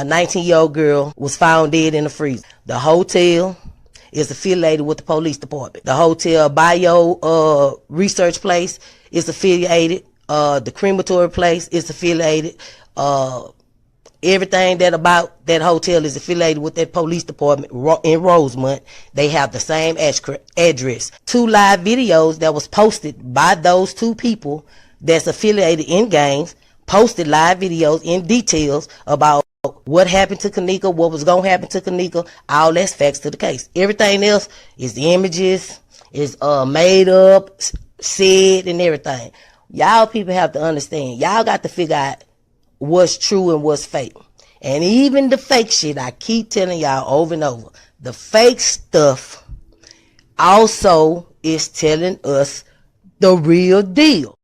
a 19-year-old girl was found dead in the freezer. The hotel is affiliated with the police department. The hotel bio research place is affiliated. The crematory place is affiliated. Everything that about that hotel is affiliated with that police department in Rosemont. They have the same address. 2 live videos that was posted by those 2 people that's affiliated in gangs, posted live videos in details about what happened to Kenneka, what was going to happen to Kenneka. All that's facts to the case. Everything else is the images, is made up, said, and everything. Y'all people have to understand. Y'all got to figure out what's true and what's fake. And even the fake shit, I keep telling y'all over and over, the fake stuff also is telling us the real deal.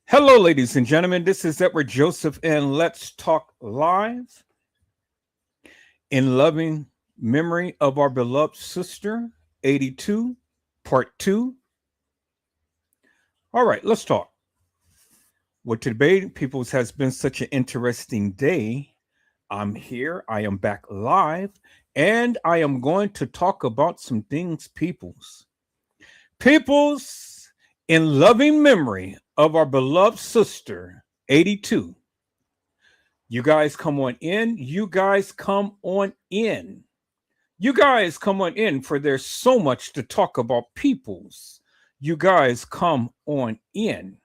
Hello, ladies and gentlemen. This is Edward Joseph, and let's talk live in loving memory of our beloved sister, 82, part 2. All right, let's talk. Well, today, peoples, has been such an interesting day. I'm here, I am back live, and I am going to talk about some things, peoples. Peoples, in loving memory of our beloved sister, 82. You guys come on in. You guys come on in. You guys come on in, for there's so much to talk about, peoples. You guys come on in.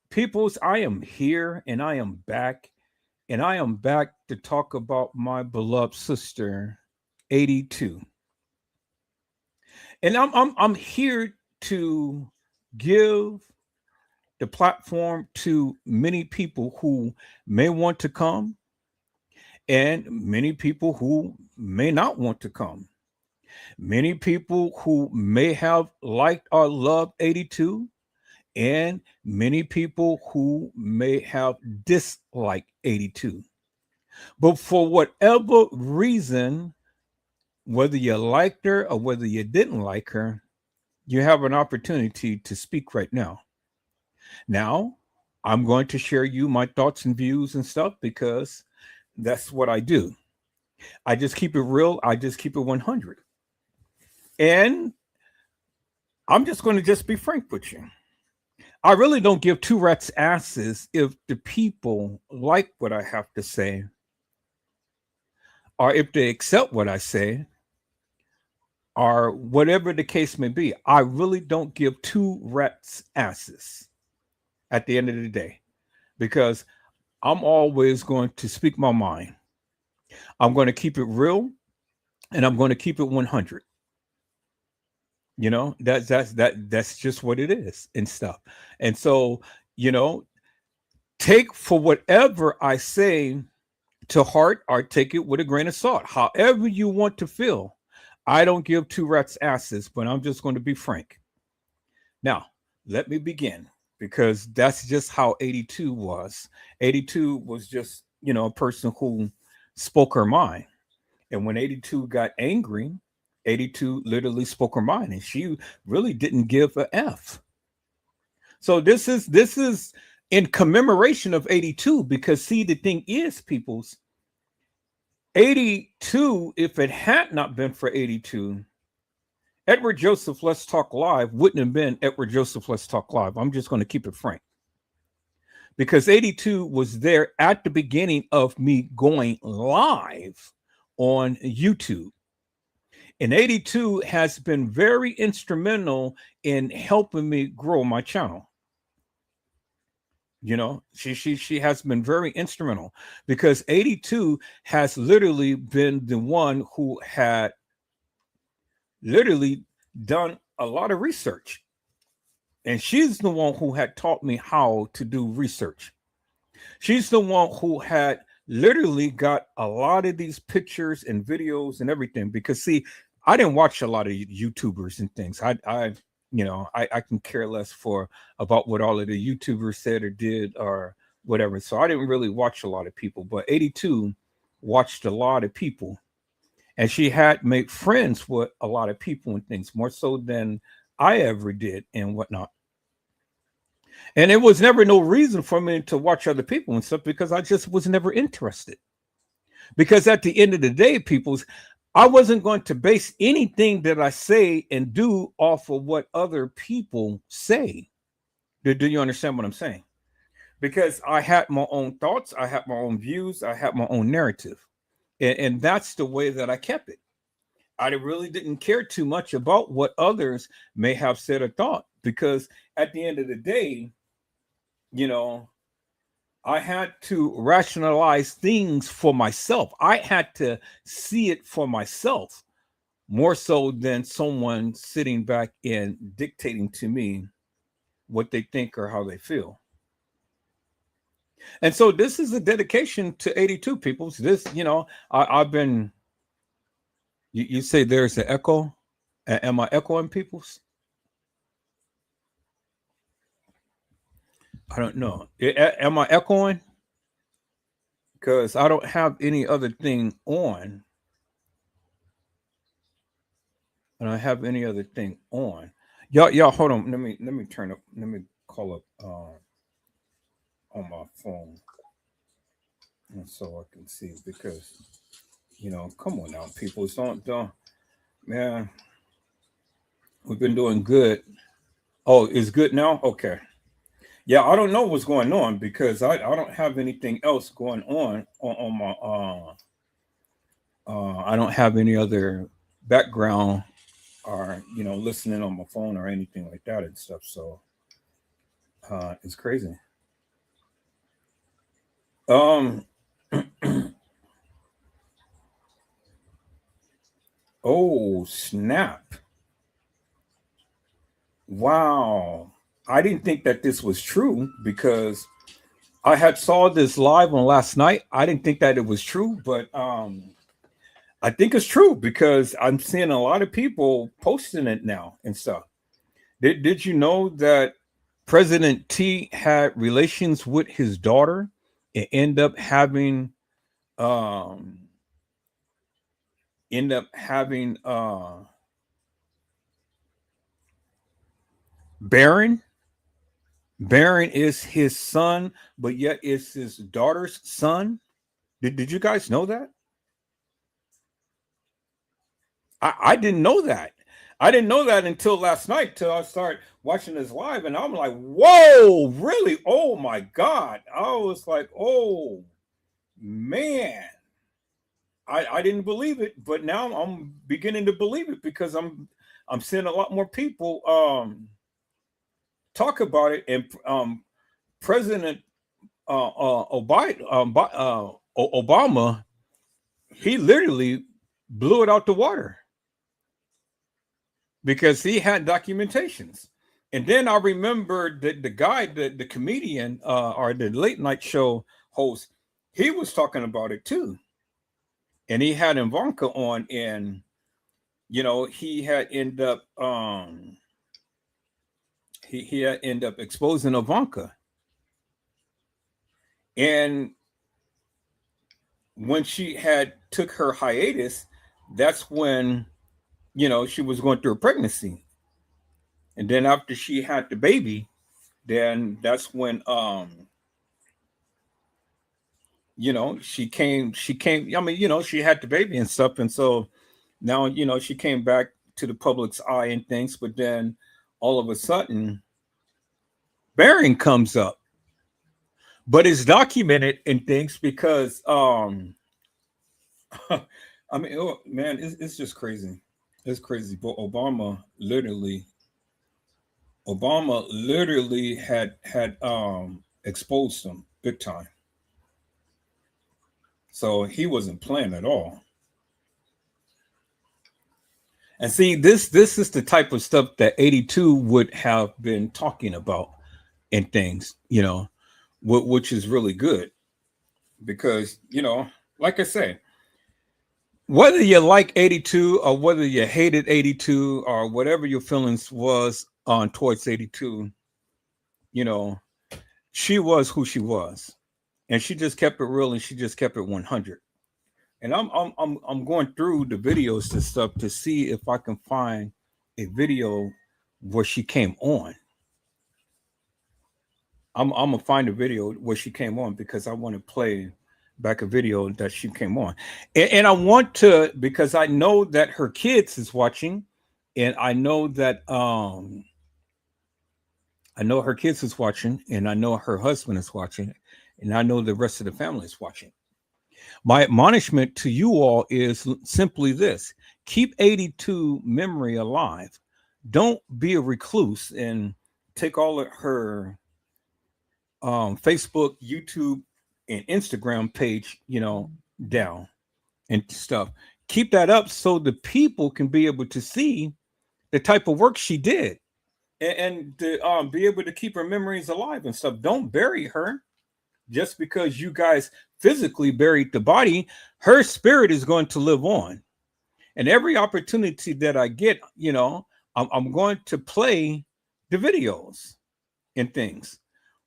Peoples, I am here and I am back. And I am back to talk about my beloved sister, 82. And I'm here to give the platform to many people who may want to come and many people who may not want to come. Many people who may have liked or loved 82, and many people who may have disliked 82. But for whatever reason, whether you liked her or whether you didn't like her, you have an opportunity to speak right now. Now, I'm going to share you my thoughts and views and stuff because that's what I do. I just keep it real. I just keep it 100. And I'm just going to just be frank with you. I really don't give 2 rats asses if the people like what I have to say or if they accept what I say or whatever the case may be. I really don't give 2 rats asses at the end of the day because I'm always going to speak my mind. I'm going to keep it real and I'm going to keep it 100. That's just what it is and stuff. And so, you know, take for whatever I say to heart or take it with a grain of salt. However you want to feel. I don't give 2 rats asses, but I'm just going to be frank. Now, let me begin because that's just how 82 was. 82 was just, a person who spoke her mind. And when 82 got angry, 82 literally spoke her mind and she really didn't give a F. So this is in commemoration of 82 because see the thing is peoples 82, if it had not been for 82, Edward Joseph Let's Talk Live wouldn't have been Edward Joseph Let's Talk Live. I'm just going to keep it frank. because 82 was there at the beginning of me going live on YouTube. And 82 has been very instrumental in helping me grow my channel. You know, she has been very instrumental, because 82 has literally been the one who had literally done a lot of research. And she's the one who had taught me how to do research. She's the one who had literally got a lot of these pictures and videos and everything. Because see, I didn't watch a lot of YouTubers and things. I can care less about what all of the YouTubers said or did or whatever. So I didn't really watch a lot of people, but 82 watched a lot of people, and she had made friends with a lot of people and things, more so than I ever did and whatnot. And it was never no reason for me to watch other people and stuff, because I just was never interested. Because at the end of the day, I wasn't going to base anything that I say and do off of what other people say. Do you understand what I'm saying? Because I had my own thoughts, I had my own views, I had my own narrative. And that's the way that I kept it. I really didn't care too much about what others may have said or thought, because at the end of the day, you know, I had to rationalize things for myself. I had to see it for myself, more so than someone sitting back and dictating to me what they think or how they feel. And so this is a dedication to 82 people. This, I've been, you say there's an echo. Am I echoing people's? I don't know. Am I echoing? Because I don't have any other thing on. I don't have any other thing on. Y'all, hold on. Let me turn up. Let me call up on my phone, and so I can see, because come on now, people. Don't, man. We've been doing good. Oh, it's good now. Okay. Yeah, I don't know what's going on, because I don't have anything else going on my I don't have any other background or listening on my phone or anything like that and stuff. So it's crazy. Oh snap. Wow. I didn't think that this was true, because I had saw this live on last night. I didn't think that it was true, but I think it's true, because I'm seeing a lot of people posting it now and stuff. Did you know that President T had relations with his daughter and end up having Barron? Barron is his son, but yet it's his daughter's son. Did you guys know that? I didn't know that. I didn't know that until last night, till I started watching this live, and I'm like, whoa, really? Oh my God. I was like, oh man. I didn't believe it, but now I'm beginning to believe it, because I'm seeing a lot more people talk about it. And President Obama, he literally blew it out the water, because he had documentations. And then I remember the guy, the comedian or the late night show host, he was talking about it too. And he had Ivanka on, and he had ended up he had ended up exposing Ivanka. And when she had took her hiatus, that's when she was going through a pregnancy. And then after she had the baby, then that's when she came, I mean, she had the baby and stuff. And so now, she came back to the public's eye and things, but then all of a sudden Barron comes up. but it's documented in things because I mean, oh, man, it's just crazy. It's crazy. But Obama literally had exposed them big time. So he wasn't playing at all. And see, this is the type of stuff that 82 would have been talking about in things, which is really good because, like I say, whether you like 82 or whether you hated 82 or whatever your feelings was on towards 82, you know, she was who she was, and she just kept it real and she just kept it 100. And I'm going through the videos and stuff to see if I can find a video where she came on. I'm gonna find a video where she came on because I want to play back a video that she came on, and I want to because I know that her kids is watching, and I know that I know her kids is watching, and I know her husband is watching, and I know the rest of the family is watching. My admonishment to you all is simply this: keep 82 memory alive. Don't be a recluse and take all of her Facebook, YouTube, and Instagram page, down and stuff. Keep that up so the people can be able to see the type of work she did and to be able to keep her memories alive and stuff. Don't bury her just because you guys physically buried the body. Her spirit is going to live on. And every opportunity that I get, I'm going to play the videos and things,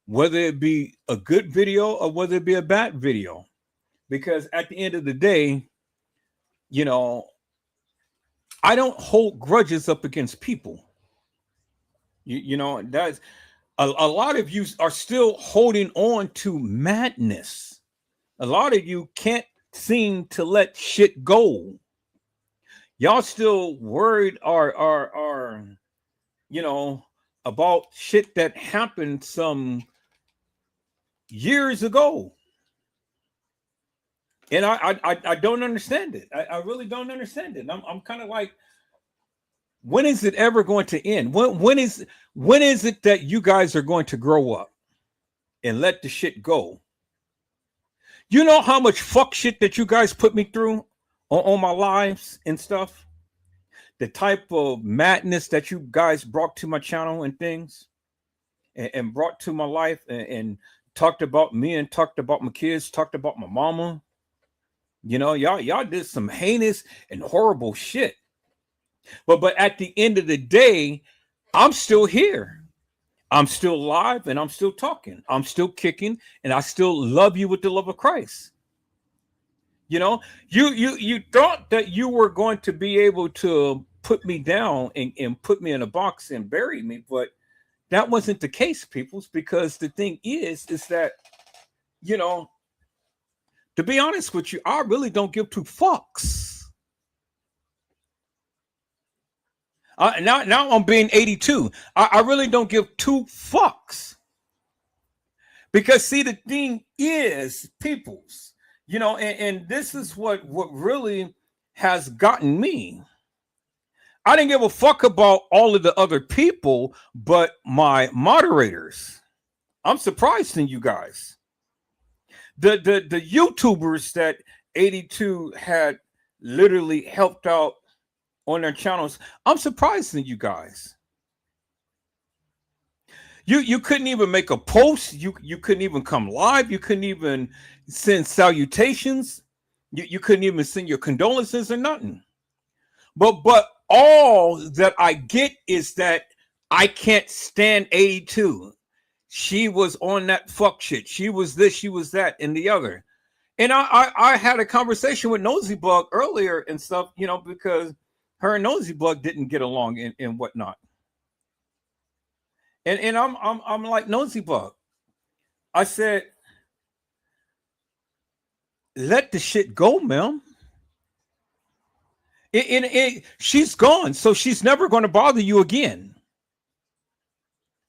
whether it be a good video or whether it be a bad video. Because at the end of the day, I don't hold grudges up against people. That's a lot of you are still holding on to madness. A lot of you can't seem to let shit go. Y'all still worried are about shit that happened some years ago. And I don't understand it. I really don't understand it. I'm kind of like, when is it ever going to end? When is it that you guys are going to grow up and let the shit go? You know how much fuck shit that you guys put me through on my lives and stuff? The type of madness that you guys brought to my channel and things and brought to my life and talked about me and talked about my kids, talked about my mama. Y'all did some heinous and horrible shit. But at the end of the day, I'm still here. I'm still alive and I'm still talking. I'm still kicking and I still love you with the love of Christ. You thought that you were going to be able to put me down and put me in a box and bury me, but that wasn't the case, peoples, because the thing is that, to be honest with you, I really don't give two fucks. Now I'm being 82. I really don't give two fucks. Because see, the thing is, peoples, and this is what really has gotten me. I didn't give a fuck about all of the other people, but my moderators. I'm surprised in you guys. The YouTubers that 82 had literally helped out on their channels. I'm surprised in you guys. You couldn't even make a post. You couldn't even come live. You couldn't even send salutations. You couldn't even send your condolences or nothing. But all that I get is that I can't stand 82. She was on that fuck shit. She was this, she was that, and the other. And I had a conversation with Nosy Bug earlier and stuff, because her and Nosy Bug didn't get along and whatnot. And I'm like, Nosy Bug, I said, let the shit go, ma'am. She's gone, so she's never going to bother you again.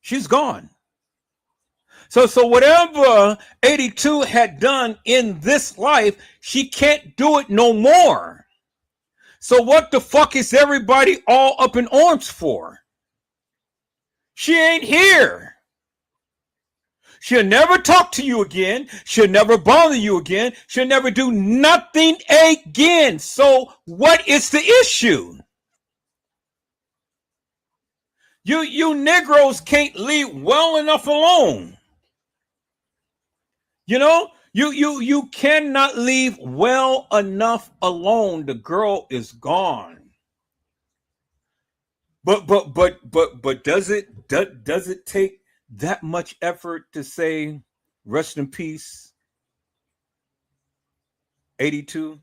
She's gone. So whatever 82 had done in this life, she can't do it no more. So what the fuck is everybody all up in arms for? She ain't here. She'll never talk to you again. She'll never bother you again. She'll never do nothing again. So what is the issue? You Negroes can't leave well enough alone. You know, you cannot leave well enough alone. The girl is gone. But does it take that much effort to say rest in peace 82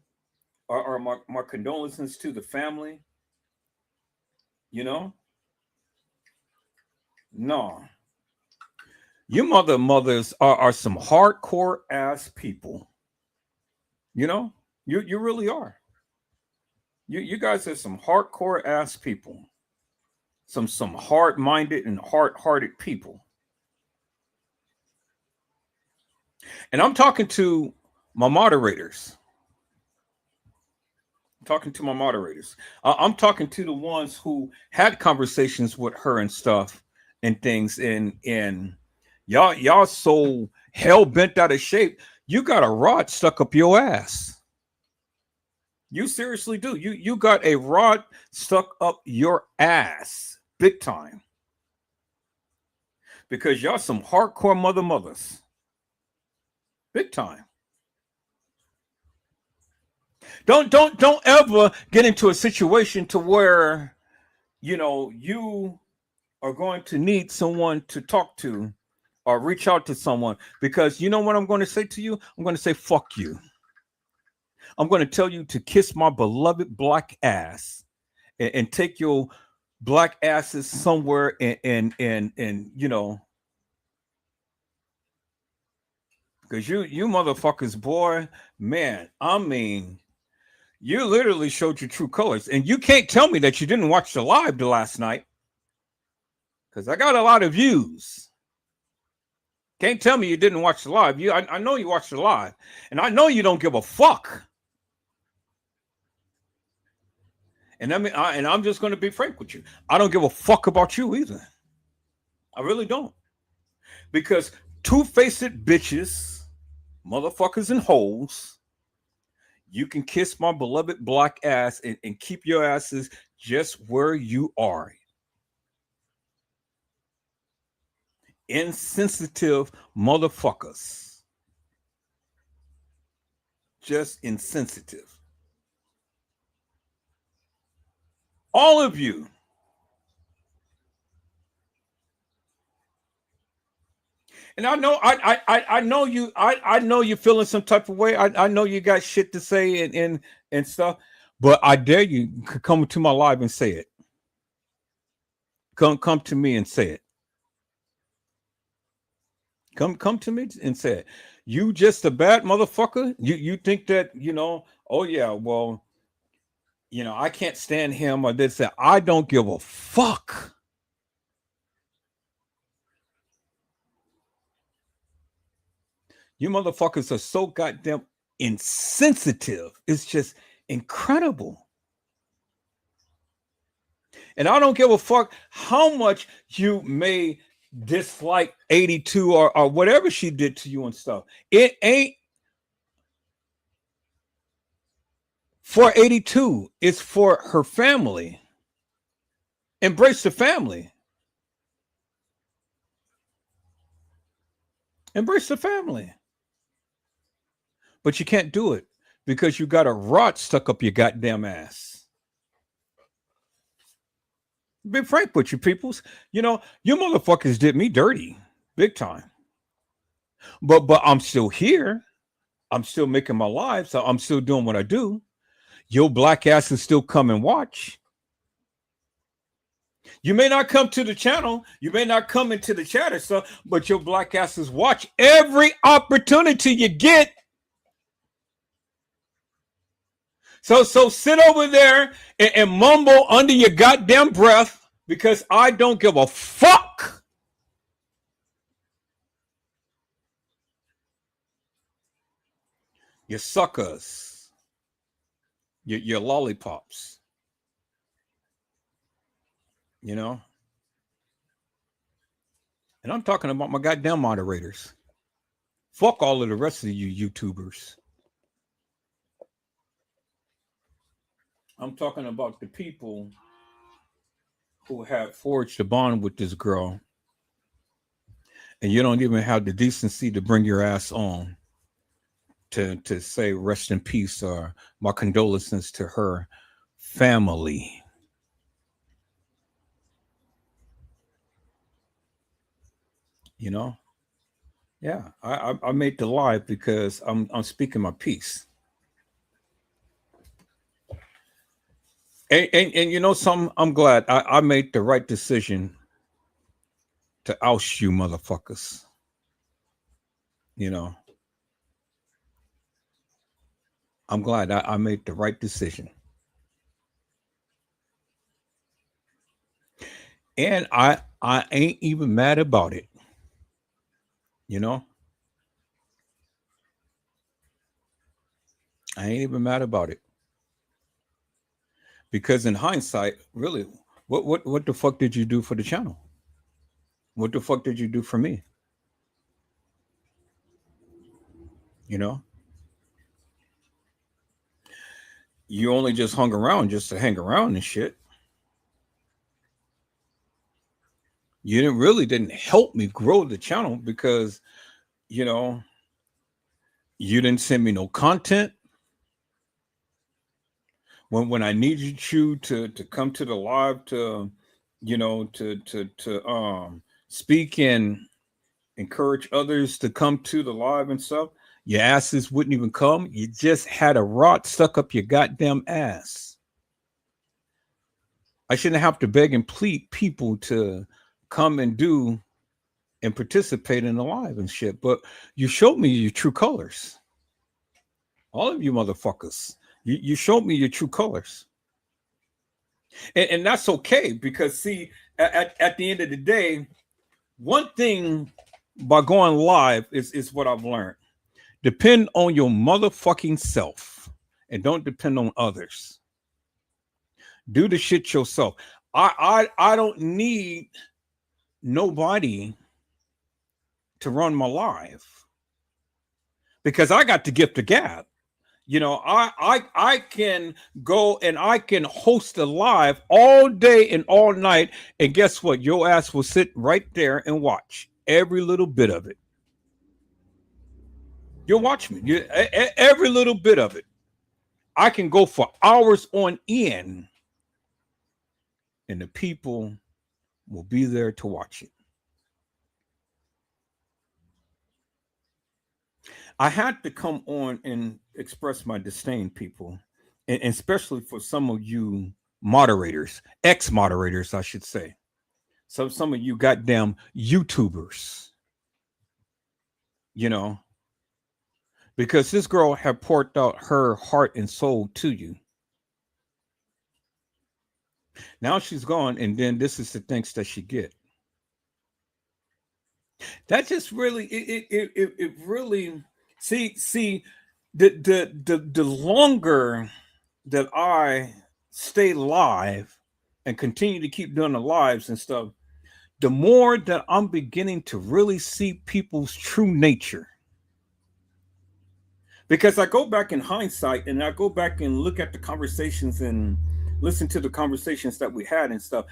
or my condolences to the family? You know? No. Your mothers are some hardcore ass people. You know? You really are. You guys are some hardcore ass people. Some hard-minded and hard-hearted people. And I'm talking to my moderators. I'm talking to the ones who had conversations with her and stuff and things. And y'all so hell bent out of shape. You got a rod stuck up your ass. You seriously do. You got a rod stuck up your ass, big time. Because y'all some hardcore mothers. Big time. Don't ever get into a situation to where, you know, you are going to need someone to talk to or reach out to someone, because you know what I'm going to say to you? I'm going to say, fuck you. I'm going to tell you to kiss my beloved black ass and take your black asses somewhere and you know, because you motherfuckers, boy, man, I mean, you literally showed your true colors. And you can't tell me that you didn't watch the live last night, because I got a lot of views. Can't tell me you didn't watch the live. I know you watched the live, and I know you don't give a fuck. And I'm just going to be frank with you. I don't give a fuck about you either. I really don't. Because two-faced bitches, motherfuckers and hoes, you can kiss my beloved black ass and keep your asses just where you are. Insensitive motherfuckers. Just insensitive. All of you. And I know I know you I know you're feeling some type of way. I know you got shit to say and stuff, but I dare you to come to my live and say it. Come to me and say it. Come to me and say it. You just a bad motherfucker? You think that, you know, oh yeah, well, you know, I can't stand him or this. That. I don't give a fuck. You motherfuckers are so goddamn insensitive. It's just incredible. And I don't give a fuck how much you may dislike 82 or whatever she did to you and stuff. It ain't for 82. It's for her family. Embrace the family. Embrace the family. But you can't do it because you got a rod stuck up your goddamn ass. Be frank with you peoples. You know, you motherfuckers did me dirty. Big time. But I'm still here. I'm still making my life. So I'm still doing what I do. Your black asses still come and watch. You may not come to the channel. You may not come into the chat or stuff, but your black asses watch every opportunity you get. So sit over there and mumble under your goddamn breath, because I don't give a fuck. your suckers, your lollipops, you know. And I'm talking about my goddamn moderators. Fuck all of the rest of you YouTubers. I'm talking about the people who have forged a bond with this girl, and you don't even have the decency to bring your ass on to say rest in peace or my condolences to her family. You know, yeah, I made the live because I'm speaking my piece. And you know something, I'm glad I made the right decision to oust you motherfuckers. You know, I'm glad I made the right decision. And I ain't even mad about it. You know, I ain't even mad about it. Because in hindsight, really, what the fuck did you do for the channel? What the fuck did you do for me? You know, you only just hung around just to hang around and shit. You didn't help me grow the channel because, you know, you didn't send me no content. When I needed you to come to the live to, you know, to speak and encourage others to come to the live and stuff, your asses wouldn't even come. You just had a rod stuck up your goddamn ass. I shouldn't have to beg and plead people to come and do and participate in the live and shit, but you showed me your true colors. All of you motherfuckers, you showed me your true colors. And that's okay, because see, at the end of the day, one thing by going live is what I've learned. Depend on your motherfucking self and don't depend on others. Do the shit yourself. I don't need nobody to run my live because I got the gift of gab. You know, I can go and I can host a live all day and all night, and guess what? Your ass will sit right there and watch every little bit of it. You'll watch me. Every little bit of it. I can go for hours on end, and the people will be there to watch it. I had to come on and express my disdain, people, and especially for some of you moderators, ex-moderators, I should say. So some of you goddamn YouTubers, you know, because this girl had poured out her heart and soul to you. Now she's gone, and then this is the thanks that she get. That just really it really see the longer that I stay live and continue to keep doing the lives and stuff, the more that I'm beginning to really see people's true nature. Because I go back in hindsight and I go back and look at the conversations and listen to the conversations that we had and stuff.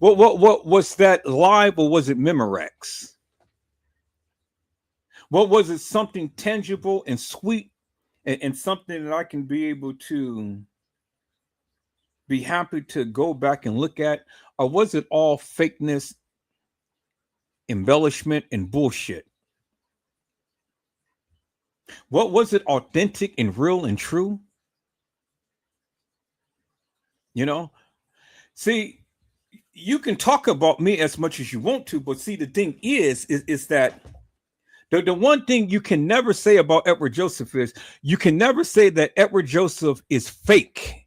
What was that live, or was it Memorex? What was it? Something tangible and sweet and something that I can be able to be happy to go back and look at? Or was it all fakeness, embellishment, and bullshit? What was it? Authentic and real and true? You know, see, you can talk about me as much as you want to, but see, the thing is that the one thing you can never say about Edward Joseph is you can never say that Edward Joseph is fake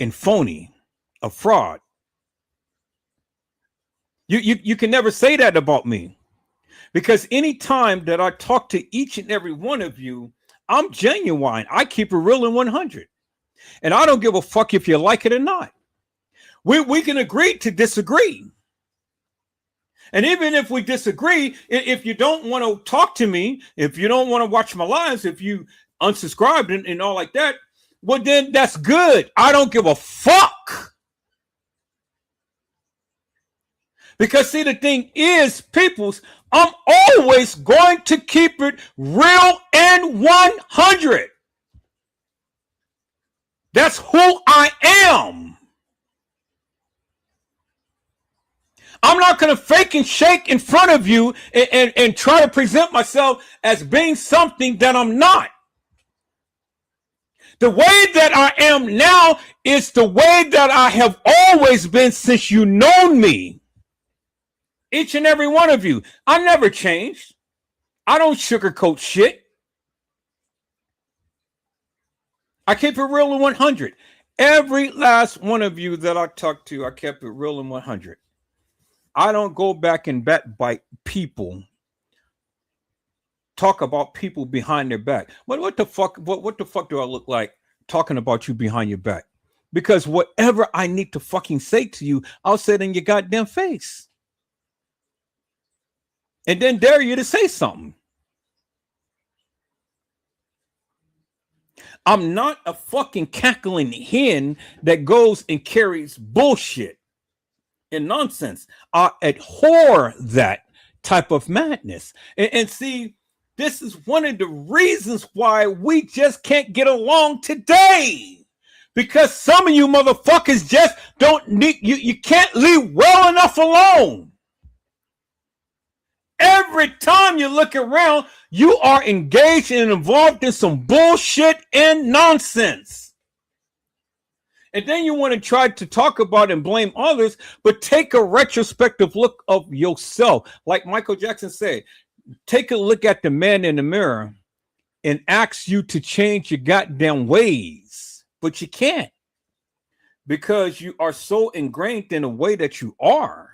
and phony, a fraud. You can never say that about me, because anytime that I talk to each and every one of you, I'm genuine. I keep it real and 100. And I don't give a fuck if you like it or not. We can agree to disagree. And even if we disagree, if you don't want to talk to me, if you don't want to watch my lives, if you unsubscribed and all like that, well, then that's good. I don't give a fuck. Because see, the thing is, peoples, I'm always going to keep it real and 100. That's who I am. I'm not going to fake and shake in front of you and try to present myself as being something that I'm not. The way that I am now is the way that I have always been since you known me. Each and every one of you. I never changed. I don't sugarcoat shit. I keep it real and 100. Every last one of you that I talked to, I kept it real and 100. I don't go back and backbite people. Talk about people behind their back. What the fuck? What the fuck do I look like talking about you behind your back? Because whatever I need to fucking say to you, I'll say it in your goddamn face. And then dare you to say something. I'm not a fucking cackling hen that goes and carries bullshit and nonsense. I abhor that type of madness. And see, this is one of the reasons why we just can't get along today. Because some of you motherfuckers just don't need, you can't leave well enough alone. Every time you look around, you are engaged and involved in some bullshit and nonsense. And then you want to try to talk about and blame others, but take a retrospective look of yourself. Like Michael Jackson said, take a look at the man in the mirror and ask you to change your goddamn ways. But you can't, because you are so ingrained in the way that you are.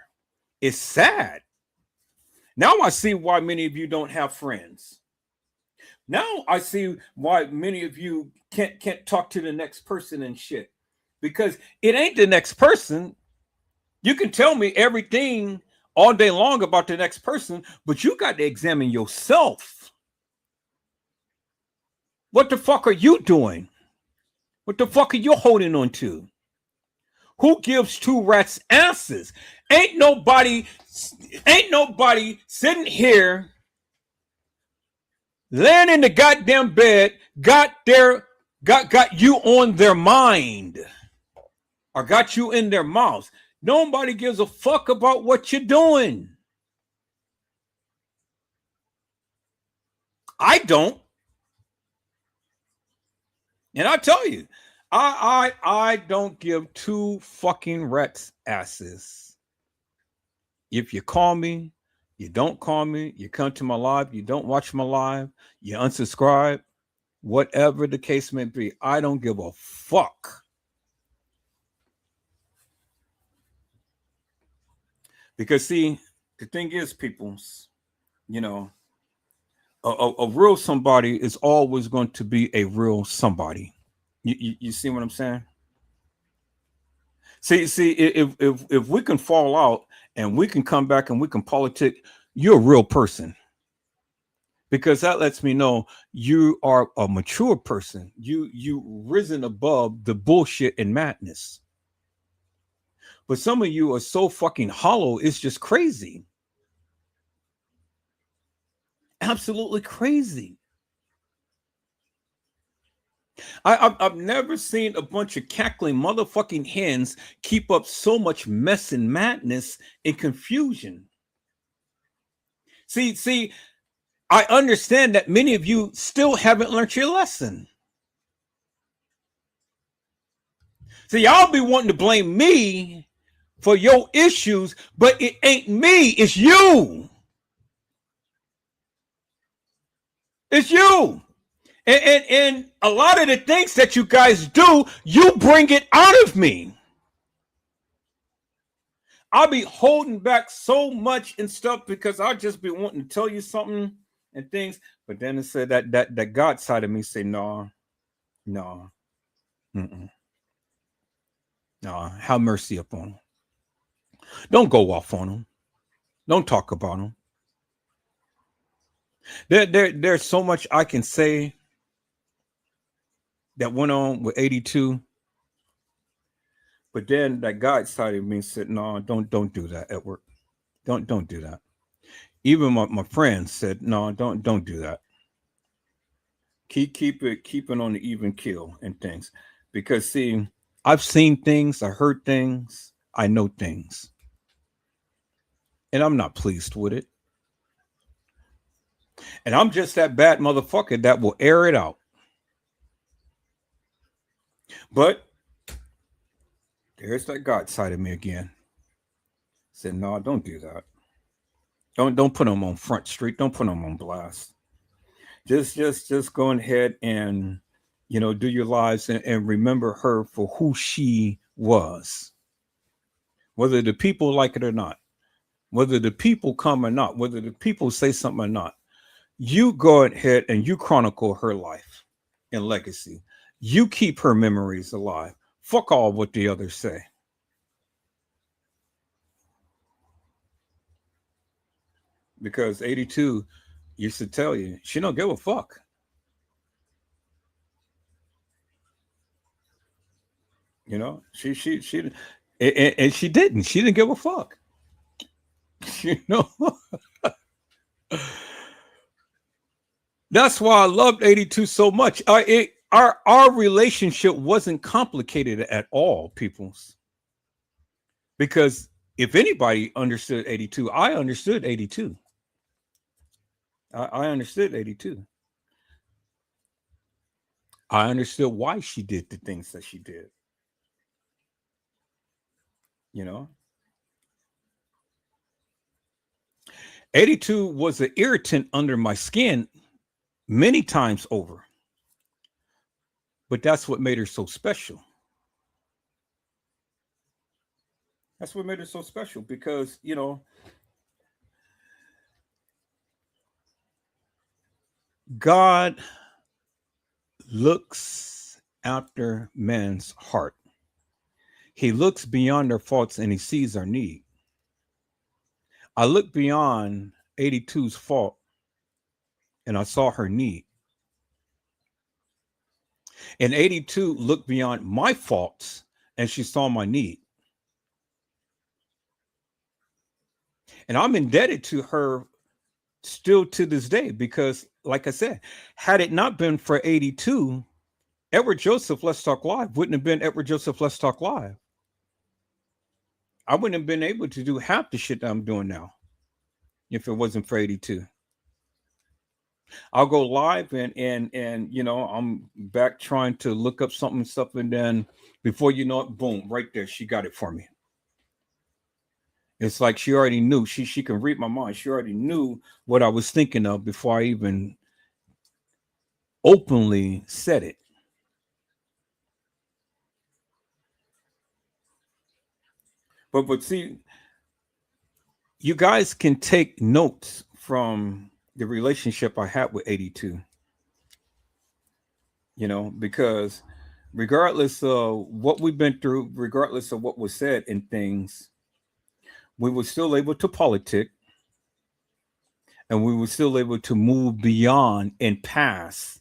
It's sad. Now I see why many of you don't have friends. Now I see why many of you can't talk to the next person and shit. Because it ain't the next person. You can tell me everything all day long about the next person, but you got to examine yourself. What the fuck are you doing? What the fuck are you holding on to? Who gives two rats asses? Ain't nobody sitting here laying in the goddamn bed got you on their mind or got you in their mouths. Nobody gives a fuck about what you're doing. I don't. And I tell you, I don't give two fucking rats asses. If you call me, you don't call me, you come to my live, you don't watch my live, you unsubscribe, whatever the case may be, I don't give a fuck. Because see, the thing is, peoples, you know, a real somebody is always going to be a real somebody. You see what I'm saying? See, if we can fall out and we can come back and we can politic, you're a real person. Because that lets me know you are a mature person. You risen above the bullshit and madness. But some of you are so fucking hollow, it's just crazy. Absolutely crazy. I've never seen a bunch of cackling motherfucking hens keep up so much mess and madness and confusion. See, I understand that many of you still haven't learned your lesson. See, y'all be wanting to blame me for your issues, but it ain't me, it's you. It's you. And a lot of the things that you guys do, you bring it out of me. I'll be holding back so much and stuff because I'll just be wanting to tell you something and things. But then it said that God side of me say, no, no, no. Have mercy upon them. Don't go off on them. Don't talk about them. There's so much I can say that went on with 82. But then that God side of me said, no, don't do that, Edward. Don't do that. Even my friends said, no, don't do that. Keep it on the even kill and things. Because see, I've seen things, I heard things, I know things. And I'm not pleased with it. And I'm just that bad motherfucker that will air it out. But there's that God side of me again. Said, no, don't do that. Don't put them on Front Street. Don't put them on blast. Just go ahead and, do your lives and remember her for who she was. Whether the people like it or not, whether the people come or not, whether the people say something or not, you go ahead and you chronicle her life and legacy. You keep her memories alive. Fuck all what the others say. Because 82 used to tell you she don't give a fuck. She and she didn't. She didn't give a fuck. That's why I loved 82 so much. Our relationship wasn't complicated at all, peoples. Because if anybody understood 82, I understood 82. I understood 82. I understood why she did the things that she did. 82 was an irritant under my skin many times over. But that's what made her so special. That's what made her so special because, God looks after man's heart. He looks beyond our faults and he sees our need. I looked beyond 82's fault and I saw her need. And 82 looked beyond my faults and she saw my need. And I'm indebted to her still to this day because, like I said, had it not been for 82, Edward Joseph Let's Talk Live wouldn't have been Edward Joseph Let's Talk Live. I wouldn't have been able to do half the shit that I'm doing now if it wasn't for 82. I'll go live and I'm back trying to look up something, and then before you know it, boom, right there, she got it for me. It's like she already knew. She can read my mind. She already knew what I was thinking of before I even openly said it. But see, you guys can take notes from the relationship I had with 82. Because regardless of what we've been through, regardless of what was said and things, we were still able to politic and we were still able to move beyond and past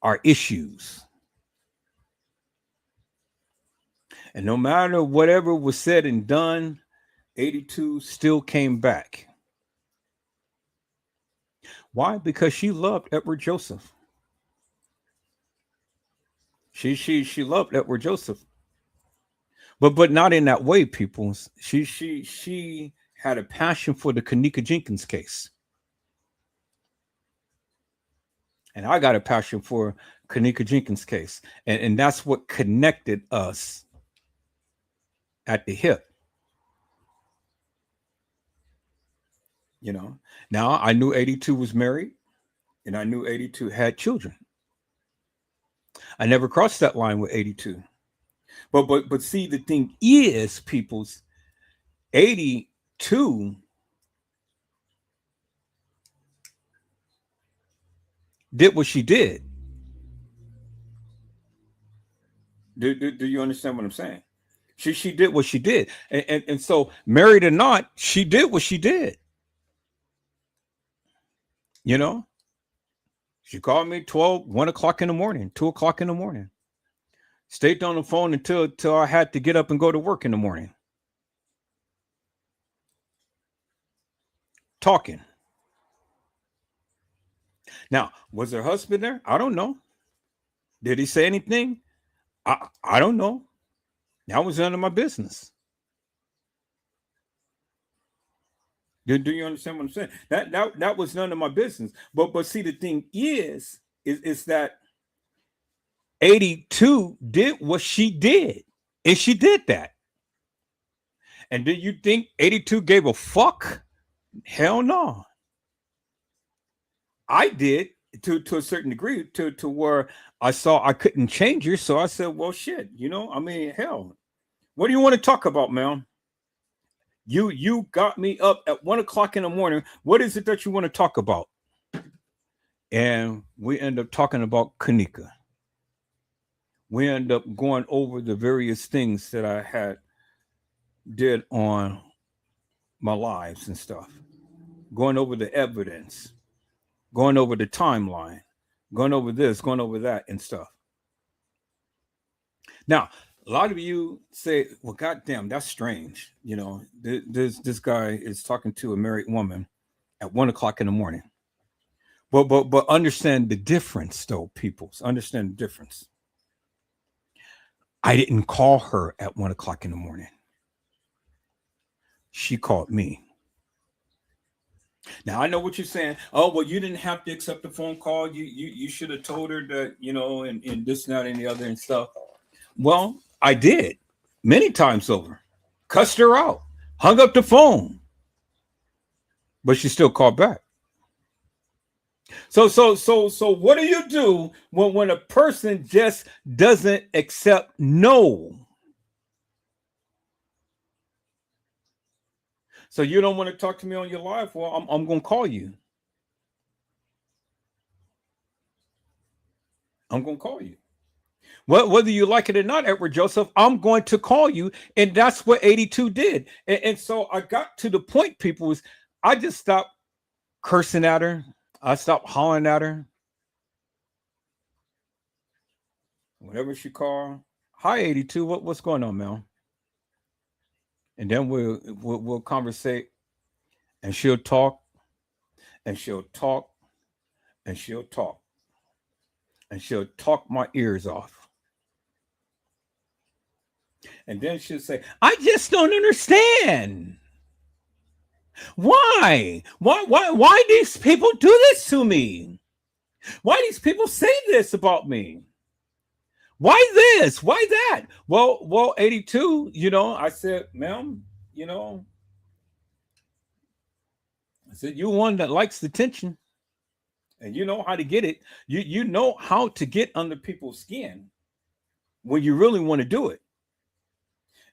our issues. And no matter whatever was said and done, 82 still came back. Why? Because she loved Edward Joseph. She loved Edward Joseph. But not in that way, people. She had a passion for the Kenneka Jenkins case. And I got a passion for Kenneka Jenkins case. And that's what connected us at the hip. Now I knew 82 was married and I knew 82 had children. I never crossed that line with 82. But see, the thing is, people's 82 did what she did. Do you understand what I'm saying? She did what she did. And so married or not, she did what she did. You know, she called me 1 o'clock in the morning, 2 o'clock in the morning. Stayed on the phone until I had to get up and go to work in the morning. Talking. Now, was her husband there? I don't know. Did he say anything? I don't know. That was none of my business. Do you understand what I'm saying? That was none of my business. But see, the thing is that 82 did what she did, and she did that. And do you think 82 gave a fuck? Hell no. I did to a certain degree, to where I saw I couldn't change her, so I said, well, shit, I mean, hell, what do you want to talk about, man? You got me up at 1 o'clock in the morning. What is it that you want to talk about? And we end up talking about Kanika. We end up going over the various things that I did on my lives and stuff, going over the evidence, going over the timeline, going over this, going over that and stuff. Now, a lot of you say, well, goddamn, that's strange. This guy is talking to a married woman at 1 o'clock in the morning. But understand the difference, though, people. Understand the difference. I didn't call her at 1 o'clock in the morning. She called me. Now, I know what you're saying. Oh, well, you didn't have to accept the phone call. You should have told her that, and this, and that, and the other and stuff. Well, I did many times over. Cussed her out. Hung up the phone. But she still called back. So what do you do when a person just doesn't accept no? So you don't want to talk to me on your live? Well, I'm going to call you. I'm going to call you. Whether you like it or not, Edward Joseph, I'm going to call you. And that's what 82 did. And so I got to the point, people, is I just stopped cursing at her. I stopped hollering at her. Whenever she called, hi, 82, what's going on, Mel? And then we'll conversate, and she'll talk, and she'll talk, and she'll talk, and she'll talk my ears off. And then she'll say, I just don't understand. Why these people do this to me? Why these people say this about me? Why this? Why that? Well, 82, I said, ma'am, I said, you're one that likes the tension, and you know how to get it. You know how to get under people's skin when you really want to do it.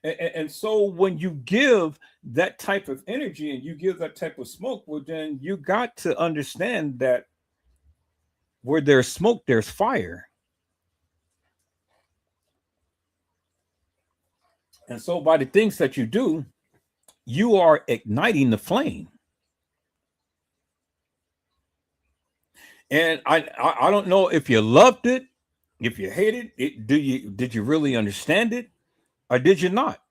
And so when you give that type of energy and you give that type of smoke, well, then you got to understand that where there's smoke, there's fire. And so by the things that you do, you are igniting the flame. And I don't know if you loved it, if you hated it, did you really understand it, or did you not?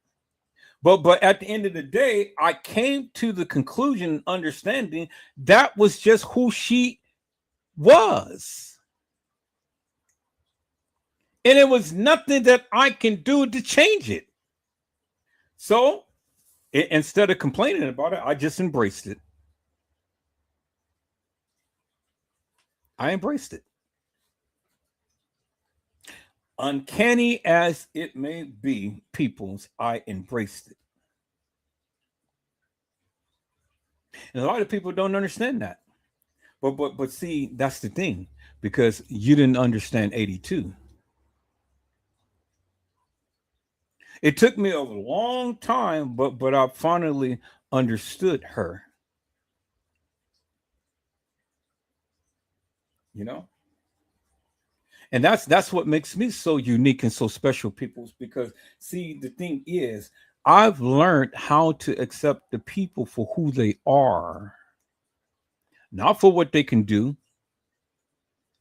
But at the end of the day, I came to the conclusion, understanding that was just who she was. And it was nothing that I can do to change it. So instead of complaining about it, I just embraced it. I embraced it. Uncanny as it may be, peoples, I embraced it. And a lot of people don't understand that. But see, that's the thing, because you didn't understand 82. It took me a long time, but I finally understood her. And that's what makes me so unique and so special, peoples, because see, the thing is, I've learned how to accept the people for who they are, not for what they can do,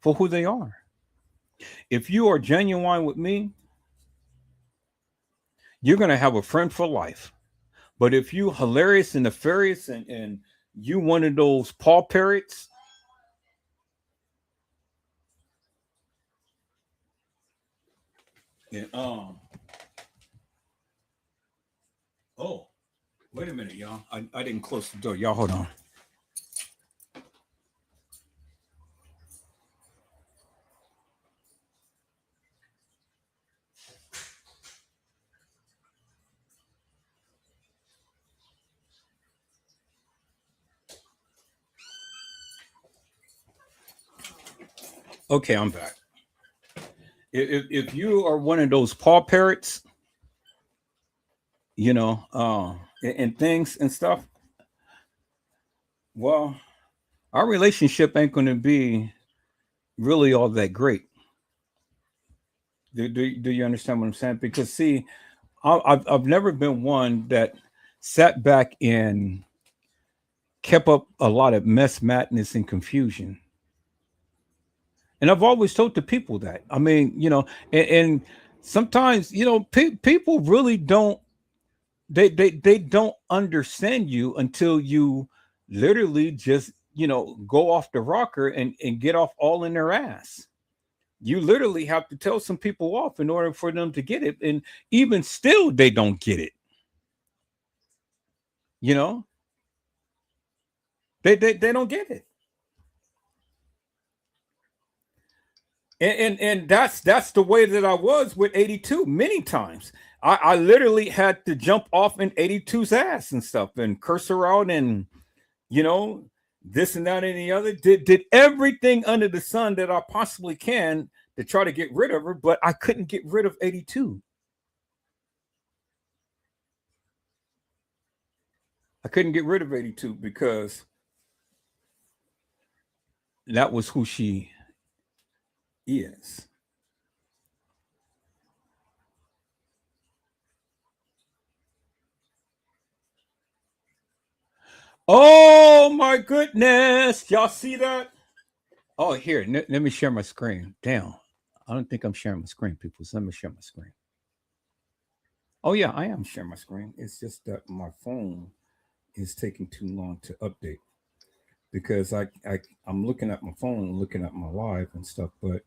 for who they are. If you are genuine with me, you're going to have a friend for life. But if you hilarious and nefarious, and you one of those Paul parrots, and oh, wait a minute, y'all. I didn't close the door. Y'all hold on. Okay, I'm back. If you are one of those Paul parrots, you know, and things and stuff, well, our relationship ain't going to be really all that great. Do you understand what I'm saying? Because see, I've never been one that sat back and kept up a lot of mess, madness, and confusion. And I've always told the people that. I mean, and sometimes, people really don't. They don't understand you until you literally just go off the rocker and get off all in their ass. You literally have to tell some people off in order for them to get it, and even still, they don't get it. You know, they don't get it. And that's the way that I was with 82 many times. I literally had to jump off in 82's ass and stuff and curse her out and you know this and that and the other. Did everything under the sun that I possibly can to try to get rid of her, but I couldn't get rid of 82. I couldn't get rid of 82 because that was who she is. Oh my goodness. Y'all see that? Oh, here, let me share my screen. Damn. I don't think I'm sharing my screen, people. So let me share my screen. Oh, yeah, I am sharing my screen. It's just that my phone is taking too long to update because I'm looking at my phone, looking at my live and stuff. But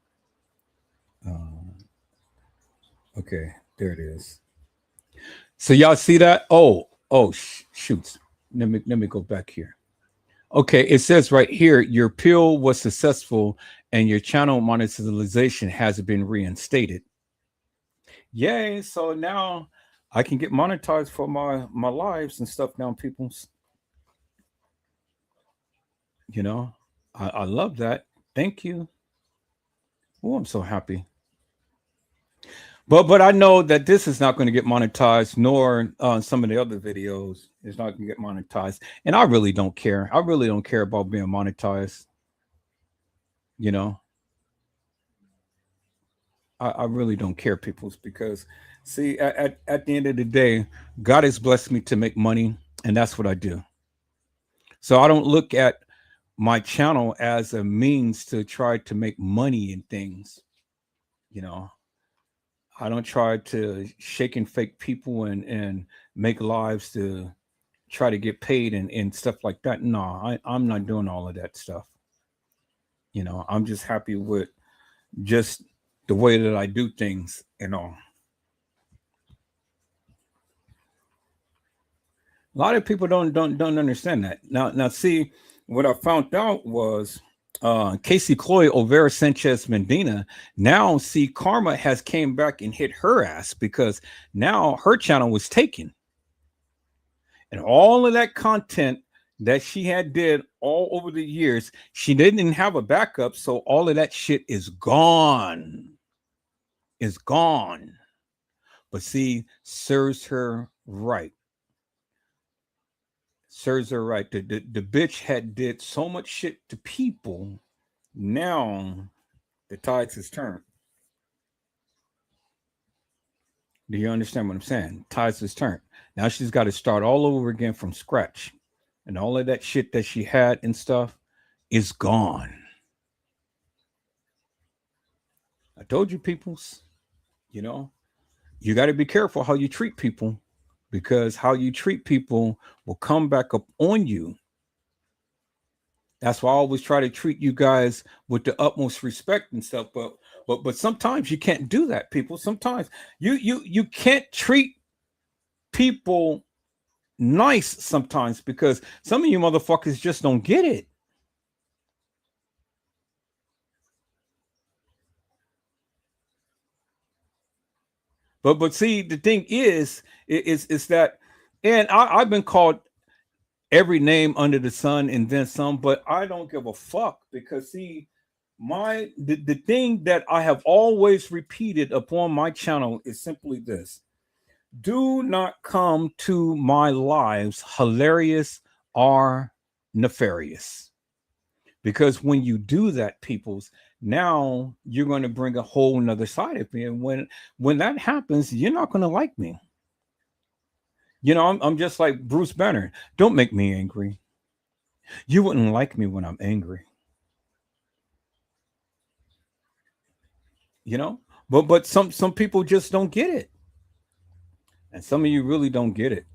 okay, there it is. So y'all see that? Shoots. Let me go back here. Okay, it says right here your appeal was successful and your channel monetization has been reinstated. Yay! So now I can get monetized for my lives and stuff now, people. I love that. Thank you. Oh, I'm so happy. But I know that this is not going to get monetized, nor some of the other videos is not going to get monetized, and I really don't care. I really don't care about being monetized. You know, I really don't care, peoples, because see, at the end of the day, God has blessed me to make money, and that's what I do. So I don't look at my channel as a means to try to make money and things. You know, I don't try to shake and fake people and make lives to try to get paid and stuff like that. No, I'm not doing all of that stuff. I'm just happy with just the way that I do things and all. A lot of people don't understand that. Now see, what I found out was Casey Chloe Olvera Sanchez Medina. Now see, karma has came back and hit her ass because now her channel was taken. And all of that content that she had did all over the years, she didn't have a backup, so all of that shit is gone. Is gone. But see, serves her right. Serves her right. The bitch had did so much shit to people. Now the tides has turned. Do you understand what I'm saying? Tides has turned. Now she's got to start all over again from scratch. And all of that shit that she had and stuff is gone. I told you, peoples, you know, you got to be careful how you treat people because how you treat people will come back up on you. That's why I always try to treat you guys with the utmost respect and stuff. But sometimes you can't do that, people. Sometimes you can't treat people nice sometimes because some of you motherfuckers just don't get it. But see, the thing is that, and I've been called every name under the sun and then some, but I don't give a fuck because see, the thing that I have always repeated upon my channel is simply this: do not come to my lives hilarious or nefarious. Because when you do that, peoples, now you're going to bring a whole nother side of me. And when that happens, you're not going to like me. You know, I'm just like Bruce Banner. Don't make me angry. You wouldn't like me when I'm angry. You know? But some people just don't get it. And some of you really don't get it.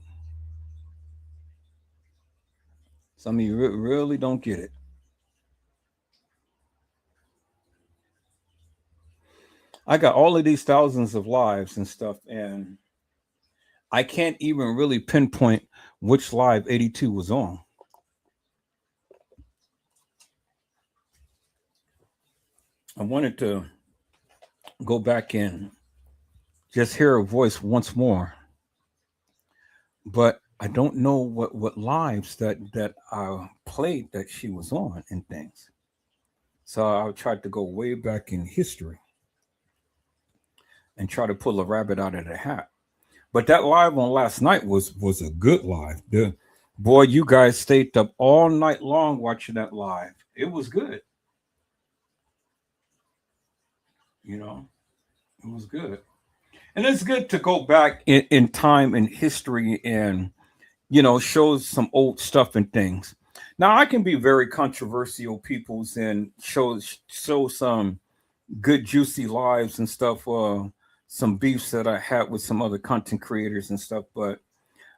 Some of you really don't get it. I got all of these thousands of lives and stuff, and I can't even really pinpoint which live 82 was on. I wanted to go back and just hear her voice once more, but I don't know what lives that I played that she was on and things. So I tried to go way back in history and try to pull a rabbit out of the hat. But that live on last night was a good live. Boy, you guys stayed up all night long watching that live. It was good. You know, it was good. And it's good to go back in time and history and, you know, show some old stuff and things. Now, I can be very controversial, peoples, and show some good, juicy lives and stuff. Some beefs that I had with some other content creators and stuff, but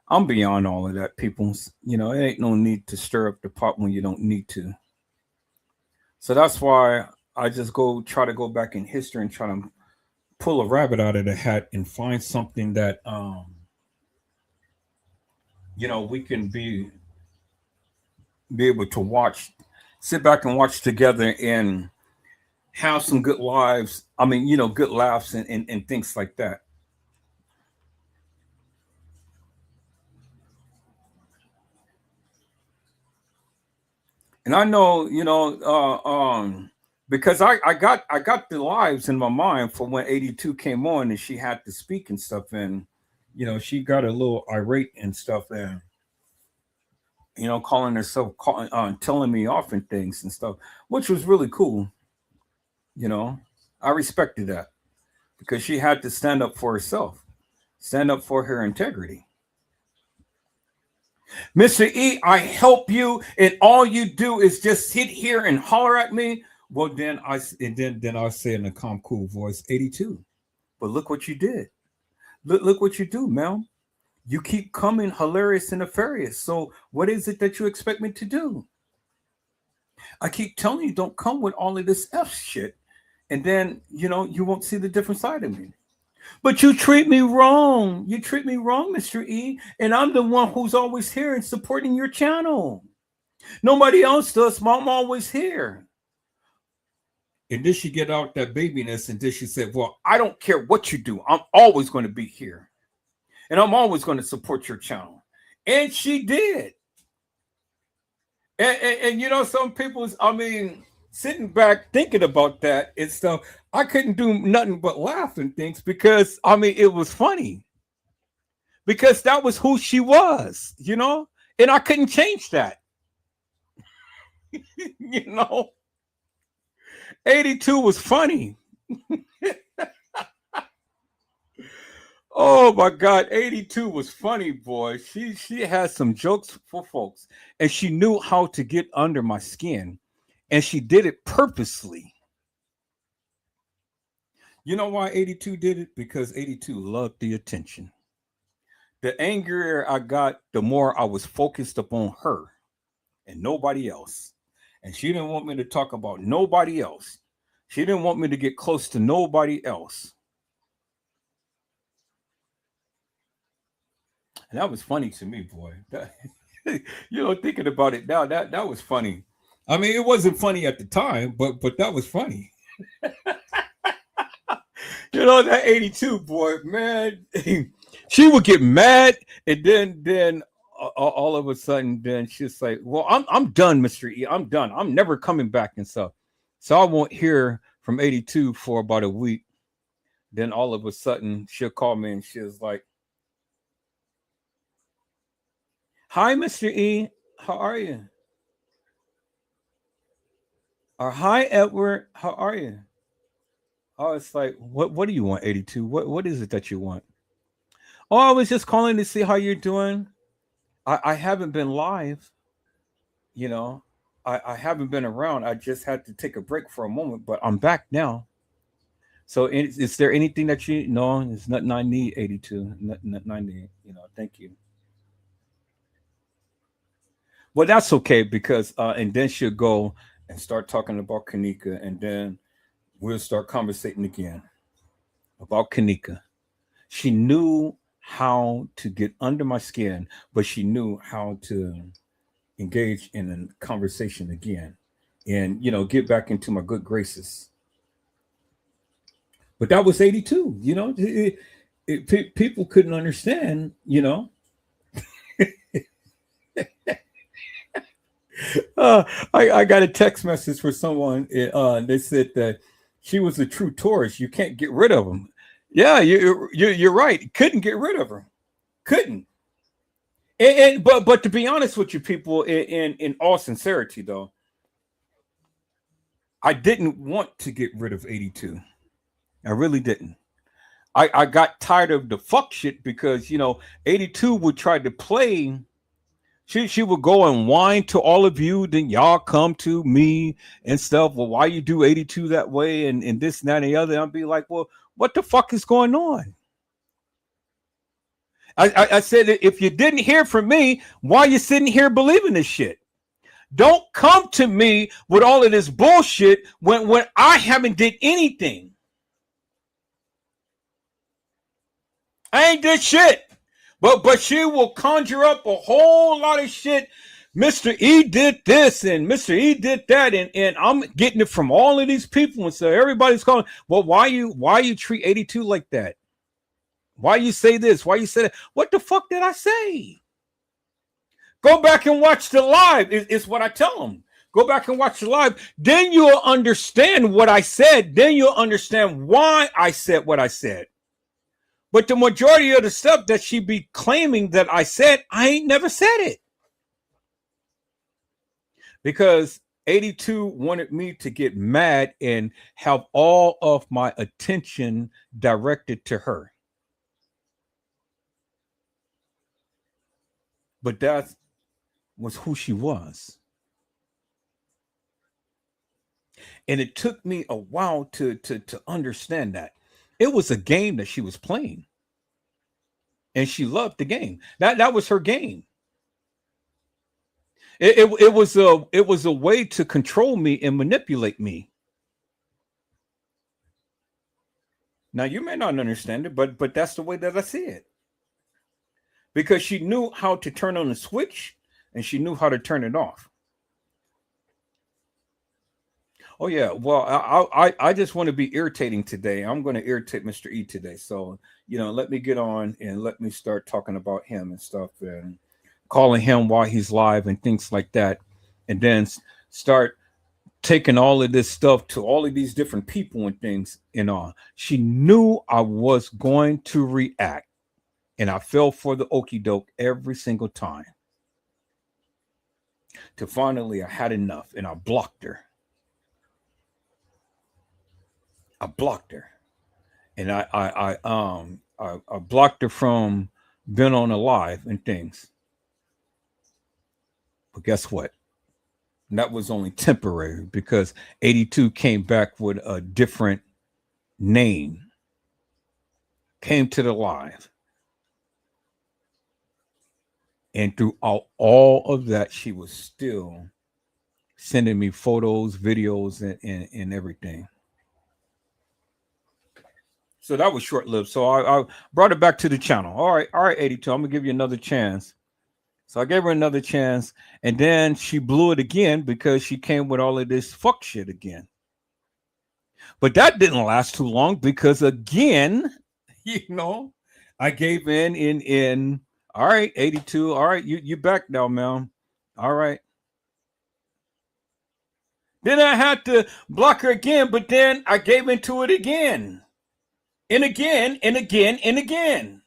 I'm beyond all of that, peoples. You know, it ain't no need to stir up the pot when you don't need to. So that's why I just try to go back in history and try to pull a rabbit out of the hat and find something that you know, we can be able to watch, sit back and watch together and have some good lives. I mean, you know, good laughs and things like that. And I know, you know, because I got the lives in my mind for when 82 came on and she had to speak and stuff, and you know, she got a little irate and stuff, and you know, calling herself, telling me off and things and stuff, which was really cool. You know, I respected that because she had to stand up for herself, stand up for her integrity. Mr. E, I help you, and all you do is just sit here and holler at me. Well, then I say in a calm, cool voice, 82. But look what you did. Look what you do, Mel. You keep coming hilarious and nefarious. So what is it that you expect me to do? I keep telling you, don't come with all of this F shit. And then, you know, you won't see the different side of me. But you treat me wrong. You treat me wrong, Mr. E. And I'm the one who's always here and supporting your channel. Nobody else does. Mom always here. And then she get out that babiness, and then she said, well, I don't care what you do. I'm always going to be here. And I'm always going to support your channel. And she did. And you know, some people, I mean, sitting back thinking about that and stuff, I couldn't do nothing but laugh and things because, I mean, it was funny. Because that was who she was, you know? And I couldn't change that. You know? 82 was funny. Oh my God, 82 was funny, boy. She had some jokes for folks, and she knew how to get under my skin, and she did it purposely. You know why 82 did it? Because 82 loved the attention. The angrier I got, the more I was focused upon her and nobody else. And she didn't want me to talk about nobody else. She didn't want me to get close to nobody else. And that was funny to me, boy. Thinking about it now, that was funny. I mean, it wasn't funny at the time, but that was funny. That 82 boy, man, she would get mad, and then all of a sudden, then she's like, "Well, I'm done, Mister E. I'm done. I'm never coming back." And so I won't hear from 82 for about a week. Then all of a sudden, she'll call me and she's like, "Hi, Mister E. How are you?" Or "Hi, Edward. How are you?" Oh, it's like, what do you want, 82? What is it that you want? Oh, I was just calling to see how you're doing. I haven't been live, you know. I haven't been around. I just had to take a break for a moment, but I'm back now. So is there anything that you know? It's nothing I need, 82. Nothing I need, thank you. Well, that's okay because and then she'll go and start talking about Kanika, and then we'll start conversating again about Kanika. She knew how to get under my skin, but she knew how to engage in a conversation again and get back into my good graces. But that was 82. People couldn't understand. uh, I got a text message for someone. They said that she was a true Taurus. You can't get rid of them. Yeah, you're right. Couldn't get rid of her. Couldn't. But to be honest with you, people, in all sincerity, though, I didn't want to get rid of 82. I really didn't. I got tired of the fuck shit because 82 would try to play. She would go and whine to all of you, then y'all come to me and stuff. Well, why you do 82 that way and this and that and the other? I'd be like, well, what the fuck is going on? I said, if you didn't hear from me, why are you sitting here believing this shit? Don't come to me with all of this bullshit when I haven't did anything. I ain't did shit. But she will conjure up a whole lot of shit. Mr. E did this and Mr. E did that, and I'm getting it from all of these people, and so everybody's calling. Well, why you treat 82 like that? Why you say this? Why you say that? What the fuck did I say? Go back and watch the live. Is what I tell them. Go back and watch the live. Then you'll understand what I said. Then you'll understand why I said what I said. But the majority of the stuff that she be claiming that I said, I ain't never said it. Because 82 wanted me to get mad and have all of my attention directed to her. But that was who she was. And it took me a while to understand that. It was a game that she was playing. And she loved the game. That was her game. It was a way to control me and manipulate me. Now you may not understand it, but that's the way that I see it. Because she knew how to turn on the switch and she knew how to turn it off. Oh yeah, well I just want to be irritating today. I'm going to irritate Mr. E today. So let me get on and let me start talking about him and stuff and calling him while he's live and things like that, and then start taking all of this stuff to all of these different people and things and all. She knew I was going to react, and I fell for the okie doke every single time. Till finally I had enough and I blocked her. I blocked her, and I blocked her from being on a live and things. But guess what? That was only temporary because 82 came back with a different name, came to the live. And throughout all of that, she was still sending me photos, videos, and everything. So that was short lived. So I brought it back to the channel. All right, 82. I'm gonna give you another chance. So I gave her another chance, and then she blew it again because she came with all of this fuck shit again. But that didn't last too long because again, you know, I gave in all right, 82. All right, you back now, man. All right. Then I had to block her again, but then I gave into it again. And again and again and again.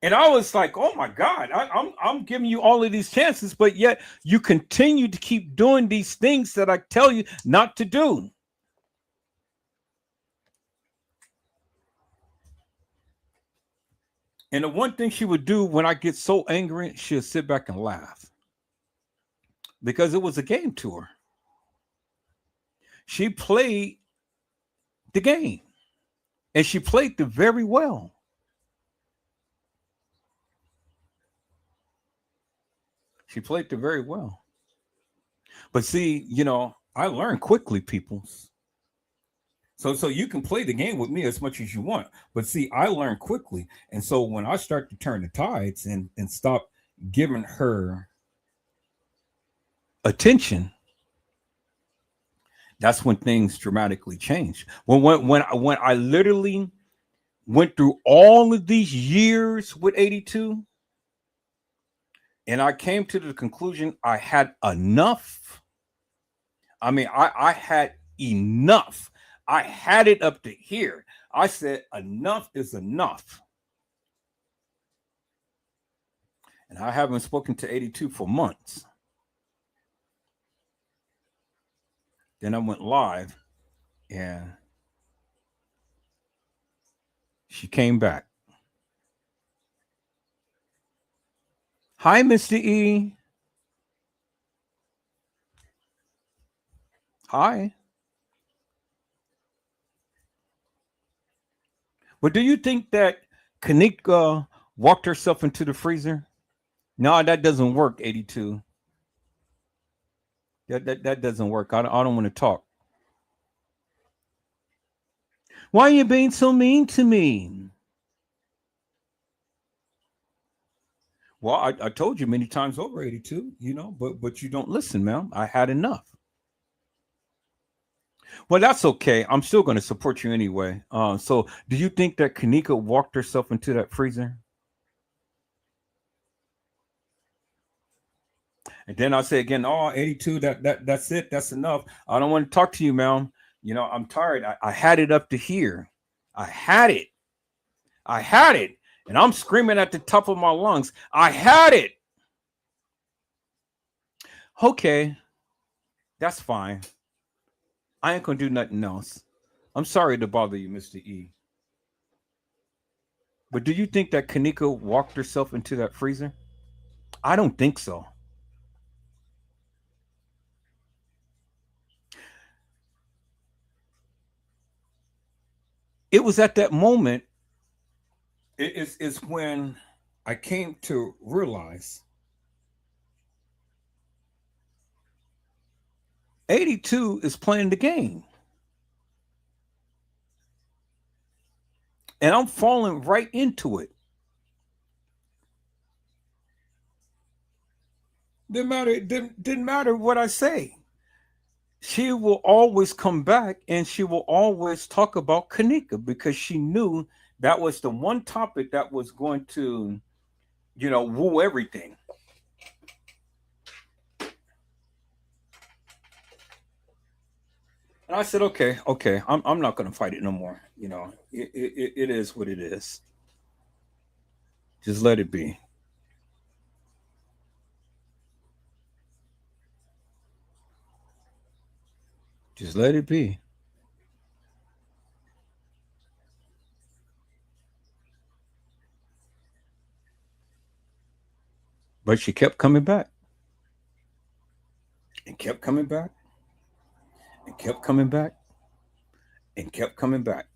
And I was like, oh my God, I'm giving you all of these chances, but yet you continue to keep doing these things that I tell you not to do. And the one thing she would do when I get so angry, she'll sit back and laugh. Because it was a game to her. She played the game. And she played it very well. She played it very well. But see, you know, I learned quickly, people. So you can play the game with me as much as you want. But see, I learned quickly. And so when I start to turn the tides and stop giving her attention, that's when things dramatically change. When I literally went through all of these years with 82, and I came to the conclusion I had enough. I mean, I had enough. I had it up to here. I said, enough is enough. And I haven't spoken to 82 for months. Then I went live and she came back. Hi, Mr. E. Hi. But do you think that Kanika walked herself into the freezer? No, that doesn't work, 82. That doesn't work. I don't want to talk. Why are you being so mean to me? Well, I told you many times over, 82, you know, but you don't listen, man. I had enough. Well, that's okay. I'm still going to support you anyway. So do you think that Kanika walked herself into that freezer? And then I say again, oh, 82, that's it. That's enough. I don't want to talk to you, man. You know, I'm tired. I had it up to here. I had it. I had it. And I'm screaming at the top of my lungs. I had it. Okay. That's fine. I ain't gonna do nothing else. I'm sorry to bother you, Mr. E. But do you think that Kanika walked herself into that freezer? I don't think so. It was at that moment, is when I came to realize 82 is playing the game. And I'm falling right into it. Didn't matter what I say. She will always come back and she will always talk about Kanika because she knew that was the one topic that was going to, you know, woo everything. And I said, okay, I'm not going to fight it no more. You know, it is what it is. Just let it be. Just let it be. But she kept coming back and kept coming back and kept coming back and kept coming back.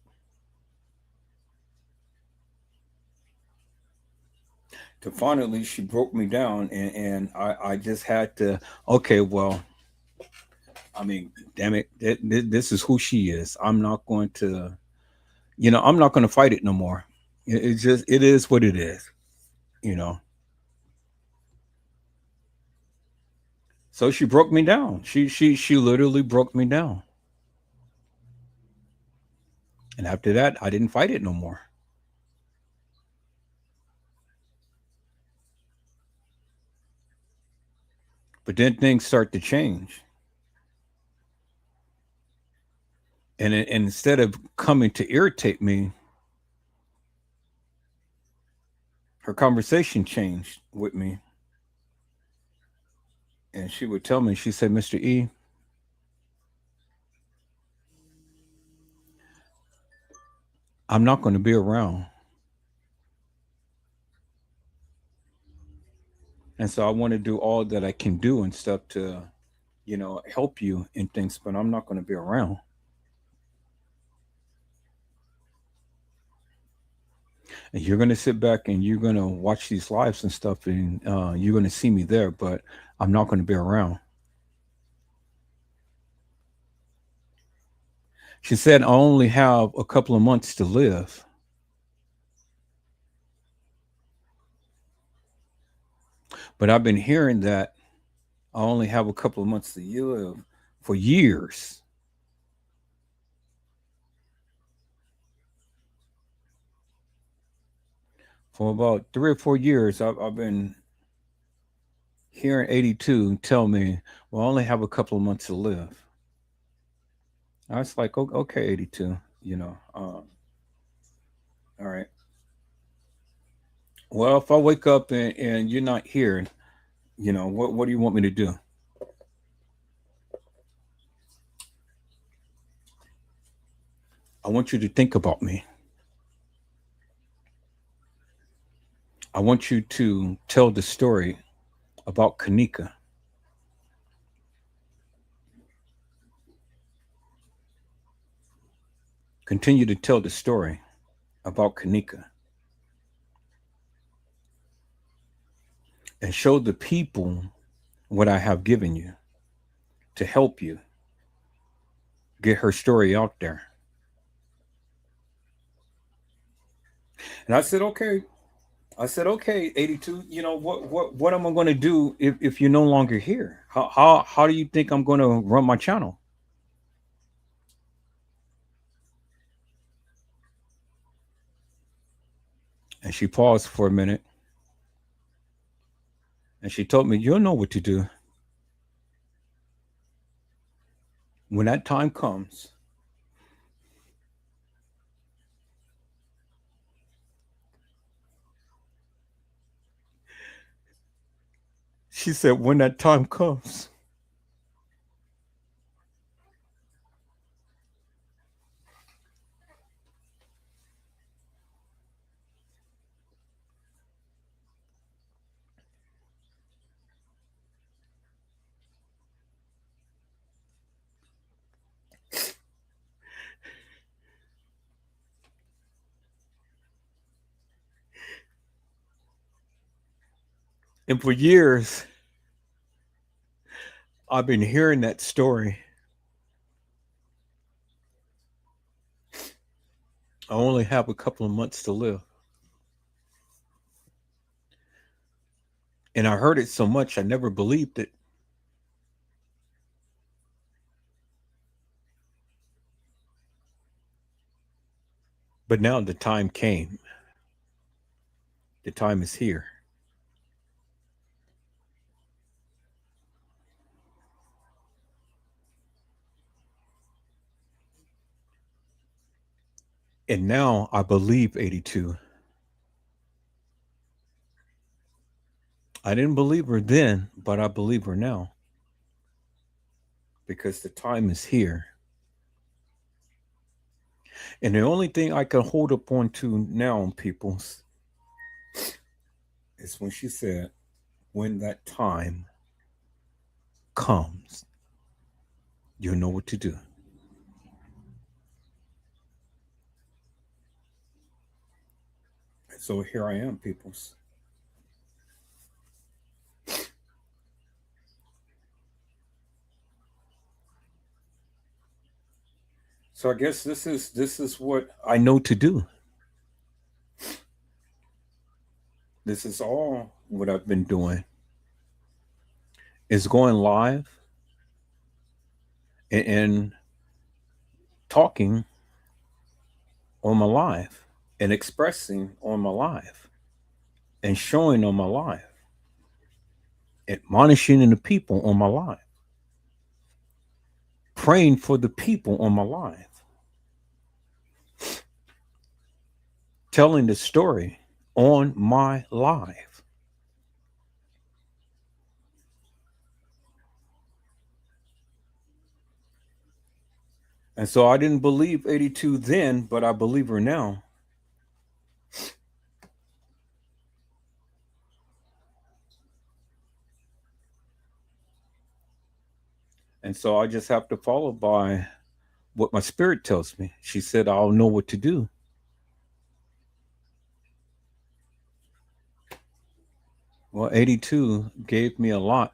To finally, she broke me down, and I just had to, okay, well, I mean, damn it, this is who she is. I'm not going to, I'm not going to fight it no more. It's just, it is what it is, you know. So she broke me down. She literally broke me down. And after that, I didn't fight it no more. But then things start to change. And instead of coming to irritate me, her conversation changed with me. And she would tell me, she said, Mr. E, I'm not going to be around. And so I want to do all that I can do and stuff to, help you in things, but I'm not going to be around. And you're going to sit back and you're going to watch these lives and stuff, and you're going to see me there, but I'm not going to be around. She said, I only have a couple of months to live. But I've been hearing that I only have a couple of months to live for years. For about 3 or 4 years, I've been hearing 82 tell me, well, I only have a couple of months to live. I was like, okay, 82, all right. Well, if I wake up and you're not here, what do you want me to do? I want you to think about me. I want you to tell the story about Kanika. Continue to tell the story about Kanika. And show the people what I have given you to help you get her story out there. And I said, okay. I said, okay, 82, what am I going to do if you're no longer here? How do you think I'm going to run my channel? And she paused for a minute. And she told me, you'll know what to do. When that time comes, she said, when that time comes, and for years, I've been hearing that story. I only have a couple of months to live. And I heard it so much, I never believed it. But now the time came. The time is here. And now I believe 82. I didn't believe her then, but I believe her now. Because the time is here. And the only thing I can hold up on to now, people, is when she said, when that time comes, you'll know what to do. So here I am, peoples. So I guess this is what I know to do. This is all what I've been doing is going live and talking on my live and expressing on my live and showing on my live, admonishing the people on my live, praying for the people on my live, telling the story on my live. And so I didn't believe 82 then, but I believe her now. And so I just have to follow by what my spirit tells me. She said, I'll know what to do. Well, 82 gave me a lot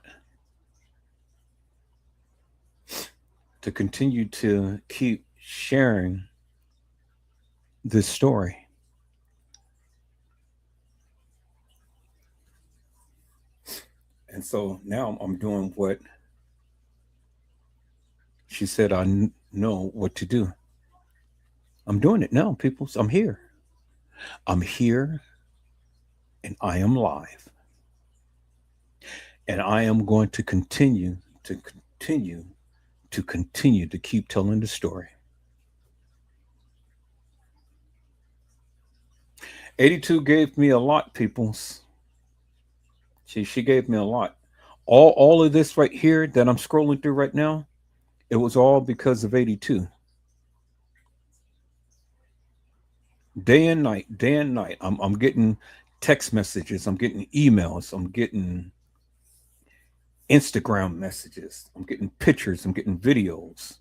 to continue to keep sharing this story. And so now I'm doing what she said know what to do. I'm doing it now, people. I'm here. I'm here and I am live. And I am going to continue to keep telling the story. 82 gave me a lot, peoples. She gave me a lot. All of this right here that I'm scrolling through right now, it was all because of 82. Day and night, day and night. I'm getting text messages, I'm getting emails, I'm getting Instagram messages, I'm getting pictures, I'm getting videos.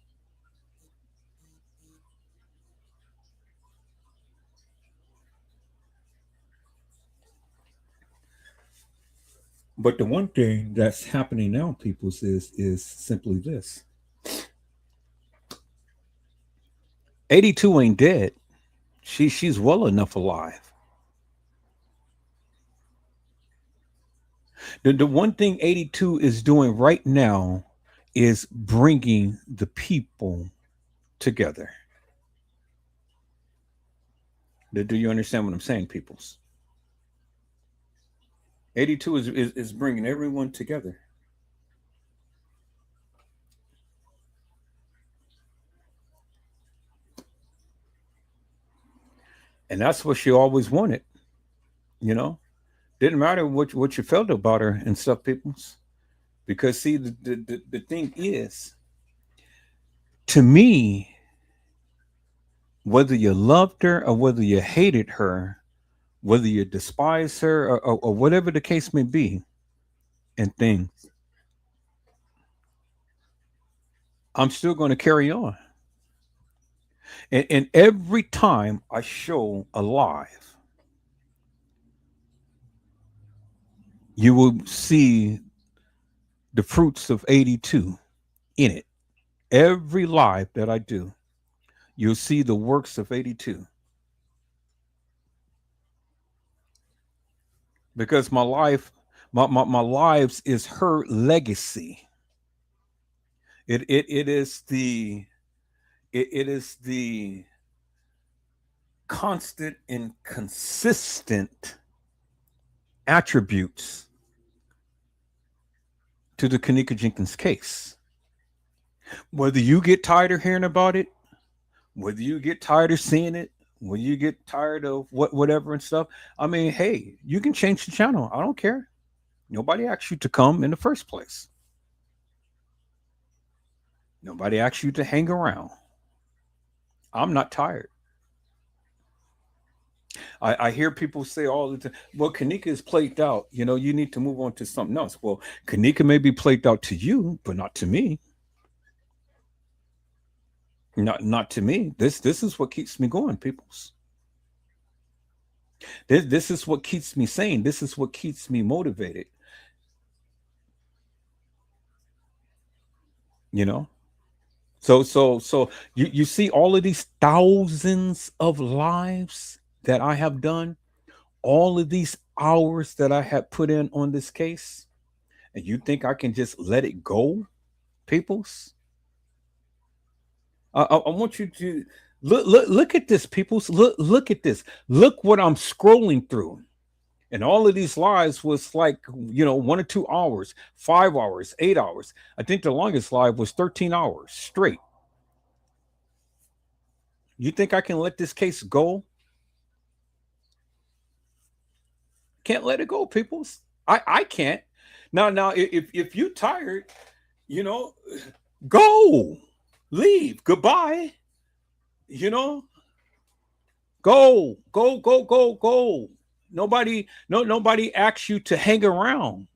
But the one thing that's happening now, peoples, is simply this. 82 ain't dead. She's well enough alive. The one thing 82 is doing right now is bringing the people together. Do you understand what I'm saying, peoples? 82 is bringing everyone together. And that's what she always wanted, you know? Didn't matter what you felt about her and stuff, peoples. Because see, the thing is, to me, whether you loved her or whether you hated her, whether you despise her or whatever the case may be, and things, I'm still going to carry on. And every time I show alive, you will see the fruits of 82 in it. Every live that I do, you'll see the works of 82. Because my life, my lives is her legacy. It is it is the constant and consistent attributes to the Kanika Jenkins case. Whether you get tired of hearing about it, whether you get tired of seeing it, whether you get tired of whatever and stuff, I mean, hey, you can change the channel. I don't care. Nobody asked you to come in the first place. Nobody asked you to hang around. I'm not tired. I hear people say all the time, well, Kanika is played out. You need to move on to something else. Well, Kanika may be played out to you, but not to me. Not to me. This is what keeps me going, peoples. This is what keeps me sane. This is what keeps me motivated. You know. So you see all of these thousands of lives that I have done, all of these hours that I have put in on this case, and you think I can just let it go, peoples? I want you to look at this, peoples. Look at this. Look what I'm scrolling through. And all of these lives was like, 1 or 2 hours, 5 hours, 8 hours. I think the longest live was 13 hours straight. You think I can let this case go? Can't let it go, peoples. I can't. Now, if you tired, you know, go, leave, goodbye. You know, go. Nobody asks you to hang around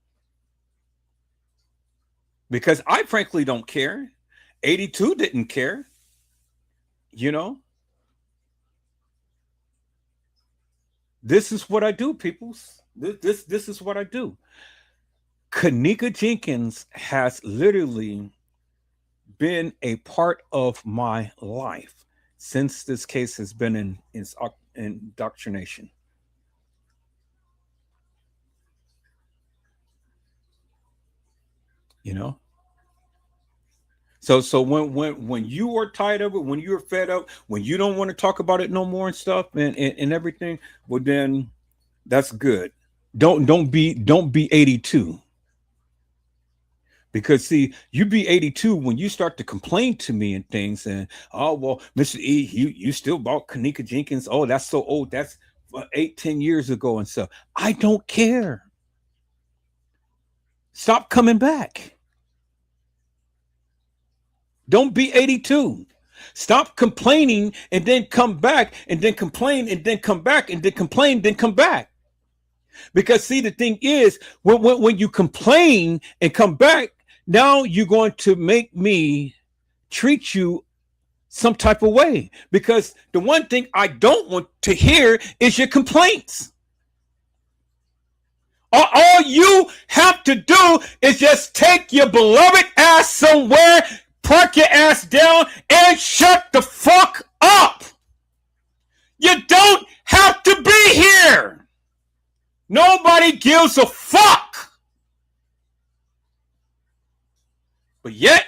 because I frankly don't care. 82 didn't care. You know, this is what I do, peoples. This is what I do. Kanika Jenkins has literally been a part of my life since this case has been in indoctrination. You know, so when you are tired of it, when you're fed up, when you don't want to talk about it no more and stuff and everything, well then that's good. Don't be 82. Because see, you be 82 when you start to complain to me and things, and oh well, Mr. E, you still bought Kanika Jenkins. Oh, that's so old. That's 8, 10 years ago and stuff. I don't care. Stop coming back. Don't be 82. Stop complaining and then come back and then complain and then come back and then complain, then come back. Because see, the thing is, when you complain and come back, now you're going to make me treat you some type of way. Because the one thing I don't want to hear is your complaints. All you have to do is just take your beloved ass somewhere, park your ass down, and shut the fuck up. You don't have to be here. Nobody gives a fuck. But yet,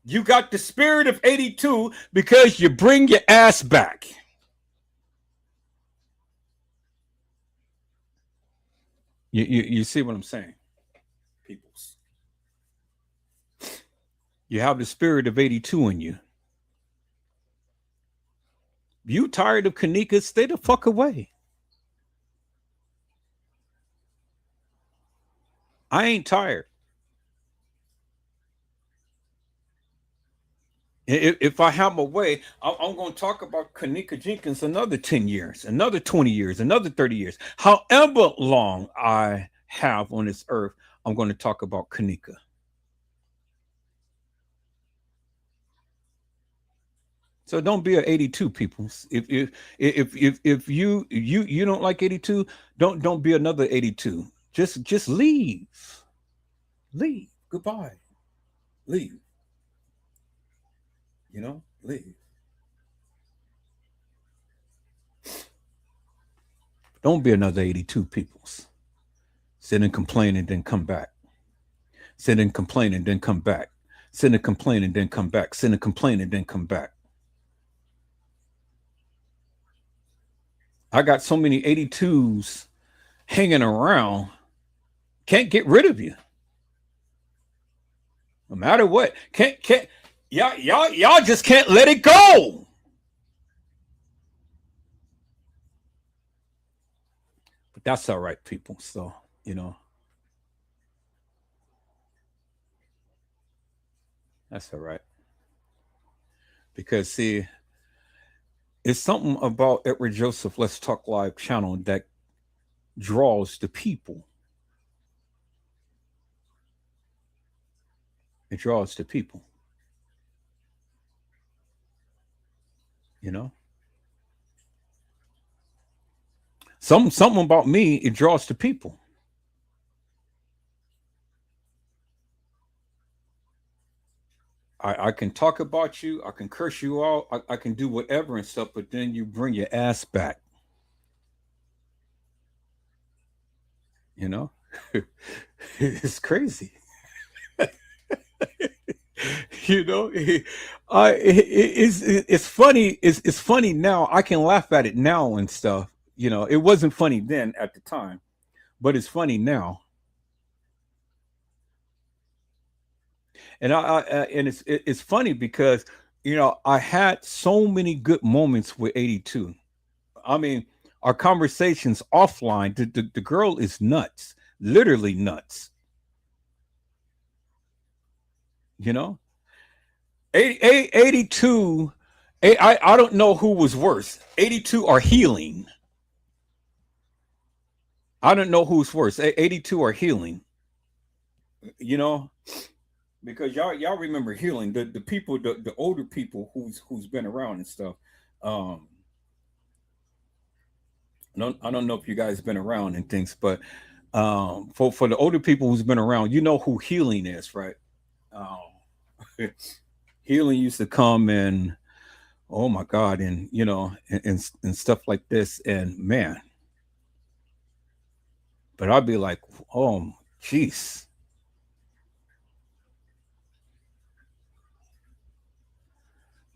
you got the spirit of 82 because you bring your ass back. You see what I'm saying, peoples? You have the spirit of 82 in you. You tired of Kanika? Stay the fuck away. I ain't tired. If I have my way, I'm going to talk about Kanika Jenkins another 10 years, another 20 years, another 30 years. However long I have on this earth, I'm going to talk about Kanika. So don't be an 82 people. If you don't like 82, don't be another 82. Just leave. Leave. Goodbye. Leave. Leave. Don't be another 82 peoples. Sit and complain and then come back. Sit and complain and then come back. Sit and complain and then come back. Sit and complain and then come back. I got so many 82s hanging around. Can't get rid of you. No matter what. Can't y'all just can't let it go. But that's all right, people. So, that's all right. Because see, It's something about Edward Joseph Let's Talk Live channel that draws the people. It draws the people, you know. Something about me, it draws the people. I can talk about you, I can curse you out, I can do whatever and stuff, but then you bring your ass back, you know? It's crazy. You know, it's funny. It's funny now. I can laugh at it now and stuff. You know, it wasn't funny then at the time, but it's funny now. And and it's funny because I had so many good moments with 82. I mean, our conversations offline. The girl is nuts, literally nuts. You know, 82. I don't know who was worse, 82 or healing. I don't know who's worse, 82 or healing. You know, because y'all remember healing, the people, the older people who's been around and stuff. Um, I don't know if you guys been around and things, but for the older people who's been around, you know who healing is, right? Um, healing used to come and oh my god, and and stuff like this, and man, but I'd be like, oh, jeez.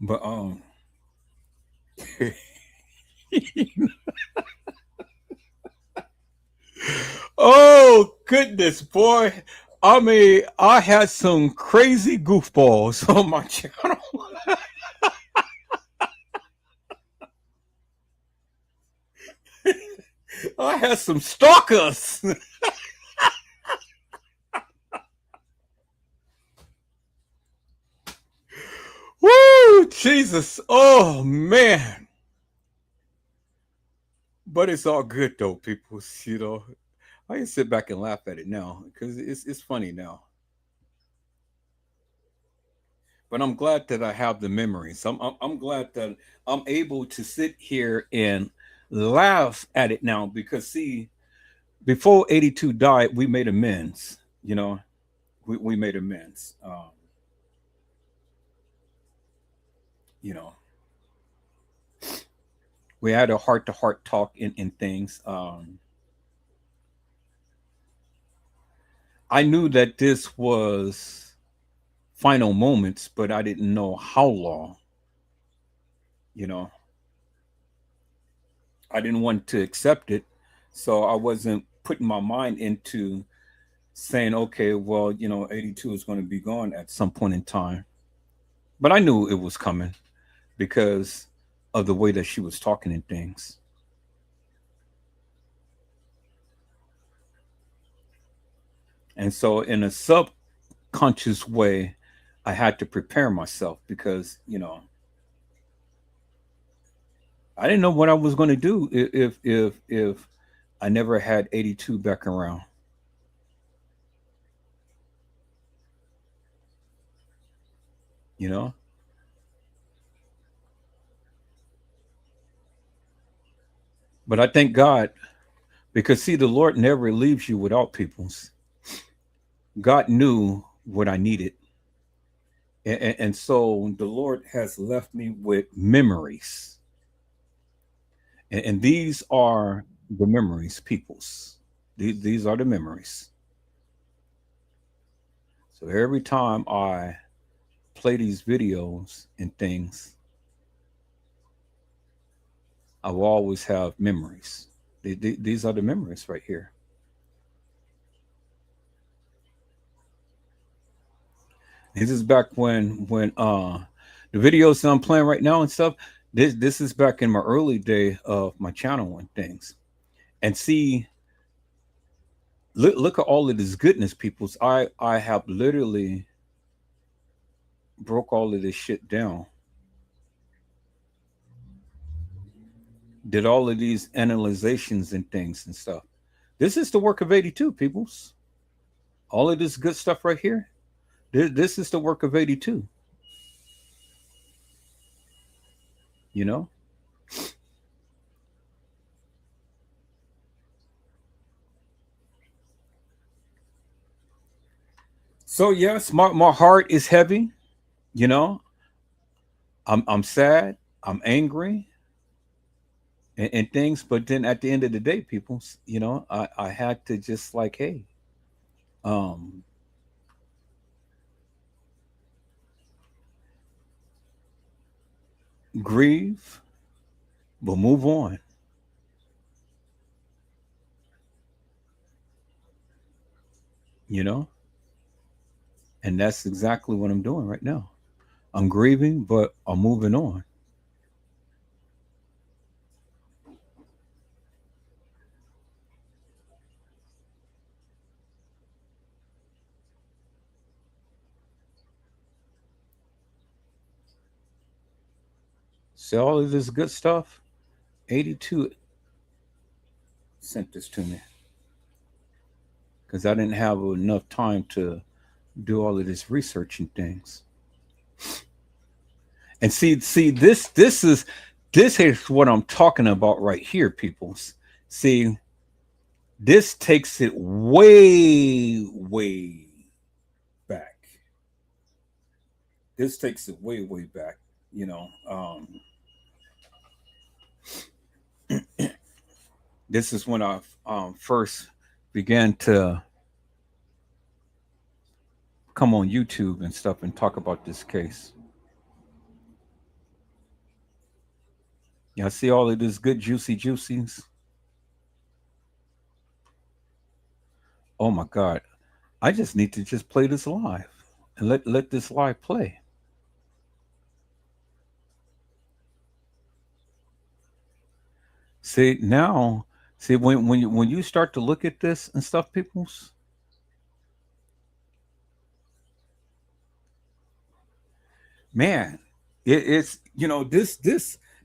But oh goodness, boy. I mean, I had some crazy goofballs on my channel. I had some stalkers. Woo, Jesus. Oh man. But it's all good though, people. I can sit back and laugh at it now because it's funny now. But I'm glad that I have the memories. I'm glad that I'm able to sit here and laugh at it now because see, before 82 died, we made amends. We made amends. You know, we had a heart to heart talk in things. I knew that this was final moments, but I didn't know how long. You know, I didn't want to accept it, so I wasn't putting my mind into saying, okay, well, 82 is going to be gone at some point in time. But I knew it was coming because of the way that she was talking and things. And so, in a subconscious way, I had to prepare myself because, I didn't know what I was going to do if I never had 82 back around. You know, but I thank God because see, the Lord never leaves you without peoples. God knew what I needed, and so the Lord has left me with memories, and these are the memories, peoples. These are the memories. So every time I play these videos and things, I will always have memories. These are the memories right here. This is back when the videos that I'm playing right now and stuff. This is back in my early day of my channel and things. And see, look at all of this goodness, peoples. I have literally broke all of this shit down. did all of these analyzations and things and stuff. This is the work of 82, peoples. All of this good stuff right here. This is the work of 82. You know? So yes, my heart is heavy, you know. I'm sad, I'm angry and things, but then at the end of the day, people, I had to just like, hey, um, grieve, but move on, you know? And that's exactly what I'm doing right now. I'm grieving, but I'm moving on. So all of this good stuff, 82 sent this to me because I didn't have enough time to do all of this research and things. And see, this is what I'm talking about right here, peoples. See, this takes it way, way back. This takes it way, way back. You know, this is when I first began to come on YouTube and stuff and talk about this case. Y'all see all of this good juicy juicies? Oh my God. I just need to just play this live and let this live play. See now, see when you start to look at this and stuff, peoples, man, it's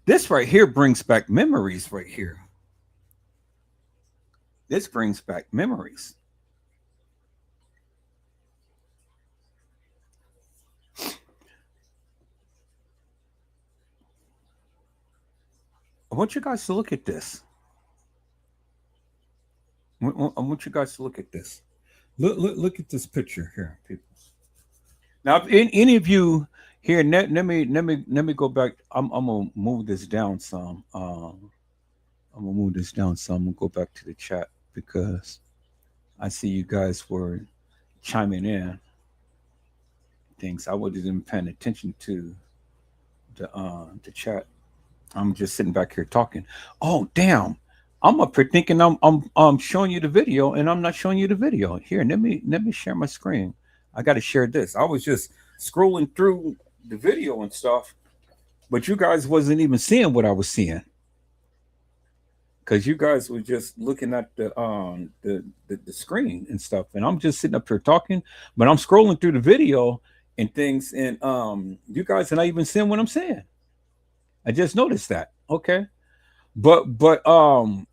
this right here brings back memories right here. This brings back memories. I want you guys to look at this. I want you guys to look at this. Look at this picture here, people. Now, if any of you here, let me go back. I'm gonna move this down some. I'm gonna move this down some. I'm gonna go back to the chat because I see you guys were chiming in things. I wasn't even paying attention to the chat. I'm just sitting back here talking. Oh damn! I'm up here thinking I'm showing you the video, and I'm not showing you the video. Here, let me share my screen. I got to share this. I was just scrolling through the video and stuff, but you guys wasn't even seeing what I was seeing because you guys were just looking at the screen and stuff, and I'm just sitting up here talking, but I'm scrolling through the video and things, and you guys are not even seeing what I'm saying. I just noticed that. Okay. But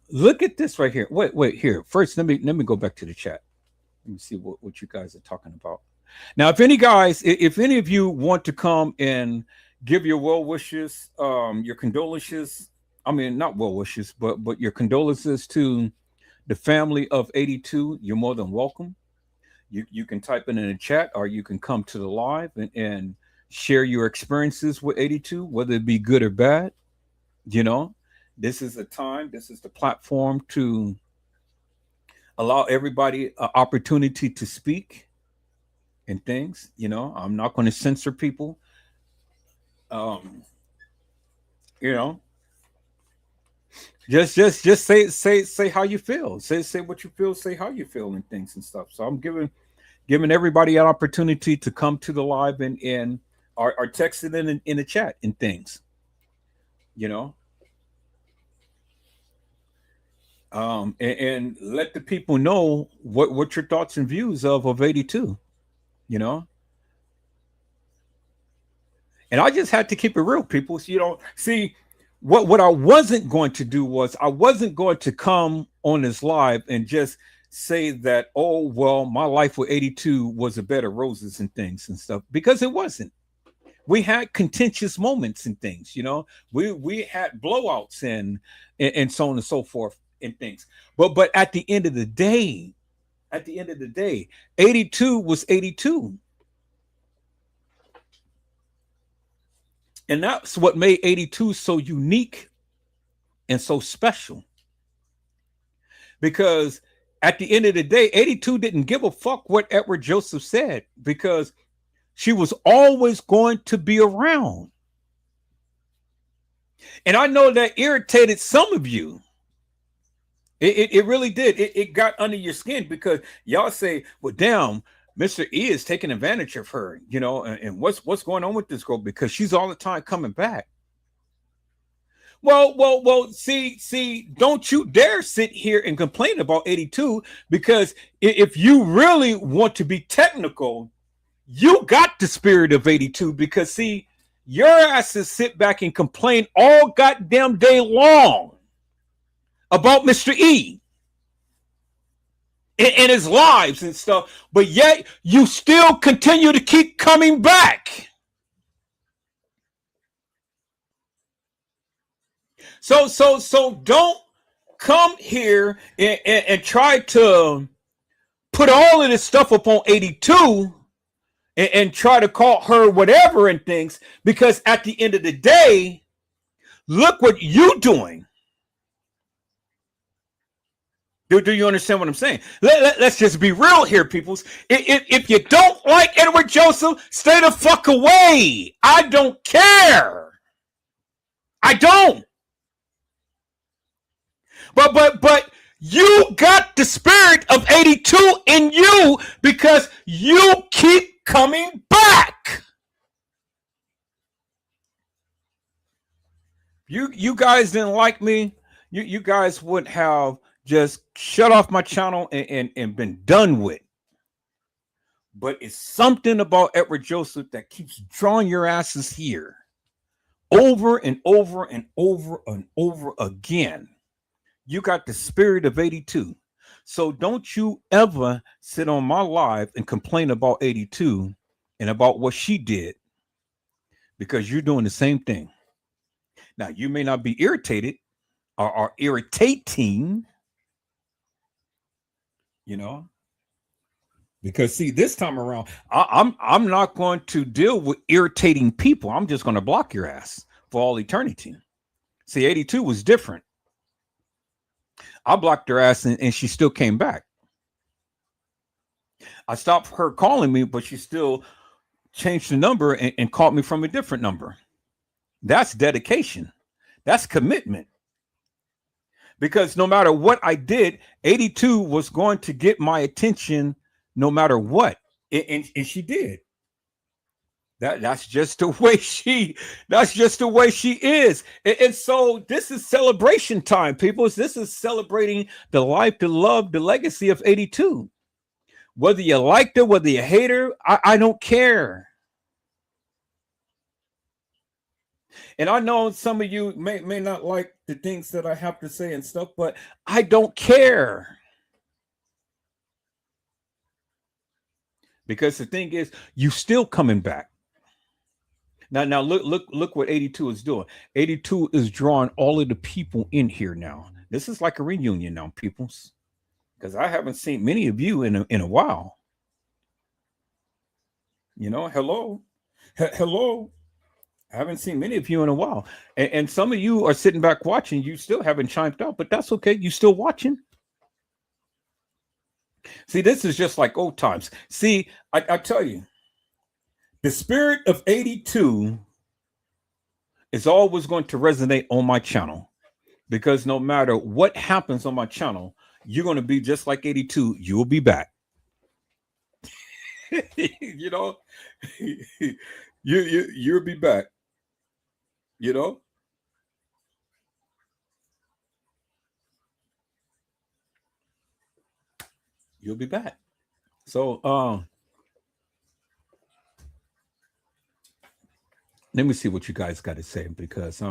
look at this right here. Wait here. First, let me go back to the chat. Let me see what you guys are talking about. Now, if any of you want to come and give your well wishes, your condolences, I mean not well wishes, but your condolences to the family of 82, you're more than welcome. You can type it in the chat or you can come to the live and share your experiences with 82, whether it be good or bad. You know, this is the platform to allow everybody an opportunity to speak and things. You know, I'm not going to censor people. Um, you know, just say how you feel. Say what you feel. Say how you feel and things and stuff. So I'm giving everybody an opportunity to come to the live and or text it in the chat and things. You know, and let the people know what your thoughts and views of 82. You know, and I just had to keep it real, people. So, you know, see, what I wasn't going to do was I wasn't going to come on this live and just say that, oh well, my life with 82 was a bed of roses and things and stuff, because it wasn't. We had contentious moments and things, we had blowouts and so on and so forth and things. But at the end of the day, 82 was 82. And that's what made 82 so unique and so special. Because at the end of the day, 82 didn't give a fuck what Edward Joseph said, because she was always going to be around. And I know that irritated some of you. It really did. It got under your skin, because y'all say, well, damn, Mr. E is taking advantage of her, and what's going on with this girl, because she's all the time coming back. Well, see, don't you dare sit here and complain about 82, because if you really want to be technical, you got the spirit of 82, because see, your asses sit back and complain all goddamn day long about Mr. E and his lives and stuff, but yet you still continue to keep coming back. So don't come here and try to put all of this stuff up on 82 and try to call her whatever and things, because at the end of the day, look what you doing. Do you understand what I'm saying? Let's just be real here, peoples. If you don't like Edward Joseph, stay the fuck away. I don't care. I don't. But you got the spirit of 82 in you, because you keep coming back. You guys didn't like me. You guys would have just shut off my channel and been done with. But it's something about Edward Joseph that keeps drawing your asses here over and over and over and over again. You got the spirit of 82. So don't you ever sit on my live and complain about 82 and about what she did, because you're doing the same thing. Now, you may not be irritated or irritating, because see, this time around, I'm not going to deal with irritating people. I'm just going to block your ass for all eternity. See, 82 was different. I blocked her ass and she still came back. I stopped her calling me, but she still changed the number and called me from a different number. That's dedication. That's commitment. Because no matter what I did, 82 was going to get my attention no matter what. And she did. That's just the way she is. And so this is celebration time, people. This is celebrating the life, the love, the legacy of 82. Whether you liked her, whether you hate her, I don't care. And I know some of you may not like the things that I have to say and stuff, but I don't care. Because the thing is, you still coming back. Now look what 82 is doing. 82 is drawing all of the people in here now. This is like a reunion now, peoples, because I haven't seen many of you in a while. Hello. I haven't seen many of you in a while, and some of you are sitting back watching. You still haven't chimed out, but that's okay. You still watching. See, this is just like old times. See, I tell you, the spirit of 82 is always going to resonate on my channel, because no matter what happens on my channel, you're going to be just like 82. You will be back. You'll be back. You'll be back. So let me see what you guys got to say, because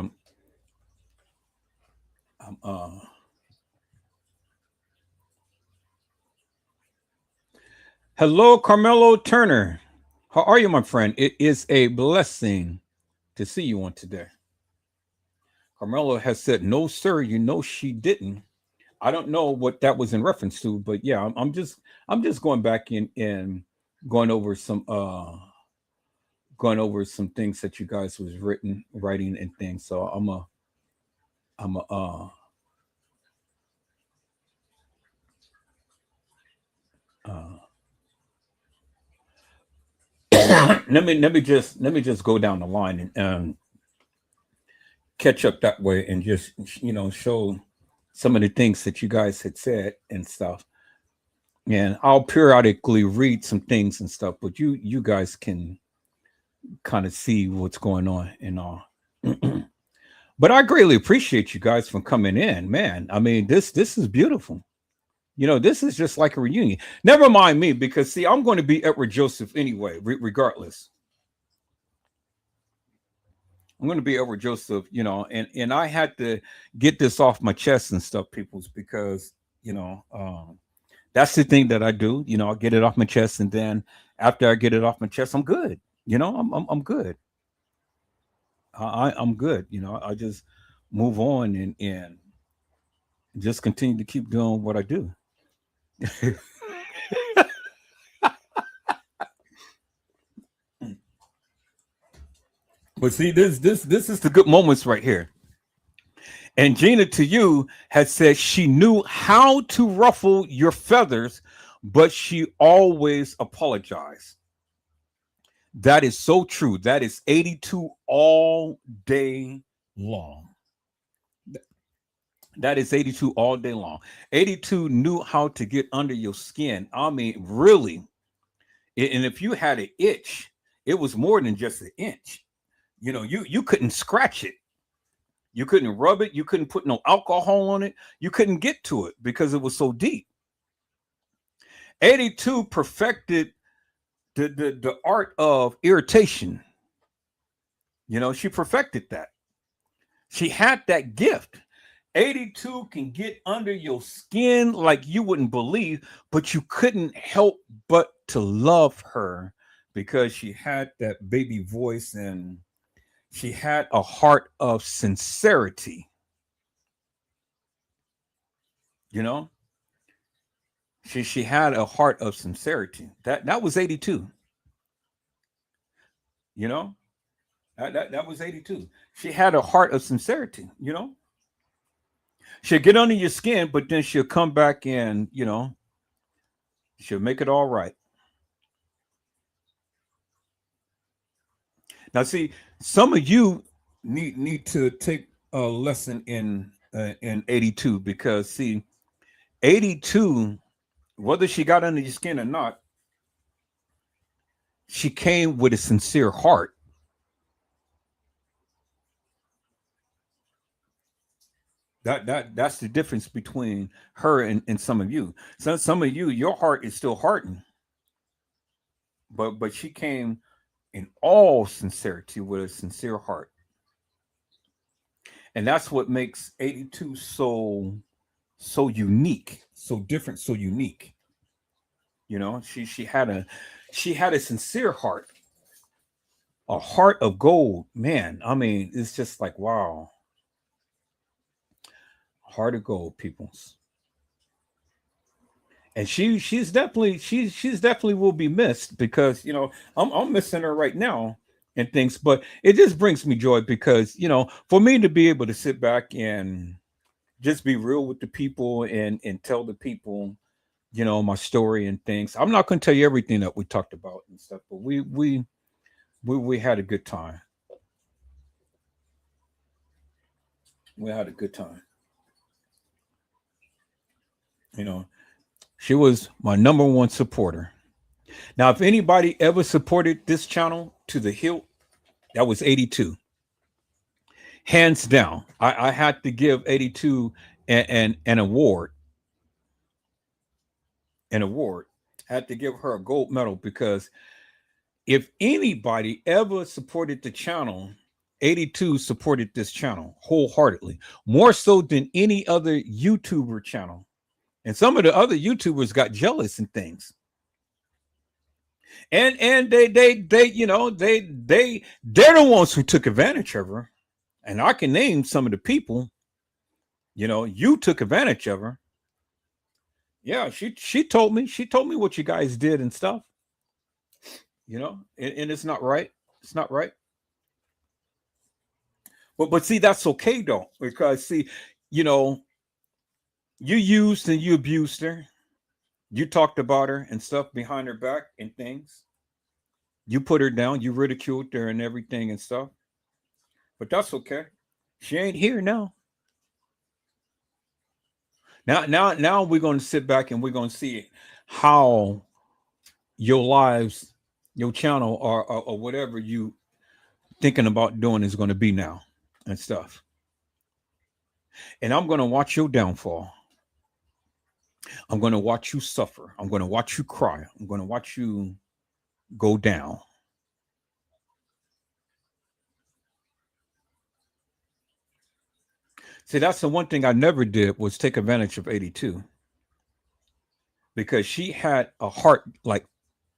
Hello, Carmelo Turner. How are you, my friend? It is a blessing to see you on today. Carmelo has said, "No, sir." You know she didn't. I don't know what that was in reference to, but yeah, I'm just going back in and going over some going over some things that you guys was writing and things. So I'm a uh let me just go down the line and catch up that way and just show some of the things that you guys had said and stuff. And I'll periodically read some things and stuff, but you guys can kind of see what's going on and all. But I greatly appreciate you guys for coming in, man. I mean, this is beautiful. This is just like a reunion. Never mind me, because see, I'm going to be Edward Joseph anyway, regardless. I'm going to be Edward Joseph, and I had to get this off my chest and stuff, peoples, because that's the thing that I do. I get it off my chest, and then after I get it off my chest, I'm good. I'm good. I'm good. I just move on and just continue to keep doing what I do. But see, this is the good moments right here. And Gina, to you, had said she knew how to ruffle your feathers, but she always apologized. That is so true. That is 82 all day long. That is 82 all day long. 82 knew how to get under your skin. I mean, really. And if you had an itch, it was more than just an inch. You couldn't scratch it. You couldn't rub it. You couldn't put no alcohol on it. You couldn't get to it because it was so deep. 82 perfected the art of irritation. She perfected that. She had that gift. 82 can get under your skin like you wouldn't believe, but you couldn't help but to love her because she had that baby voice and she had a heart of sincerity. You know, she had a heart of sincerity. That was 82. You know, that was 82. She had a heart of sincerity. She'll get under your skin, but then she'll come back and she'll make it all right. Now, see, some of you need to take a lesson in 82 because see, 82, whether she got under your skin or not, she came with a sincere heart. That's the difference between her and some of you. Some of you, your heart is still hardened, but she came in all sincerity with a sincere heart. And that's what makes 82 so unique, so different, so unique. She had a sincere heart, a heart of gold. Man, I mean, it's just like wow. Heart of gold, peoples. And she's definitely will be missed because I'm missing her right now and things, but it just brings me joy because for me to be able to sit back and just be real with the people and tell the people my story and things. I'm not going to tell you everything that we talked about and stuff, but we had a good time. We had a good time. You know, she was my number one supporter. Now, if anybody ever supported this channel to the hilt, that was 82. Hands down. I had to give 82 an award. An award. Had to give her a gold medal because if anybody ever supported the channel 82 supported this channel wholeheartedly, more so than any other YouTuber channel. And some of the other YouTubers got jealous and things. And they you know, they're the ones who took advantage of her. And I can name some of the people, you know, you took advantage of her. Yeah, she told me what you guys did and stuff. You know, and it's not right. It's not right. But see, that's okay though, because see, you know, you used and you abused her. You talked about her and stuff behind her back and things. You put her down, you ridiculed her and everything and stuff. But that's okay. She ain't here now. Now we're going to sit back and we're going to see how your lives, your channel, or whatever you thinking about doing is going to be now and stuff. And I'm going to watch your downfall. I'm going to watch you suffer. I'm going to watch you cry. I'm going to watch you go down. See, that's the one thing I never did was take advantage of 82. Because she had a heart like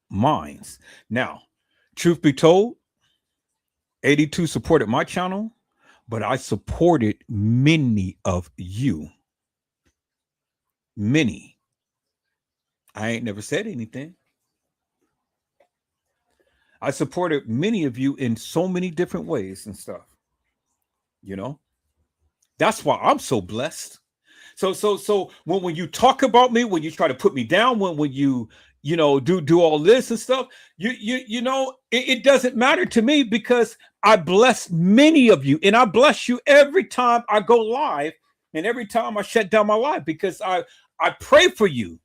mine's. Now, truth be told, 82 supported my channel, but I supported many of you. Many. I ain't never said anything. I supported many of you in so many different ways and stuff. You know, that's why I'm so blessed. So when you talk about me, when you try to put me down, when you know, do all this and stuff, you know, it doesn't matter to me because I bless many of you, and I bless you every time I go live and every time I shut down my live, because I pray for you.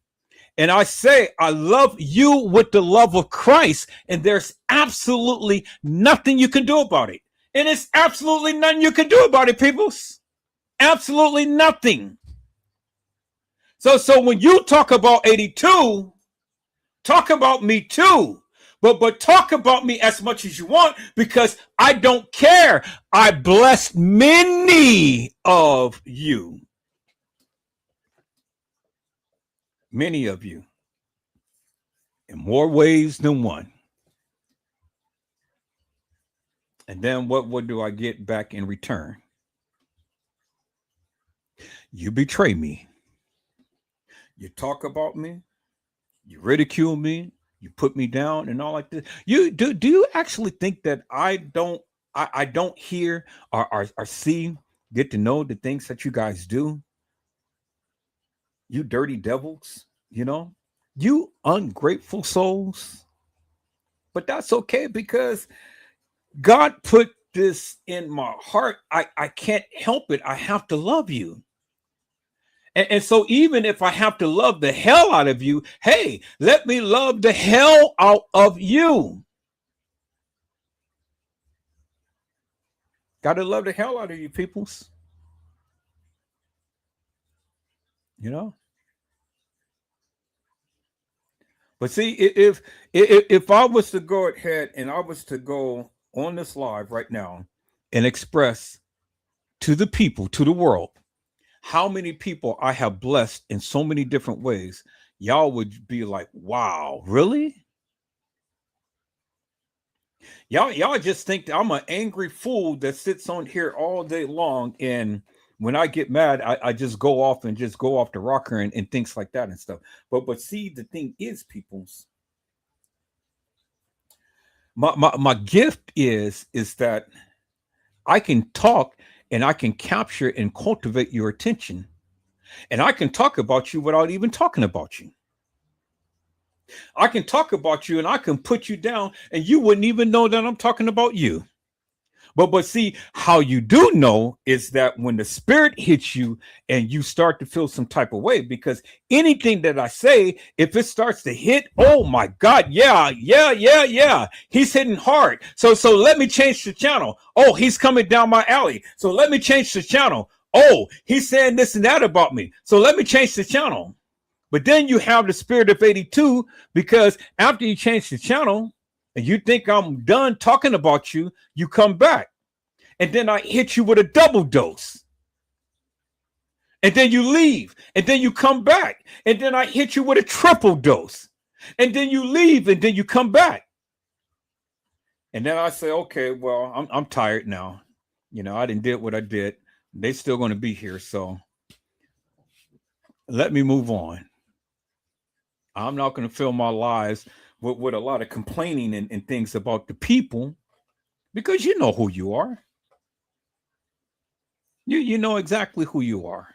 And I say, I love you with the love of Christ, and there's absolutely nothing you can do about it. And it's absolutely nothing you can do about it, peoples. Absolutely nothing. So when you talk about 82, talk about me too. But talk about me as much as you want, because I don't care. I bless many of you. Many of you. In more ways than one. And then what do I get back in return? You betray me. You talk about me. You ridicule me. You put me down and all like this. You do you actually think that I don't hear or see, get to know the things that you guys do? You dirty devils, you know? You ungrateful souls. But that's okay, because God put this in my heart. I can't help it. I have to love you. And so even if I have to love the hell out of you, hey, let me love the hell out of you. Got to love the hell out of you, peoples. You know? But see, if I was to go ahead and I was to go on this live right now and express to the people, to the world, how many people I have blessed in so many different ways, y'all would be like, wow, really? Y'all just think that I'm an angry fool that sits on here all day long, and when I get mad, I just go off the rocker and things like that and stuff. But see, the thing is, peoples, my gift is that I can talk and I can capture and cultivate your attention, and I can talk about you without even talking about you. I can talk about you and I can put you down, and you wouldn't even know that I'm talking about you. But see, how you do know is that when the spirit hits you and you start to feel some type of way, because anything that I say, if it starts to hit, oh my God, yeah, he's hitting hard. So let me change the channel. Oh, he's coming down my alley. So let me change the channel. Oh, he's saying this and that about me. So let me change the channel. But then you have the spirit of 82, because after you change the channel, and you think I'm done talking about you, you come back. and then I hit you with a double dose. And then you leave, and then you come back, and then I hit you with a triple dose. And then you leave, and then you come back. And then I say, okay, well, I'm tired now. I didn't did what I did. They still going to be here, so let me move on. I'm not going to fill my lives with a lot of complaining and things about the people, because you know who you are. You know exactly who you are.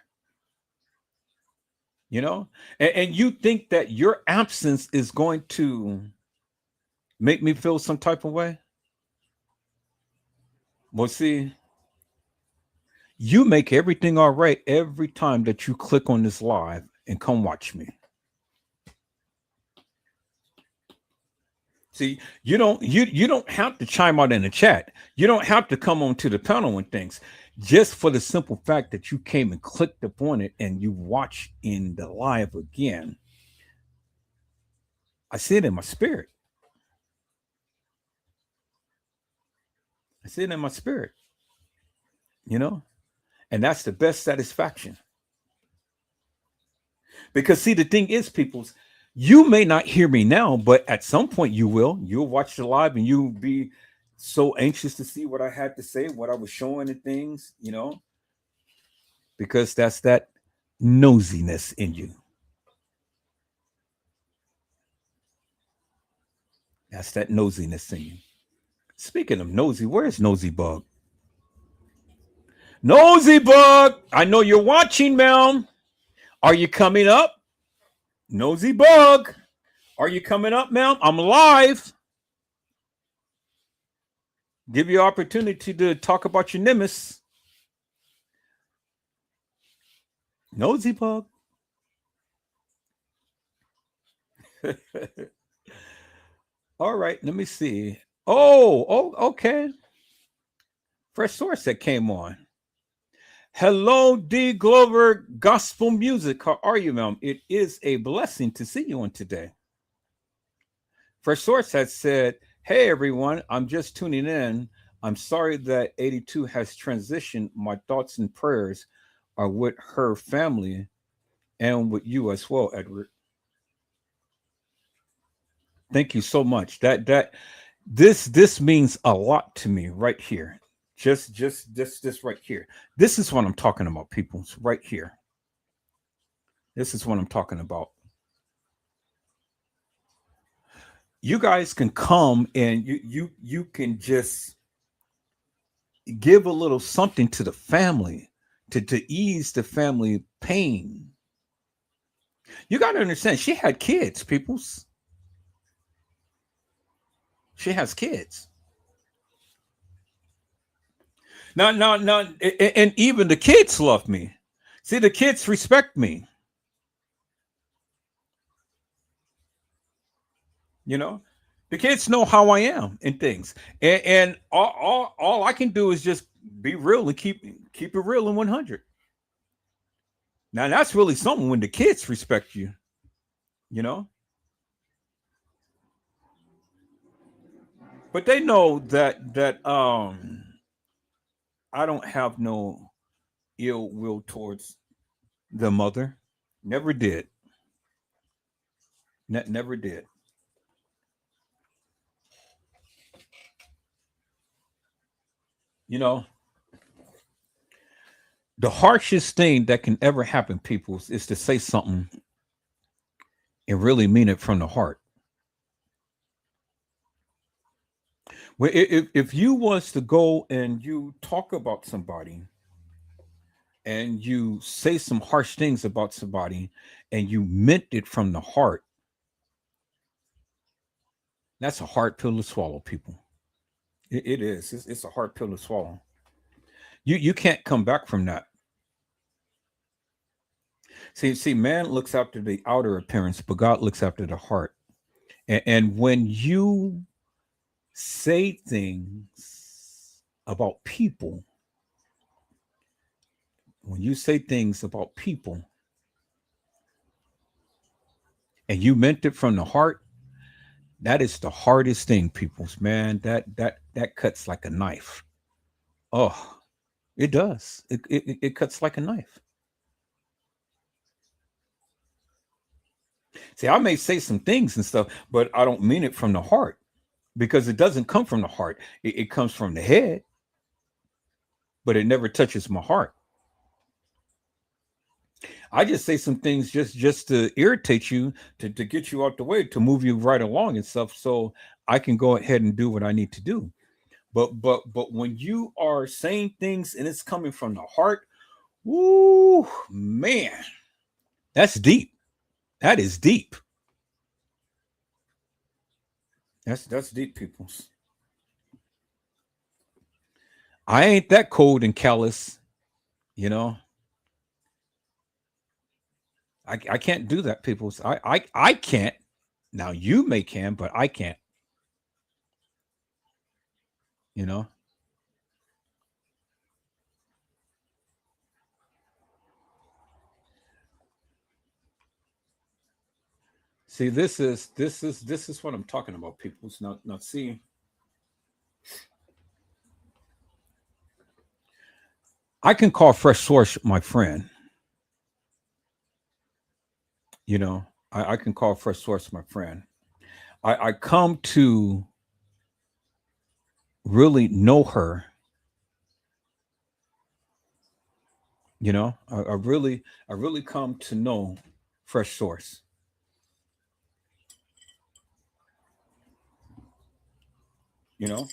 And you think that your absence is going to make me feel some type of way. Well, see, you make everything all right every time that you click on this live and come watch me. See, you don't have to chime out in the chat. You don't have to come on to the panel and things. Just for the simple fact that you came and clicked upon it and you watch in the live again. I see it in my spirit. I see it in my spirit. And that's the best satisfaction. Because see, the thing is, peoples, you may not hear me now, but at some point you will. You'll watch the live and you'll be so anxious to see what I had to say, what I was showing and things, because that's that nosiness in you. That's that nosiness in you. Speaking of nosy, where's Nosy Bug? Nosy Bug, I know you're watching, ma'am. Are you coming up? Nosy Bug, are you coming up, ma'am? I'm live. Give you opportunity to talk about your nemesis. Nosy Bug. All right, let me see. Oh, okay. Fresh source that came on. Hello, D. Glover Gospel Music. How are you, ma'am? It is a blessing to see you on today. Fresh source has said, hey, everyone, I'm just tuning in. I'm sorry that 82 has transitioned. My thoughts and prayers are with her family and with you as well, Edward. Thank you so much. This means a lot to me right here. Just this right here. This is what I'm talking about, people. It's right here. This is what I'm talking about. You guys can come and you can just give a little something to the family to ease the family pain. You got to understand, she had kids, peoples. She has kids. Now, and even the kids love me. See, the kids respect me. The kids know how I am and things. And all I can do is just be real and keep it real and 100. Now, that's really something when the kids respect you, But they know that I don't have no ill will towards the mother. Never did. Never did. The harshest thing that can ever happen, people, is to say something and really mean it from the heart. Well, if you was to go and you talk about somebody and you say some harsh things about somebody and you meant it from the heart, that's a hard pill to swallow, people. It is. It's a hard pill to swallow. You can't come back from that. See, man looks after the outer appearance, but God looks after the heart. And when you say things about people, and you meant it from the heart, that is the hardest thing, peoples, man. That cuts like a knife. Oh, it does. It cuts like a knife. See, I may say some things and stuff, but I don't mean it from the heart because it doesn't come from the heart. It comes from the head, but it never touches my heart. I just say some things just to irritate you, to get you out the way, to move you right along and stuff, so I can go ahead and do what I need to do. But when you are saying things and it's coming from the heart, woo man, that's deep. That is deep. That's deep, peoples. I ain't that cold and callous, you know. I can't do that, peoples. I can't. Now you may can, but I can't, you know. See, this is what I'm talking about, peoples. Now see, I can call Fresh Source my friend, you know. I can call Fresh Source my friend. I come to really know her, you know. I really come to know Fresh Source, you know,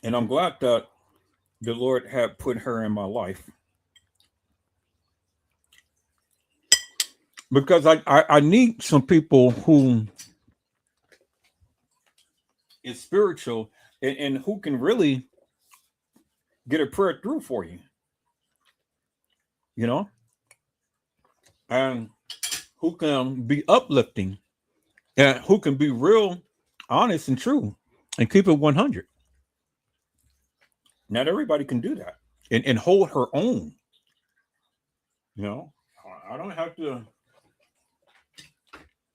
and I'm glad that the Lord had put her in my life because I need some people who is spiritual and who can really get a prayer through for you, you know, and who can be uplifting and who can be real honest and true and keep it 100. Not everybody can do that and hold her own, you know. I don't have to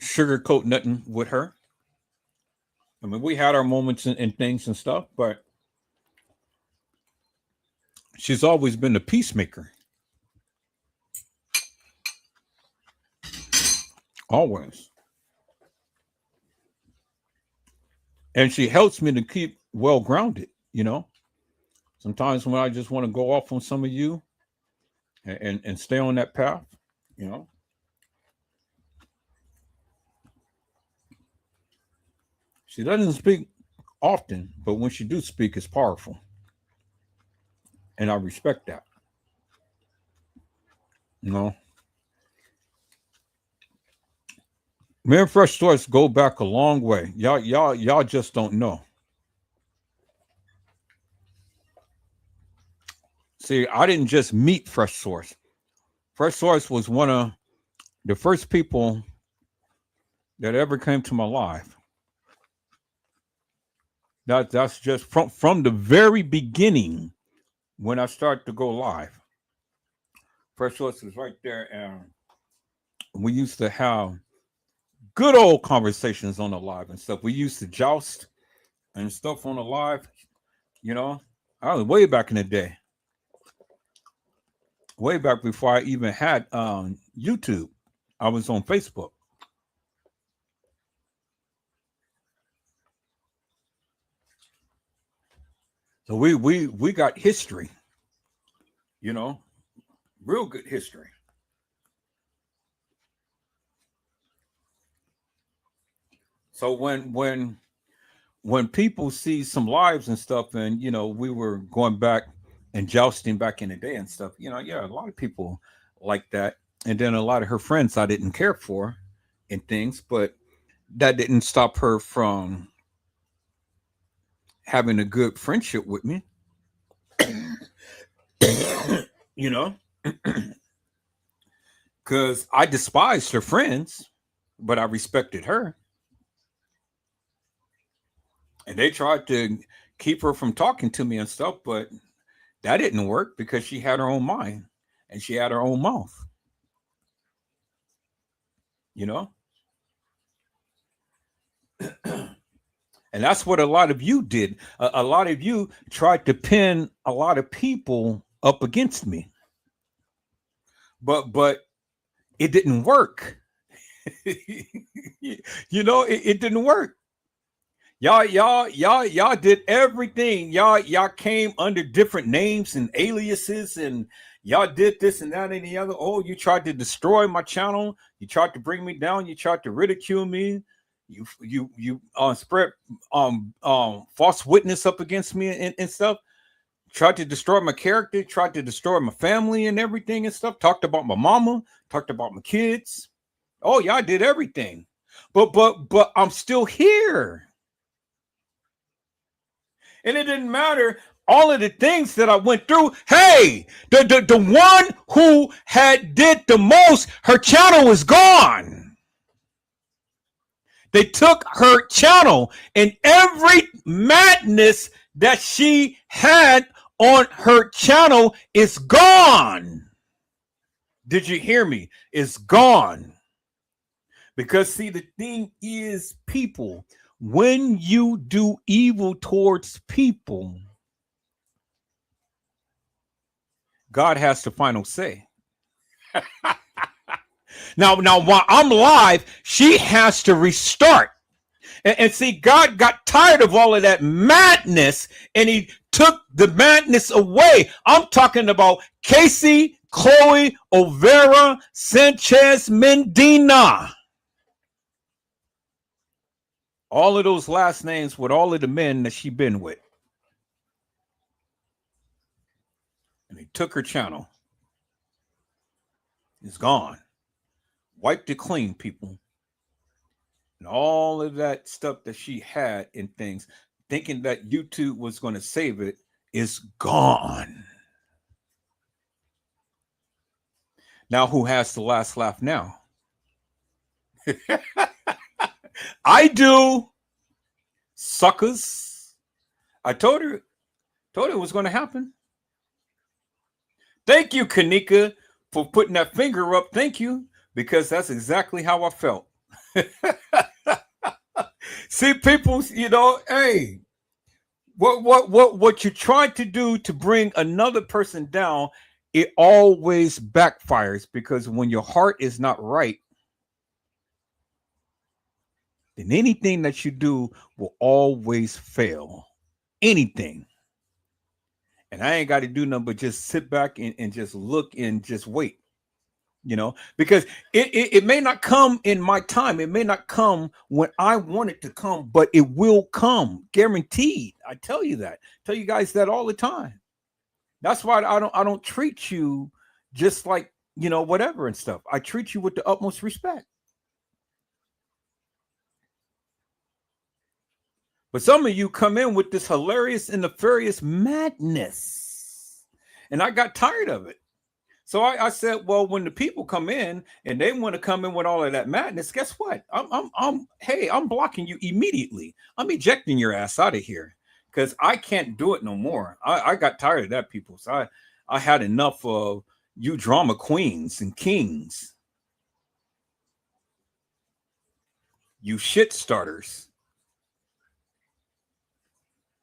sugarcoat nothing with her. I mean, we had our moments and things and stuff, but she's always been a peacemaker, always. And she helps me to keep well grounded, you know. Sometimes when I just want to go off on some of you and stay on that path, you know, she doesn't speak often, but when she do speak, it's powerful, and I respect that. You know, me and Fresh Source go back a long way. Y'all just don't know. See, I didn't just meet Fresh Source. Fresh Source was one of the first people that ever came to my life. That's just from the very beginning when I started to go live. Fresh Source was right there, and we used to have good old conversations on the live and stuff. We used to joust and stuff on the live, you know. I was way back in the day, way back before I even had YouTube. I was on Facebook. So we got history, you know, real good history. So when people see some lives and stuff, and you know, we were going back and jousting back in the day and stuff, you know, yeah, a lot of people like that. And then a lot of her friends I didn't care for and things, but that didn't stop her from having a good friendship with me, you know, because I despised her friends, but I respected her. And they tried to keep her from talking to me and stuff, but that didn't work because she had her own mind and she had her own mouth, you know. And that's what a lot of you did. A lot of you tried to pin a lot of people up against me, but it didn't work. It didn't work. Y'all did everything. Y'all came under different names and aliases, and y'all did this and that and the other. Oh, you tried to destroy my channel. You tried to bring me down. You tried to ridicule me. You spread false witness up against me and stuff. Tried to destroy my character. Tried to destroy my family and everything and stuff. Talked about my mama. Talked about my kids. Oh, y'all did everything, but I'm still here. And it didn't matter all of the things that I went through. Hey, the one who had did the most, her channel is gone. They took her channel, and every madness that she had on her channel is gone. Did you hear me? It's gone. Because see, the thing is, people, when you do evil towards people, God has the final say. Now, while I'm live, she has to restart. And see, God got tired of all of that madness, and he took the madness away. I'm talking about Casey, Chloe, Overa, Sanchez, Mendina. All of those last names with all of the men that she been with. And they took her channel. It's gone. Wiped it clean, people. And all of that stuff that she had and things, thinking that YouTube was going to save it, is gone. Now, who has the last laugh now? I do. Suckers. I told her it was going to happen. Thank you, Kanika, for putting that finger up. Thank you, because that's exactly how I felt. See, people, hey, what you try to do to bring another person down, it always backfires, because when your heart is not right, then anything that you do will always fail. Anything. And I ain't got to do nothing but just sit back and just look and just wait. Because it may not come in my time. It may not come when I want it to come, but it will come. Guaranteed. I tell you that. Tell you guys that all the time. That's why I don't treat you just like, whatever and stuff. I treat you with the utmost respect. But some of you come in with this hilarious and nefarious madness. And I got tired of it. So I said, well, when the people come in and they want to come in with all of that madness, guess what? I'm blocking you immediately. I'm ejecting your ass out of here, because I can't do it no more. I got tired of that, people. So I had enough of you drama queens and kings. You shit starters.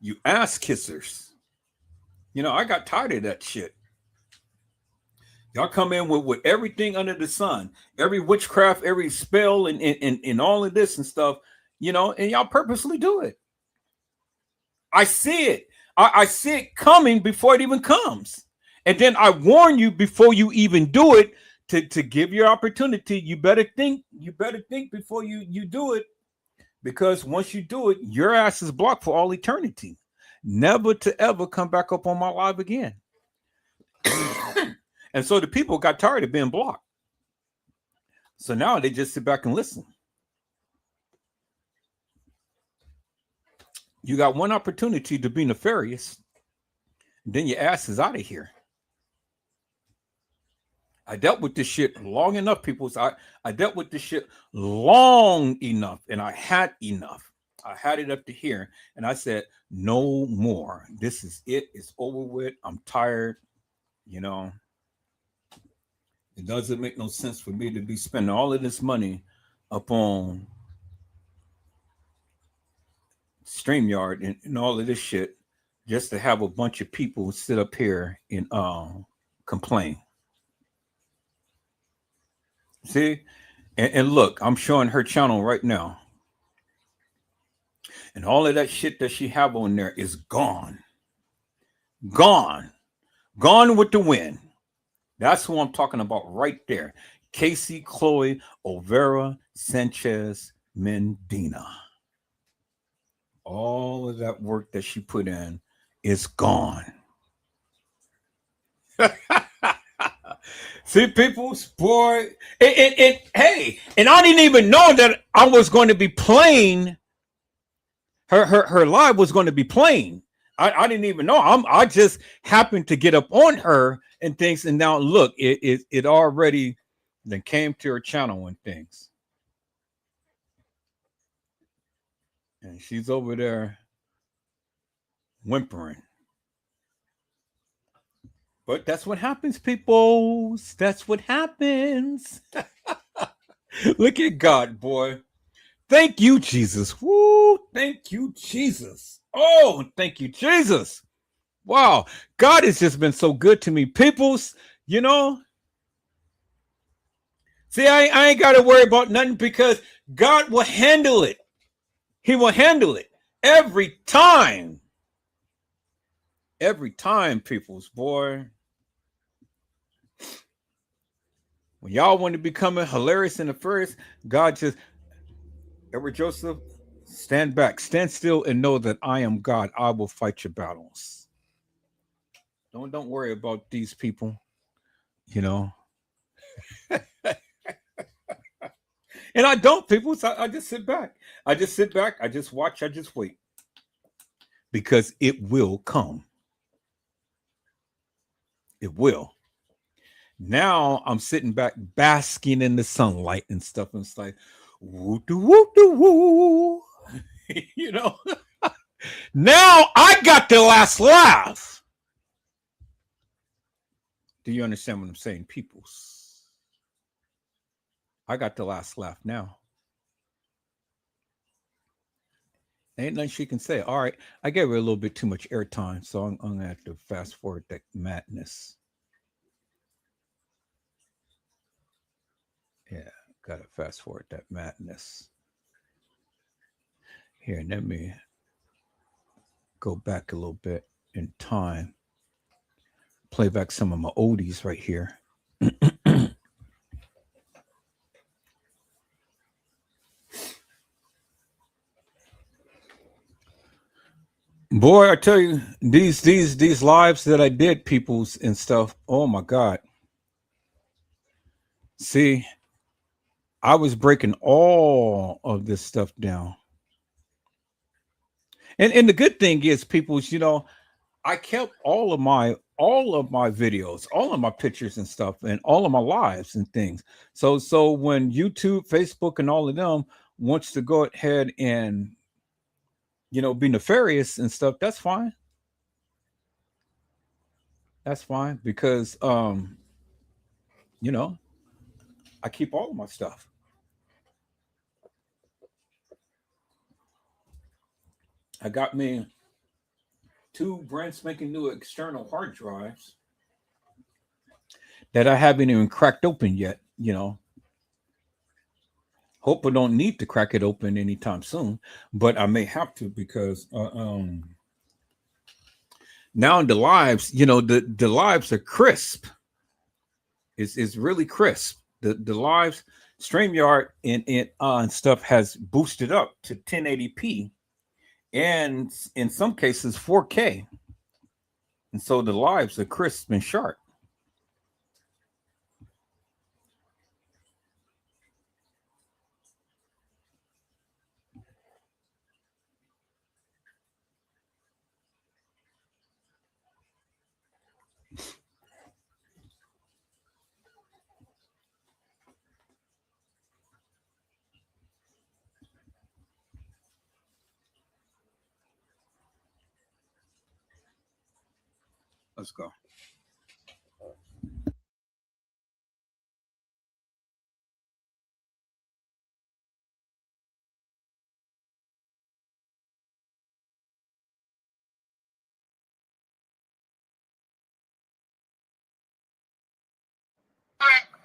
You ass kissers. I got tired of that shit. Y'all come in with everything under the sun, every witchcraft, every spell, and all of this and stuff, and y'all purposely do it. I see it. I see it coming before it even comes. And then I warn you before you even do it to give your opportunity. You better think before you do it. Because once you do it, your ass is blocked for all eternity. Never to ever come back up on my live again. And so the people got tired of being blocked. So now they just sit back and listen. You got one opportunity to be nefarious. Then your ass is out of here. I dealt with this shit long enough, people. I dealt with this shit long enough, and I had enough. I had it up to here, and I said, no more. This is it. It's over with. I'm tired. It doesn't make no sense for me to be spending all of this money upon StreamYard and all of this shit just to have a bunch of people sit up here and complain. See? And look, I'm showing her channel right now. And all of that shit that she have on there is gone. Gone. Gone with the wind. That's who I'm talking about right there. Casey Chloe Overa Sanchez Mendina. All of that work that she put in is gone. See, people's boy, hey, and I didn't even know that I was going to be playing her live was going to be playing. I didn't even know. I just happened to get up on her and things, and now look, it already then came to her channel and things, and she's over there whimpering. But that's what happens, people. That's what happens. Look at God, boy. Thank you, Jesus. Woo! Thank you, Jesus. Oh, thank you, Jesus. Wow. God has just been so good to me. Peoples, you know. See, I ain't got to worry about nothing because God will handle it. He will handle it every time. Every time, peoples, boy. When y'all want to become hilarious in the first, God just, Edward Joseph, stand back, stand still, and know that I am God. I will fight your battles. Don't worry about these people, you know. And I don't, people. So I just sit back. I just sit back. I just watch. I just wait. Because it will come. It will. Now I'm sitting back, basking in the sunlight and stuff. And it's like, woo doo woo doo woo. You know. Now I got the last laugh. Do you understand what I'm saying, peoples? I got the last laugh now. Ain't nothing she can say. All right, I gave her a little bit too much airtime, so I'm gonna have to fast forward that madness. Yeah, gotta fast forward that madness. Here, let me go back a little bit in time. Play back some of my oldies right here. Boy, I tell you, these lives that I did, peoples and stuff. Oh my God. See, I was breaking all of this stuff down. And the good thing is, peoples, you know, I kept all of my videos, all of my pictures and stuff, and all of my lives and things. So when YouTube, Facebook, and all of them wants to go ahead and be nefarious and stuff, that's fine. That's fine because you know, I keep all of my stuff. I got me two brand spanking new external hard drives that I haven't even cracked open yet. Hope I don't need to crack it open anytime soon, but I may have to because now the lives, the lives are crisp. It's really crisp. The lives StreamYard and stuff has boosted up to 1080p and in some cases 4K, and so the lives are crisp and sharp. Let's go.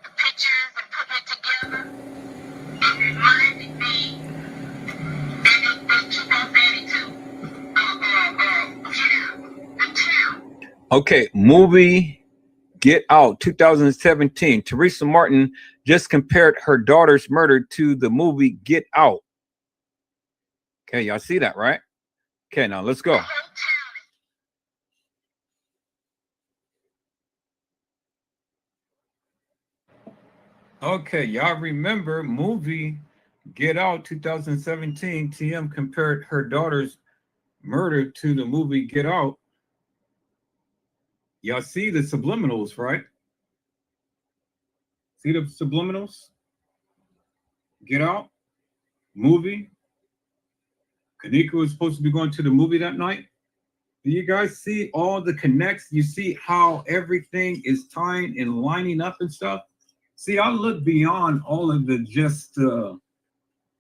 the pictures and putting it together, it reminded me, and they keep on saying it too, the two. Okay, movie Get Out 2017. Teresa Martin just compared her daughter's murder to the movie Get Out. Okay, y'all see that, right? Okay, now let's go. Okay, y'all remember movie Get Out 2017. TM compared her daughter's murder to the movie Get Out. Y'all see the subliminals, right? See the subliminals? Get Out movie. Kanika was supposed to be going to the movie that night. Do you guys see all the connects? You see how everything is tying and lining up and stuff? See, I look beyond all of the just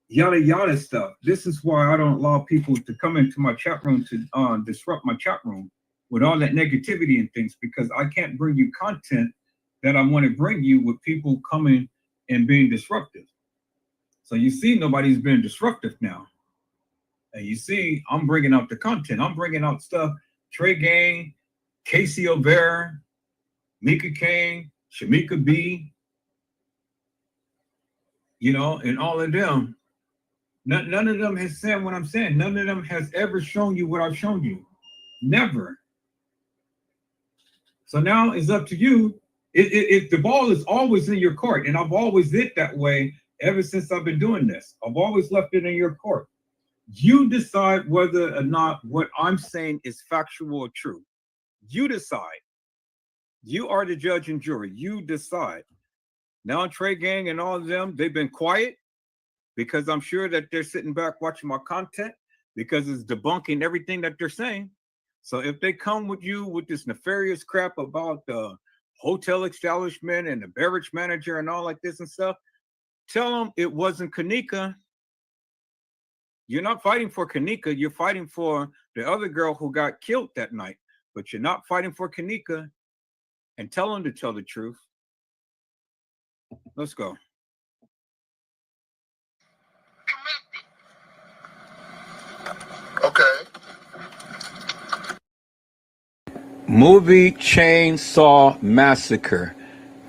yada yada stuff. This is why I don't allow people to come into my chat room to disrupt my chat room with all that negativity and things, because I can't bring you content that I want to bring you with people coming and being disruptive. So you see, nobody's being disruptive now. And you see, I'm bringing out the content. I'm bringing out stuff. Trey Gang, Casey O'Bear, Mika Kane, Shamika B, you know, and all of them. None of them has said what I'm saying. None of them has ever shown you what I've shown you. Never. So now it's up to you. If the ball is always in your court, and I've always did that way ever since I've been doing this. I've always left it in your court. You decide whether or not what I'm saying is factual or true. You decide. You are the judge and jury. You decide. Now, Trey Gang and all of them, they've been quiet because I'm sure that they're sitting back watching my content because it's debunking everything that they're saying. So if they come with you with this nefarious crap about the hotel establishment and the beverage manager and all like this and stuff, tell them it wasn't Kanika. You're not fighting for Kanika. You're fighting for the other girl who got killed that night. But you're not fighting for Kanika. And tell them to tell the truth. Let's go. Okay. Movie Chainsaw Massacre.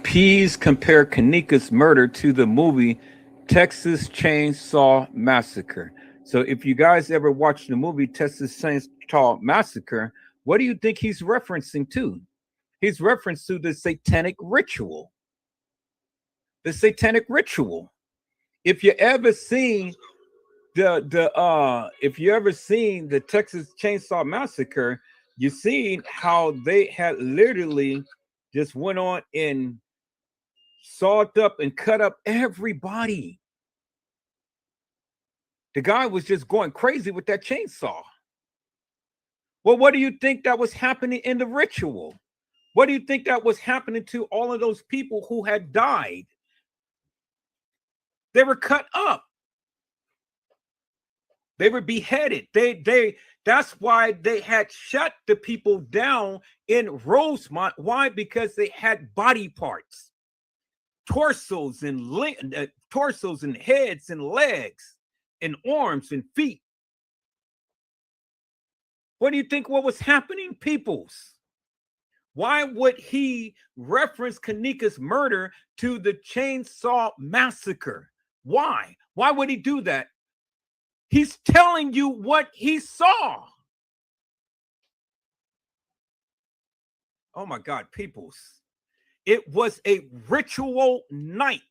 Pease compare Kanika's murder to the movie Texas Chainsaw Massacre. So if you guys ever watched the movie Texas Chainsaw Massacre, what do you think he's referencing to? He's referenced to the satanic ritual. The satanic ritual. If you ever seen if you ever seen the Texas Chainsaw Massacre, you seen how they had literally just went on and sawed up and cut up everybody. The guy was just going crazy with that chainsaw. Well, what do you think that was happening in the ritual? What do you think that was happening to all of those people who had died? They were cut up. They were beheaded. That's why they had shut the people down in Rosemont. Why? Because they had body parts, torsos and heads and legs and arms and feet. What do you think what was happening, peoples? Why would he reference Kanika's murder to the Chainsaw Massacre? Why? Why would he do that? He's telling you what he saw. Oh my God, peoples. It was a ritual night,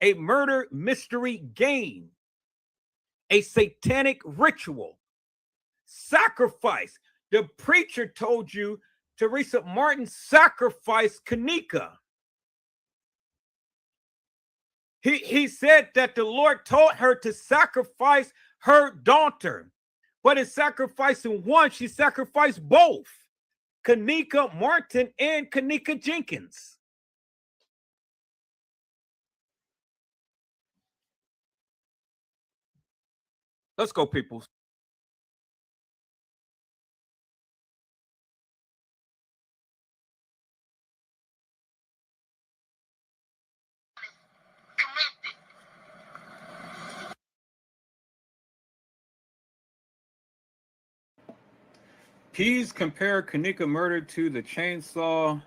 a murder mystery game, a satanic ritual, sacrifice. The preacher told you Teresa Martin sacrificed Kanika. He said that the Lord told her to sacrifice her daughter, but in sacrificing one, she sacrificed both, Kanika Martin and Kanika Jenkins. Let's go, people. Keys compared Kanika murder to the Chainsaw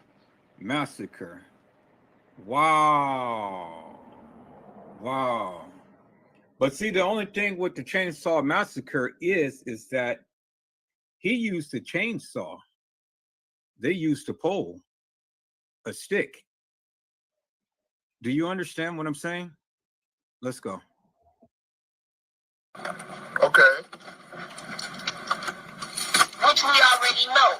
Massacre. Wow. Wow. But see, the only thing with the Chainsaw Massacre is that he used a chainsaw. They used a pole, a stick. Do you understand what I'm saying? Let's go. Okay. Which we already know.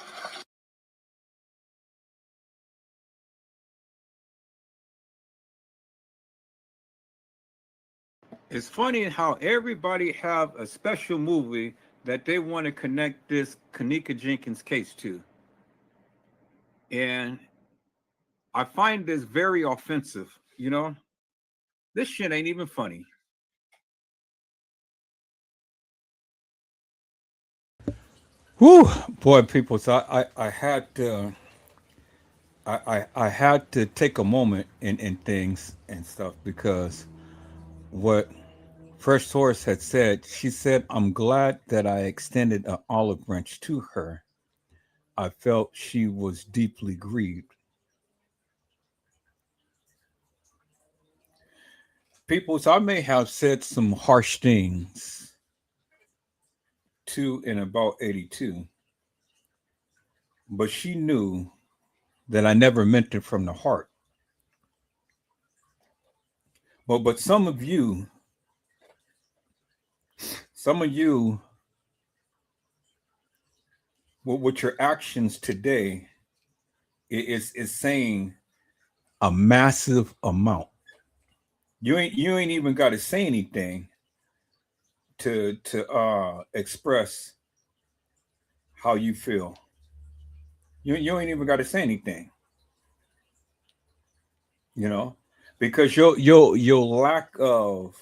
It's funny how everybody have a special movie that they want to connect this Kanika Jenkins case to. And I find this very offensive, you know? This shit ain't even funny. Whew, boy, people. So I had to I had to take a moment in things and stuff because what Fresh Source had said, she said, I'm glad that I extended an olive branch to her. I felt she was deeply grieved. People, so I may have said some harsh things to and about 82, but she knew that I never meant it from the heart. But some of you with your actions today is saying a massive amount. You ain't even got to say anything to express how you feel. You ain't even got to say anything. You know, because your lack of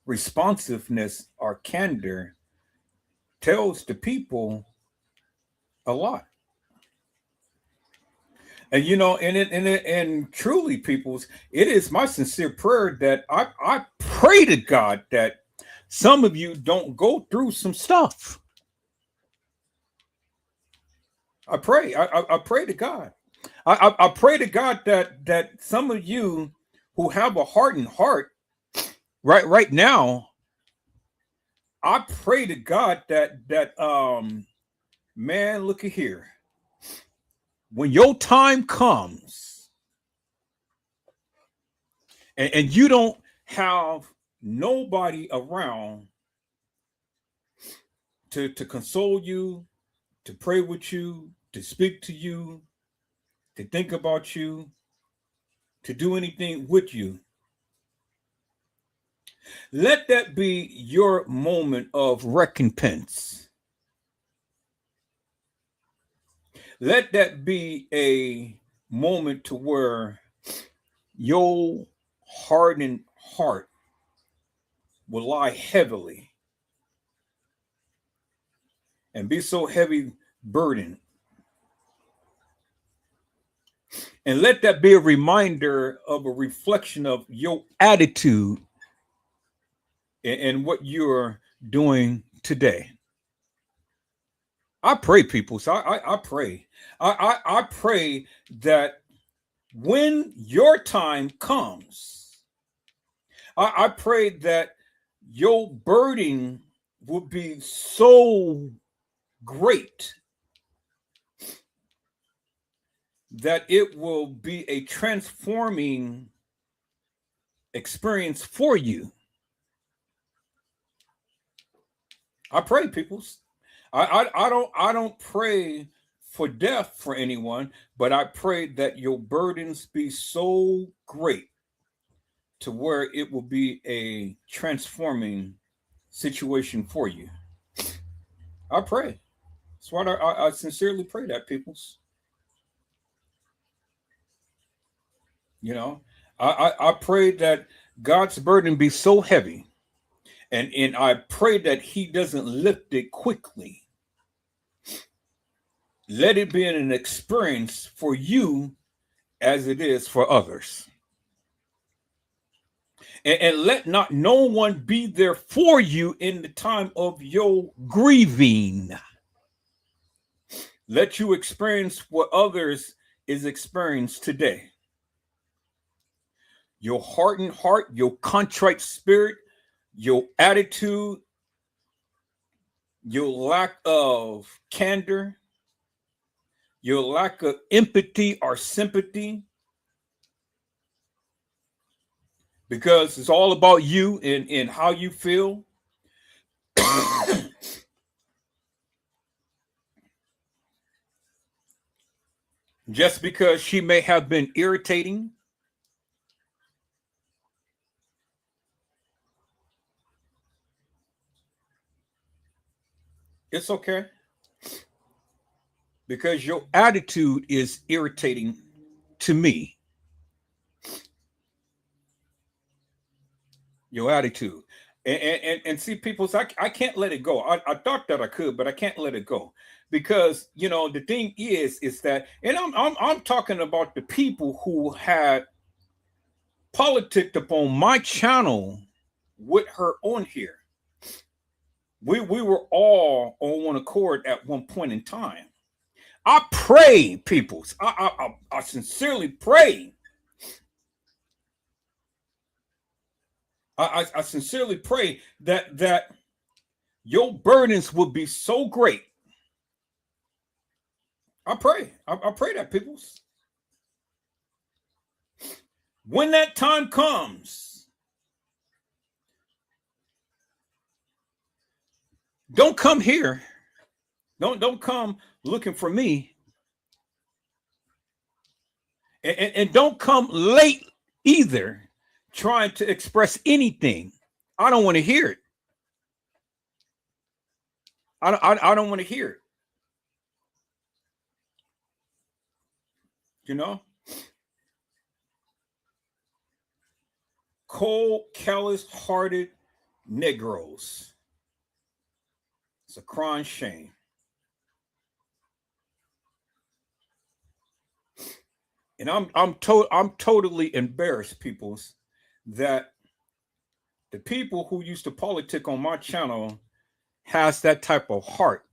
responsiveness or candor tells the people a lot. And you know, and truly, peoples, it is my sincere prayer that I pray to God that some of you don't go through some stuff. I pray. I pray to God. I pray to God that some of you who have a hardened heart right now, I pray to God that man, look at here. When your time comes and you don't have nobody around to console you, to pray with you, to speak to you, to think about you, to do anything with you, let that be your moment of recompense. Let that be a moment to where your hardened heart will lie heavily and be so heavy burdened. And let that be a reminder of a reflection of your attitude and what you're doing today. I pray, people. So I pray. I pray that when your time comes, I pray that your burden will be so great that it will be a transforming experience for you. I pray, peoples. I don't pray for death for anyone, but I pray that your burdens be so great to where it will be a transforming situation for you. I pray. That's what I sincerely pray that, peoples. You know, I pray that God's burden be so heavy, and I pray that He doesn't lift it quickly. Let it be an experience for you as it is for others. And let not no one be there for you in the time of your grieving. let you experience what others is experienced today. Your hardened heart, your contrite spirit, your attitude, your lack of candor, your lack of empathy or sympathy, because it's all about you and how you feel. Just because she may have been irritating, it's okay. Because your attitude is irritating to me. Your attitude. And see, people, I can't let it go. I thought that I could, but I can't let it go. Because, you know, the thing is that, and I'm talking about the people who had politicked upon my channel with her on here. We were all on one accord at one point in time. I pray, peoples. I sincerely pray. I sincerely pray that your burdens will be so great. I pray. I pray that, peoples. When that time comes, don't come here. Don't come looking for me. And don't come late either, trying to express anything. I don't want to hear it. I don't want to hear it. You know? Cold, callous-hearted Negroes. It's a crying shame. And I'm totally embarrassed, peoples, that the people who used to politic on my channel has that type of heart.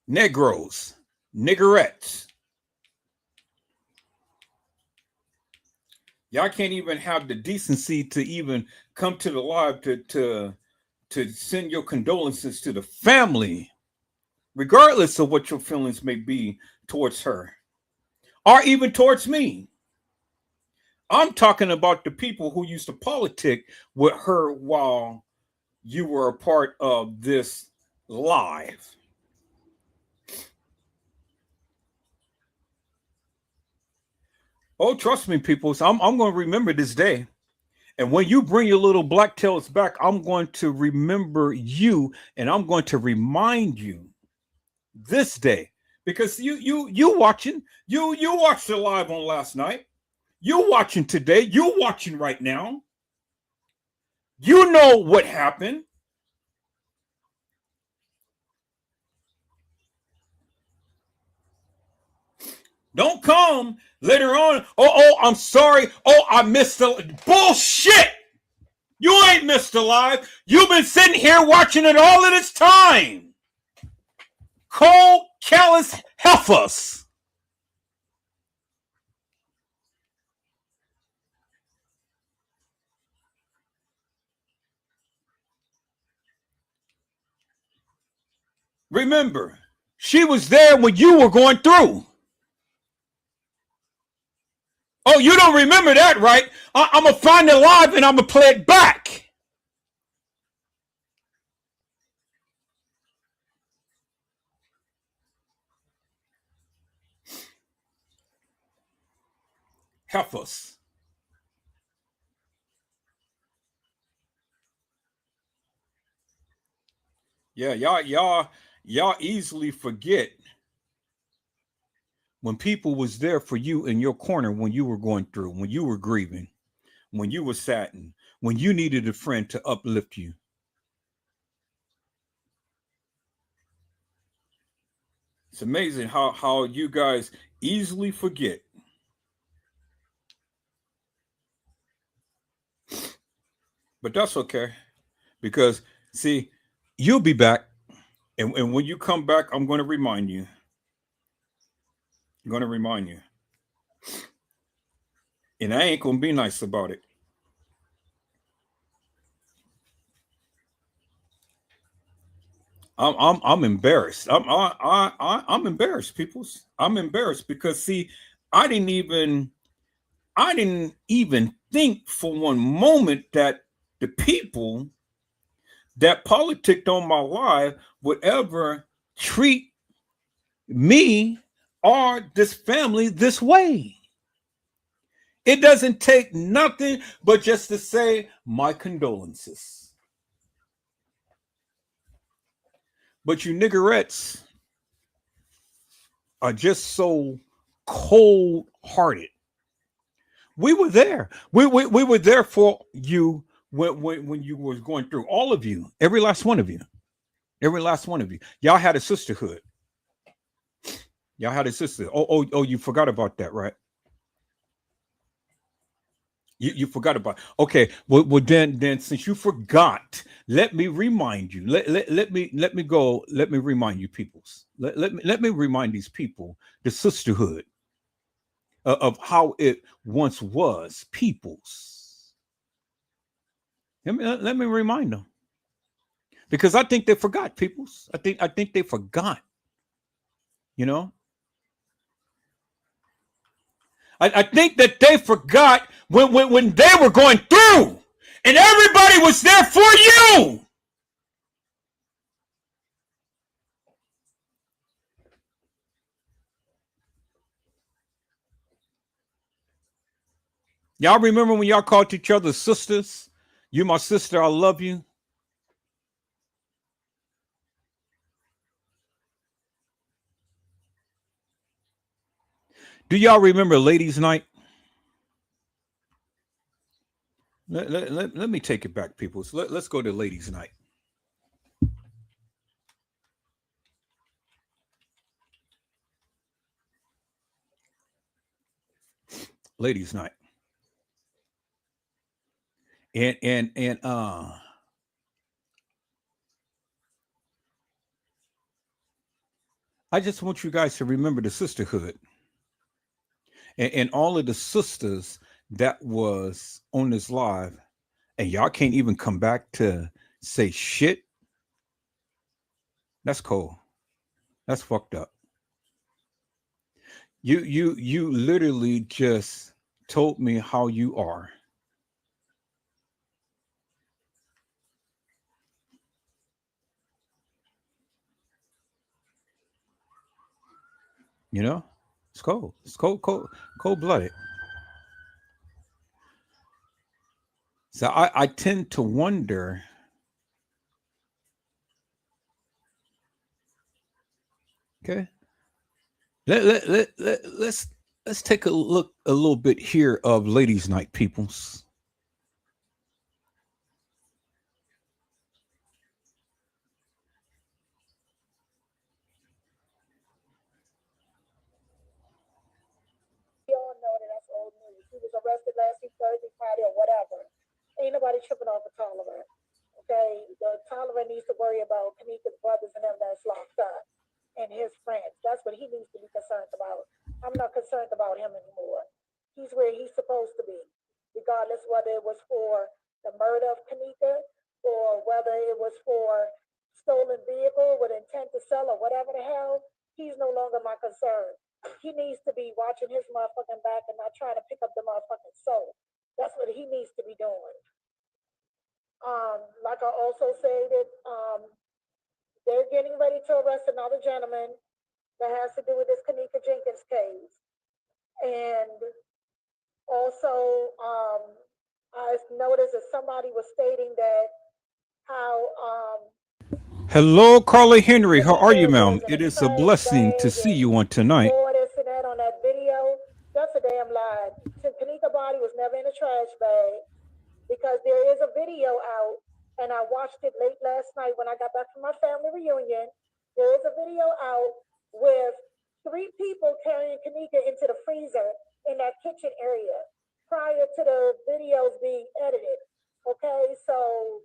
Negroes, niggerettes. Y'all can't even have the decency to even come to the live to send your condolences to the family, regardless of what your feelings may be towards her, or even towards me. I'm talking about the people who used to politic with her while you were a part of this live. Oh, trust me, people. So I'm going to remember this day. And when you bring your little black tails back, I'm going to remember you, and I'm going to remind you this day, because you watching, you watched the live on last night. You watching today. You watching right now. You know what happened. Don't come later on. Oh, I'm sorry. Oh, I missed the bullshit. You ain't missed the live. You've been sitting here watching it all of this time. Cold, callous heifers. Remember, she was there when you were going through. Oh, you don't remember that, right? I'm going to find it live and I'm going to play it back. Heifers. Yeah, y'all easily forget when people was there for you in your corner when you were going through, when you were grieving, when you were saddened, when you needed a friend to uplift you. It's amazing how you guys easily forget. But that's okay because see, you'll be back, and when you come back, I'm going to remind you. I'm going to remind you, and I ain't going to be nice about it. I'm embarrassed. I'm embarrassed, peoples. I'm embarrassed because see, I didn't even I didn't even think for one moment that the people that politicked on my life would ever treat me or this family this way. It doesn't take nothing but just to say my condolences. But you niggerettes are just so cold hearted. We were there. We were there for you when you was going through, all of you, every last one of you. Every last one of you. Y'all had a sisterhood. Y'all had a sister. Oh, you forgot about that, right? You forgot about. Okay, well then since you forgot, let me remind you. Let me go. Let me remind you, peoples. Let me remind these people the sisterhood of how it once was, peoples. Let me remind them because I think they forgot, peoples. I think they forgot. You know, I think that they forgot when they were going through, and everybody was there for you. Y'all remember when y'all called each other sisters? You my sister, I love you. Do y'all remember ladies' night? Let me take it back, people. So let's go to ladies' night. Ladies' night. And I just want you guys to remember the sisterhood and all of the sisters that was on this live, and y'all can't even come back to say shit. That's cold. That's fucked up. You literally just told me how you are. You know, it's cold. It's cold blooded. So I tend to wonder. Okay, let's take a look a little bit here of ladies' night, peoples. We all know that that's old news. He was arrested last week, Thursday, Friday, or whatever. Ain't nobody tripping off a Tolliver. Okay, the Tolliver needs to worry about Kanika's brothers and them that's locked up and his friends. That's what he needs to be concerned about. I'm not concerned about him anymore. He's where he's supposed to be, regardless whether it was for the murder of Kanika or whether it was for stolen vehicle with intent to sell or whatever the hell. He's no longer my concern. He needs to be watching his motherfucking back and not trying to pick up the motherfucking soul. That's what he needs to be doing. Like I also say that they're getting ready to arrest another gentleman that has to do with this Kanika Jenkins case. And also, I noticed that somebody was stating that how Hello, Carla Henry. How are you, Kanika ma'am? was in It a is a trash blessing to bag see and you on tonight. all this and that on that video. That's a damn lie. Kanika body was never in a trash bag because there is a video out, and I watched it late last night when I got back from my family reunion. There is a video out with 3 people carrying Kanika into the freezer in that kitchen area prior to the videos being edited. Okay, so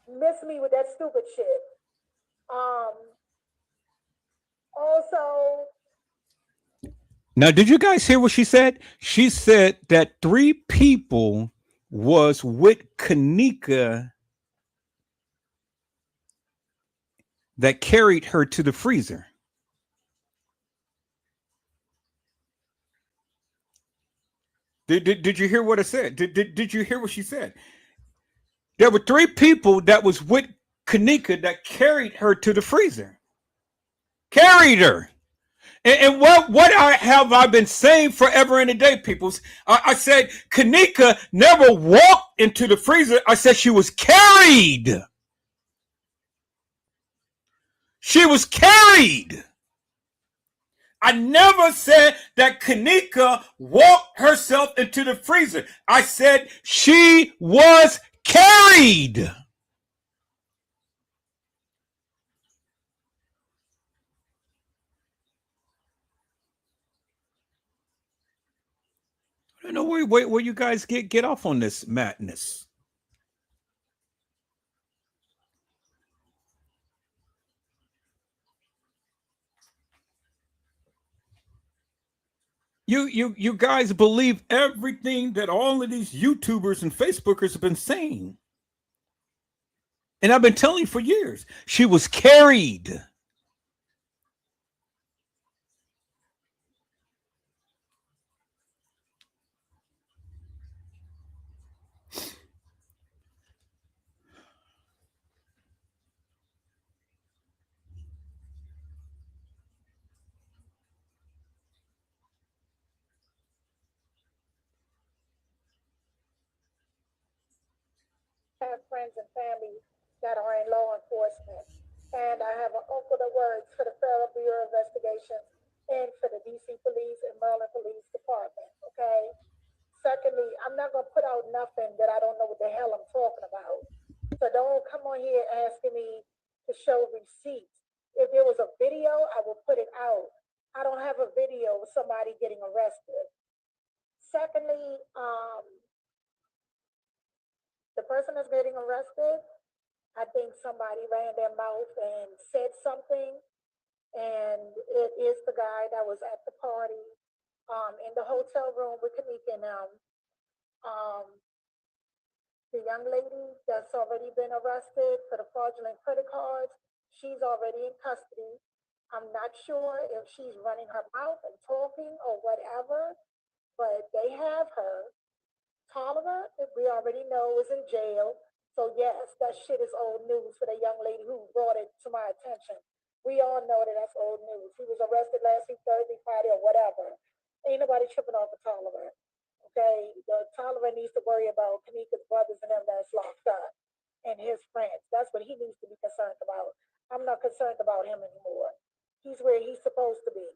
miss me with that stupid shit. Also, Now, did you guys hear what she said? She said that 3 people was with Kanika that carried her to the freezer. Did you hear what I said? Did you hear what she said? There were 3 people that was with Kanika that carried her to the freezer. Carried her. And have I been saying forever and a day, peoples? I said Kanika never walked into the freezer. I said she was carried. She was carried. I never said that Kanika walked herself into the freezer. I said she was carried. I don't know where you guys get off on this madness. You guys believe everything that all of these YouTubers and Facebookers have been saying. And I've been telling you for years. She was carried. have friends and family that are in law enforcement. And I have an uncle that works for the Federal Bureau of Investigations and for the DC Police and Maryland Police Department. Okay. Secondly, I'm not going to put out nothing that I don't know what the hell I'm talking about. So don't come on here asking me to show receipts. If there was a video, I will put it out. I don't have a video of somebody getting arrested. Secondly, the person that's getting arrested, I think somebody ran their mouth and said something, and it is the guy that was at the party in the hotel room with Kanika and them. The young lady that's already been arrested for the fraudulent credit cards, she's already in custody. I'm not sure if she's running her mouth and talking or whatever, but they have her. Tolliver, we already know, is in jail. So yes, that shit is old news for the young lady who brought it to my attention. We all know that that's old news. He was arrested last week, Thursday, Friday, or whatever. Ain't nobody tripping off of Tolliver. Okay, the Tolliver needs to worry about Kanika's brothers and them that's locked up and his friends. That's what he needs to be concerned about. I'm not concerned about him anymore. He's where he's supposed to be,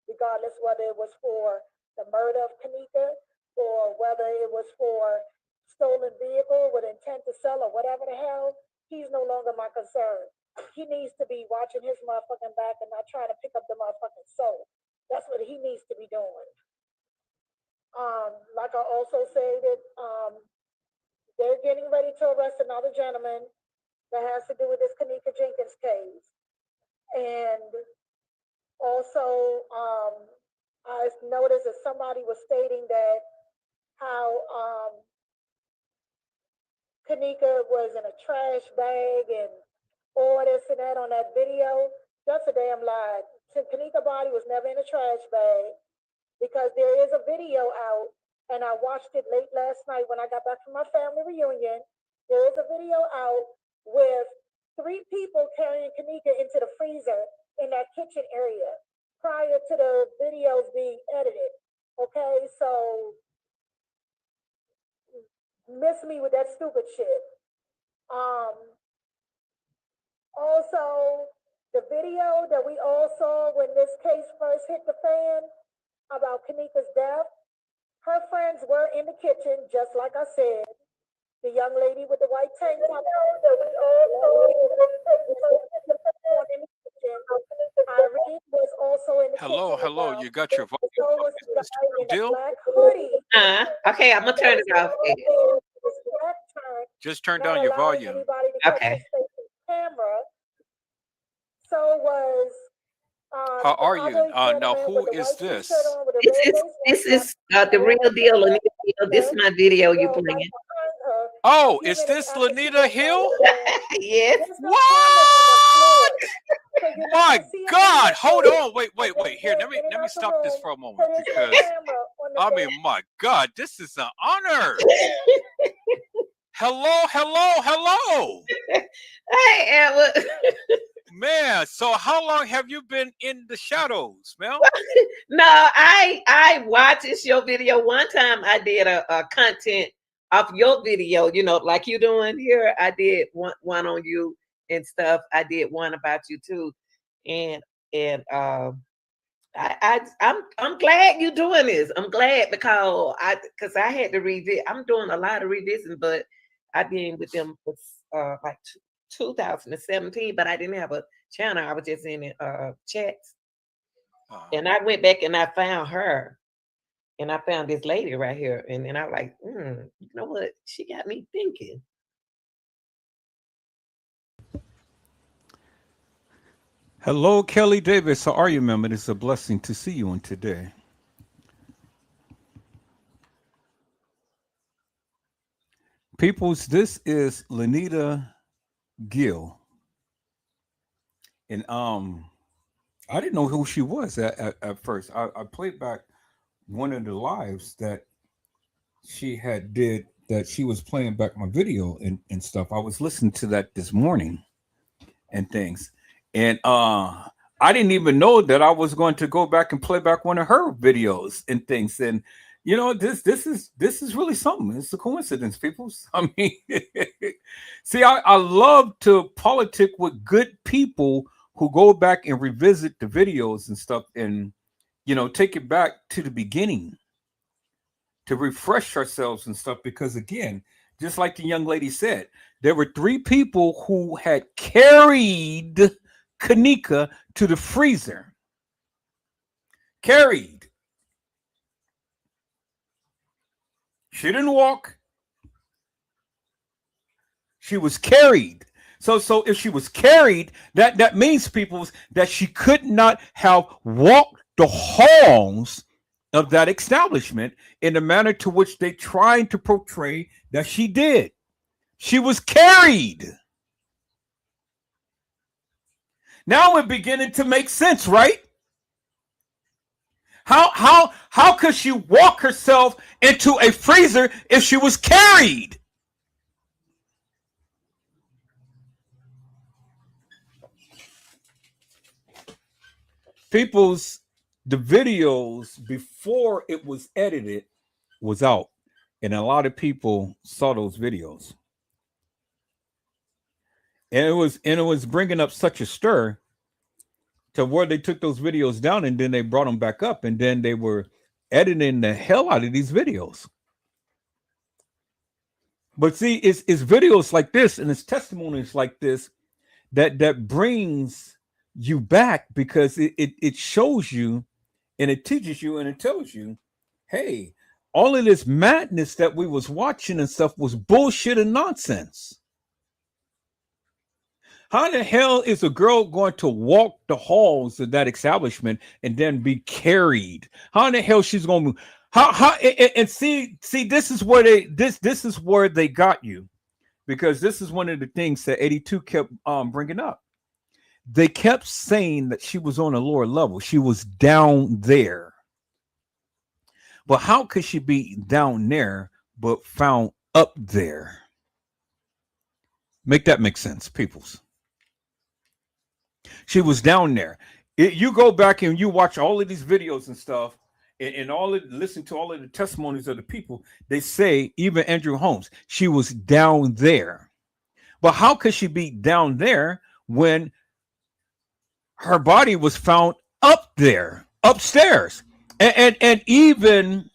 regardless whether it was for the murder of Kanika or whether it was for stolen vehicle with intent to sell or whatever the hell. He's no longer my concern. He needs to be watching his motherfucking back and not trying to pick up the motherfucking soul. That's what he needs to be doing. Like I also stated, they're getting ready to arrest another gentleman that has to do with this Kanika Jenkins case. And also, I noticed that somebody was stating that how Kanika was in a trash bag and all this and that on that video. That's a damn lie. Kanika's body was never in a trash bag, because there is a video out, and I watched it late last night when I got back from my family reunion. There is a video out with 3 people carrying Kanika into the freezer in that kitchen area prior to the videos being edited. Okay, so miss me with that stupid shit. Also, the video that we all saw when this case first hit the fan about Kanika's death, her friends were in the kitchen, just like I said. The young lady with the white tank top that we all saw in the kitchen. Irene was also in the kitchen. Hello, you got your volume So up. was Is the Mr. guy in the Deal? black hoodie Okay, I'm gonna turn it off. Just turn down your volume. Okay. Camera. So was. How are you? Now, who is this? This is the real deal. Lanita Hill. This is my video you playing. Oh, is this Lanita Hill? Yes. What? My God! Hold on. Wait. Here, let me stop this for a moment because I mean, my God, this is an honor. Hello. Hey, Edward. Man, so how long have you been in the shadows, Mel? No, I watched your video. One time I did a content off your video, you know, like you doing here. I did one on you and stuff. I did one about you too. And I'm glad you're doing this. I'm glad because I had to revisit. I'm doing a lot of revisiting, but I've been with them for like 2017, but I didn't have a channel. I was just in chats. And I went back and I found her. And I found this lady right here. And then I was like, you know what? She got me thinking. Hello, Kelly Davis. How are you, ma'am? It is a blessing to see you on today. Peoples, this is Lanita Gill. And I didn't know who she was at first. I played back one of the lives that she had did that she was playing back my video and stuff. I was listening to that this morning and things. And I didn't even know that I was going to go back and play back one of her videos and things. And you know, this is really something. It's a coincidence, people. I mean, see, I love to politic with good people who go back and revisit the videos and stuff and, you know, take it back to the beginning to refresh ourselves and stuff. Because again, just like the young lady said, there were 3 people who had carried Kanika to the freezer. Carried. She didn't walk. She was carried. So if she was carried, that means, people, that she could not have walked the halls of that establishment in the manner to which they tried to portray that she did. She was carried. Now we're beginning to make sense, right? How could she walk herself into a freezer if she was carried? People's, the videos before it was edited was out, and a lot of people saw those videos, and it was bringing up such a stir to where they took those videos down and then they brought them back up, and then they were editing the hell out of these videos. But see, it's videos like this and it's testimonies like this that brings you back, because it shows you and it teaches you and it tells you, hey, all of this madness that we was watching and stuff was bullshit and nonsense. How the hell is a girl going to walk the halls of that establishment and then be carried? How in the hell she's going to see this is where this is where they got you, because this is one of the things that 82 kept bringing up. They kept saying that she was on a lower level. She was down there. But how could she be down there but found up there? Make that make sense, peoples. She was down there. You go back and you watch all of these videos and stuff, and listen to all of the testimonies of the people. They say, even Andrew Holmes, she was down there. But how could she be down there when her body was found up there, upstairs? And even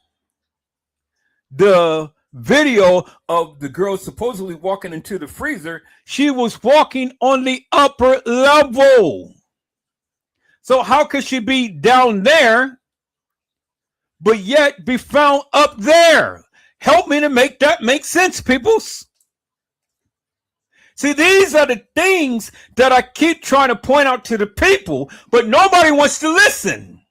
the video of the girl supposedly walking into the freezer, she was walking on the upper level. So how could she be down there but yet be found up there. Help me to make that make sense, peoples. See, these are the things that I keep trying to point out to the people, but nobody wants to listen.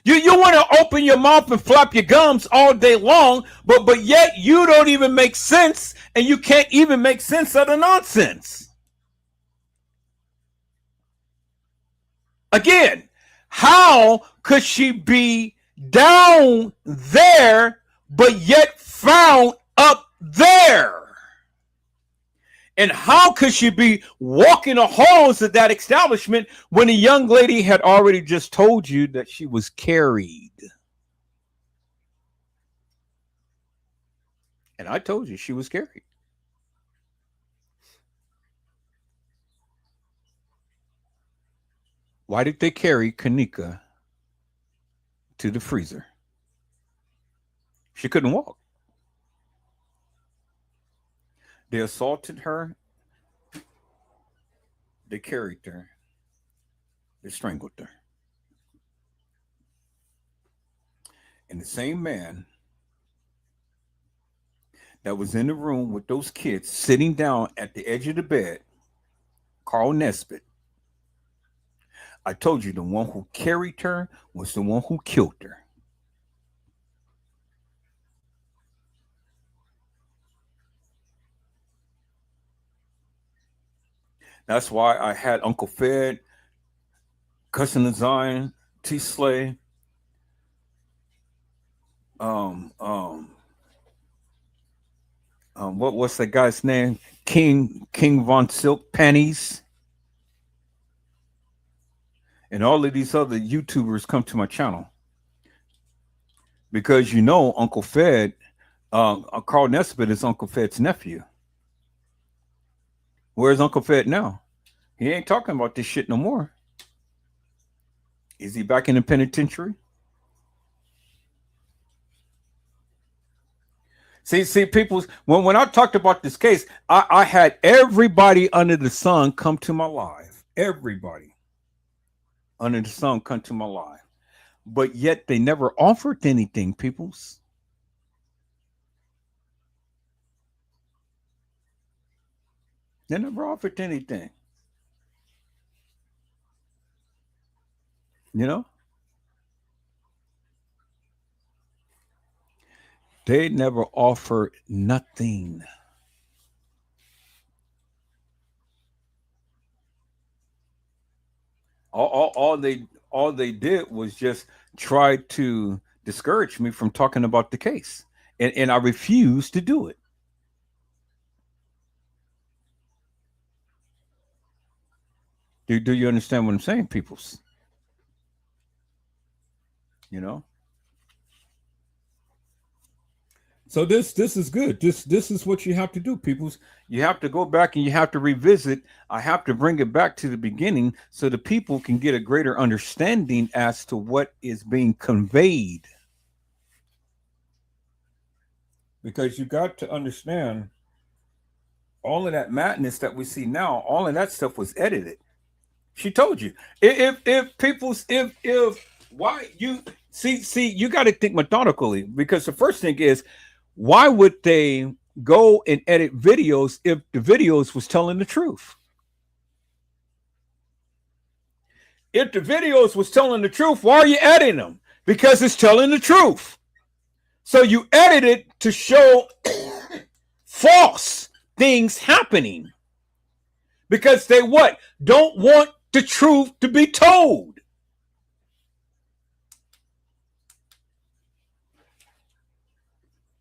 You want to open your mouth and flap your gums all day long, but yet you don't even make sense, and you can't even make sense of the nonsense. Again, how could she be down there, but yet found up there? And how could she be walking the halls of that establishment when the young lady had already just told you that she was carried? And I told you she was carried. Why did they carry Kanika to the freezer? She couldn't walk. They assaulted her. They carried her. They strangled her. And the same man that was in the room with those kids sitting down at the edge of the bed, Carl Nesbitt, I told you the one who carried her was the one who killed her. That's why I had Uncle Fed, Cousin Zion, T. Slay, what's that guy's name? King Von Silk Panties. And all of these other YouTubers come to my channel. Because Uncle Fed, Carl Nesbitt is Uncle Fed's nephew. Where's Uncle Fed now? He ain't talking about this shit no more. Is he back in the penitentiary? See, people, when I talked about this case, I had everybody under the sun come to my live. Everybody under the sun come to my live. But yet they never offered anything, peoples. They never offered anything. They never offered nothing. All they did was just try to discourage me from talking about the case. And I refused to do it. Do you understand what I'm saying, peoples? So this is good. This is what you have to do, peoples. You have to go back and you have to revisit. I have to bring it back to the beginning so the people can get a greater understanding as to what is being conveyed. Because you got to understand all of that madness that we see now, all of that stuff was edited. She told you. Why you see, you got to think methodically, because the first thing is, why would they go and edit videos if the videos was telling the truth? If the videos was telling the truth, why are you editing them? Because it's telling the truth. So you edit it to show false things happening. Because they what? Don't want the truth to be told.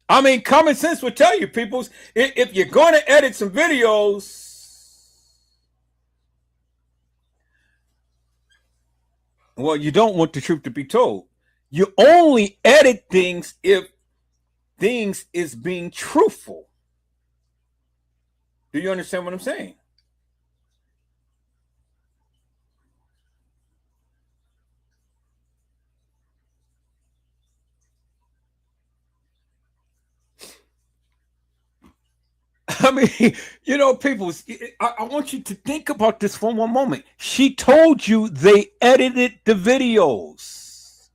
I mean, common sense would tell you, peoples, if you're going to edit some videos, well, you don't want the truth to be told. You only edit things if things is being truthful. Do you understand what I'm saying? I mean, people, I want you to think about this for one moment. She told you they edited the videos.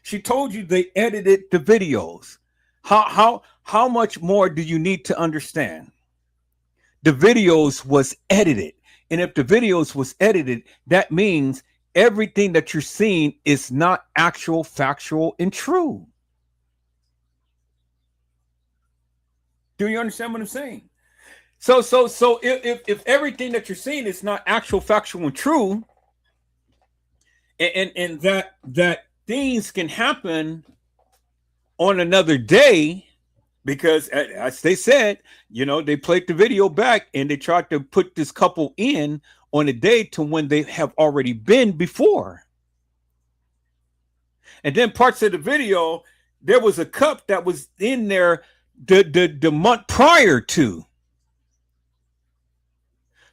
She told you they edited the videos. How much more do you need to understand? The videos was edited. And if the videos was edited, that means everything that you're seeing is not actual, factual, and true. Do you understand what I'm saying? So if everything that you're seeing is not actual, factual, and true, and that things can happen on another day, because as they said, they played the video back and they tried to put this couple in on a day to when they have already been before. And then parts of the video, there was a cup that was in there the month prior to.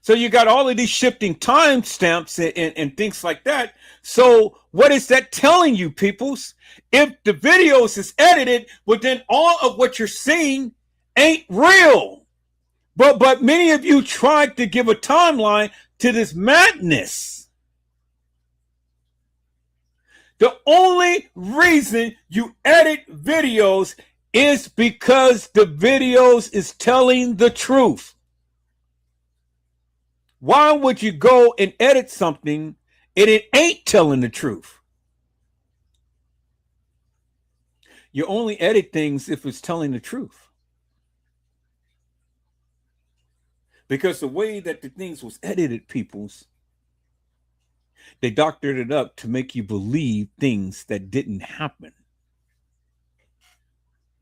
So you got all of these shifting timestamps and things like that. So what is that telling you, peoples? If the videos is edited, well, then all of what you're seeing ain't real. But many of you tried to give a timeline to this madness. The only reason you edit videos is because the videos is telling the truth. Why would you go and edit something and it ain't telling the truth? You only edit things if it's telling the truth. Because the way that the things was edited, peoples, they doctored it up to make you believe things that didn't happen.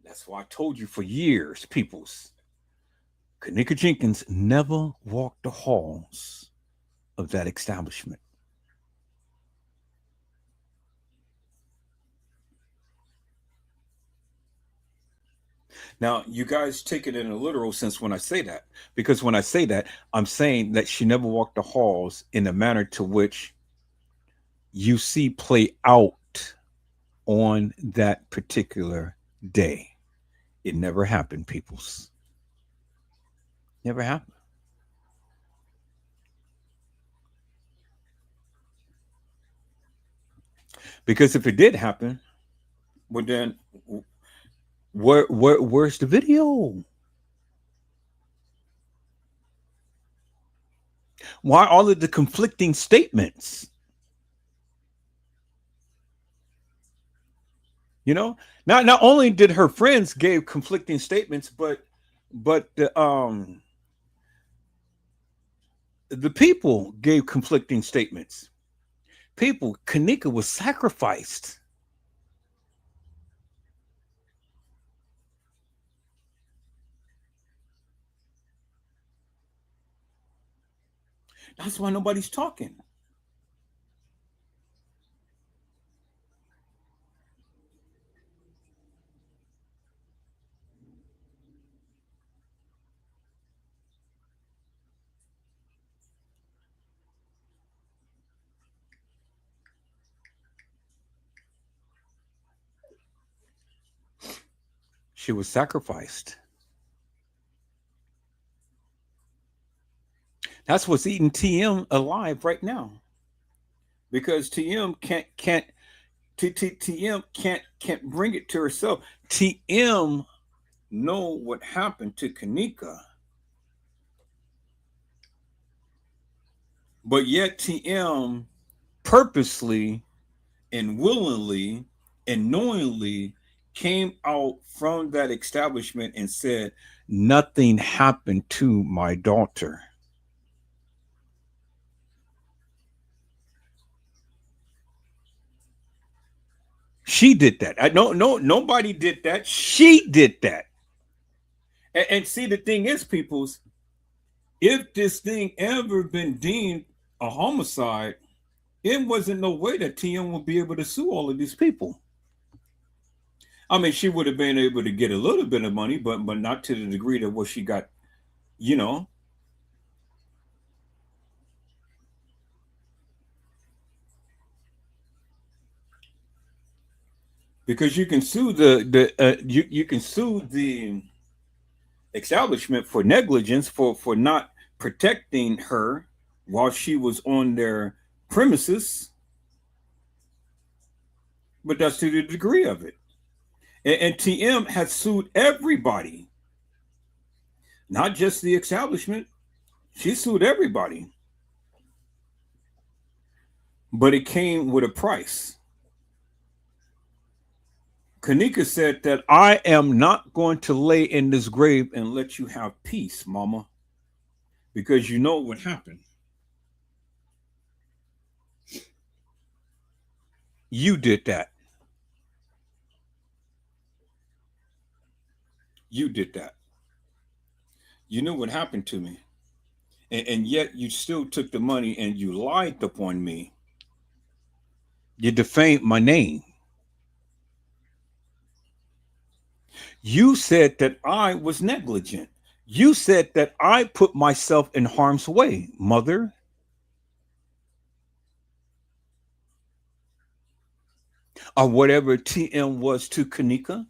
That's why I told you for years, peoples, Kenneka Jenkins never walked the halls of that establishment. Now, you guys take it in a literal sense when I say that, because when I say that, I'm saying that she never walked the halls in a manner to which you see play out on that particular day. It never happened, peoples. Never happened. Because if it did happen, well then where's the video? Why all of the conflicting statements? Not only did her friends give conflicting statements, but the people gave conflicting statements. People, Kenneka was sacrificed. That's why nobody's talking. She was sacrificed. That's what's eating TM alive right now, because TM can't bring it to herself. TM know what happened to Kenneka, but yet TM purposely and willingly and knowingly came out from that establishment and said, nothing happened to my daughter. She did that. Nobody did that. She did that. And see, the thing is, peoples, if this thing ever been deemed a homicide, it wasn't no way that TM would be able to sue all of these people. I mean, she would have been able to get a little bit of money, but not to the degree that what she got, Because you can sue you can sue the establishment for negligence for not protecting her while she was on their premises. but that's to the degree of it. And TM has sued everybody, not just the establishment. She sued everybody. But it came with a price. Kanika said that I am not going to lay in this grave and let you have peace, mama, because you know what happened. You did that. You did that. You knew what happened to me. And yet you still took the money and you lied upon me. You defamed my name. You said that I was negligent. You said that I put myself in harm's way, mother. Or whatever TM was to Kanika.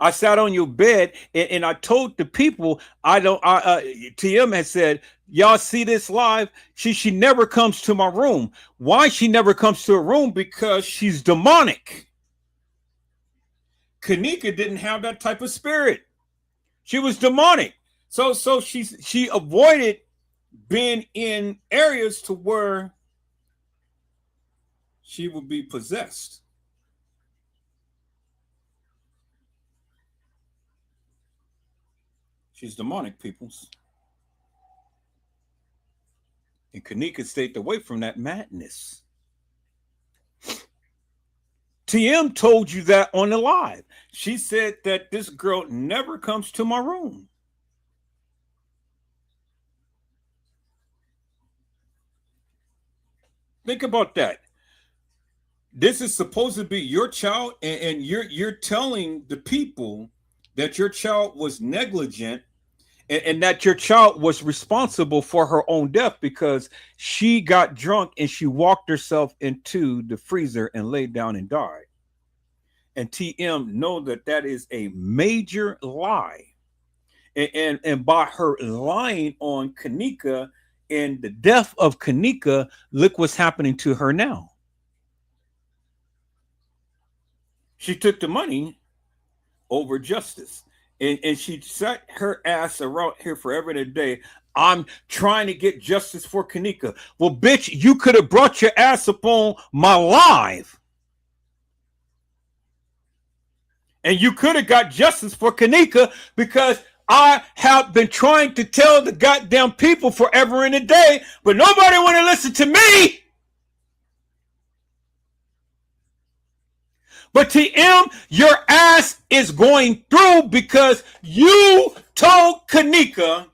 I sat on your bed and I told the people, TM had said, y'all see this live? She never comes to my room. Why she never comes to a room? Because she's demonic. Kanika didn't have that type of spirit. She was demonic. So she avoided being in areas to where she would be possessed. She's demonic, peoples. And Kanika stayed away from that madness. TM told you that on the live. She said that this girl never comes to my room. Think about that. This is supposed to be your child, and you're telling the people that your child was negligent and that your child was responsible for her own death because she got drunk and she walked herself into the freezer and laid down and died. And TM know that that is a major lie. And by her lying on Kanika and the death of Kanika, look what's happening to her now. She took the money over justice. And she sat her ass around here forever and a day. I'm trying to get justice for Kanika. Well, bitch, you could have brought your ass upon my live. And you could have got justice for Kanika because I have been trying to tell the goddamn people forever and a day, but nobody want to listen to me. But TM, your ass is going through because you told Kanika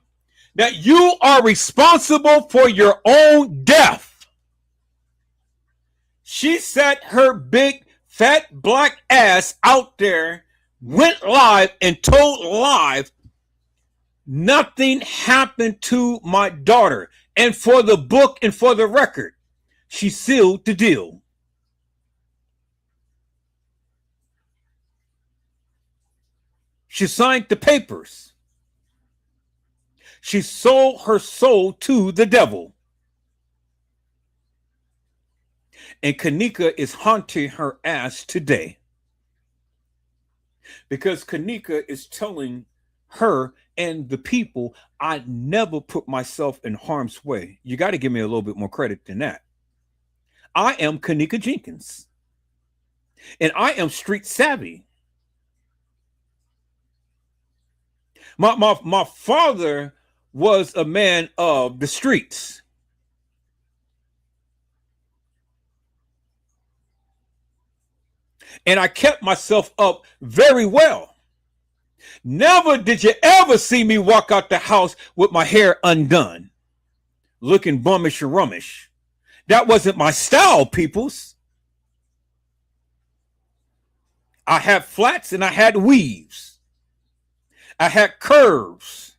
that you are responsible for your own death. She sat her big, fat, black ass out there, went live and told live, nothing happened to my daughter. And for the book and for the record, she sealed the deal. She signed the papers. She sold her soul to the devil. And Kanika is haunting her ass today. Because Kanika is telling her and the people, I never put myself in harm's way. You got to give me a little bit more credit than that. I am Kanika Jenkins. And I am street savvy. My father was a man of the streets. And I kept myself up very well. Never did you ever see me walk out the house with my hair undone, looking bummish or rummish. That wasn't my style, peoples. I had flats and I had weaves. I had curves.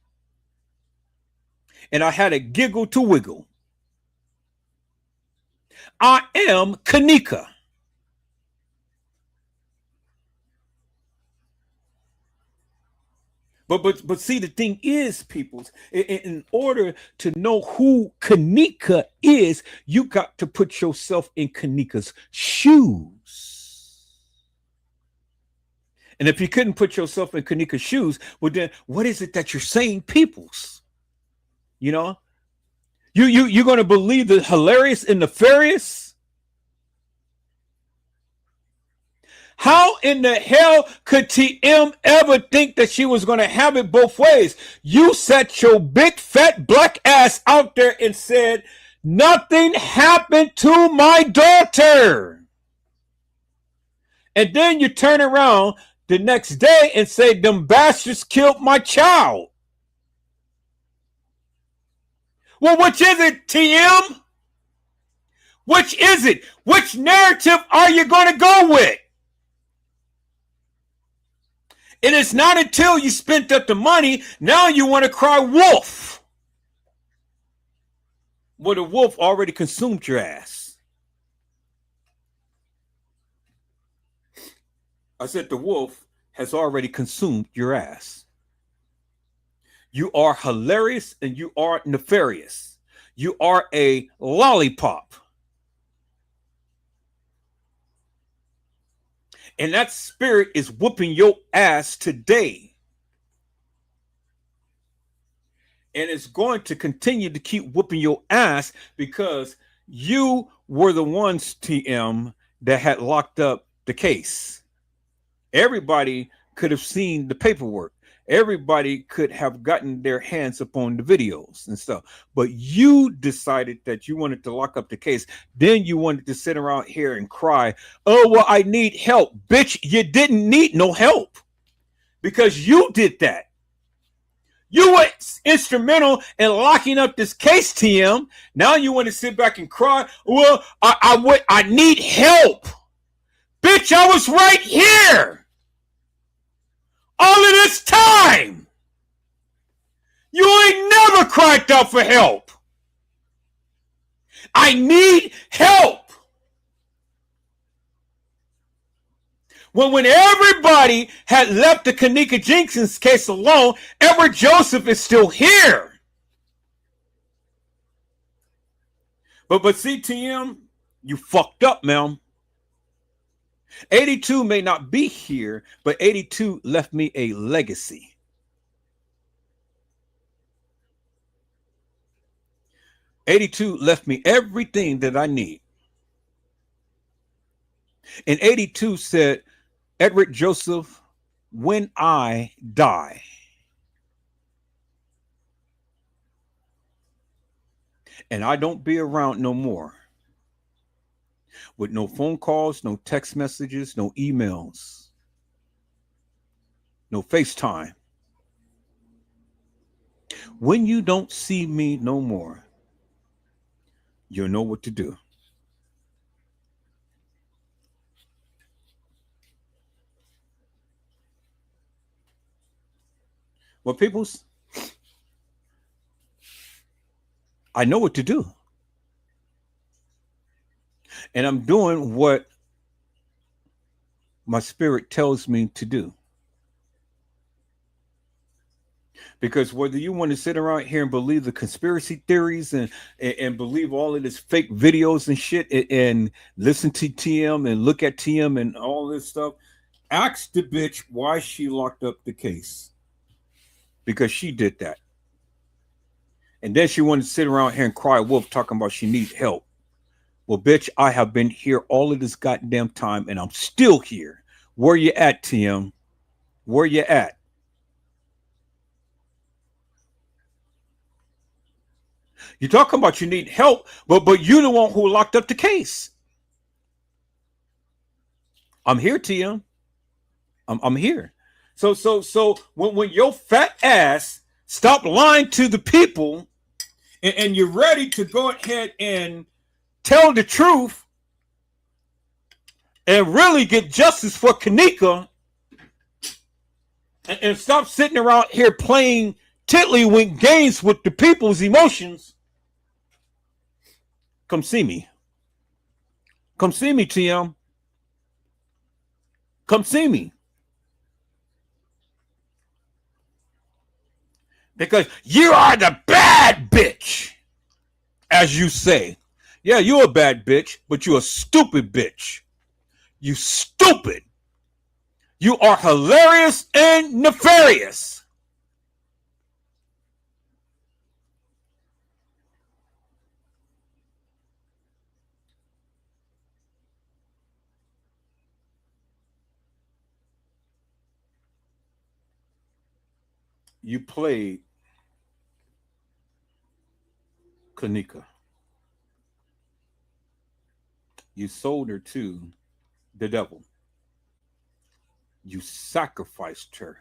And I had a giggle to wiggle. I am Kanika. But see, the thing is, peoples, in order to know who Kanika is, you got to put yourself in Kanika's shoes. And if you couldn't put yourself in Kanika's shoes, well, then what is it that you're saying, peoples? You know, you're going to believe the hilarious and nefarious? How in the hell could TM ever think that she was going to have it both ways? You sat your big fat black ass out there and said, nothing happened to my daughter. And then you turn around the next day and say, them bastards killed my child. Well, which is it, TM? Which is it? Which narrative are you going to go with? And it's not until you spent up the money, now you want to cry wolf. Well, the wolf already consumed your ass. I said the wolf has already consumed your ass. You are hilarious and you are nefarious. You are a lollipop. And that spirit is whooping your ass today. And it's going to continue to keep whooping your ass because you were the ones, TM, that had locked up the case. Everybody could have seen the paperwork. Everybody could have gotten their hands upon the videos and stuff. But you decided that you wanted to lock up the case. Then you wanted to sit around here and cry, oh, well, I need help. Bitch, you didn't need no help because you did that. You were instrumental in locking up this case, TM. Now you want to sit back and cry, well, I need help. Bitch, I was right here. All of this time, you ain't never cried out for help. I need help. When everybody had left the Kanika Jenkins case alone, Edward Joseph is still here. But CTM, you fucked up, man. 82 may not be here, but 82 left me a legacy. '82 left me everything that I need. And 82 said, Edward Joseph, when I die, and I don't be around no more, with no phone calls, no text messages, no emails, no FaceTime. When you don't see me no more, you'll know what to do. Well, peoples, I know what to do. And I'm doing what my spirit tells me to do. Because whether you want to sit around here and believe the conspiracy theories and believe all of this fake videos and shit and listen to TM and look at TM and all this stuff, ask the bitch why she locked up the case. Because she did that. And then she wanted to sit around here and cry wolf talking about she needs help. Well, bitch, I have been here all of this goddamn time and I'm still here. Where you at, TM? Where you at? You're talking about you need help, but you're the one who locked up the case. I'm here, TM. I'm here. So when your fat ass stop lying to the people and you're ready to go ahead and tell the truth and really get justice for Kanika and stop sitting around here playing tiddlywink games with the people's emotions, come see me. Come see me, TM. Come see me. Because you are the bad bitch, as you say. Yeah, you're a bad bitch, but you're a stupid bitch. You stupid. You are hilarious and nefarious. You played Kanika. You sold her to the devil. You sacrificed her.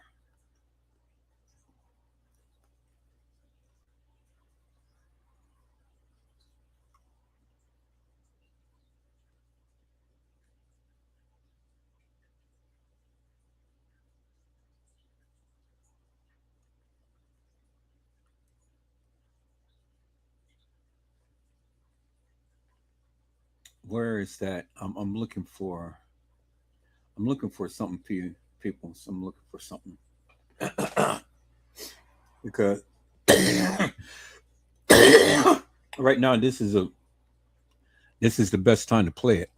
Where is that? I'm looking for. I'm looking for something for you people. So I'm looking for something because right now this is the best time to play it.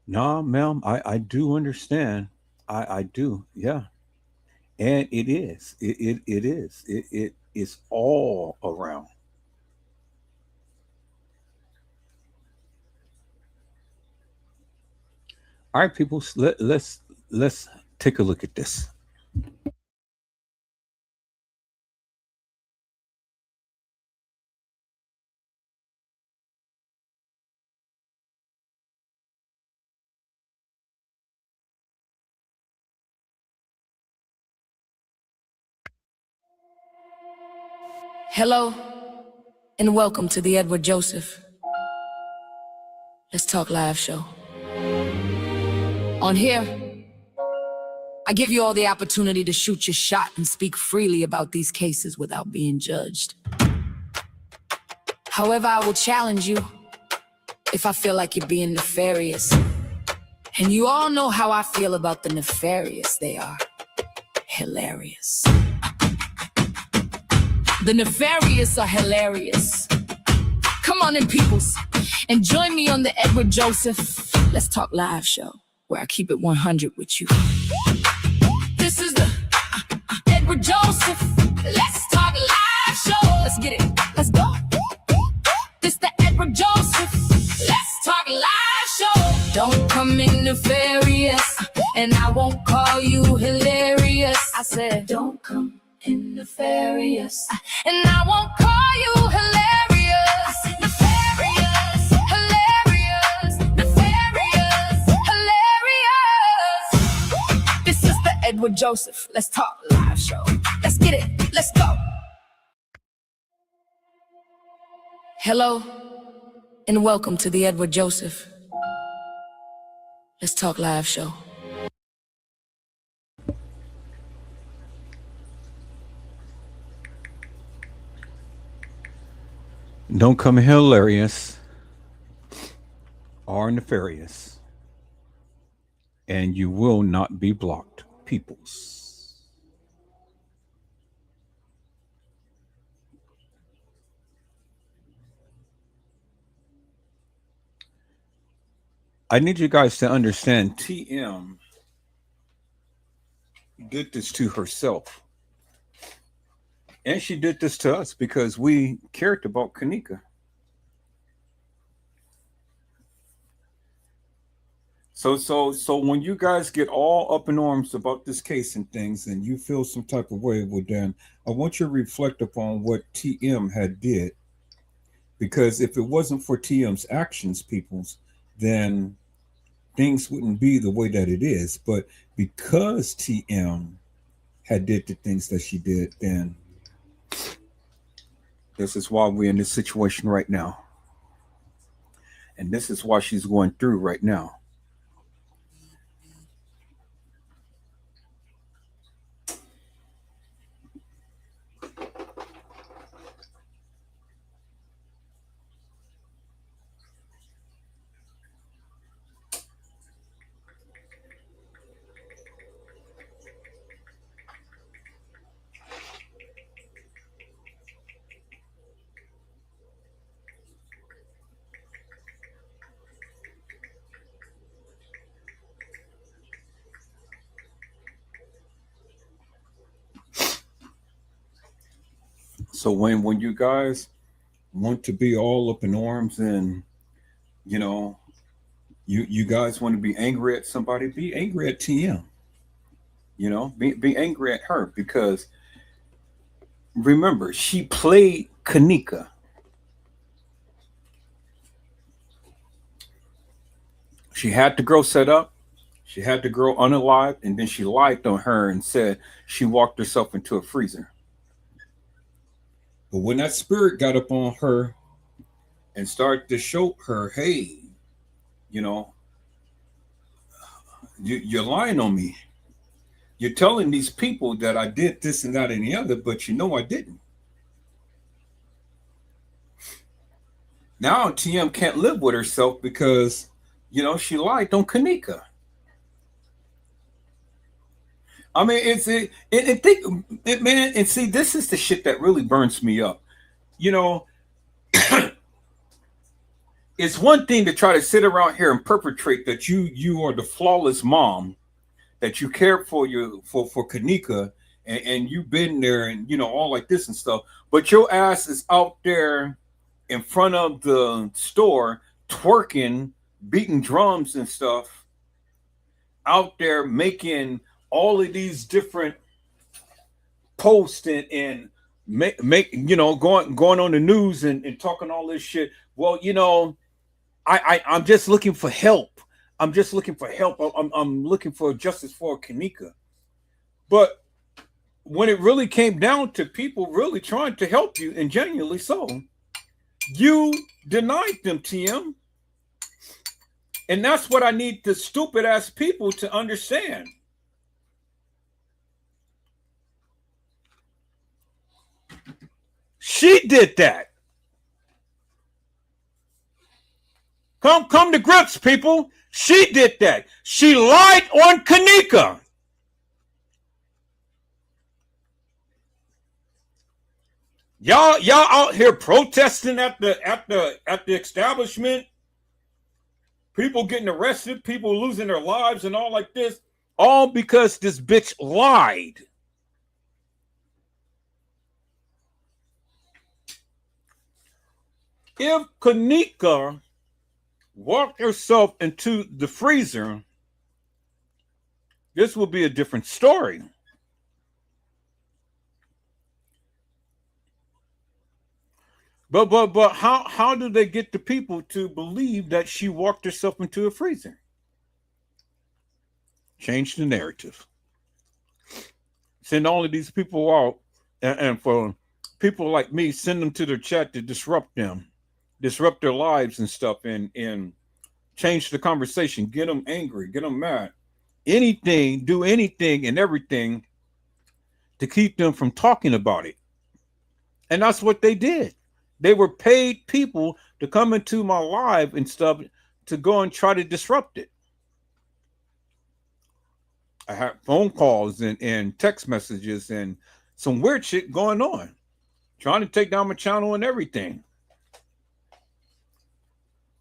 No, ma'am, I do understand. I do, yeah. And it is. It is. It is all around. All right, people, let's take a look at this. Hello, and welcome to the Edward Joseph Let's Talk Live show. On here, I give you all the opportunity to shoot your shot and speak freely about these cases without being judged. However, I will challenge you if I feel like you're being nefarious. And you all know how I feel about the nefarious. They are hilarious. The nefarious are hilarious. Come on in, peoples, and join me on the Edward Joseph Let's Talk Live show, where I keep it 100 with you. This is the Edward Joseph Let's Talk Live show. Let's get it. Let's go. This the Edward Joseph Let's Talk Live show. Don't come in nefarious, and I won't call you hilarious. I said, don't come in nefarious, and I won't call you hilarious. Nefarious, hilarious, nefarious, hilarious. This is the Edward Joseph Let's Talk Live show. Let's get it. Let's go. Hello, and welcome to the Edward Joseph Let's Talk Live show. Don't come hilarious or nefarious, and you will not be blocked, peoples. I need you guys to understand TM did this to herself. And she did this to us because we cared about Kanika. So when you guys get all up in arms about this case and things, and you feel some type of way, well, then I want you to reflect upon what TM had did. Because if it wasn't for TM's actions, peoples, then things wouldn't be the way that it is. But because TM had did the things that she did, then this is why we're in this situation right now. And this is why she's going through right now. So when you guys want to be all up in arms and you know you guys want to be angry at somebody, be angry at TM. Be angry at her because remember she played Kanika. She had the girl set up. She had the girl unalived, and then she lied on her and said she walked herself into a freezer. But when that spirit got up on her and started to show her, hey, you're lying on me. You're telling these people that I did this and that and the other, but I didn't. Now TM can't live with herself because, she lied on Kanika. I mean, man, and see, this is the shit that really burns me up. It's one thing to try to sit around here and perpetrate that you are the flawless mom, that you cared for Kanika, and you've been there and all like this and stuff, but your ass is out there in front of the store twerking, beating drums and stuff, out there making all of these different posts and going on the news and talking all this shit. Well, I'm just looking for help. I'm looking for justice for Kanika. But when it really came down to people really trying to help you, and genuinely so, you denied them, TM. And that's what I need the stupid ass people to understand. She did that. Come to grips, people. She did that. She lied on Kanika. Y'all out here protesting at the establishment. People getting arrested, people losing their lives and all like this, all because this bitch lied. If Kanika walked herself into the freezer, this will be a different story. But how do they get the people to believe that she walked herself into a freezer? Change the narrative. Send all of these people out, and for people like me, send them to their chat to disrupt them, disrupt their lives and stuff, and change the conversation, get them angry, get them mad. Anything, do anything and everything to keep them from talking about it. And that's what they did. They were paid people to come into my live and stuff to go and try to disrupt it. I had phone calls and text messages and some weird shit going on, trying to take down my channel and everything.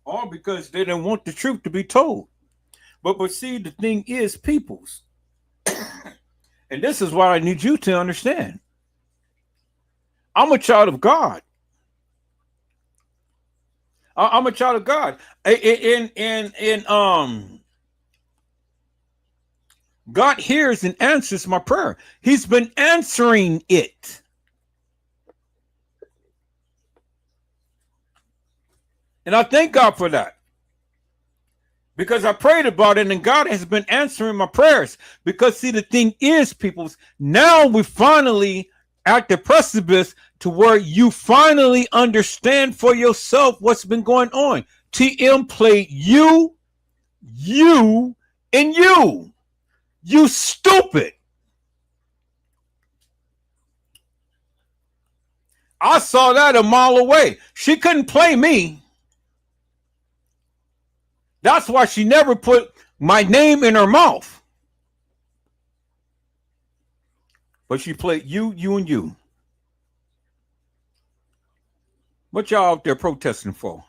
All because they didn't want the truth to be told. But see, the thing is, peoples, and this is what I need you to understand. I'm a child of God. I'm a child of God. And God hears and answers my prayer. He's been answering it. And I thank God for that. Because I prayed about it and God has been answering my prayers. Because see, the thing is, peoples, now we finally at the precipice to where you finally understand for yourself what's been going on. TM played you, and you. You stupid. I saw that a mile away. She couldn't play me. That's why she never put my name in her mouth. But she played you, and you. What y'all out there protesting for?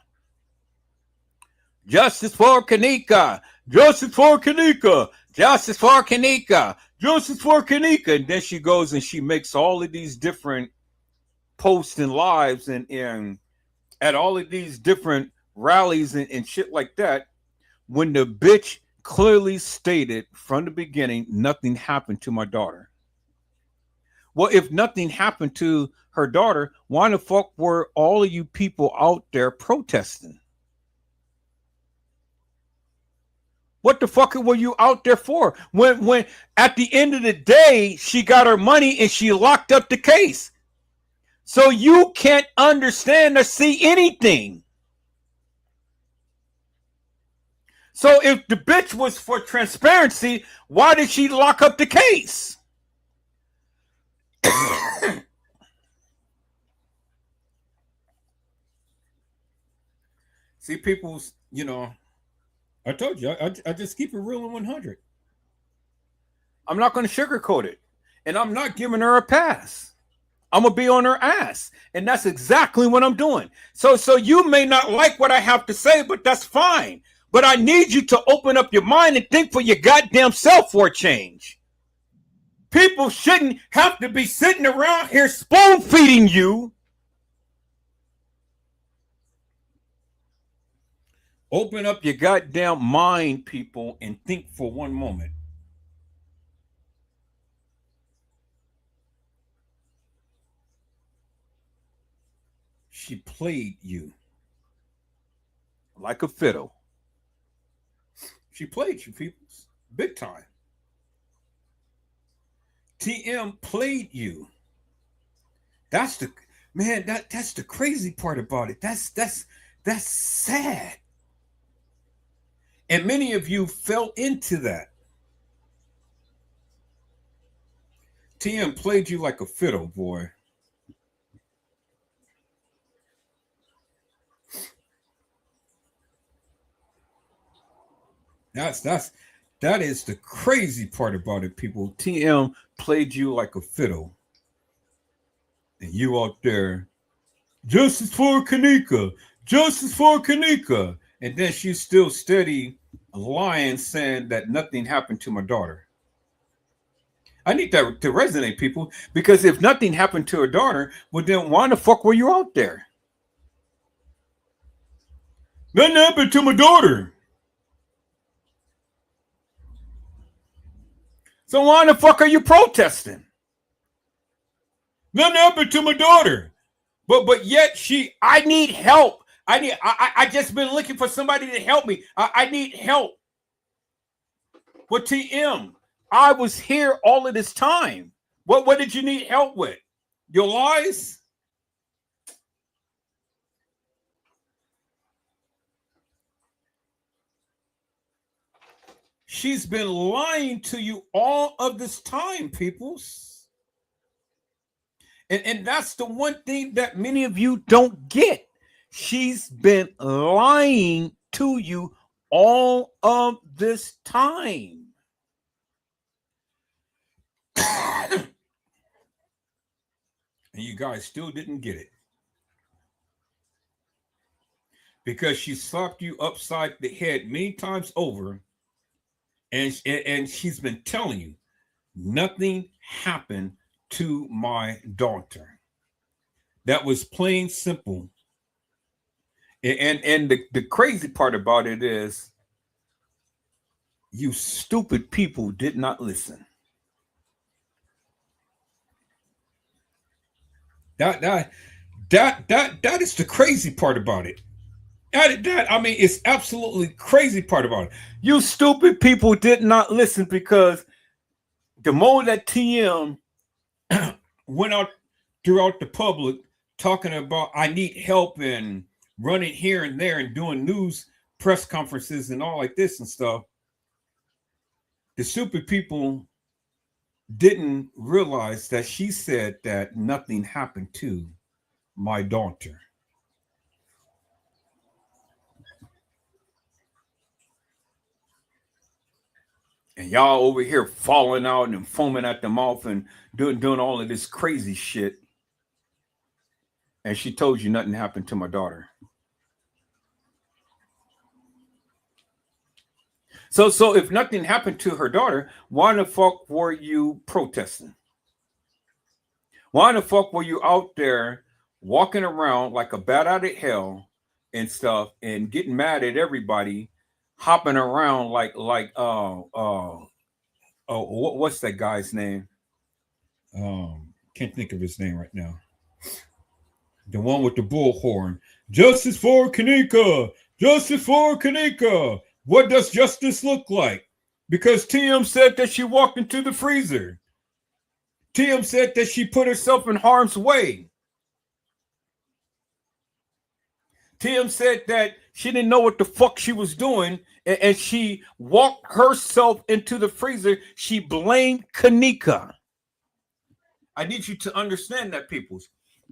Justice for Kanika. Justice for Kanika. Justice for Kanika. Justice for Kanika. And then she goes and she makes all of these different posts and lives and at all of these different rallies and shit like that, when the bitch clearly stated from the beginning, nothing happened to my daughter. Well, if nothing happened to her daughter, why the fuck were all of you people out there protesting? What the fuck were you out there for? When at the end of the day, she got her money and she locked up the case. So you can't understand or see anything. So if the bitch was for transparency, why did she lock up the case? See, people's, I told you, I just keep it real and 100. I'm not going to sugarcoat it. And I'm not giving her a pass. I'm going to be on her ass. And that's exactly what I'm doing. So you may not like what I have to say, but that's fine. But I need you to open up your mind and think for your goddamn self for a change. People shouldn't have to be sitting around here spoon feeding you. Open up your goddamn mind, people, and think for one moment. She played you like a fiddle. She played you, people, big time. TM played you. That's the man. That's the crazy part about it. That's sad. And many of you fell into that. TM played you like a fiddle, boy. That is the crazy part about it, people. TM played you like a fiddle. And you out there, justice for Kanika, justice for Kanika. And then she's still steady lying, saying that nothing happened to my daughter. I need that to resonate, people, because if nothing happened to her daughter, well, then why the fuck were you out there? Nothing happened to my daughter. So why the fuck are you protesting? Nothing happened to my daughter. But yet I need help. I just been looking for somebody to help me. I need help. Well, TM, I was here all of this time. What did you need help with? Your lies? She's been lying to you all of this time, peoples. And that's the one thing that many of you don't get. She's been lying to you all of this time. And you guys still didn't get it. Because she slapped you upside the head many times over. And she's been telling you, nothing happened to my daughter. That was plain simple. And the crazy part about it is, you stupid people did not listen. That is the crazy part about it. It's absolutely crazy part about it. You stupid people did not listen, because the more that TM went out throughout the public talking about I need help and running here and there and doing news press conferences and all like this and stuff, the stupid people didn't realize that she said that nothing happened to my daughter. And y'all over here falling out and foaming at the mouth and doing all of this crazy shit. And she told you nothing happened to my daughter. So if nothing happened to her daughter, why the fuck were you protesting? Why the fuck were you out there walking around like a bat out of hell and stuff, and getting mad at everybody, hopping around what's that guy's name? Can't think of his name right now. The one with the bullhorn. Justice for Kanika. Justice for Kanika. What does justice look like? Because TM said that she walked into the freezer. TM said that she put herself in harm's way. TM said that she didn't know what the fuck she was doing, and she walked herself into the freezer. She blamed Kanika. I need you to understand that, peoples.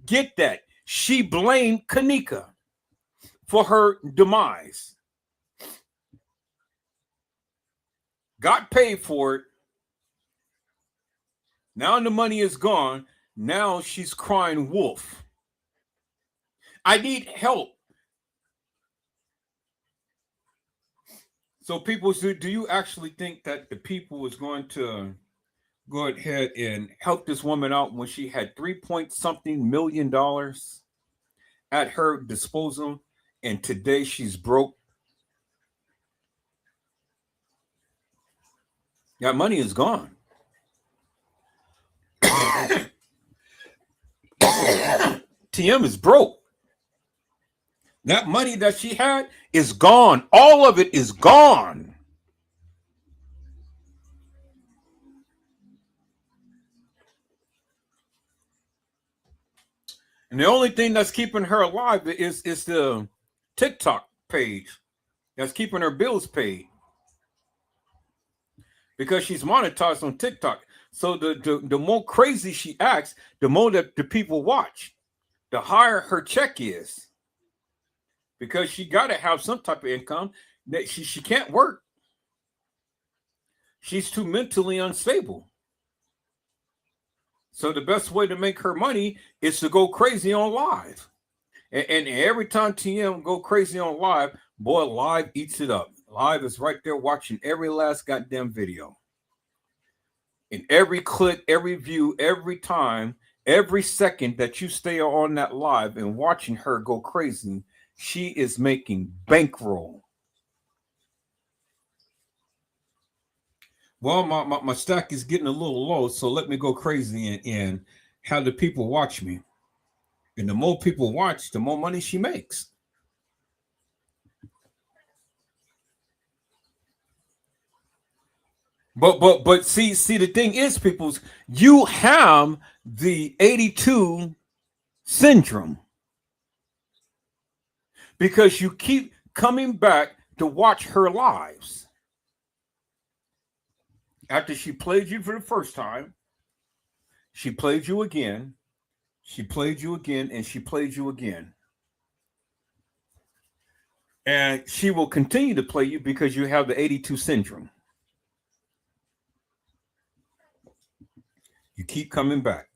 Get that. She blamed Kanika for her demise. Got paid for it. Now the money is gone. Now she's crying wolf. I need help. So people, do you actually think that the people is going to go ahead and help this woman out when she had $3-point-something million at her disposal, and today she's broke? That money is gone. TM is broke. That money that she had is gone. All of it is gone. And the only thing that's keeping her alive is the TikTok page that's keeping her bills paid, because she's monetized on TikTok. So the more crazy she acts, the more that the people watch, the higher her check is, because she got to have some type of income. That she can't work. She's too mentally unstable. So the best way to make her money is to go crazy on live. And every time TM go crazy on live, boy, live eats it up. Live is right there watching every last goddamn video. And every click, every view, every time, every second that you stay on that live and watching her go crazy, she is making bankroll. Well, my stack is getting a little low, so let me go crazy and have the people watch me. And the more people watch, the more money she makes. But see, the thing is, peoples, you have the 82 syndrome, because you keep coming back to watch her lives. After she played you for the first time, she played you again, she played you again, and she played you again. And she will continue to play you because you have the 82 syndrome. You keep coming back.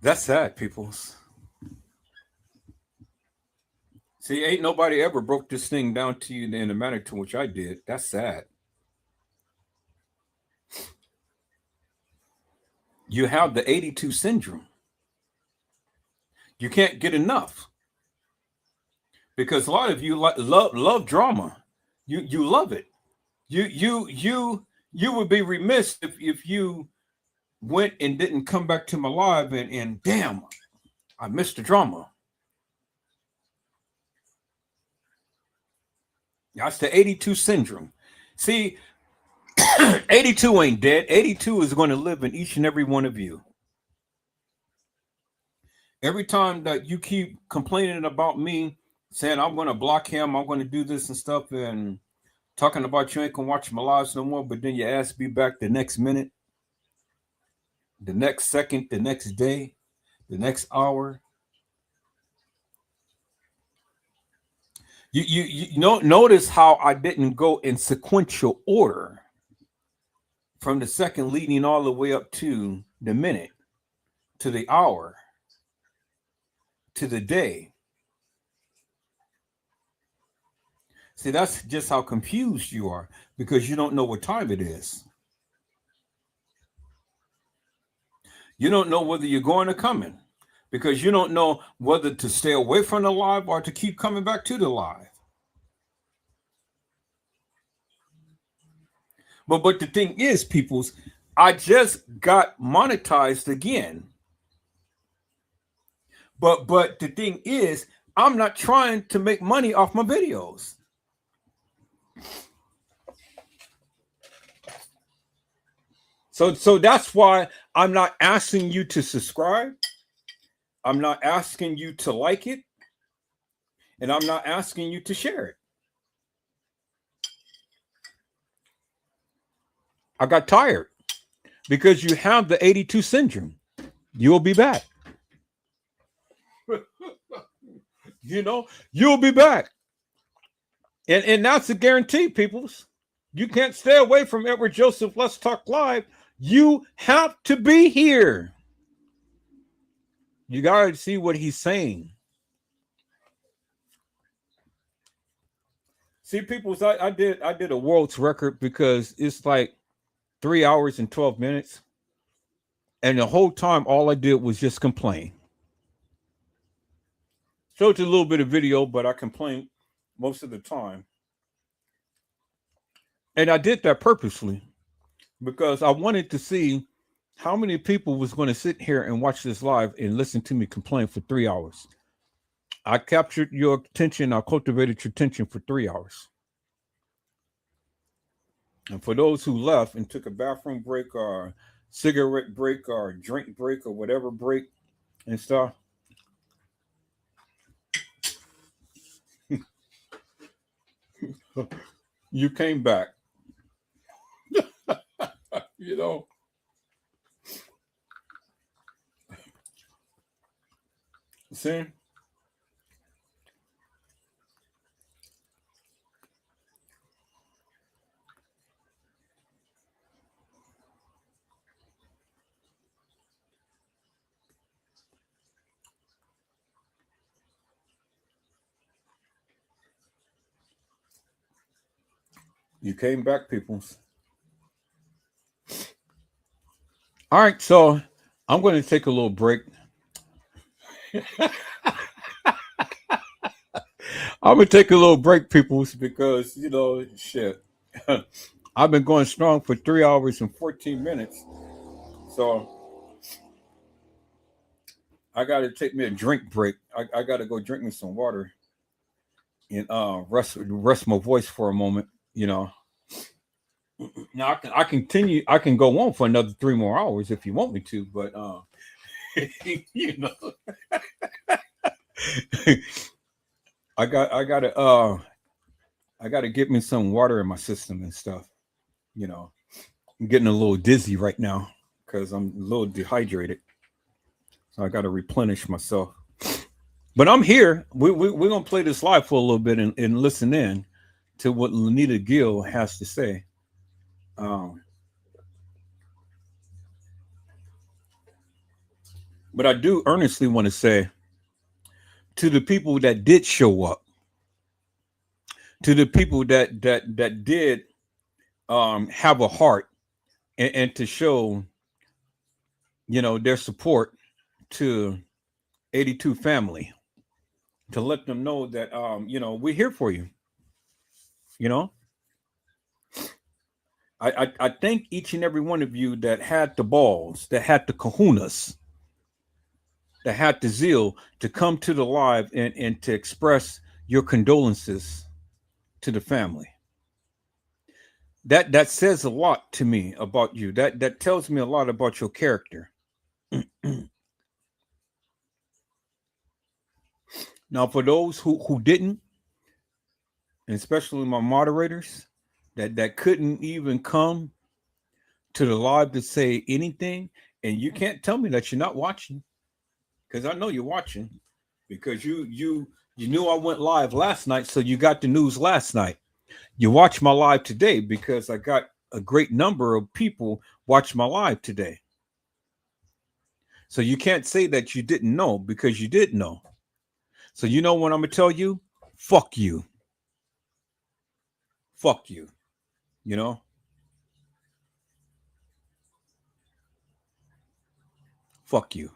That's sad, peoples. See, ain't nobody ever broke this thing down to you in the manner to which I did. That's sad. You have the 82 syndrome. You can't get enough. Because a lot of you love drama. You love it. You would be remiss if you went and didn't come back to my live and damn, I missed the drama. That's the 82 syndrome. See, 82 ain't dead. 82 is going to live in each and every one of you. Every time that you keep complaining about me, saying I'm going to block him, I'm going to do this and stuff, and talking about you ain't going to watch my lives no more, but then your ass be back the next minute, the next second, the next day, the next hour. You notice how I didn't go in sequential order from the second leading all the way up to the minute, to the hour, to the day. See, that's just how confused you are because you don't know what time it is. You don't know whether you're going or coming because you don't know whether to stay away from the live or to keep coming back to the live. But the thing is, peoples, I just got monetized again. But the thing is, I'm not trying to make money off my videos. So that's why I'm not asking you to subscribe. I'm not asking you to like it. And I'm not asking you to share it. I got tired because you have the 82 syndrome. You'll be back. You'll be back. And that's a guarantee, peoples. You can't stay away from Edward Joseph Let's Talk Live. You have to be here. You got to see what he's saying. See, peoples, I did a world's record because it's like 3 hours and 12 minutes. And the whole time, all I did was just complain. Showed you a little bit of video, but I complained most of the time. And I did that purposely because I wanted to see how many people was going to sit here and watch this live and listen to me complain for 3 hours. I captured your attention. I cultivated your attention for 3 hours. And for those who left and took a bathroom break or cigarette break or drink break or whatever break and stuff, you came back. See? You came back, peoples. All right, so I'm going to take a little break. I'm going to take a little break, peoples, because, shit. I've been going strong for 3 hours and 14 minutes. So I got to take me a drink break. I got to go drink me some water and rest my voice for a moment. Now I continue. I can go on for another 3 more hours if you want me to, but I gotta get me some water in my system and stuff. I'm getting a little dizzy right now because I'm a little dehydrated, so I got to replenish myself. But I'm here. We're gonna play this live for a little bit and listen in to what Lanita Gill has to say. But I do earnestly want to say to the people that did show up, to the people that did have a heart and to show, their support to 82 family, to let them know that, we're here for you. I thank each and every one of you that had the balls, that had the kahunas, that had the zeal to come to the live and to express your condolences to the family. That says a lot to me about you. That tells me a lot about your character. Now, for those who didn't, and especially my moderators that couldn't even come to the live to say anything, and you can't tell me that you're not watching, because I know you're watching, because you knew I went live last night, so you got the news last night. You watch my live today because I got a great number of people watch my live today. So you can't say that you didn't know, because you did know. So you know what I'm gonna tell you? Fuck you. fuck you. You know? Fuck you.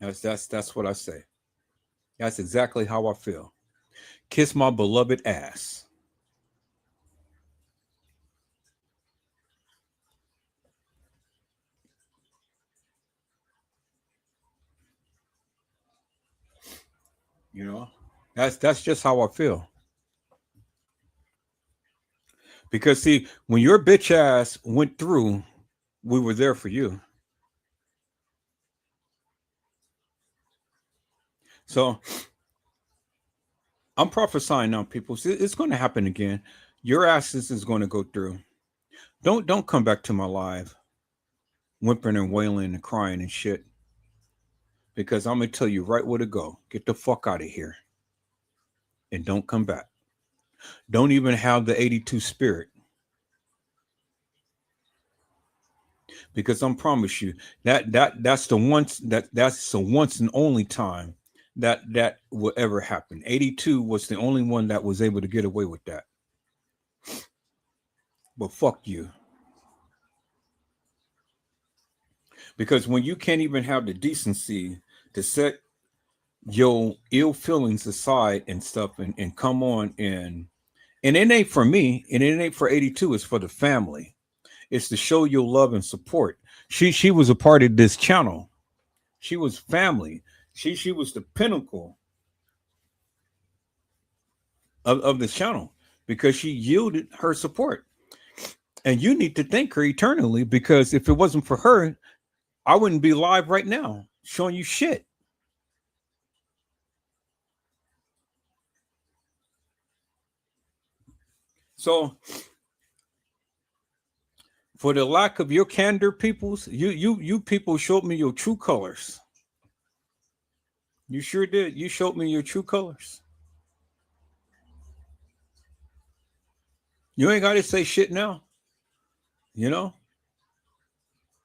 That's what I say. That's exactly how I feel. Kiss my beloved ass. You know? That's just how I feel. Because see, when your bitch ass went through, we were there for you. So I'm prophesying now, people. It's going to happen again. Your asses is going to go through. Don't come back to my live, whimpering and wailing and crying and shit. Because I'm gonna tell you right where to go. Get the fuck out of here, and don't come back. Don't even have the 82 spirit. Because I promise you that's the once and only time that will ever happen. 82 was the only one that was able to get away with that. But fuck you. Because when you can't even have the decency to set your ill feelings aside and stuff and come on and it ain't for me and it ain't for 82, it's for the family. It's to show your love and support. She was a part of this channel. She was family. She was the pinnacle of this channel because she yielded her support. And you need to thank her eternally, because if it wasn't for her, I wouldn't be live right now showing you shit. So for the lack of your candor, peoples, you people showed me your true colors. You sure did. You showed me your true colors. You ain't got to say shit now. You know?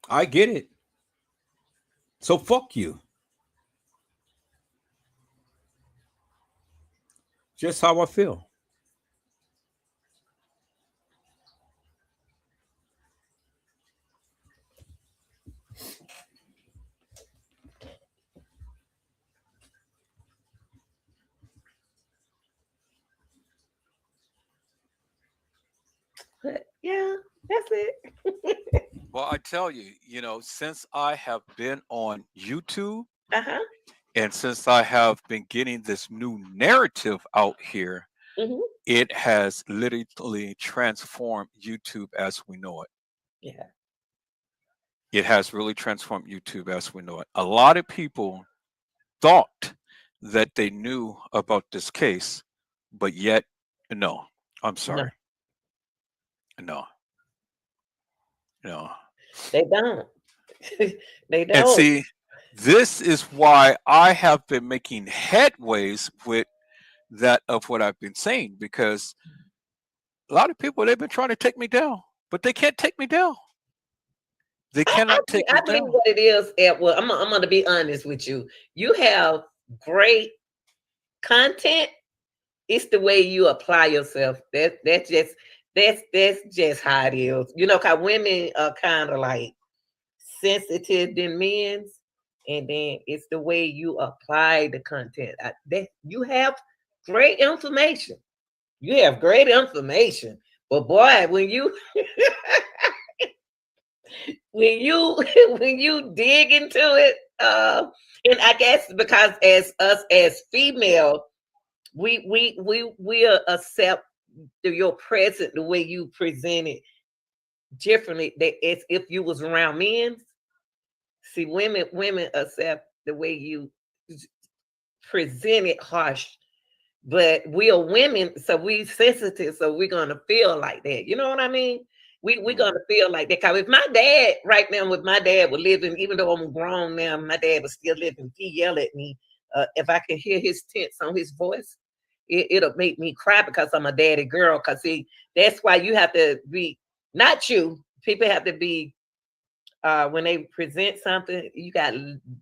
I get it. So fuck you. Just how I feel. But yeah, that's it. Well, I tell you, since I have been on YouTube Uh-huh. and since I have been getting this new narrative out here, Mm-hmm. it has literally transformed YouTube as we know it. Yeah. It has really transformed YouTube as we know it. A lot of people thought that they knew about this case, but yet, no. I'm sorry. No. They don't. They don't. And see, this is why I have been making headways with that of what I've been saying, because a lot of people, they've been trying to take me down, but they can't take me down. They cannot take me I believe down. what it is, Edward. I'm going to be honest with you. You have great content. It's the way you apply yourself. That's just how it is. Because women are kind of like sensitive than men's, and then it's the way you apply the content. You have great information. You have great information, but boy, when you when you dig into it, and I guess because as female, we accept your present, the way you present it differently. That it's if you was around men. See, women accept the way you present it harsh, but we are women, so we sensitive, so we're gonna feel like that. You know what I mean? We're gonna feel like that. Cause if my dad right now, with my dad was living, even though I'm grown now, my dad was still living. He yell at me. If I can hear his tense on his voice, it'll make me cry because I'm a daddy girl. Cause see, that's why you have to be, not you. People have to be. When they present something, you got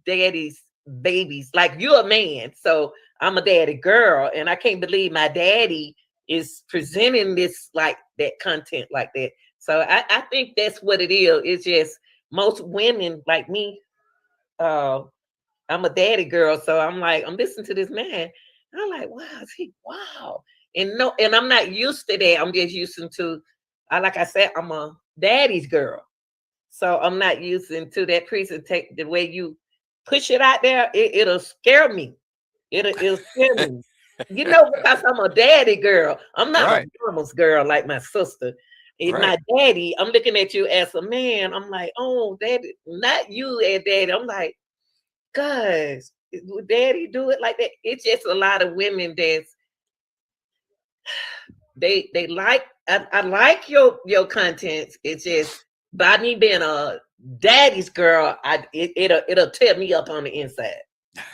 daddy's babies. Like, you're a man, so I'm a daddy girl, and I can't believe my daddy is presenting this like that content like that. So I think that's what it is. It's just most women like me. I'm a daddy girl, so I'm like, I'm listening to this man. I'm like, wow. And no, and I'm not used to that. I'm just used to, like I said, I'm a daddy's girl. So I'm not used to that presentation, the way you push it out there, it'll scare me. It'll scare me. You know, because I'm a daddy girl. I'm not Right. a mama's girl like my sister. And Right. my daddy, I'm looking at you as a man. I'm like, oh, daddy, not you as daddy. I'm like, guys, would daddy do it like that? It's just a lot of women that's they like I like your content. It's just by me being a daddy's girl, it'll tear me up on the inside.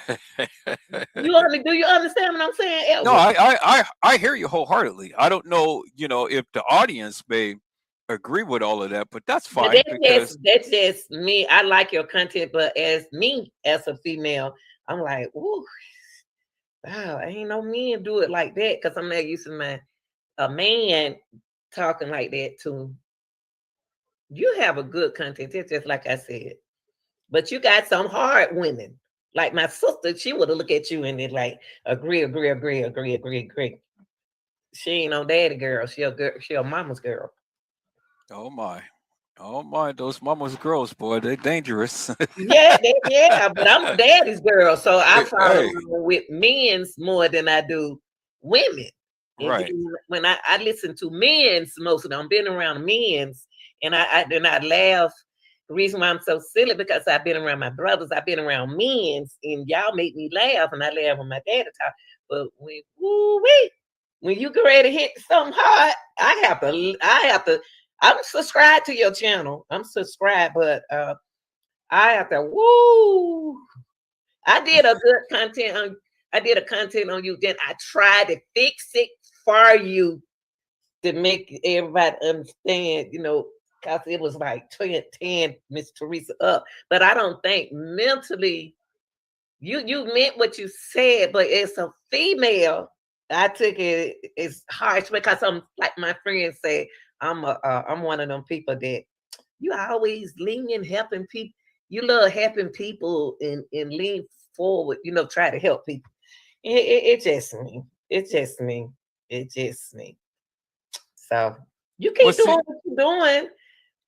Do you understand what I'm saying, No, Elwood? I hear you wholeheartedly. I don't know, if the audience may agree with all of that, but that's But fine because that's just me. I like your content, but as me as a female, I'm like, ooh, wow, ain't no men do it like that because I'm not used to a man talking like that too. You have a good content, it's just like I said. But you got some hard women. Like my sister, she would have looked at you and then like agree. She ain't no daddy girl. She a mama's girl. oh my, those mama's girls, boy, they're dangerous. Yeah, but I'm daddy's girl, so I follow Hey, along with men's more than I do women. And right. then when I listen to men's most of them, I've been around men's, and I laugh. The reason why I'm so silly because I've been around my brothers, I've been around men's, and y'all make me laugh, and I laugh when my daddy talk. But when you get ready to hit something hard, I have to. I'm subscribed to your channel. I'm subscribed, but I have to. I did a good content on. I did a content on you. Then I tried to fix it for you to make everybody understand. Because it was like 10 Miss Teresa up. But I don't think mentally you meant what you said. But as a female, I took it as harsh because I'm like my friends say. I'm one of them people that you always lean helping people. You love helping people and lean forward. Try to help people. It's just me. It's just me. It's just me. So you Well, keep see, doing what you're doing,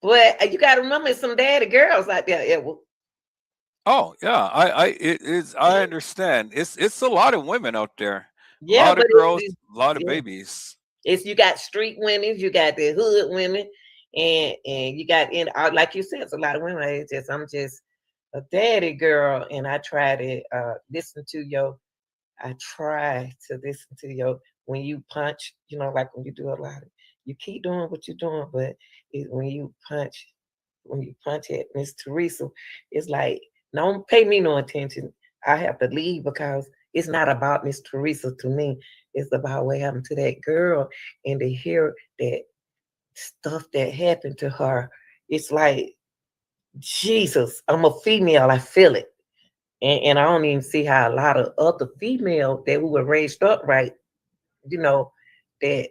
but you got to remember some daddy girls out there. Edward. oh yeah, it is. I understand. It's a lot of women out there, a Yeah, lot but of girls, a lot of it's babies. you got street women, you got the hood women, and you got like you said, it's a lot of women. I'm just a daddy girl, and I try to listen to your. I try to listen to your when you punch. Like when you do a lot of. You keep doing what you're doing, but when you punch at Miss Teresa, it's like don't pay me no attention. I have to leave because it's not about Miss Teresa to me. It's about what happened to that girl and to hear that stuff that happened to her. It's like Jesus. I'm a female. I feel it, and I don't even see how a lot of other females that we were raised up right, that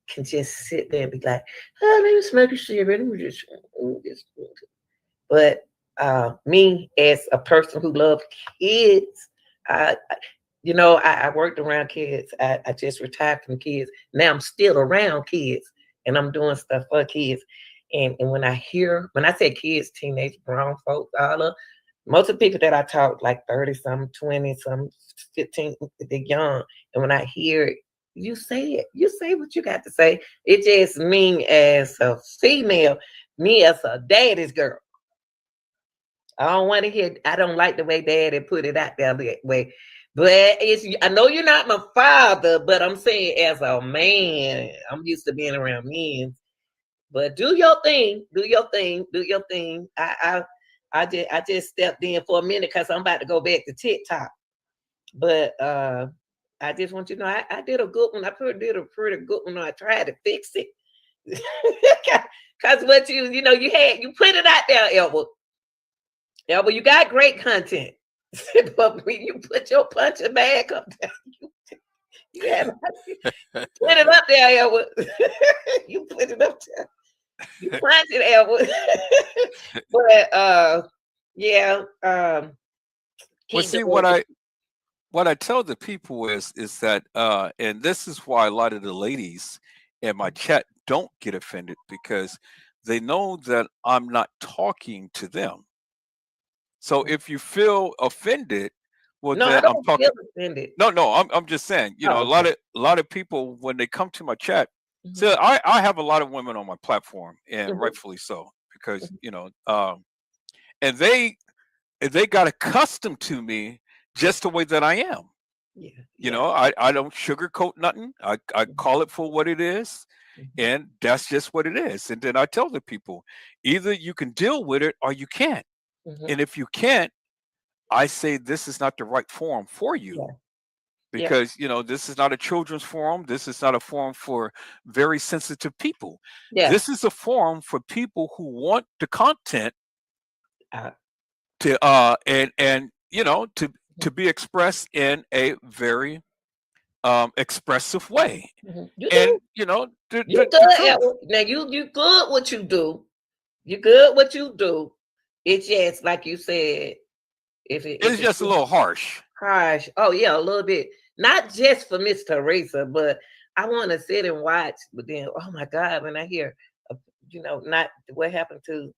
can just sit there and be like, "Oh, let me smoke a cigarette. Let me just." But me as a person who loves kids, I worked around kids. I just retired from kids. Now I'm still around kids and I'm doing stuff for kids. And when I say kids, teenage, grown folks, most of the people that I talk like 30, some 20, some 15, they're young. And when I hear it, you say it. You say what you got to say. It just me as a female, me as a daddy's girl. I don't want to hear. I don't like the way Daddy put it out there that way. But I know you're not my father, but I'm saying as a man, I'm used to being around men. But do your thing. Do your thing. Do your thing. I just stepped in for a minute because I'm about to go back to TikTok. But I just want you to know I did a good one. I did a pretty good one. I tried to fix it. Because what you put it out there, Elwood. Yeah, but you got great content. But when you put your punching bag up there, Yeah, put it up there, Elwood. You put it up there. You plant it, Elwood. But yeah, Well, keep see doing it. what I tell the people is that and this is why a lot of the ladies in my chat don't get offended, because they know that I'm not talking to them. So if you feel offended, well, No, I then I'm don't feel talking. offended. No, I'm just saying, you know, Oh, okay. a lot of people when they come to my chat, Mhm, so I have a lot of women on my platform, and mhm, rightfully so, because mhm. you know, and they got accustomed to me Yeah, just the way that I am. yeah, You yeah. know, I don't sugarcoat nothing. I Mhm, call it for what it is, mhm, and that's just what it is. And then I tell the people, either you can deal with it or you can't. mhm. And if you can't, I say this is not the right forum for you, Yeah, yeah, because you know this is not a children's forum. This is not a forum for very sensitive people. yeah. This is a forum for people who want the content Uh, to and you know to be expressed in a very expressive way, mhm. You and do. you know You the good, truth. Edward. Now you good what you do. You good what you do. It's just like you said. If It's it's just a little harsh. harsh, oh yeah, a little bit. Not just for Miss Teresa, but I want to sit and watch. But then, oh my God, when I hear, you know, not what happened to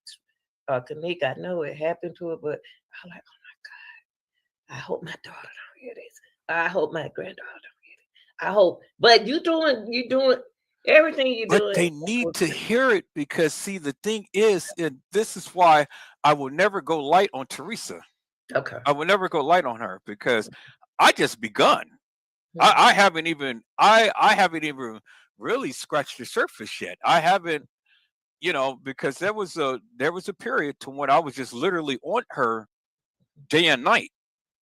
Kanika, I know it happened to her, but I'm like, I hope my daughter don't hear this. I hope my granddaughter don't hear it. I hope. But you doing everything you But doing. they need to hear it, because see the thing is, and this is why I will never go light on Teresa. Okay. I will never go light on her, because I just begun. Mhm. I haven't even really scratched the surface yet. I haven't, you know, because there was a period to when I was just literally on her day and night.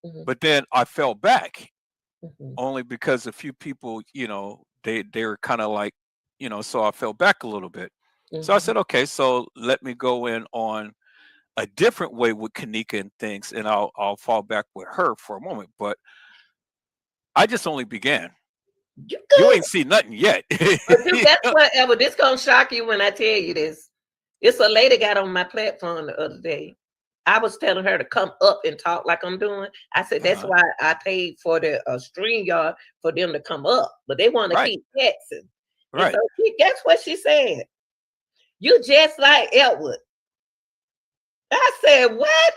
Mhm. But then I fell back, Mhm. only because a few people, you know, they were kind of like, you know, so I fell back a little bit. So I Mhm. said, okay, so let me go in on a different way with Kanika and things, and I'll fall back with her for a moment. But I just only began. You You good. ain't seen nothing yet. But you, that's whatever. This gonna shock you when I tell you this. It's a lady got on my platform the other day. I was telling her to come up and talk like I'm doing. I said that's Uh-huh. why I paid for the stream yard for them to come up, but they want to Right, keep texting. And so right. guess what she said? You just like Elwood. I said, what?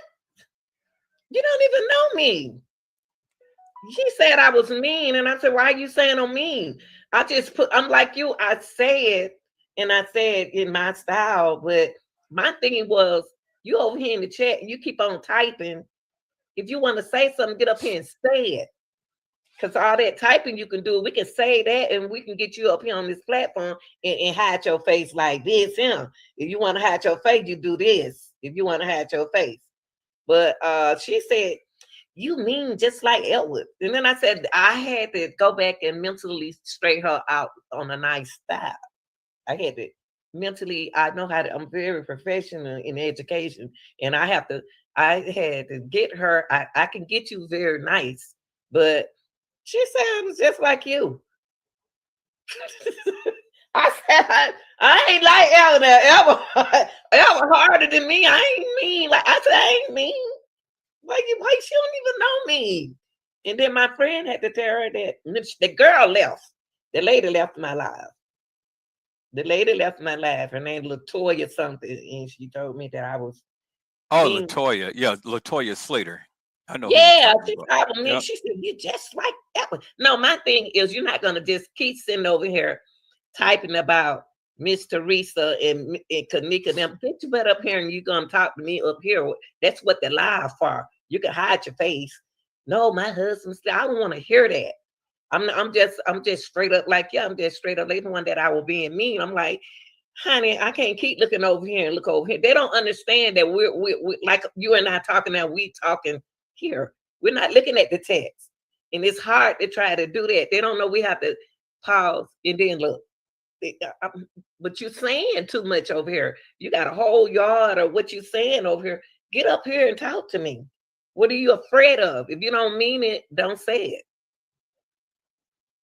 You don't even know me. She said I was mean, and I said, "Why are you saying I'm mean?" I'm like you. I say it, and I said in my style, but my thing was, you over here in the chat, and you keep on typing. If you want to say something, get up here and say it. Because all that typing you can do, we can say that, and we can get you up here on this platform and hide your face like this. Yeah. If you want to hide your face, you do this. If you want to hide your face, but she said you mean just like Elwood. And then I said I had to go back and mentally straighten her out on a nice style. I had to mentally, I know how to, I'm very professional in education. And I had to get her, I can get you very nice, but she sounds just like you. I said, I ain't like Elwood. Elwood harder than me. I ain't mean. Like I said, I ain't mean. Like she don't even know me. And then my friend had to tell her that the girl left. The lady left my life. The lady left my life. Her name Latoya something, and she told me that I was Oh, mean. Latoya. Yeah, Latoya Slater. I know who you're Yeah, talking she about. told me. Yeah. She said you just like that one. No, my thing is you're not gonna just keep sitting over here typing about Miss Teresa and Kanika. Them get your butt up here and you're gonna talk to me up here. That's what they're live for. You can hide your face. No, my husband's. I don't want to hear that. I'm just straight up like yeah. I'm just straight up like the one that I was being mean. I'm like, honey, I can't keep looking over here and look over here. They don't understand that we're like you and I talking now. We talking here. We're not looking at the text, and it's hard to try to do that. They don't know we have to pause and then look. But you're saying too much over here. You got a whole yard of what you're saying over here. Get up here and talk to me. What are you afraid of? If you don't mean it, don't say it.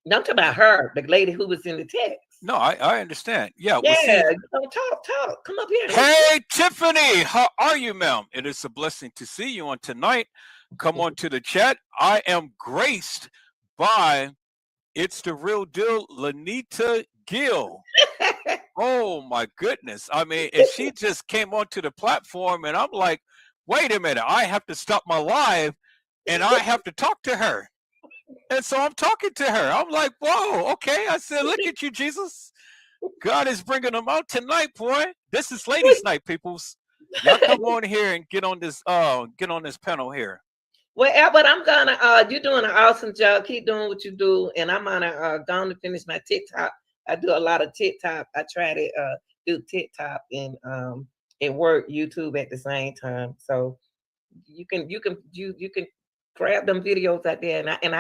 No, I'm talking about her, the lady who was in the text. No, I understand. Yeah. Well, Yeah, see, you know, talk. Come up here. hey, Tiffany, how are you, ma'am? It is a blessing to see you on tonight. Come on to the chat. I am graced by It's the Real Deal, Lanita Gill. Oh my goodness. I mean, and she just came onto the platform and I'm like, wait a minute, I have to stop my live and I have to talk to her. And so I'm talking to her. I'm like, whoa, okay. I said, look at you, Jesus. God is bringing them out tonight, boy. This is ladies' night, peoples. Y'all come on here and get on this panel here. Well, but I'm gonna you're doing an awesome job. Keep doing what you do, and I'm gonna go to finish my TikTok. I do a lot of TikTok. I try to do TikTok and work YouTube at the same time. So you can grab them videos out there, and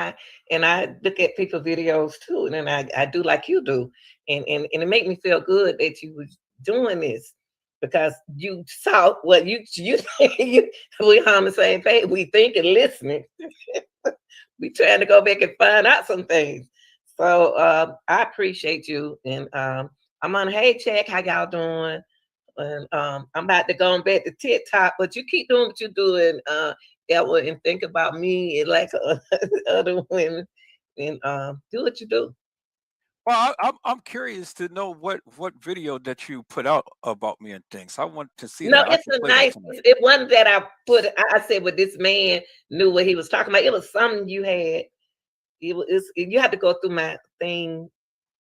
I look at people's videos too, and then I do like you do, and it make me feel good that you was doing this because you saw what you we on the same page. We think and listening. We trying to go back and find out some things. So I appreciate you, and I'm on Hey Check. How y'all doing? And I'm about to go back to TikTok, but you keep doing what you're doing, Ella, and think about me and like other women, and do what you do. Well, I'm curious to know what video that you put out about me and things. I want to see No, that. it's a nice. It wasn't that I put. I said, well, this man knew what he was talking about. It was something you had. You had to go through my thing.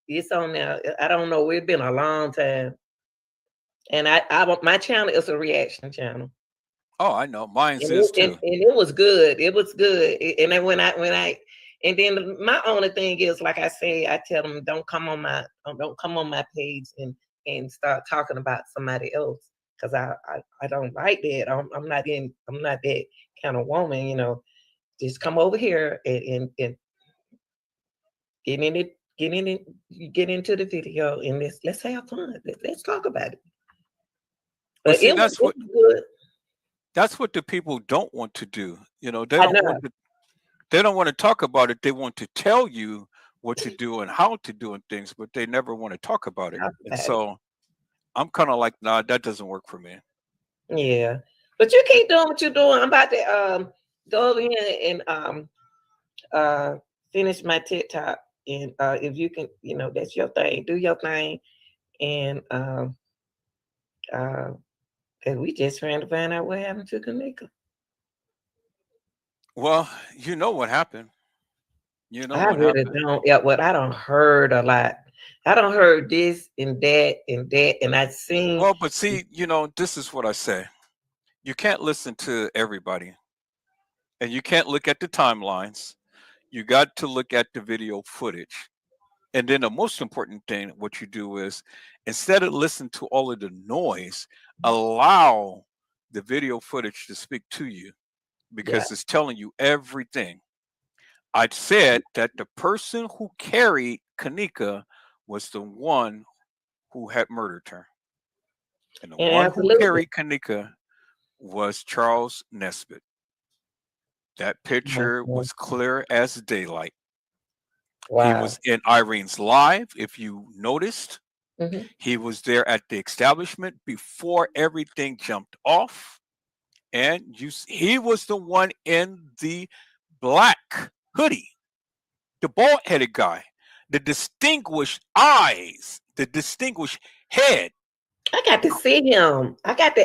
It's on there. I don't know. It's been a long time. And my channel is a reaction channel. Oh, I know. Mine is too. And it was good. It was good. And then when I and then my only thing is, like I say, I tell them don't come on my page and start talking about somebody else, because I don't like that. I'm not that kind of woman, you know. Just come over here and get into the video and let's have fun. Let's talk about it. But But see, it was good. that's what the people don't want to do. You know, they don't want to talk about it. They want to tell you what to do and how to do things, but they never want to talk about it. And so I'm kind of like, nah, that doesn't work for me. Yeah. But you keep doing what you're doing. I'm about to go over here and finish my TikTok. And if you can, you know, that's your thing. Do your thing. And we just trying to find out what happened to Kanika. Well, you know what happened. You know I what really happened. don't. Yeah, what I don't heard a lot. I don't heard this and that and that, and I seen. Well, but see, you know, this is what I say. You can't listen to everybody, and you can't look at the timelines. You got to look at the video footage. And then the most important thing, what you do is, instead of listening to all of the noise, allow the video footage to speak to you, because it's telling you everything. I said that the person who carried Kanika was the one who had murdered her. And the one who carried Kanika was Charles Nesbitt. That picture was clear as daylight. Wow. He was in Irene's live, if you noticed. He was there at the establishment before everything jumped off. And he was the one in the black hoodie, the bald-headed guy, the distinguished eyes, the distinguished head. I got to see him. I got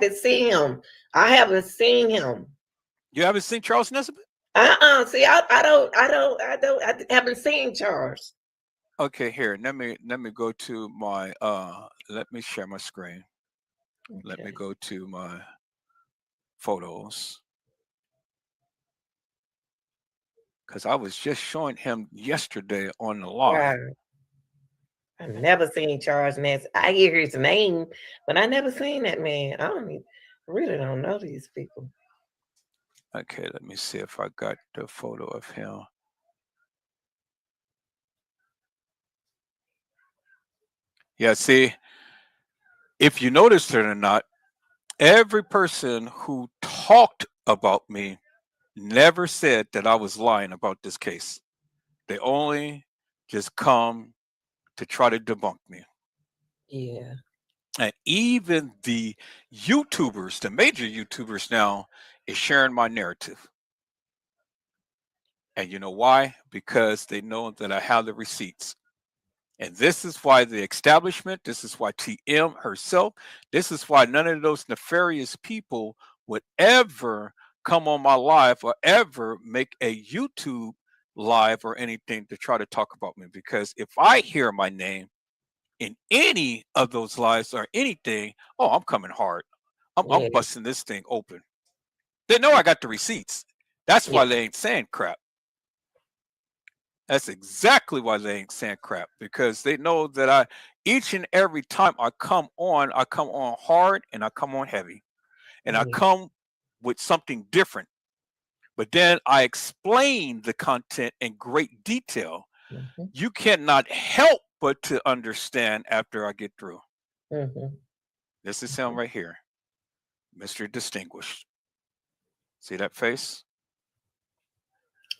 to see him. I haven't seen him. You haven't seen Charles Nesbitt? See, I haven't seen Charles. Okay, here. Let me go to my let me share my screen. Okay. Let me go to my photos. Because I was just showing him yesterday on the live. I've never seen Charles Nesbitt. I hear his name, but I never seen that man. Really don't know these people. Okay, let me see if I got the photo of him. Yeah, see, if you noticed it or not, every person who talked about me never said that I was lying about this case. They only just come to try to debunk me. Yeah. And even the YouTubers, the major YouTubers now, is sharing my narrative. And you know why? Because they know that I have the receipts. And this is why the establishment, this is why TM herself, this is why none of those nefarious people would ever come on my live or ever make a YouTube live or anything to try to talk about me. Because if I hear my name in any of those lives or anything, oh, I'm coming hard. I'm Yeah. busting this thing open. They know I got the receipts. That's why Yeah. they ain't saying crap. That's exactly why they ain't saying crap, because they know that each and every time I come on hard and I come on heavy, and I Yeah. come with something different. But then I explain the content in great detail. Mhm. You cannot help but to understand after I get through. Mhm. This is him right here, Mr. Distinguished. See that face?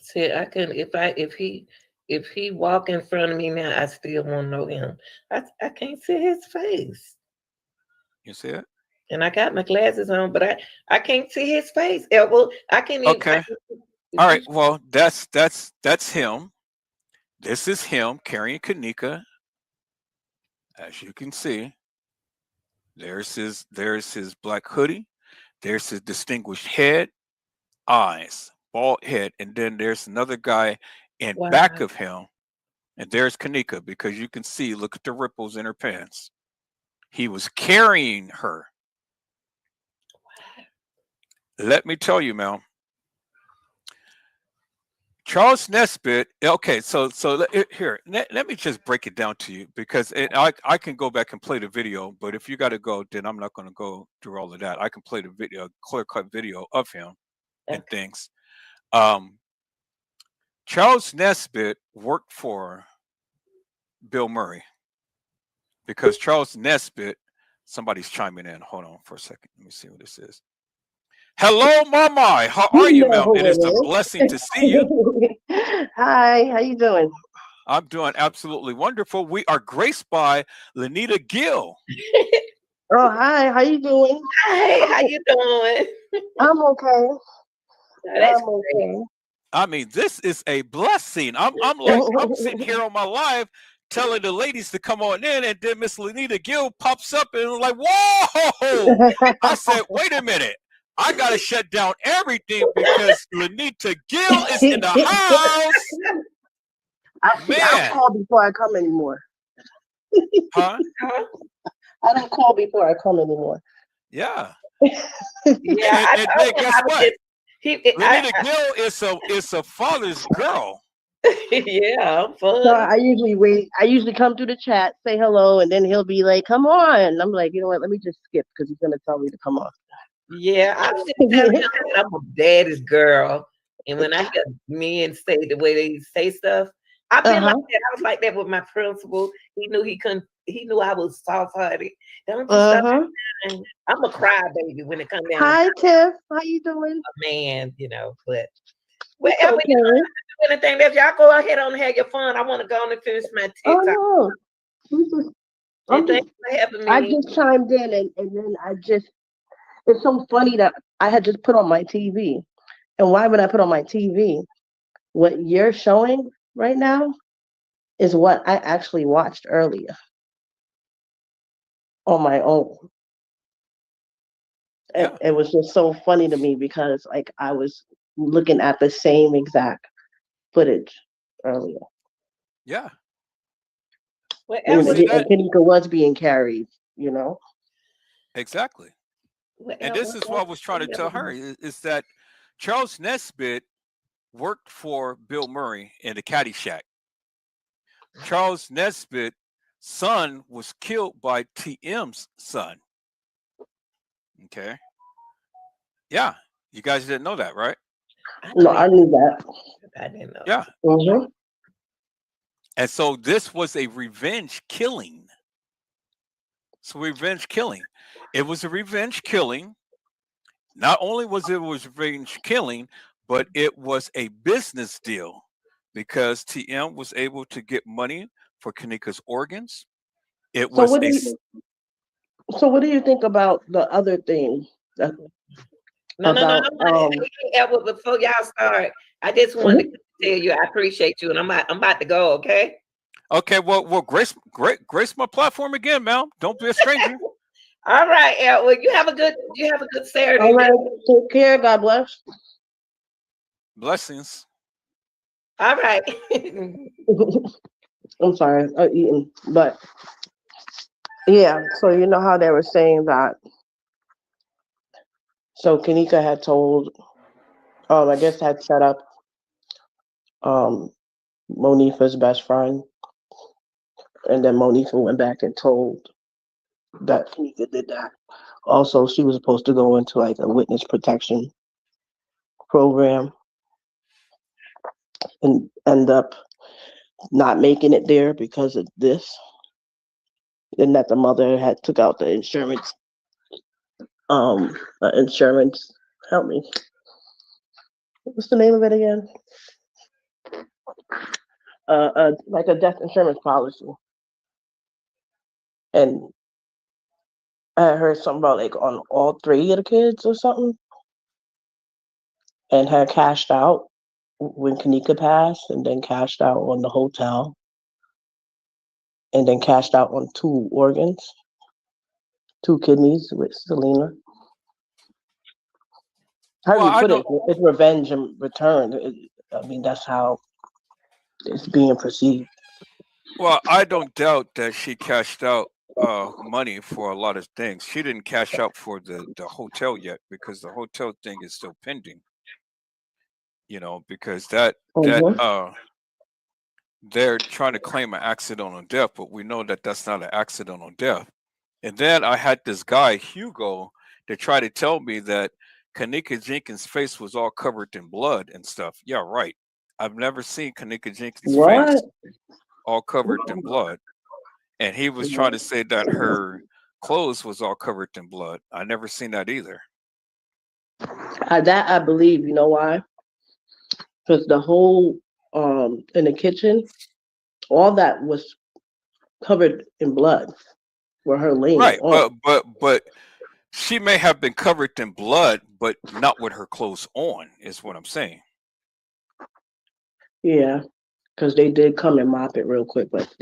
See, I couldn't if he walk in front of me now, I still won't know him. I can't see his face. You see it? And I got my glasses on, but I can't see his face. Well, I can't even. Okay. All right. Well, that's him. This is him carrying Kanika. As you can see, there's his black hoodie. There's his distinguished head, eyes, bald head, and then there's another guy in back Wow. of him, and there's Kanika, because you can see, look at the ripples in her pants. He was carrying her. Let me tell you, Mel. Charles Nesbitt. Okay, so here, let me just break it down to you, because I can go back and play the video, but if you got to go, then I'm not going to go through all of that. I can play the video, clear-cut video of him and Okay. things. Charles Nesbitt worked for Bill Murray, because Charles Nesbitt. Somebody's chiming in. Hold on for a second. Let me see what this is. Hello, Mama. How are you, Mel? It is a blessing to see you. Hi, how you doing? I'm doing absolutely wonderful. We are graced by Lenita Gill. Oh, hi, how you doing? Hey, how you doing? I'm okay. Oh, that's I'm great. okay. I mean, this is a blessing. I'm sitting here on my live telling the ladies to come on in, and then Miss Lenita Gill pops up and I'm like, whoa! I said, wait a minute. I gotta shut down everything because Lenita Gill is in the house. I call before I come anymore. Huh? I don't call before I come anymore. Yeah. Yeah, and then guess what? Lenita Gill is a father's girl. Yeah, I'm fun. So I usually wait. I usually come through the chat, say hello, and then he'll be like, "Come on." I'm like, you know what? Let me just skip because he's gonna tell me to come on. Yeah, I was just telling him that I'm a daddy's girl, and when I hear men say the way they say stuff, I've been like that. I was like that with my principal. He knew he couldn't. He knew I was soft-hearted. Don't you stop. I'm a crybaby when it comes down. Hi, Tiff. How you doing? Man, you know, but wherever you do anything else, y'all go ahead on and have your fun. I want to go on and finish my TikTok. Oh no. I just chimed in and then it's so funny that I had just put on my TV. And why would I put on my TV? What you're showing right now is what I actually watched earlier on my own. And it was just so funny to me because like I was looking at the same exact footage earlier. Yeah. And Kanika was being carried, you know? Exactly. And this is what I was trying to tell her is that Charles Nesbitt worked for Bill Murray in the Caddyshack. Charles Nesbitt's son was killed by TM's son. Okay. Yeah. You guys didn't know that, right? No, I knew that. I didn't know. Yeah. Mm-hmm. And so this was a revenge killing. It was a revenge killing. Not only was it revenge killing, but it was a business deal because TM was able to get money for Kanika's organs. It So was what do you so what do you think about the other thing that, No, about Edward, before y'all start, I just wanted to tell you I appreciate you, and I'm about to go. Okay. Okay. Well, grace my platform again, ma'am. Don't be a stranger. All right, Edward. You have a good Saturday. All right, take care. God bless. Blessings. All right. I'm sorry, I'm eating, but yeah. So you know how they were saying that. So Kanika had told, I guess had set up Monifa's best friend, and then Monifa went back and told that Kanika did that. Also, she was supposed to go into like a witness protection program and end up not making it there because of this. And that the mother had took out the insurance. Insurance. Help me. What's the name of it again? Like a death insurance policy. And I heard something about like on all 3 of the kids or something. And had cashed out when Kanika passed, and then cashed out on the hotel, and then cashed out on 2 organs, 2 kidneys with Selena. How do you put it? It's revenge and return. I mean, that's how it's being perceived. Well, I don't doubt that she cashed out money for a lot of things. She didn't cash out for the hotel yet because the hotel thing is still pending. You know, because that they're trying to claim an accidental death, but we know that that's not an accidental death. And then I had this guy Hugo to try to tell me that Kanika Jenkins' face was all covered in blood and stuff. Yeah, right. I've never seen Kanika Jenkins' face all covered in blood. And he was trying to say that her clothes was all covered in blood. I never seen that either. That I believe. You know why? Because the whole in the kitchen, all that was covered in blood where her laying. Right, but she may have been covered in blood, but not with her clothes on, is what I'm saying. Yeah, because they did come and mop it real quick, but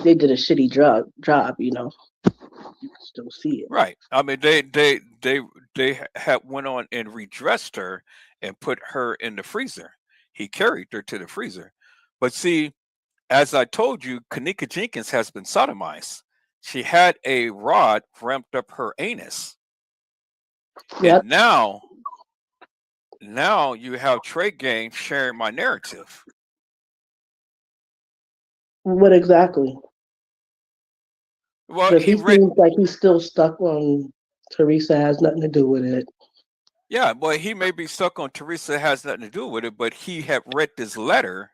they did a shitty job, you know. You can still see it. Right. I mean, they had went on and redressed her and put her in the freezer. He carried her to the freezer. But see, as I told you, Kanika Jenkins has been sodomized. She had a rod ramped up her anus. Yep. And now you have Trey Gang sharing my narrative. What exactly? Well, he seems like he's still stuck on Teresa has nothing to do with it. Yeah, well, he may be stuck on Teresa has nothing to do with it, but he had read this letter.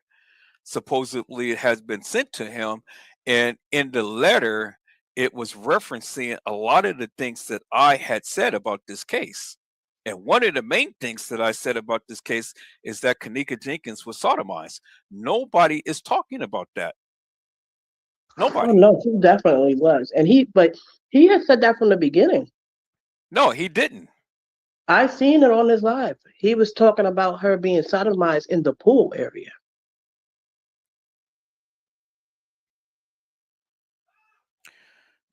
Supposedly it has been sent to him. And in the letter, it was referencing a lot of the things that I had said about this case. And one of the main things that I said about this case is that Kanika Jenkins was sodomized. Nobody is talking about that. Nobody. Oh, no, he definitely was. And he had said that from the beginning. No, he didn't. I seen it on his live. He was talking about her being sodomized in the pool area.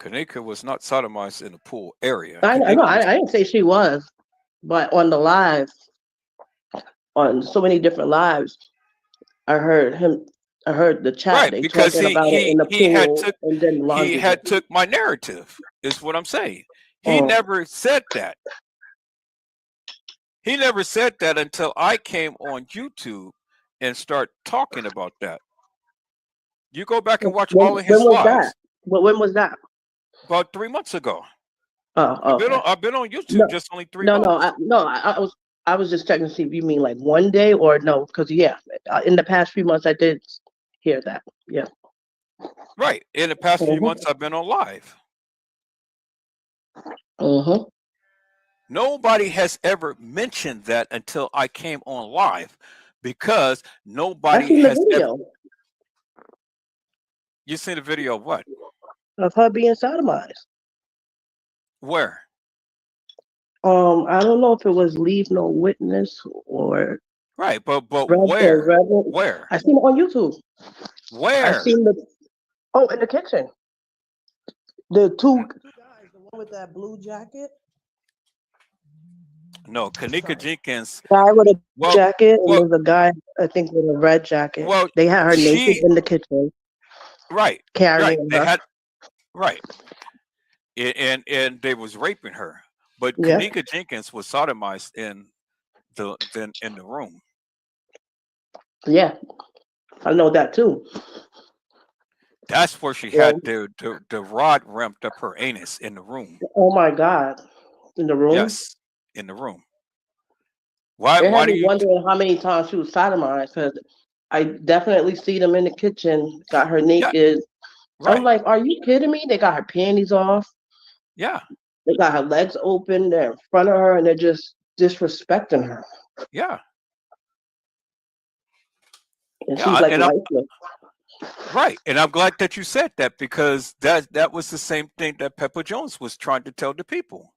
Kanika was not sodomized in the pool area. I know. I didn't say she was, but on the live, on so many different lives, I heard the chat. Right, they because talking about it in the pool, he had took my narrative, is what I'm saying. He never said that. He never said that until I came on YouTube and start talking about that. You go back and watch all of his lives. When was that? About 3 months ago. Oh, okay. I've been on YouTube just only 3 months. I was just checking to see if you mean like one day or no, because in the past few months I did hear that. Yeah. Right. In the past few months I've been on live. Nobody has ever mentioned that until I came on live, because I nobody seen the has ever. video You seen the video of what? of her being sodomized. Where? I don't know if it was Leave No Witness or Right, but Red or where? Rebel. Where? I seen it on YouTube. I Where? seen the in the kitchen. The two guys, the one with that blue jacket. No, Kanika Jenkins. Guy with a Well, jacket, and well, there's a guy I think with a red jacket. well. They had her naked She in the kitchen, right, right. carrying They her. had right, and they was raping her. But Yeah, Kanika Jenkins was sodomized in the room. yeah, I know that too. That's where she Yeah. had the rod ramped up her anus in the room. Oh my God, in the room. Yes, in the room. Why It had do me you wondering how many times she was sodomized because I definitely see them in the kitchen, got her yeah, naked. I'm right. like, are you kidding me? They got her panties off. Yeah, They got her legs open. They're in front of her, and they're just disrespecting her. yeah, And yeah. she's like And I'm lifeless. right. And I'm glad that you said that because that was the same thing that Pepper Jones was trying to tell the people.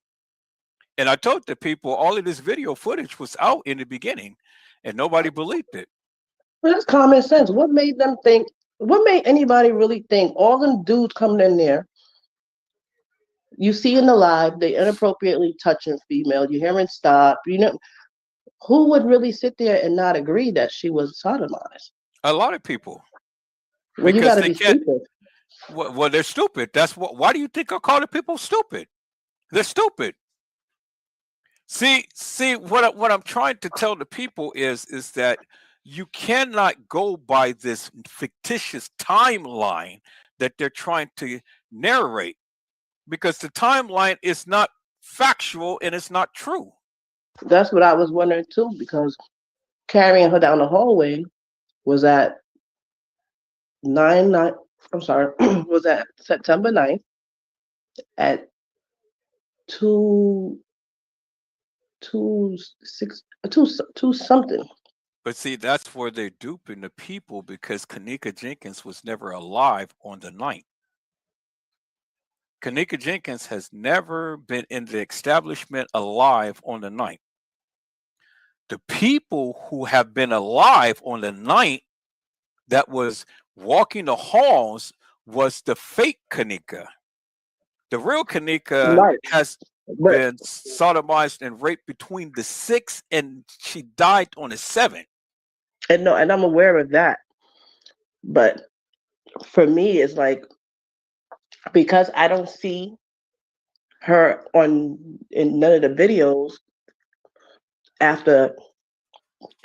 And I told the people all of this video footage was out in the beginning and nobody believed it. But that's common sense. What made them think? What made anybody really think all them dudes coming in there? You see in the live, they inappropriately touching female. You hearing stop. You know, who would really sit there and not agree that she was sodomized? A lot of people. Well, you Because got to they be can't stupid. well, they're stupid. That's why do you think I call the people stupid? They're stupid. See what I'm trying to tell the people is that you cannot go by this fictitious timeline that they're trying to narrate because the timeline is not factual and it's not true. That's what I was wondering too, because carrying her down the hallway was at 9. I'm sorry, was at September 9th at 2 something. But see, that's where they're duping the people because Kanika Jenkins was never alive on the 9th. Kanika Jenkins has never been in the establishment alive on the 9th. The people who have been alive on the 9th that was walking the halls was the fake Kanika. The real Kanika Right. has But been sodomized and raped between the 6th and she died on the 7th. and I'm aware of that. But for me, it's like because I don't see her in none of the videos after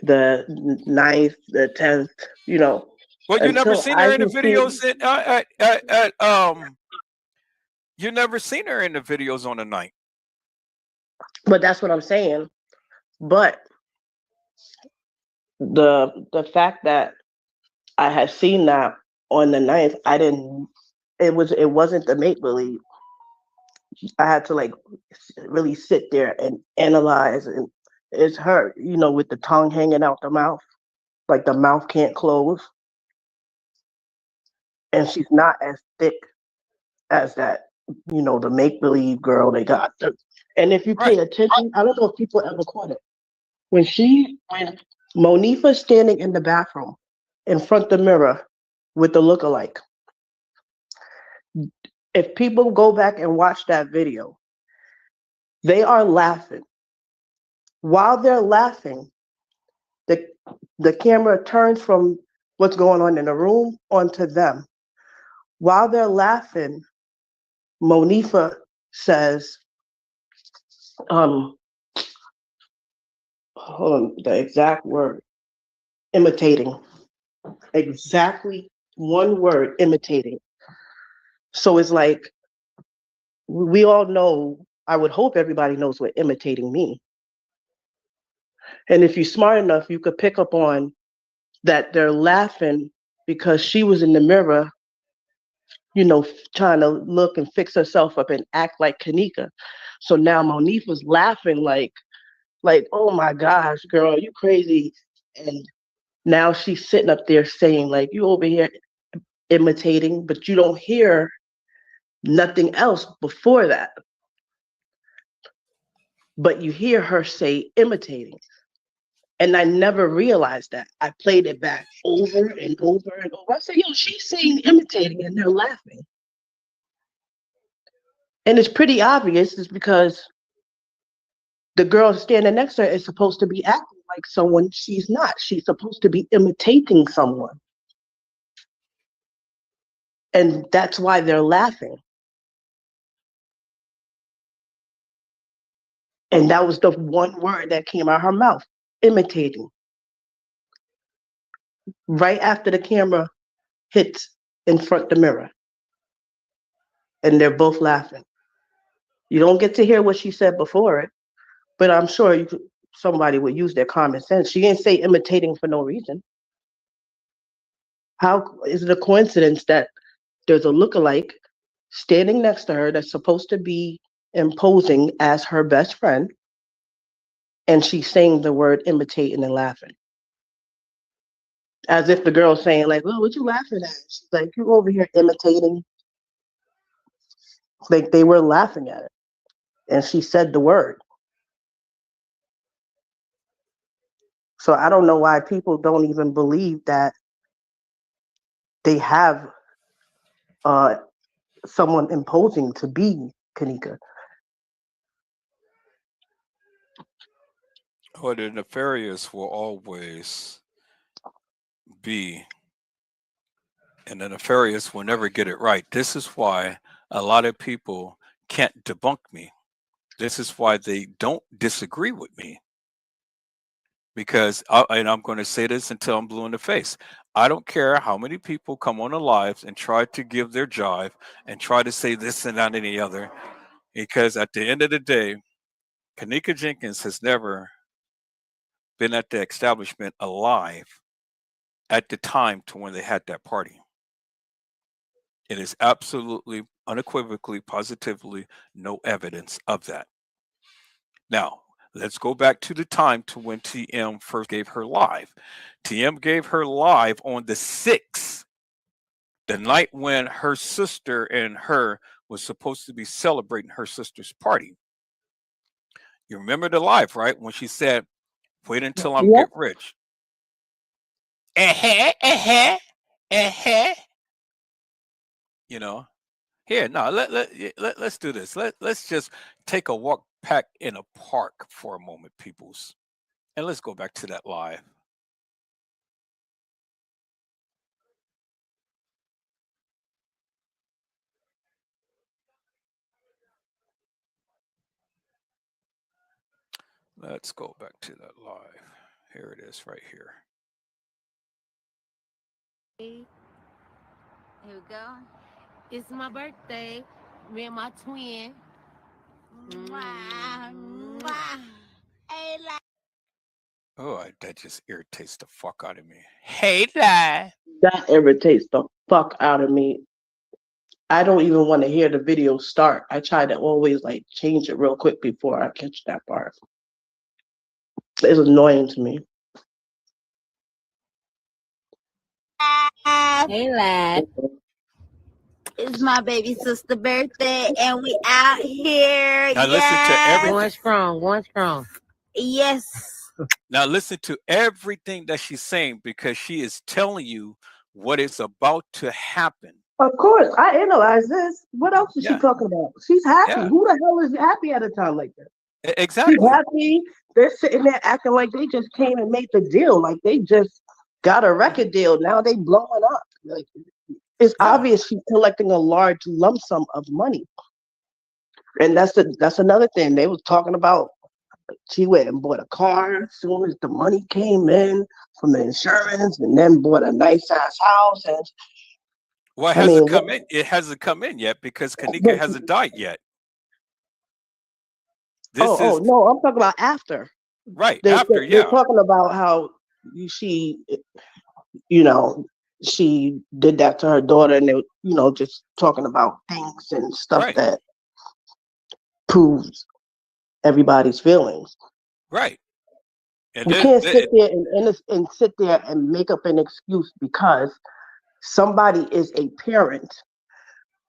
the 9th, the 10th, Well, you never until seen I her in the can see. videos you never seen her in the videos on the 9th. But that's what I'm saying. But the fact that I had seen that on the 9th, I didn't. It wasn't the make believe. I had to like really sit there and analyze, and it's her, with the tongue hanging out the mouth, like the mouth can't close, and she's not as thick as that, the make believe girl they got. And if you pay Right. attention, I don't know if people ever caught it when Monifa's standing in the bathroom in front of the mirror with the lookalike. If people go back and watch that video, they are laughing. While they're laughing, the camera turns from what's going on in the room onto them. While they're laughing, Monifa says, hold on, the exact word, imitating. Exactly one word, imitating. So it's like, we all know, I would hope everybody knows what imitating means. And if you're smart enough, you could pick up on that they're laughing because she was in the mirror, trying to look and fix herself up and act like Kanika. So now Monifa's laughing like, oh my gosh, girl, you crazy. And Now she's sitting up there saying, like, you over here imitating, but you don't hear nothing else before that. But you hear her say imitating. And I never realized that. I played it back over and over and over. I said, yo, she's saying imitating, and they're laughing. And it's pretty obvious, it's because the girl standing next to her is supposed to be acting like someone she's not. She's supposed to be imitating someone. And that's why they're laughing. And that was the one word that came out of her mouth, imitating. Right after the camera hits in front of the mirror. And they're both laughing. You don't get to hear what she said before it, but I'm sure somebody would use their common sense. She didn't say imitating for no reason. How is it a coincidence that there's a lookalike standing next to her that's supposed to be imposing as her best friend, and she's saying the word imitating and laughing? As if the girl's saying, like, well, what you laughing at? She's like, you over here imitating. Like they were laughing at it. And she said the word. So I don't know why people don't even believe that they have someone imposing to be Kanika. Well, the nefarious will always be, and the nefarious will never get it right. This is why a lot of people can't debunk me. This is why they don't disagree with me. Because, and I'm going to say this until I'm blue in the face, I don't care how many people come on the lives and try to give their jive and try to say this and that and the other, because at the end of the day, Kanika Jenkins has never been at the establishment alive at the time to when they had that party. It is absolutely, unequivocally, positively no evidence of that. Now, let's go back to the time to when TM first gave her live. TM gave her live on the 6th, the night when her sister and her was supposed to be celebrating her sister's party. You remember the live, right? When she said, wait until I'm get rich. You know, here, no, let's do this. Let's just take a walk back in a park for a moment, peoples. And let's go back to that live. Let's go back to that live. Here it is right here. Here we go. It's my birthday. Me and my twin. Oh, that just irritates the fuck out of me. Hey, that irritates the fuck out of me. I don't even want to hear the video start. I try to always like change it real quick before I catch that part. It's annoying to me. Hey, lad. It's my baby sister's birthday, and we out here. Now listen to everything. Going strong. Yes. Now listen to everything that she's saying, because she is telling you what is about to happen. Of course, I analyze this. What else is she talking about? She's happy. Yeah. Who the hell is happy at a time like that? Exactly. She's happy. They're sitting there acting like they just came and made the deal, like they just got a record deal. Now they blowing up. Like it's obvious she's collecting a large lump sum of money. And that's another thing. They was talking about she went and bought a car as soon as the money came in from the insurance, and then bought a nice ass house. And well, it hasn't come in. It hasn't come in yet because Kanika hasn't died yet. No, I'm talking about after. Right, they're talking about how she, she did that to her daughter, and they, just talking about things and stuff that proves everybody's feelings. Right. And You can't sit there and sit there and make up an excuse because somebody is a parent.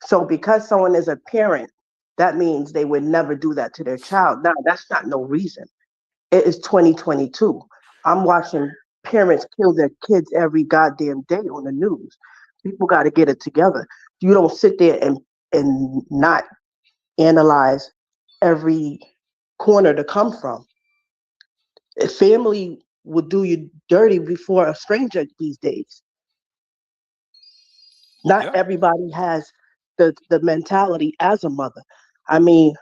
So because someone is a parent, that means they would never do that to their child. Now, that's not no reason. It is 2022. I'm watching parents kill their kids every goddamn day on the news. People got to get it together. You don't sit there and not analyze every corner to come from. A family would do you dirty before a stranger these days. Not yeah, everybody has the mentality as a mother. I mean,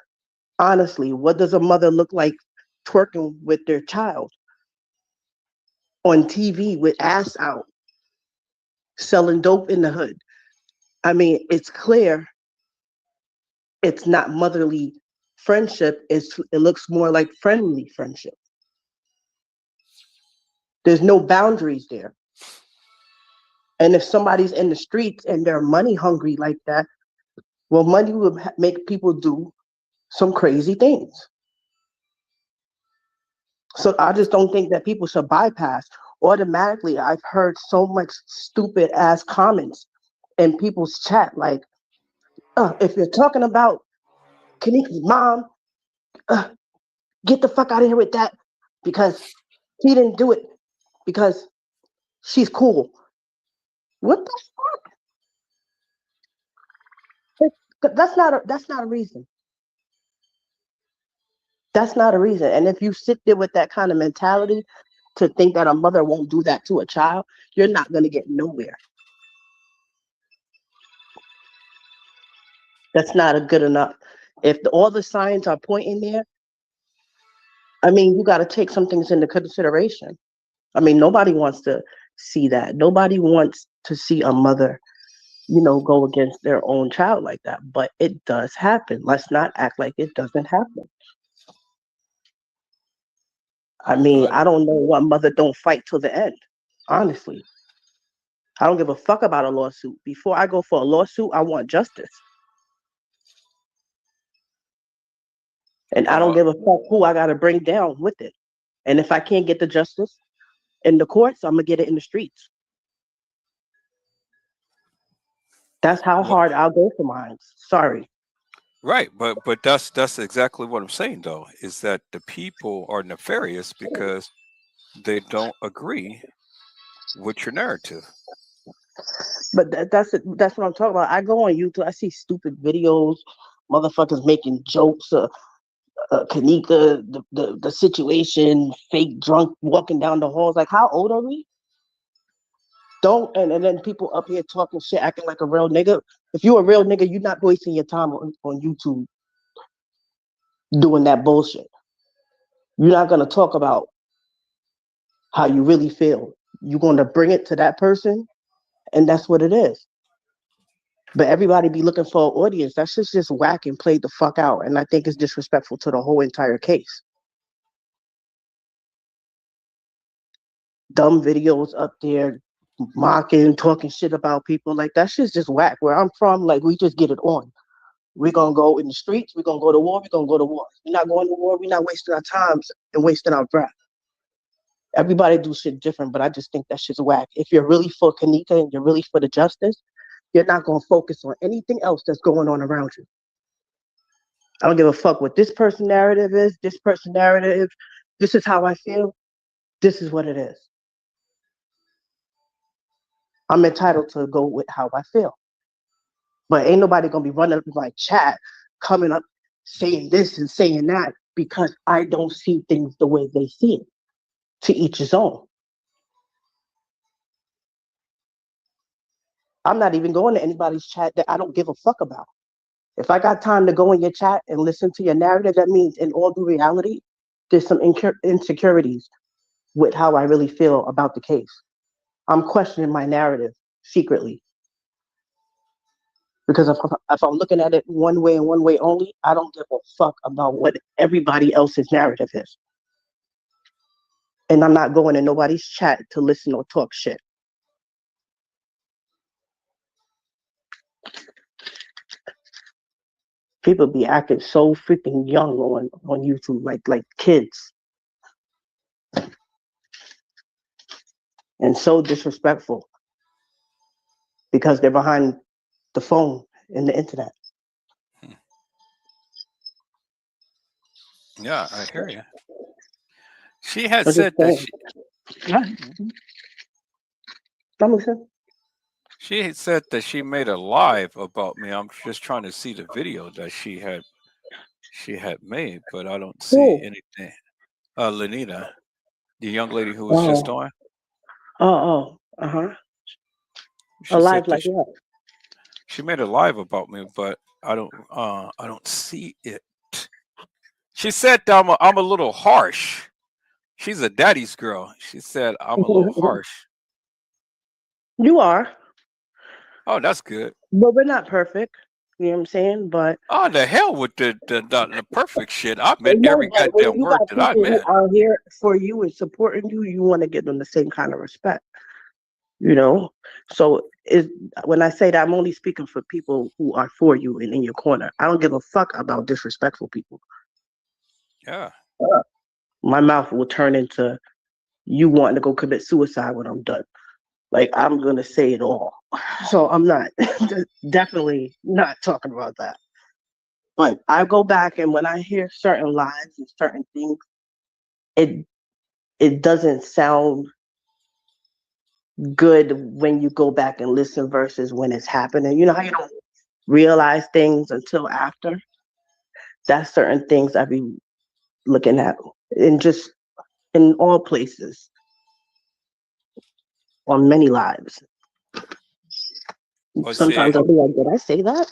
honestly, what does a mother look like twerking with their child on TV with ass out, selling dope in the hood? I mean, it's clear it's not motherly friendship. It looks more like friendly friendship. There's no boundaries there. And if somebody's in the streets and they're money hungry like that, well, money will make people do some crazy things. So I just don't think that people should bypass automatically. I've heard so much stupid ass comments in people's chat, like, if you're talking about Kanika's mom, get the fuck out of here with that because he didn't do it because she's cool. What the fuck? That's not a reason. That's not a reason. And if you sit there with that kind of mentality to think that a mother won't do that to a child, you're not going to get nowhere. That's not a good enough. If all the signs are pointing there, I mean, you got to take some things into consideration. I mean, nobody wants to see that. Nobody wants to see a mother, go against their own child like that. But it does happen. Let's not act like it doesn't happen. I mean, but I don't know what mother don't fight till the end. Honestly, I don't give a fuck about a lawsuit. Before I go for a lawsuit, I want justice. And I don't uh, give a fuck who I got to bring down with it. And if I can't get the justice in the courts, I'm going to get it in the streets. That's how well, hard I'll go for mine. Sorry. right, but that's exactly what I'm saying though, is that the people are nefarious because they don't agree with your narrative. But that's what I'm talking about. I go on YouTube, I see stupid videos, motherfuckers making jokes, Kanika, the situation, fake drunk walking down the halls. Like, how old are we? Don't and then people up here talking shit, acting like a real nigga. If you're a real nigga, you're not wasting your time on YouTube doing that bullshit. You're not gonna talk about how you really feel. You're gonna bring it to that person, and that's what it is. But everybody be looking for an audience. That shit's just whack and played the fuck out. And I think it's disrespectful to the whole entire case. Dumb videos up there mocking, talking shit about people. Like, that shit's just whack. Where I'm from, like, we just get it on. We're going to go in the streets. We're going to go to war. We're going to go to war. We're not going to war. We're not wasting our times and wasting our breath. Everybody do shit different, but I just think that shit's whack. If you're really for Kanika and you're really for the justice, you're not going to focus on anything else that's going on around you. I don't give a fuck what this person narrative is. This person narrative, this is how I feel. This is what it is. I'm entitled to go with how I feel. But ain't nobody gonna be running up in my chat, coming up saying this and saying that because I don't see things the way they see it. To each his own. I'm not even going to anybody's chat that I don't give a fuck about. If I got time to go in your chat and listen to your narrative, that means in all due reality, there's some insecurities with how I really feel about the case. I'm questioning my narrative secretly. Because if I'm looking at it one way and one way only, I don't give a fuck about what everybody else's narrative is. And I'm not going in nobody's chat to listen or talk shit. People be acting so freaking young on YouTube, like kids. and so disrespectful because they're behind the phone and the internet. Yeah, I hear you. She had said that she had said that she made a live about me. I'm just trying to see the video that she had made, but I don't see anything. Lenita, the young lady who was just on. A live like what? She made a live about me, but I don't see it. She said that I'm a little harsh. She's a daddy's girl. She said I'm a little harsh. You are. Oh, that's good. But we're not perfect. You know what I'm saying? But the hell with the perfect shit. I meant every goddamn word that I meant. Who are here for you and supporting you, you want to give them the same kind of respect. You know? So when I say that, I'm only speaking for people who are for you and in your corner. I don't give a fuck about disrespectful people. Yeah. My mouth will turn into you wanting to go commit suicide when I'm done. Like, I'm going to say it all. So I'm not, definitely not talking about that. But I go back and when I hear certain lines and certain things, it doesn't sound good when you go back and listen versus when it's happening. You know how you don't realize things until after? That's certain things I be looking at in all places, on many lives. Sometimes I'll be like, did I say that?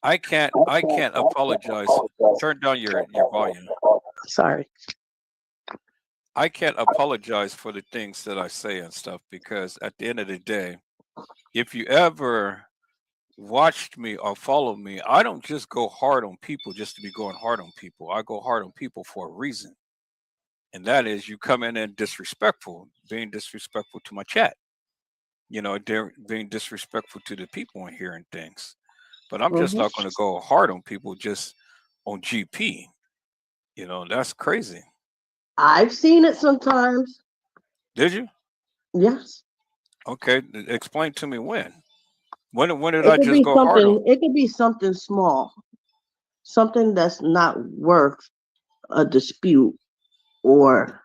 I can't apologize. Turn down your volume. Sorry. I can't apologize for the things that I say and stuff because at the end of the day, if you ever watched me or followed me, I don't just go hard on people just to be going hard on people. I go hard on people for a reason. And that is you come in and being disrespectful to my chat. You know, they're being disrespectful to the people in here and things. But I'm just not going to go hard on people just on GP. You know, that's crazy. I've seen it sometimes. Did you? Yes. Okay. Explain to me when. When did I just go hard on? It could be something small. Something that's not worth a dispute or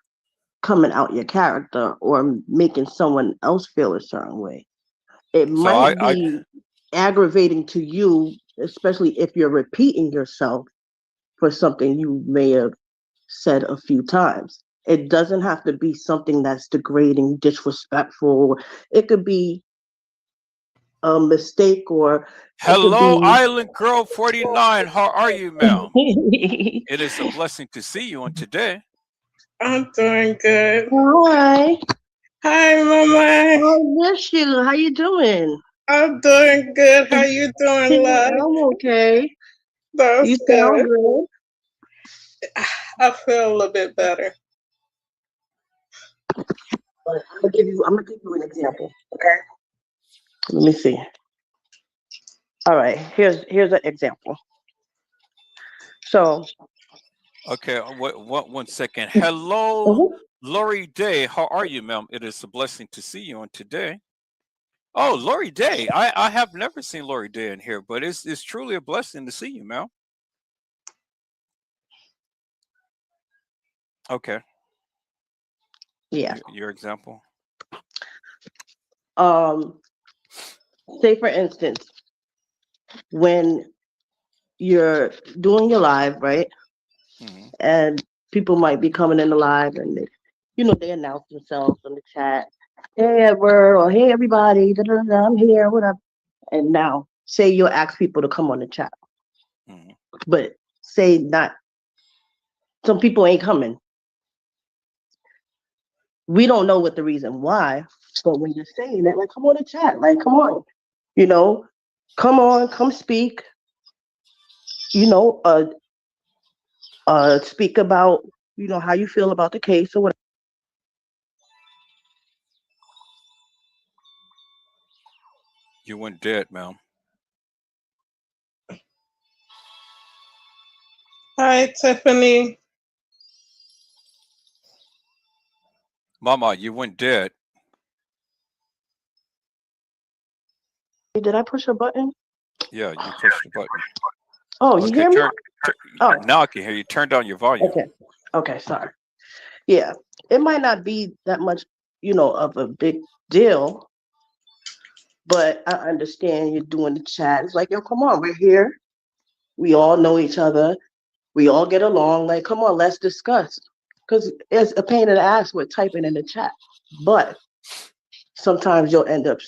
coming out your character or making someone else feel a certain way. It might be aggravating to you, especially if you're repeating yourself for something you may have said a few times. It doesn't have to be something that's degrading, disrespectful. It could be a mistake or Hello, Island Girl 49. How are you, ma'am? It is a blessing to see you on today. I'm doing good. Hi. Hi, Mama. I miss you. How you doing? I'm doing good. How you doing, love? I'm okay. That's you sound good. I feel a little bit better. But I'm gonna give you an example. Okay. Let me see. All right. Here's an example. So. Okay. One second. Hello, Lori Day. How are you, ma'am? It is a blessing to see you on today. Oh, Lori Day. I have never seen Lori Day in here, but it's truly a blessing to see you, ma'am. Okay. Yeah. Your example. Say for instance, when you're doing your live, right? Mm-hmm. And people might be coming in the live and they announce themselves in the chat. Hey, Edward, or hey, everybody, I'm here, whatever. And now, say you'll ask people to come on the chat. Mm-hmm. But say not, some people ain't coming. We don't know what the reason why, but when you're saying that, like, come on the chat, like, come on, come on, come speak, speak about, how you feel about the case or whatever. You went dead, ma'am. Hi, Tiffany. Mama, you went dead. Did I push a button? Yeah, you pushed the button. Oh, you hear me? Oh, Now I can hear you. Turn down your volume. okay. Okay, sorry. Yeah, it might not be that much, of a big deal, but I understand you're doing the chat. It's like, yo, come on, we're here. We all know each other. We all get along. Like, come on, let's discuss. Because it's a pain in the ass with typing in the chat. But sometimes you'll end up,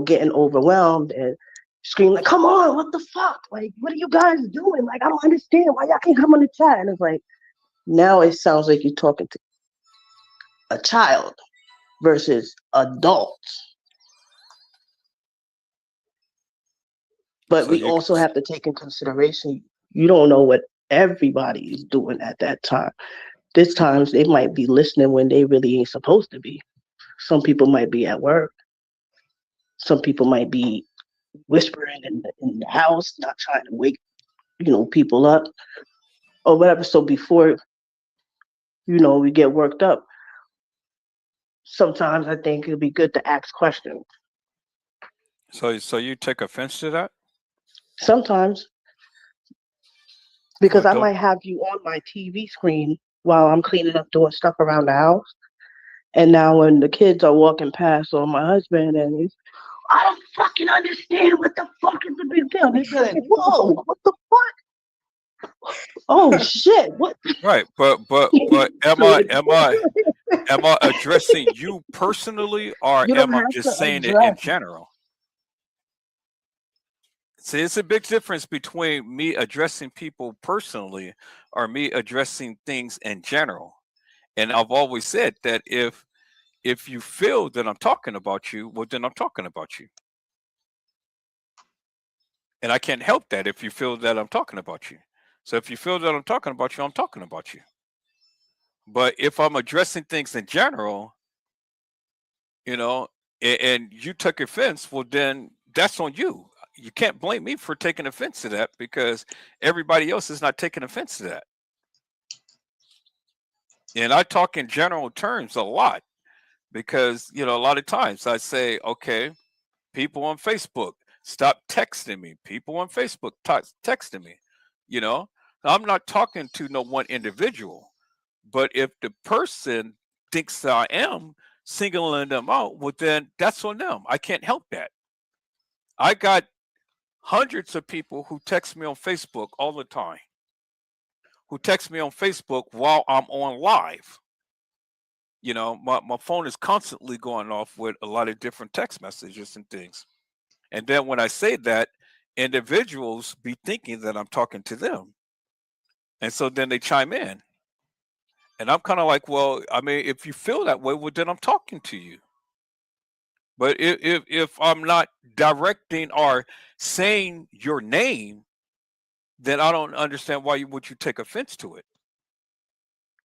getting overwhelmed and scream like, come on, what the fuck? Like, what are you guys doing? Like, I don't understand why y'all can't come on the chat. And it's like, now it sounds like you're talking to a child versus adults. But So we also have to take in consideration, you don't know what everybody is doing at that time. This times they might be listening when they really ain't supposed to be. Some people might be at work. Some people might be whispering in the house, not trying to wake, people up or whatever. So before, we get worked up, sometimes I think it'd be good to ask questions. So you take offense to that? Sometimes. Because I might have you on my TV screen while I'm cleaning up, doing stuff around the house. And now when the kids are walking past, or my husband, and he's, I don't fucking understand what the fuck is the big deal. They're like, whoa, what the fuck? Oh shit! What? Right, but am I addressing you personally, or am I just saying it in general? See, it's a big difference between me addressing people personally or me addressing things in general. And I've always said that if you feel that I'm talking about you, well, then I'm talking about you. And I can't help that if you feel that I'm talking about you. So if you feel that I'm talking about you, I'm talking about you. But if I'm addressing things in general, and you took offense, well, then that's on you. You can't blame me for taking offense to that because everybody else is not taking offense to that. And I talk in general terms a lot because, a lot of times I say, okay, people on Facebook, stop texting me. People on Facebook texting me. I'm not talking to no one individual, but if the person thinks that I am singling them out, well, then that's on them. I can't help that. I got hundreds of people who text me on Facebook all the time, who text me on Facebook while I'm on live. My phone is constantly going off with a lot of different text messages and things. And then when I say that, individuals be thinking that I'm talking to them. And so then they chime in. And I'm kind of like, well, I mean, if you feel that way, well, then I'm talking to you. But if I'm not directing or saying your name, then I don't understand why would you take offense to it.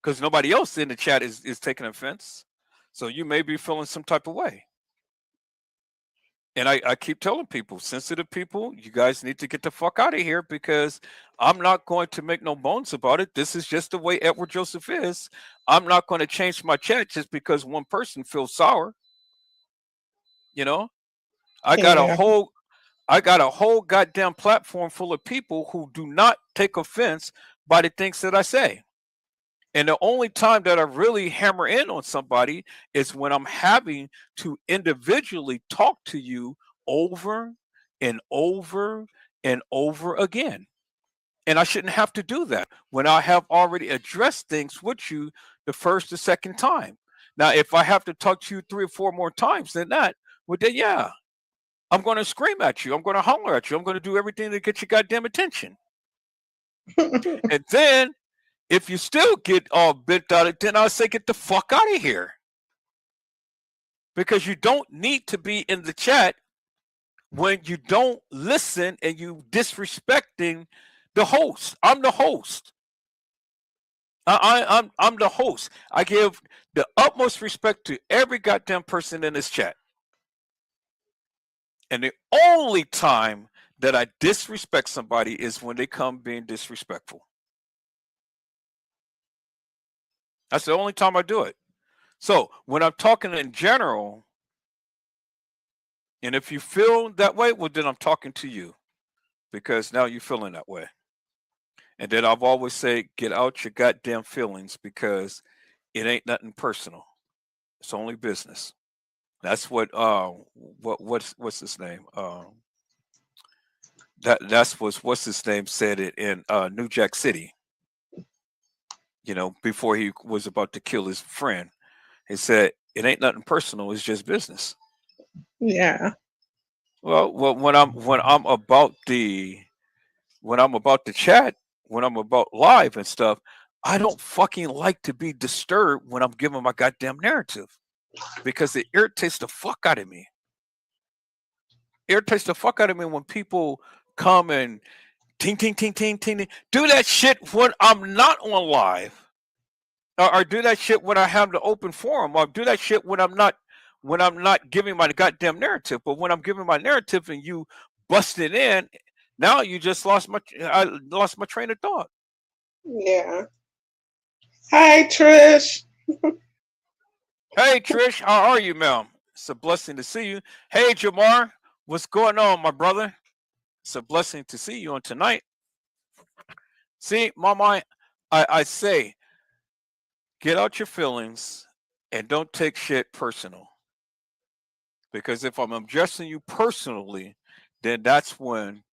Because nobody else in the chat is taking offense. So you may be feeling some type of way. And I keep telling people, sensitive people, you guys need to get the fuck out of here because I'm not going to make no bones about it. This is just the way Edward Joseph is. I'm not going to change my chat just because one person feels sour. I got a whole goddamn platform full of people who do not take offense by the things that I say. And the only time that I really hammer in on somebody is when I'm having to individually talk to you over and over and over again. And I shouldn't have to do that when I have already addressed things with you the first or second time. Now, if I have to talk to you 3 or 4 more times than that, well, then, yeah, I'm going to scream at you. I'm going to holler at you. I'm going to do everything to get your goddamn attention. And then, if you still get all bent out of it, then I'll say, get the fuck out of here. Because you don't need to be in the chat when you don't listen and you disrespecting the host. I'm the host. I'm the host. I give the utmost respect to every goddamn person in this chat. And the only time that I disrespect somebody is when they come being disrespectful. That's the only time I do it. So when I'm talking in general, and if you feel that way, well, then I'm talking to you because now you're feeling that way. And then I've always said, get out your goddamn feelings because it ain't nothing personal. It's only business. That's what's his name? That's what's his name said it in New Jack City. You know, before he was about to kill his friend, he said it ain't nothing personal. It's just business. Yeah. Well, when I'm about the chat, when I'm about live and stuff, I don't fucking like to be disturbed when I'm giving my goddamn narrative because it irritates the fuck out of me. Irritates the fuck out of me when people come and ting ting ting ting ting. Do that shit when I'm not on live, or do that shit when I have the open forum, or do that shit when I'm not giving my goddamn narrative. But when I'm giving my narrative and you busted in, now you just lost my train of thought. Yeah. Hi, Trish. Hey, Trish, how are you, ma'am? It's a blessing to see you. Hey, Jamar, what's going on, my brother? It's a blessing to see you on tonight. See, Mama, I say, get out your feelings and don't take shit personal. Because if I'm addressing you personally, then that's when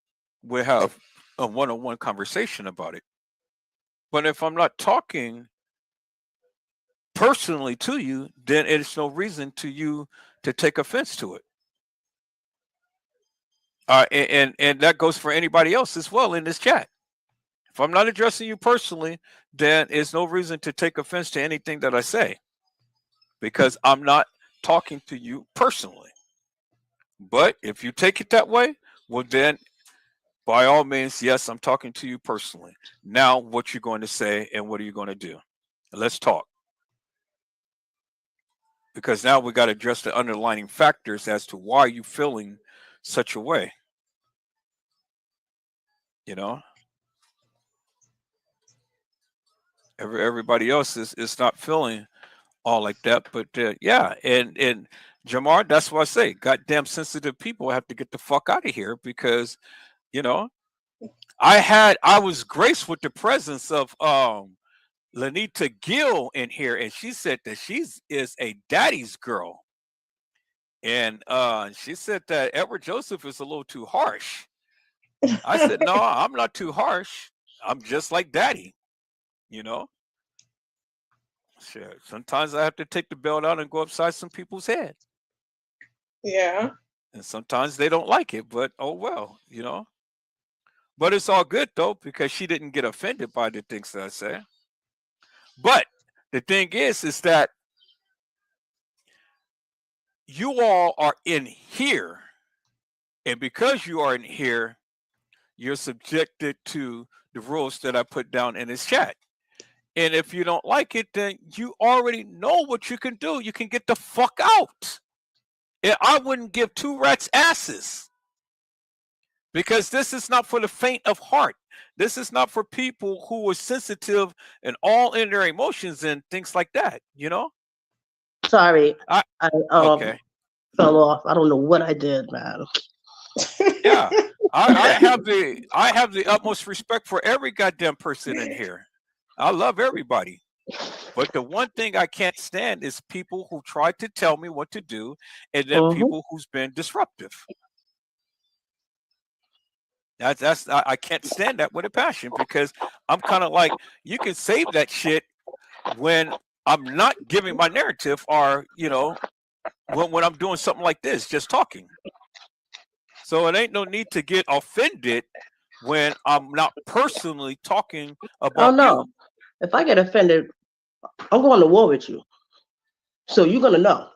we have a one-on-one conversation about it. But if I'm not talking personally to you, then it's no reason to you to take offense to it. And that goes for anybody else as well in this chat. If I'm not addressing you personally, then it's no reason to take offense to anything that I say because I'm not talking to you personally. But if you take it that way, well, then by all means, yes, I'm talking to you personally. Now, what you're going to say and what are you going to do? Let's talk. Because now we got to address the underlying factors as to why you're feeling such a way. You know? Everybody else is not feeling all like that. But yeah, and Jamar, that's what I say. Goddamn sensitive people have to get the fuck out of here because, you know, I was graced with the presence of Lanita Gill in here, and she said that is a daddy's girl. And she said that Edward Joseph is a little too harsh. I said, no, I'm not too harsh. I'm just like daddy, you know? Sure. Sometimes I have to take the belt out and go upside some people's head. Yeah. And sometimes they don't like it, but oh well, you know? But it's all good though, because she didn't get offended by the things that I say. But the thing is that you all are in here. And because you are in here, you're subjected to the rules that I put down in this chat. And if you don't like it, then you already know what you can do. You can get the fuck out. And I wouldn't give two rats asses. Because this is not for the faint of heart. This is not for people who are sensitive and all in their emotions and things like that, you know? Sorry. I okay. Fell off. I don't know what I did, man. Yeah. I have the utmost respect for every goddamn person in here. I love everybody. But the one thing I can't stand is people who try to tell me what to do and then people who's been disruptive. I can't stand that with a passion because I'm kind of like, you can save that shit when I'm not giving my narrative or, you know, when I'm doing something like this, just talking. So it ain't no need to get offended when I'm not personally talking about you. If I get offended, I'm going to war with you. So you're going to know.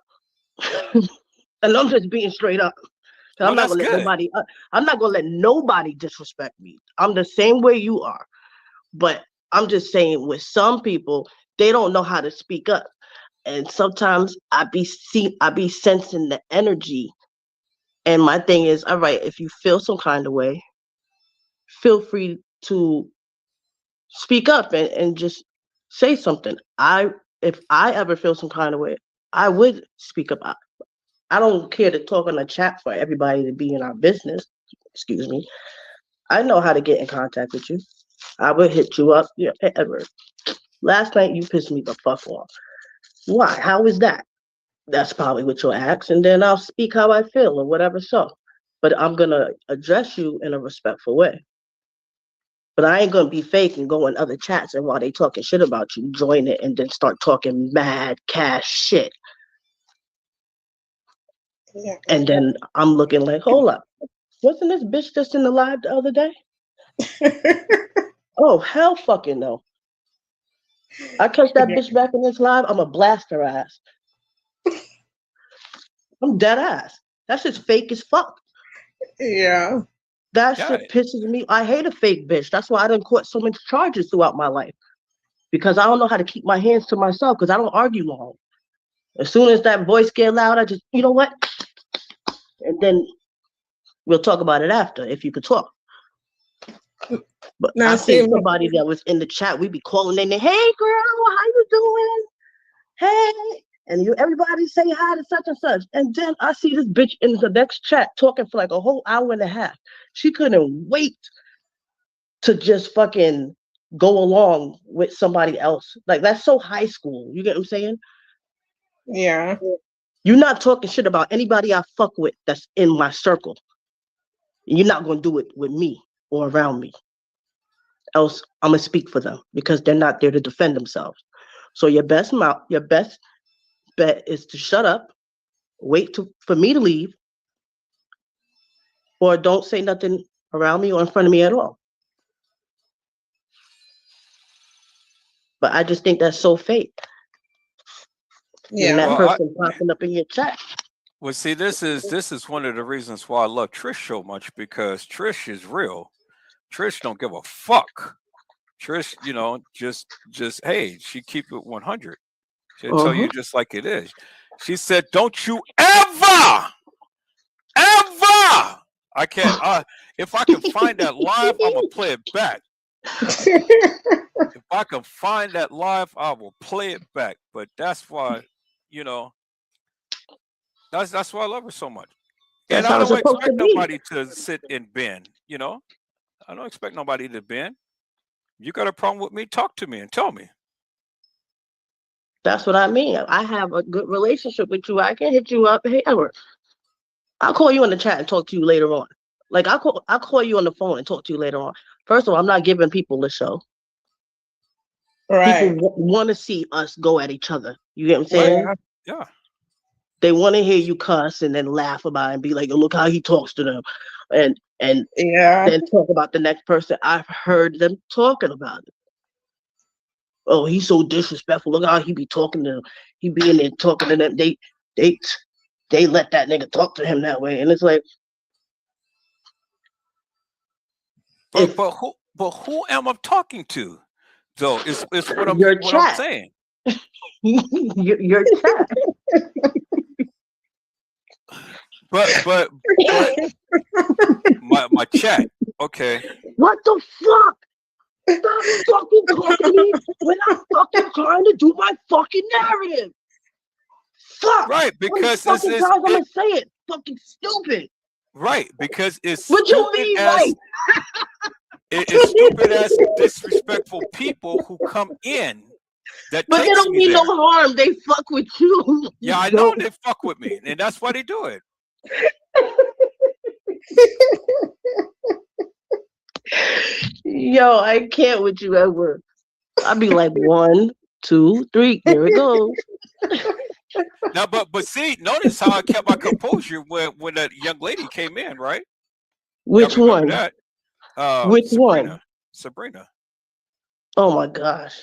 And I'm just being straight up. I'm not gonna let nobody. I'm not gonna let nobody disrespect me. I'm the same way you are, but I'm just saying with some people, they don't know how to speak up, and sometimes I be sensing the energy. And my thing is, all right, if you feel some kind of way, feel free to speak up and just say something. If I ever feel some kind of way, I would speak about. I don't care to talk on the chat for everybody to be in our business. Excuse me. I know how to get in contact with you. I would hit you up. Yeah, hey, Edward. Last night you pissed me the fuck off. Why? How is that? That's probably what you'll ask, and then I'll speak how I feel or whatever. So, but I'm gonna address you in a respectful way. But I ain't gonna be fake and go in other chats and while they talking shit about you, join it and then start talking mad cash shit. Yeah. And then I'm looking like, hold up, wasn't this bitch just in the live the other day? Oh, hell fucking no. I catch that bitch back in this live, I'ma blast her ass. I'm dead ass. That shit's fake as fuck. Yeah. That shit pisses me. I hate a fake bitch. That's why I done caught so many charges throughout my life. Because I don't know how to keep my hands to myself because I don't argue long. As soon as that voice get loud, I just, you know what? And then we'll talk about it after, if you could talk. But Now, I see, seen somebody that was in the chat, we be calling in there, hey girl, how you doing? Hey. And everybody say hi to such and such. And then I see this bitch in the next chat talking for like a whole hour and a half. She couldn't wait to just fucking go along with somebody else. Like, that's so high school. You get what I'm saying? Yeah. You're not talking shit about anybody I fuck with that's in my circle. You're not going to do it with me or around me. Else, I'm going to speak for them because they're not there to defend themselves. So your best bet is to shut up, wait for me to leave, or don't say nothing around me or in front of me at all. But I just think that's so fake. Yeah. And that person popping up in your chat. Well, see, this is one of the reasons why I love Trish so much, because Trish is real. Trish don't give a fuck. Trish, just hey, she keep it 100. She'll tell you just like it is. She said, "Don't you ever, I can't. If I can find that live, I'm gonna play it back. If I can find that live, I will play it back. But that's why, that's why I love her so much. And I don't expect nobody to sit and bend. I don't expect nobody to bend. You got a problem with me? Talk to me and tell me. That's what I mean. I have a good relationship with you. I can hit you up. Hey, Edward, I'll call you in the chat and talk to you later on. Like, I'll call you on the phone and talk to you later on. First of all, I'm not giving people the show. Right. People want to see us go at each other. You get what I'm saying? Right. Yeah. They want to hear you cuss and then laugh about it and be like, oh, look how he talks to them. And then talk about the next person. I've heard them talking about it. Oh, he's so disrespectful. Look how he be talking to them. He be in there talking to them. They let that nigga talk to him that way. And it's like, but who am I talking to? Though it's what I'm saying. your chat. but my chat. Okay. What the fuck? Stop fucking talking to me when I'm fucking trying to do my fucking narrative. Fuck. Right, because I'm gonna say it. Fucking stupid. Right, because it's what you mean, right? It's stupid as disrespectful people who come in. But they don't mean no harm. They fuck with you. Yeah, I know they fuck with me, and that's why they do it. Yo, I can't with you, Edward. I'd be like 1, 2, 3. There it goes. Now, but see, notice how I kept my composure when that young lady came in, right? Which one? That? Which Sabrina. one? Sabrina. Oh my gosh.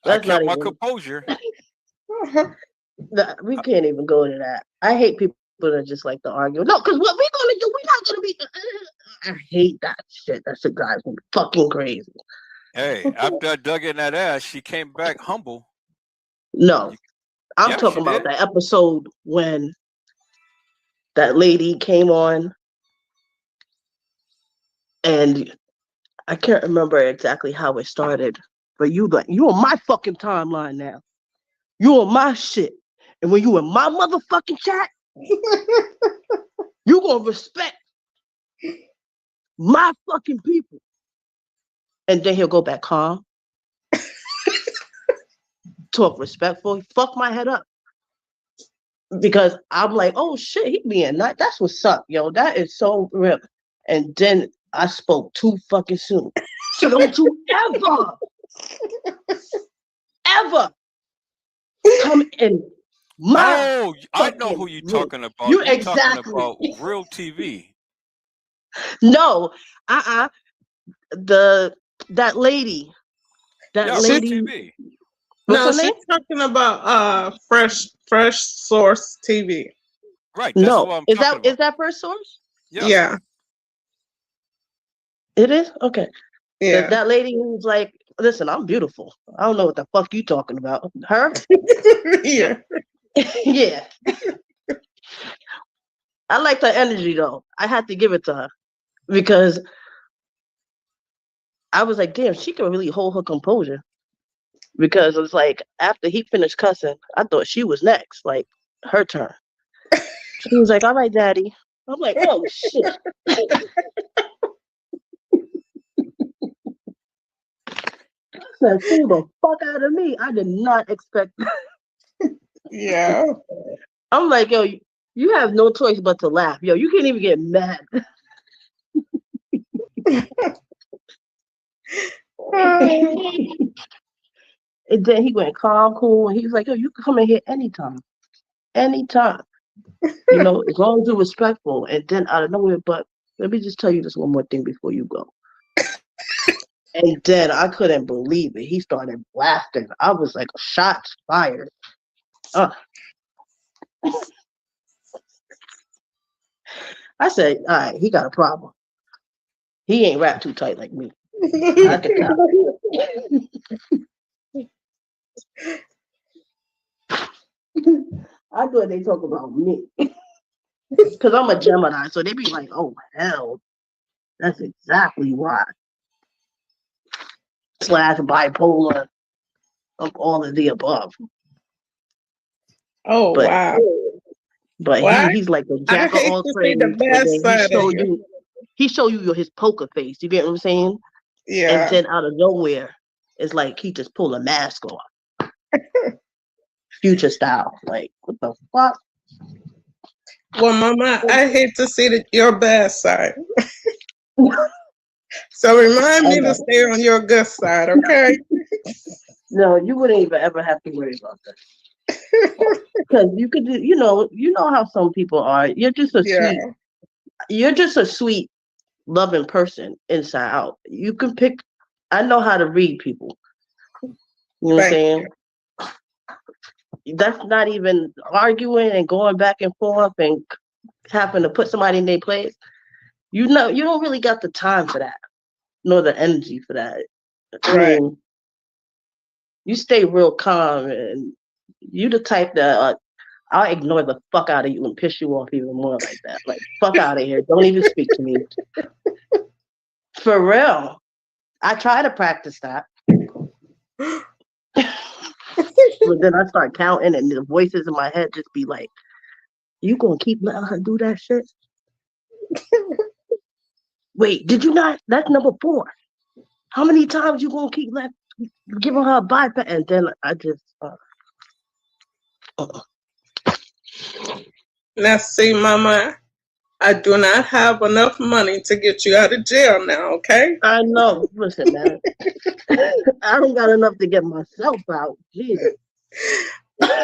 I kept my composure. We can't even go to that. I hate people that just like to argue. No, because what we're gonna do, we're not gonna be. I hate that shit. That shit drives me fucking crazy. Hey, after I dug in that ass, she came back humble. No, I'm talking about that episode when that lady came on, and I can't remember exactly how it started, but you on my fucking timeline now. You on my shit. And when you in my motherfucking chat, you gonna respect my fucking people. And then he'll go back calm. Talk respectful. Fuck my head up. Because I'm like, oh shit, he being nice. That's what's up, yo. That is so real. And then I spoke too fucking soon. So don't you ever come in my I know who you're talking about. You You're exactly talking about Real TV. No, that lady. Real TV. No, she's talking about Fresh Source TV. Right. That's what I'm talking about. Is that First Source? Yeah. It is? Okay. Yeah. That lady who's like, listen, I'm beautiful. I don't know what the fuck you talking about. Her? Yeah. Yeah. I like her energy though. I had to give it to her because I was like, damn, she can really hold her composure. Because it's like after he finished cussing, I thought she was next, like her turn. She was like, all right, daddy. I'm like, oh shit. Said, pull the fuck out of me. I did not expect that. Yeah. I'm like, yo, you have no choice but to laugh. Yo, you can't even get mad. And then he went calm, cool, and he was like, yo, you can come in here anytime. Anytime. You know, as long as you're respectful. And then out of nowhere, but let me just tell you this one more thing before you go. And then I couldn't believe it. He started laughing. I was like, shots fired. I said, all right, he got a problem. He ain't wrapped too tight like me. I could tell. I thought they talk about me. Because I'm a Gemini, so they be like, oh, hell. That's exactly why. / bipolar of all of the above. Oh, wow. But he's like the jack of all trades. He show you his poker face. You get what I'm saying? Yeah. And then out of nowhere, it's like he just pull a mask off. Future style. Like, what the fuck? Well, Mama, I hate to see your bad side. So remind me to stay on your good side, okay? No, you wouldn't even ever have to worry about that. Because you could do, you know how some people are. You're just a sweet, loving person inside out. You can pick. I know how to read people. You know what I'm saying? That's not even arguing and going back and forth and having to put somebody in their place. You know, you don't really got the time for that, nor the energy for that. Right. I mean, you stay real calm, and you the type that I'll ignore the fuck out of you and piss you off even more like that. Like, fuck out of here. Don't even speak to me. For real. I try to practice that. But then I start counting and the voices in my head just be like, you gonna keep letting her do that shit? Wait, did you not? That's number 4. How many times you gonna keep giving her a bypass? And then I just Now see, Mama, I do not have enough money to get you out of jail now, okay? I know. Listen, man. I don't got enough to get myself out. Jesus. They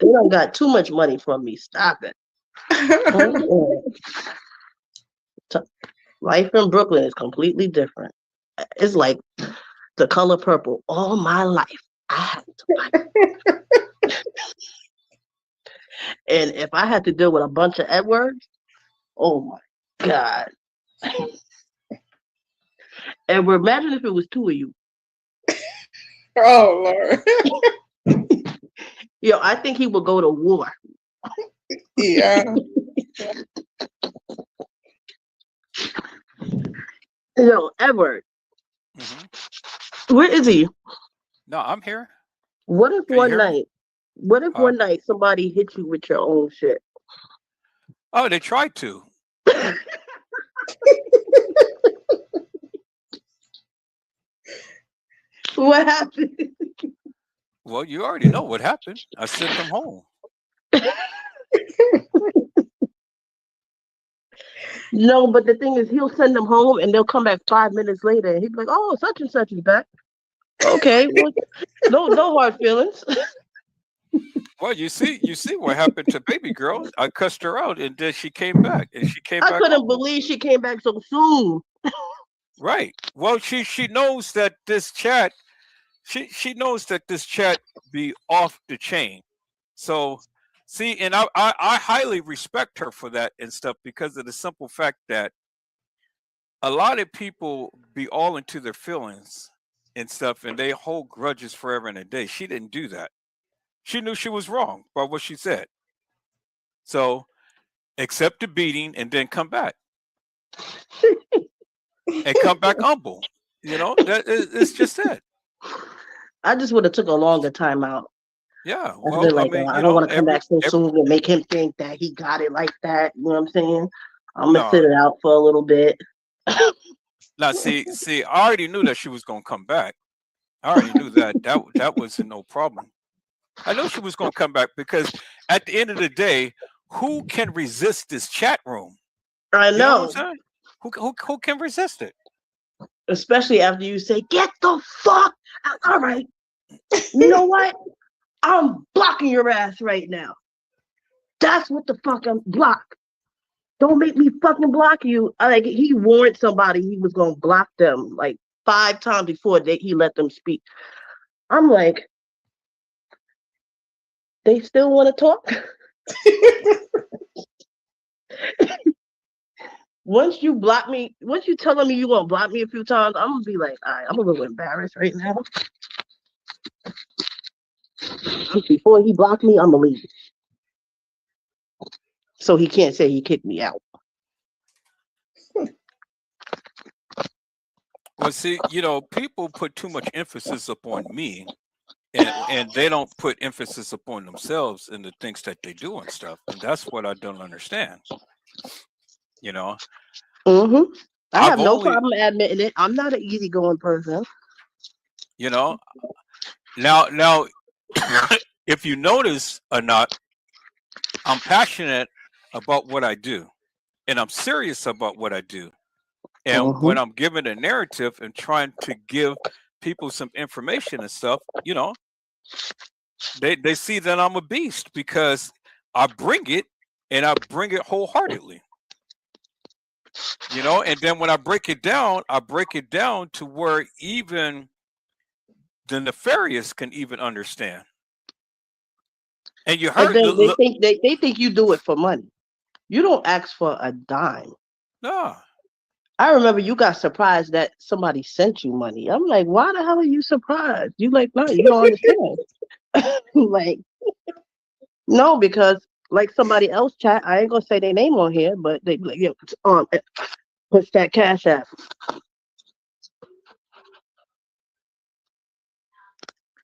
don't got too much money from me. Stop it. Life in Brooklyn is completely different. It's like The Color Purple. All my life, I had to fight. And if I had to deal with a bunch of Edwards, oh my God. Edward, imagine if it was 2 of you. Oh, Lord. Yo, I think he would go to war. Yeah. Yo, Edward. Where is he? No, I'm here. What if Can you one hear me? night? What if Huh? one night somebody hit you with your own shit? Oh, they tried to. What happened? Well, you already know what happened. I sent them home. No, but the thing is, he'll send them home, and they'll come back 5 minutes later, and he'll be like, "Oh, such and such is back." Okay, well, no hard feelings. Well, you see what happened to baby girl. I cussed her out, and then she came back, and she came I back couldn't home. believe she came back so soon. Right. Well, she knows that this chat, she knows that this chat be off the chain. So, see, and I highly respect her for that and stuff because of the simple fact that a lot of people be all into their feelings and stuff, and they hold grudges forever and a day. She didn't do that. She knew she was wrong by what she said. So accept the beating and then come back. And come back humble. You know, it's just it. I just would have took a longer time out. Yeah. I've Well, been I like, mean, I you don't know, want to come back so soon and make him think that he got it like that. You know what I'm saying? I'm gonna sit no. it out for a little bit. Now, see, I already knew that she was gonna come back. I already knew that. That wasn't no problem. I know she was gonna come back because at the end of the day, who can resist this chat room? I You know what I'm know, saying? Who can resist it? especially after you say, "Get the fuck out." All right, you know what? I'm blocking your ass right now. That's what the fuck I'm block. Don't make me fucking block you. Like, he warned somebody he was gonna block them like 5 times before he let them speak. I'm like, they still want to talk? Once you block me, once you telling me you gonna block me a few times, I'm gonna be like, all right, I'm a little embarrassed right now. Before he blocked me, I'm gonna leave. So he can't say he kicked me out. Well, see, you know, people put too much emphasis upon me, and they don't put emphasis upon themselves and the things that they do and stuff, and that's what I don't understand. You know, Mm-hmm. I I've have no only, problem admitting it. I'm not an easygoing person. you know, now, if you notice or not, I'm passionate about what I do, and I'm serious about what I do. And when I'm given a narrative and trying to give people some information and stuff, you know, they see that I'm a beast because I bring it and I bring it wholeheartedly. You know, and then when I break it down to where even the nefarious can even understand. And you And heard then they think you do it for money. You don't ask for a dime. no. I remember you got surprised that somebody sent you money. I'm like, why the hell are you surprised? You like, no, you don't understand. Like, no, because like somebody else chat, I ain't gonna say their name on here, but they be like, yeah, push that cash app.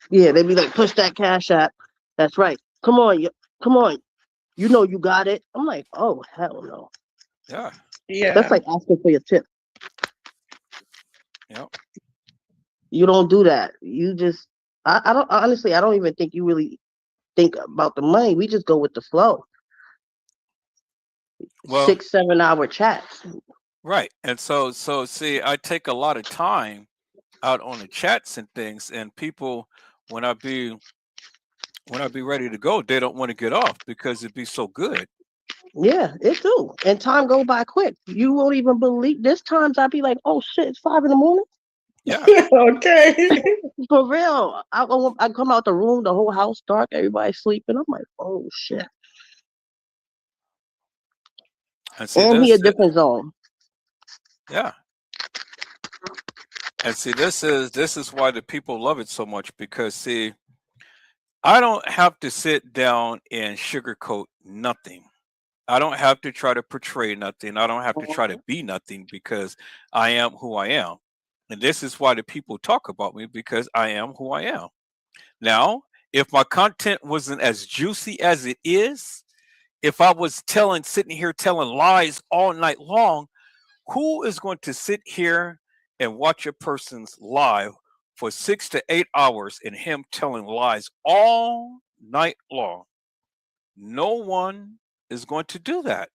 Yeah, they be like, push that cash app. That's right. Come on, come on. You know you got it. I'm like, oh hell no. Yeah. Yeah. That's like asking for your tip. Yep. You don't do that. You just, I don't, honestly, I don't even think you really think about the money. We just go with the flow. Well, 6-7 hour chats. right. And so see, I take a lot of time out on the chats and things, and people when I be ready to go, they don't want to get off because it'd be so good. Yeah, it do. And time go by quick. You won't even believe. There's times I'd be like, oh shit, it's 5 a.m. Yeah. Okay. For real. I come out the room, the whole house dark, everybody's sleeping. I'm like, oh shit. And he a different zone. Yeah. And see, this is why the people love it so much because see, I don't have to sit down and sugarcoat nothing. I don't have to try to portray nothing. I don't have to try to be nothing because I am who I am. And this is why the people talk about me, because I am who I am. Now, if my content wasn't as juicy as it is, if I was sitting here telling lies all night long, who is going to sit here and watch a person's live for 6 to 8 hours and him telling lies all night long? No one is going to do that.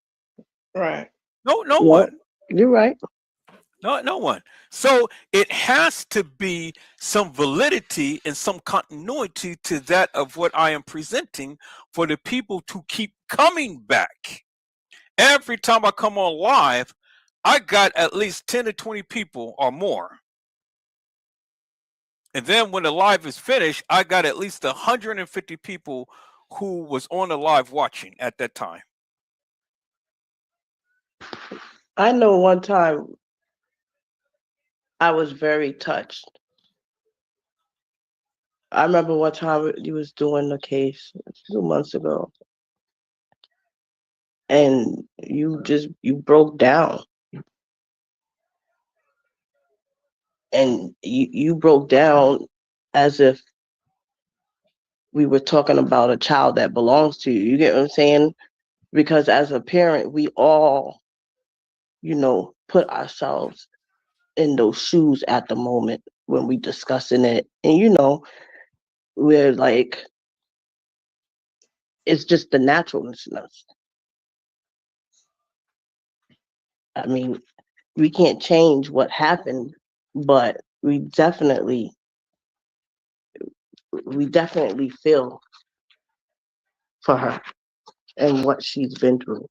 Right. No Yep, one. you're right. No one. So it has to be some validity and some continuity to that of what I am presenting for the people to keep coming back. Every time I come on live, I got at least 10 to 20 people or more. And then when the live is finished, I got at least 150 people who was on the live watching at that time. I know one time I was very touched. I remember one time you was doing the case 2 months ago, and you broke down, and you broke down as if we were talking about a child that belongs to you. You get what I'm saying? Because as a parent, we all, put ourselves in those shoes at the moment when we discussing it, and we're like, it's just the naturalness in us. I mean, we can't change what happened, but we definitely feel for her and what she's been through.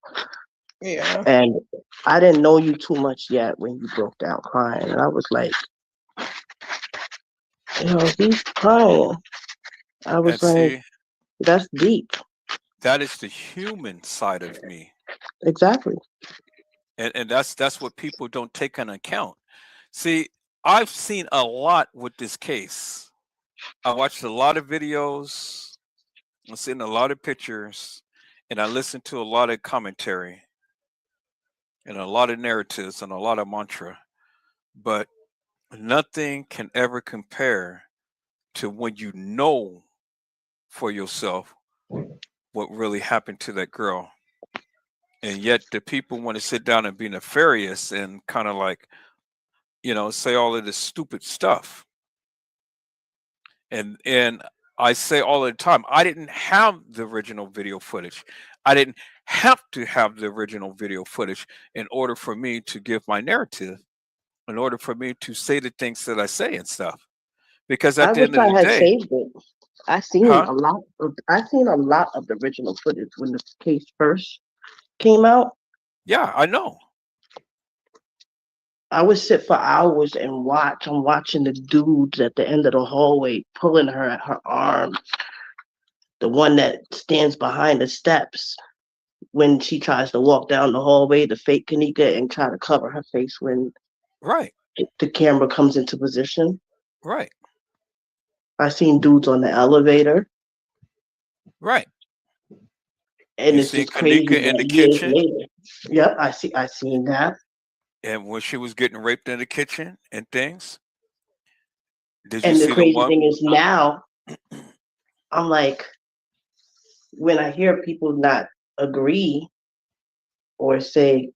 Yeah. And I didn't know you too much yet when you broke down crying, and I was like, he's crying. I was like, that's deep. That is the human side of me. Exactly. And that's what people don't take into account. See, I've seen a lot with this case. I watched a lot of videos, I've seen a lot of pictures, and I listened to a lot of commentary and a lot of narratives and a lot of mantra. But nothing can ever compare to when you know for yourself what really happened to that girl. And yet the people want to sit down and be nefarious and kind of like, say all of this stupid stuff. And I say all the time, I didn't have the original video footage. I didn't have to have the original video footage in order for me to give my narrative, in order for me to say the things that I say and stuff. Because at the end of the day, saved it. I seen a lot of the original footage when the case first came out. Yeah, I know. I would sit for hours and watch. I'm watching the dudes at the end of the hallway pulling her at her arm. The one that stands behind the steps when she tries to walk down the hallway, the fake Kanika, and try to cover her face when the camera comes into position. Right. I seen dudes on the elevator. Right. And it's just crazy. Kanika in the kitchen. Later. Yep, I seen that. And when she was getting raped in the kitchen and things. Did you see the crazy thing is now, I'm like, when I hear people not agree or say,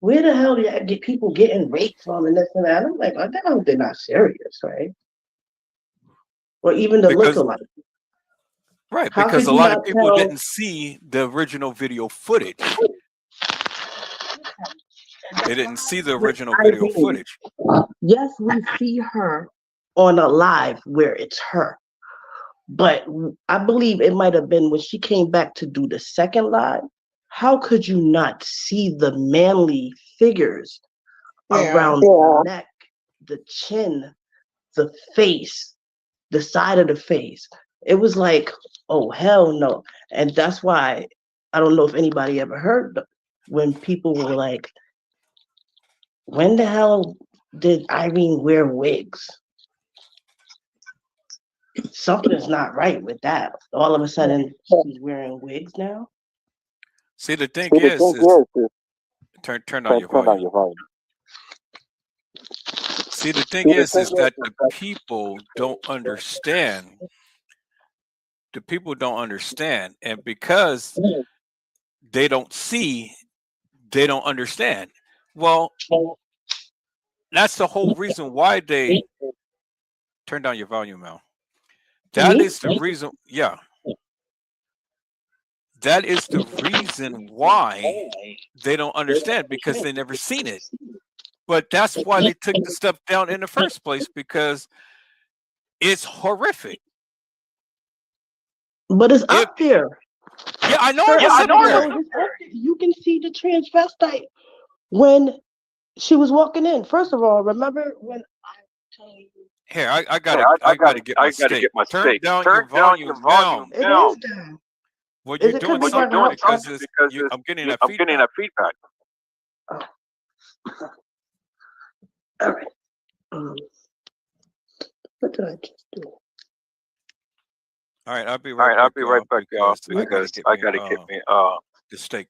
where the hell do you get people getting raped from and this and that? I'm like, I hope they're not serious, right? Or even the lookalike. Right, because a lot of people didn't see the original video footage. They didn't see the original video footage. Yes, we see her on a live where it's her. But I believe it might have been when she came back to do the second live. How could you not see the manly figures around the neck, the chin, the face, the side of the face? It was like, oh, hell no. And that's why I don't know if anybody ever heard when people were like, when the hell did Irene wear wigs? Something's not right with that. All of a sudden, she's wearing wigs now. See, the thing is turn down your volume. See, the thing is that the people don't understand. The people don't understand, and because they don't see, they don't understand. Well, that's the whole reason why they turn down your volume, Mel. That is the reason. Yeah. That is the reason why they don't understand, because they never seen it. But that's why they took the stuff down in the first place, because it's horrific. But it's up there. Yeah, I know. It's up there. You can see the transvestite when she was walking in. First of all, remember when I tell you. Here, I gotta get my steak. Turn down your volume now. It is down. Well, you're doing something because I'm getting that feedback. Oh. All right. What did I just do? All right, I'll be right back, y'all. Because I gotta get me the steak.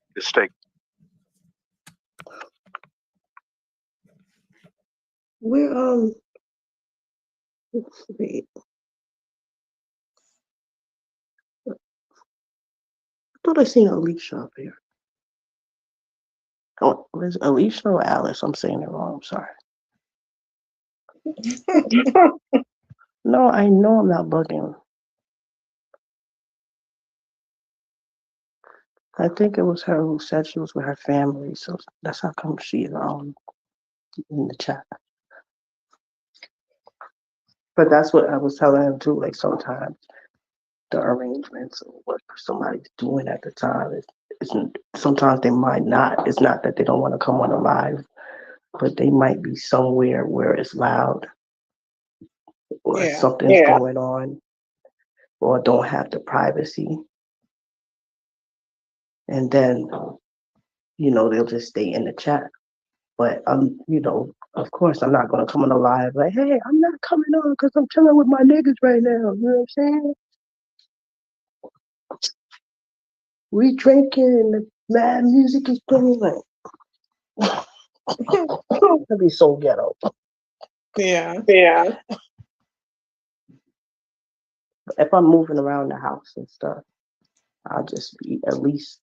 We're let's see. I thought I seen Alicia up here. Oh, was Alicia or Alice? I'm saying it wrong. I'm sorry. No, I know I'm not bugging. I think it was her who said she was with her family, so that's how come she's in the chat. But that's what I was telling him too. Like sometimes the arrangements or what somebody's doing at the time isn't. Sometimes they might not. It's not that they don't want to come on a live, but they might be somewhere where it's loud or something's going on, or don't have the privacy. And then, they'll just stay in the chat. But of course, I'm not gonna come on a live like, hey, I'm not coming on because I'm chilling with my niggas right now. You know what I'm saying? We drinking, the mad music is playing. Like, that'd be so ghetto. Yeah. If I'm moving around the house and stuff, I'll just be at least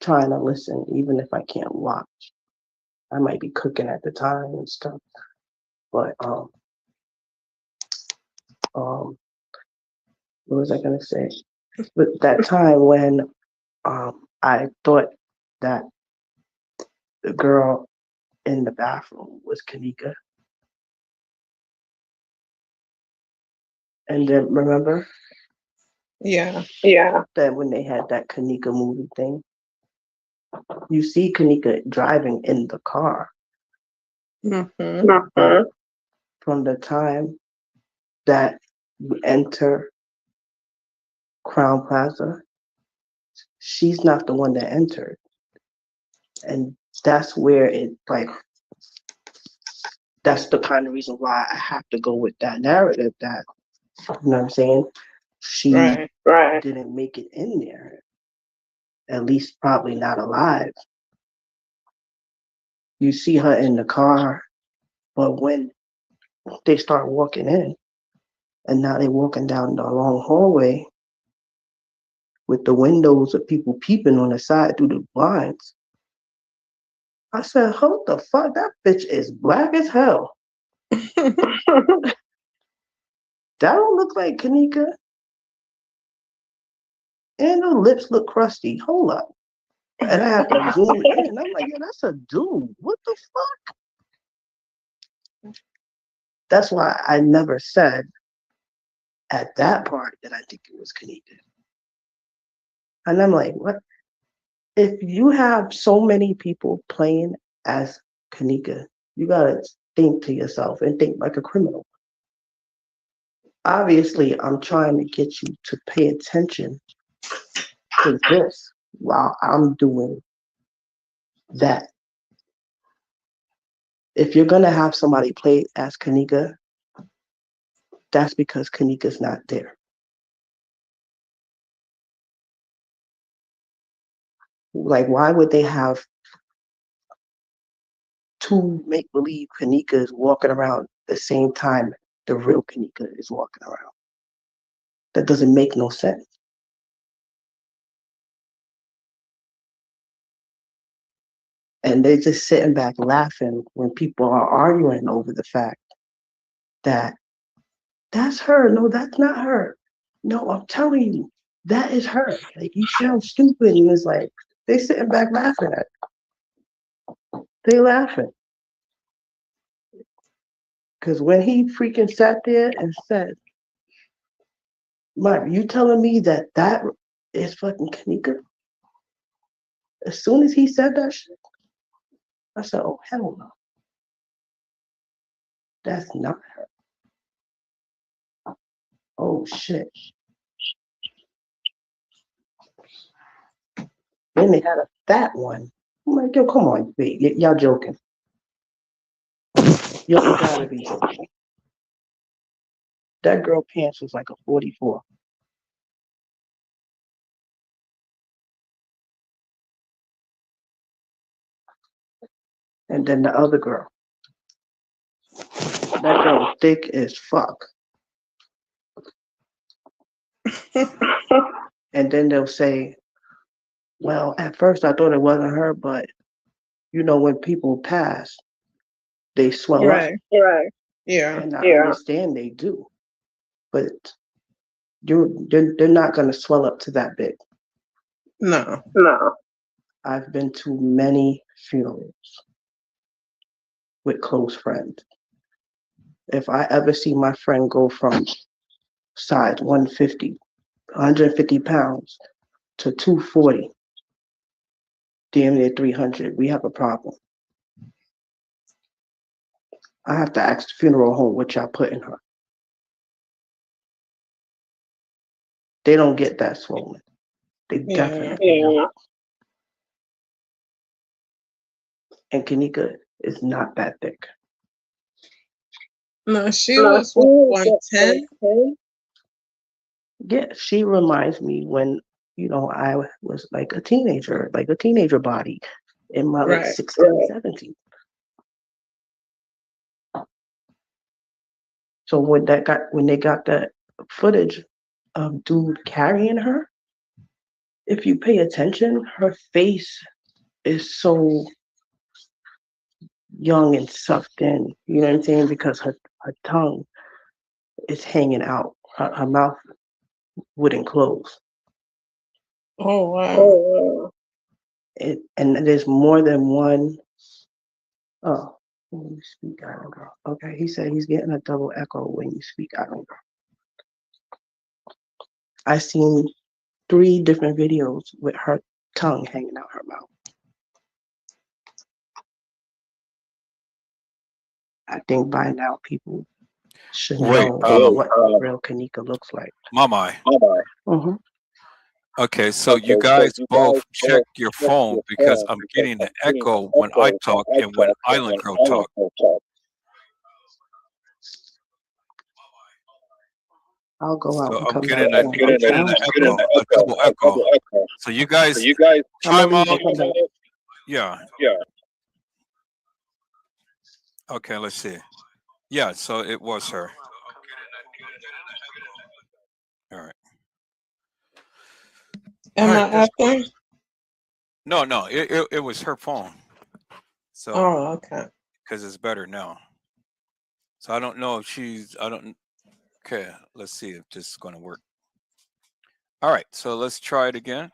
trying to listen, even if I can't watch. I might be cooking at the time and stuff. But what was I gonna say? But that time when I thought that the girl in the bathroom was Kanika. And then remember? Yeah. That when they had that Kanika movie thing, you see Kanika driving in the car. Mm-hmm. From the time that you enter Crown Plaza, she's not the one that entered. And that's where that's the kind of reason why I have to go with that narrative that, you know what I'm saying? She didn't make it in there. At least probably not alive. You see her in the car, but when they start walking in, and now they're walking down the long hallway with the windows of people peeping on the side through the blinds. I said, hold the fuck, that bitch is black as hell. That don't look like Kanika. And her lips look crusty. Hold up. And I have to zoom in. I'm like, yeah, that's a dude. What the fuck? That's why I never said at that part that I think it was Kanika. And I'm like, what? If you have so many people playing as Kanika, you gotta think to yourself and think like a criminal. Obviously, I'm trying to get you to pay attention to this while I'm doing that. If you're gonna have somebody play as Kanika, that's because Kanika's not there. Like, why would they have two make-believe Kanikas walking around the same time the real Kanika is walking around. That doesn't make no sense. And they're just sitting back laughing when people are arguing over the fact that that's her. No, that's not her. No, I'm telling you, that is her. Like, you sound stupid. And it's like, they sitting back laughing at it. They laughing. Because when he freaking sat there and said, Mike, you telling me that is fucking Kanika? As soon as he said that shit, I said, oh, hell no. That's not her. Oh, shit. Then they had a fat one. I'm like, yo, come on, y'all joking. Y'all gotta be joking. That girl pants was like a 44. And then the other girl. That girl was thick as fuck. And then they'll say, well, at first I thought it wasn't her, but you know, when people pass, they swell up. Right. Yeah. And I understand they do. But they're not going to swell up to that big. No. I've been to many funerals with close friends. If I ever see my friend go from size 150 pounds to 240, damn near 300, we have a problem. I have to ask the funeral home what y'all put in her. They don't get that swollen. They definitely don't. And Kanika is not that thick. No, she was 110. Yeah, she reminds me when, you know, I was like a teenager body in my like 16, 17. So when they got that footage of dude carrying her, if you pay attention, her face is so young and sucked in, you know what I'm saying? Because her tongue is hanging out. Her mouth wouldn't close. Oh, wow. And there's more than one. Oh, when you speak Island Girl. Okay, he said he's getting a double echo when you speak Island Girl. I seen 3 different videos with her tongue hanging out her mouth. I think by now people should know what the real Kanika looks like. Mama. Mm-hmm. Okay, so you guys both check your phone because I'm getting an echo when I talk and when Island Girl talk. I'll go out. So and I'm come getting back. a double echo. So you guys chime out. Yeah. Okay, let's see. Yeah, so it was her. All right. Am I echoing? No, it was her phone. So okay. Because it's better now. So I don't know if okay, let's see if this is going to work. All right, so let's try it again.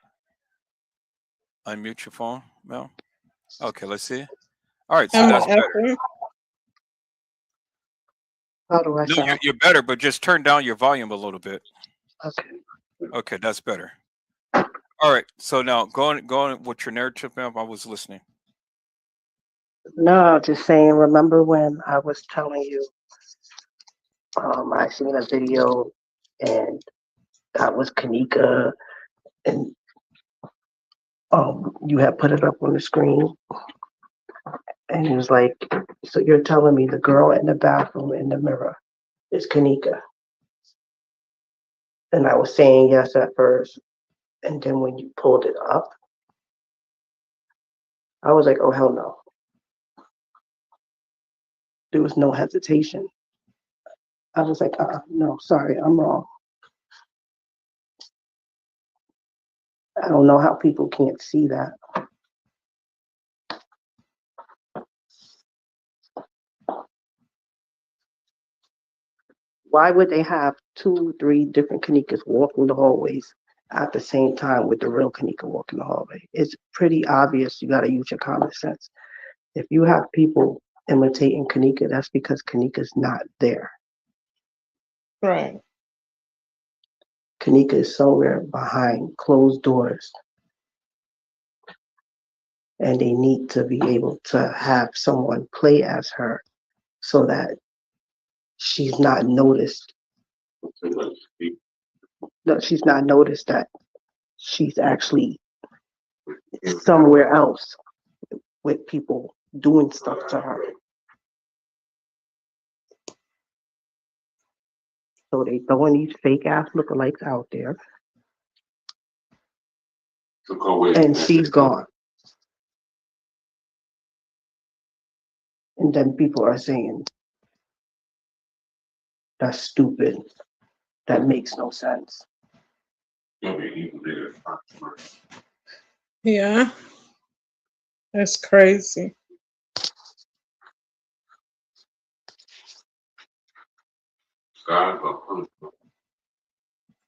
Unmute your phone, Mel. Okay, let's see. All right, so that's better. How do I sound? You're better, but just turn down your volume a little bit. Okay. Okay, that's better. All right, so now going with your narrative, Mel. I was listening. No, just saying, remember when I was telling you I seen a video and that was Kanika and you had put it up on the screen and he was like, so you're telling me the girl in the bathroom in the mirror is Kanika? And I was saying yes at first, and then when you pulled it up, I was like, oh hell no. There was no hesitation. I was like, no, sorry, I'm wrong. I don't know how people can't see that. Why would they have 2, 3 different Kanikas walking the hallways at the same time with the real Kanika walking the hallway? It's pretty obvious. You got to use your common sense. If you have people imitating Kanika, that's because Kanika's not there. Right. Kanika is somewhere behind closed doors. And they need to be able to have someone play as her so that she's not noticed. No, she's not noticed that she's actually somewhere else with people doing stuff to her. So they throwing these fake ass lookalikes out there. And she's gone. And then people are saying, that's stupid. That makes no sense. Yeah. That's crazy.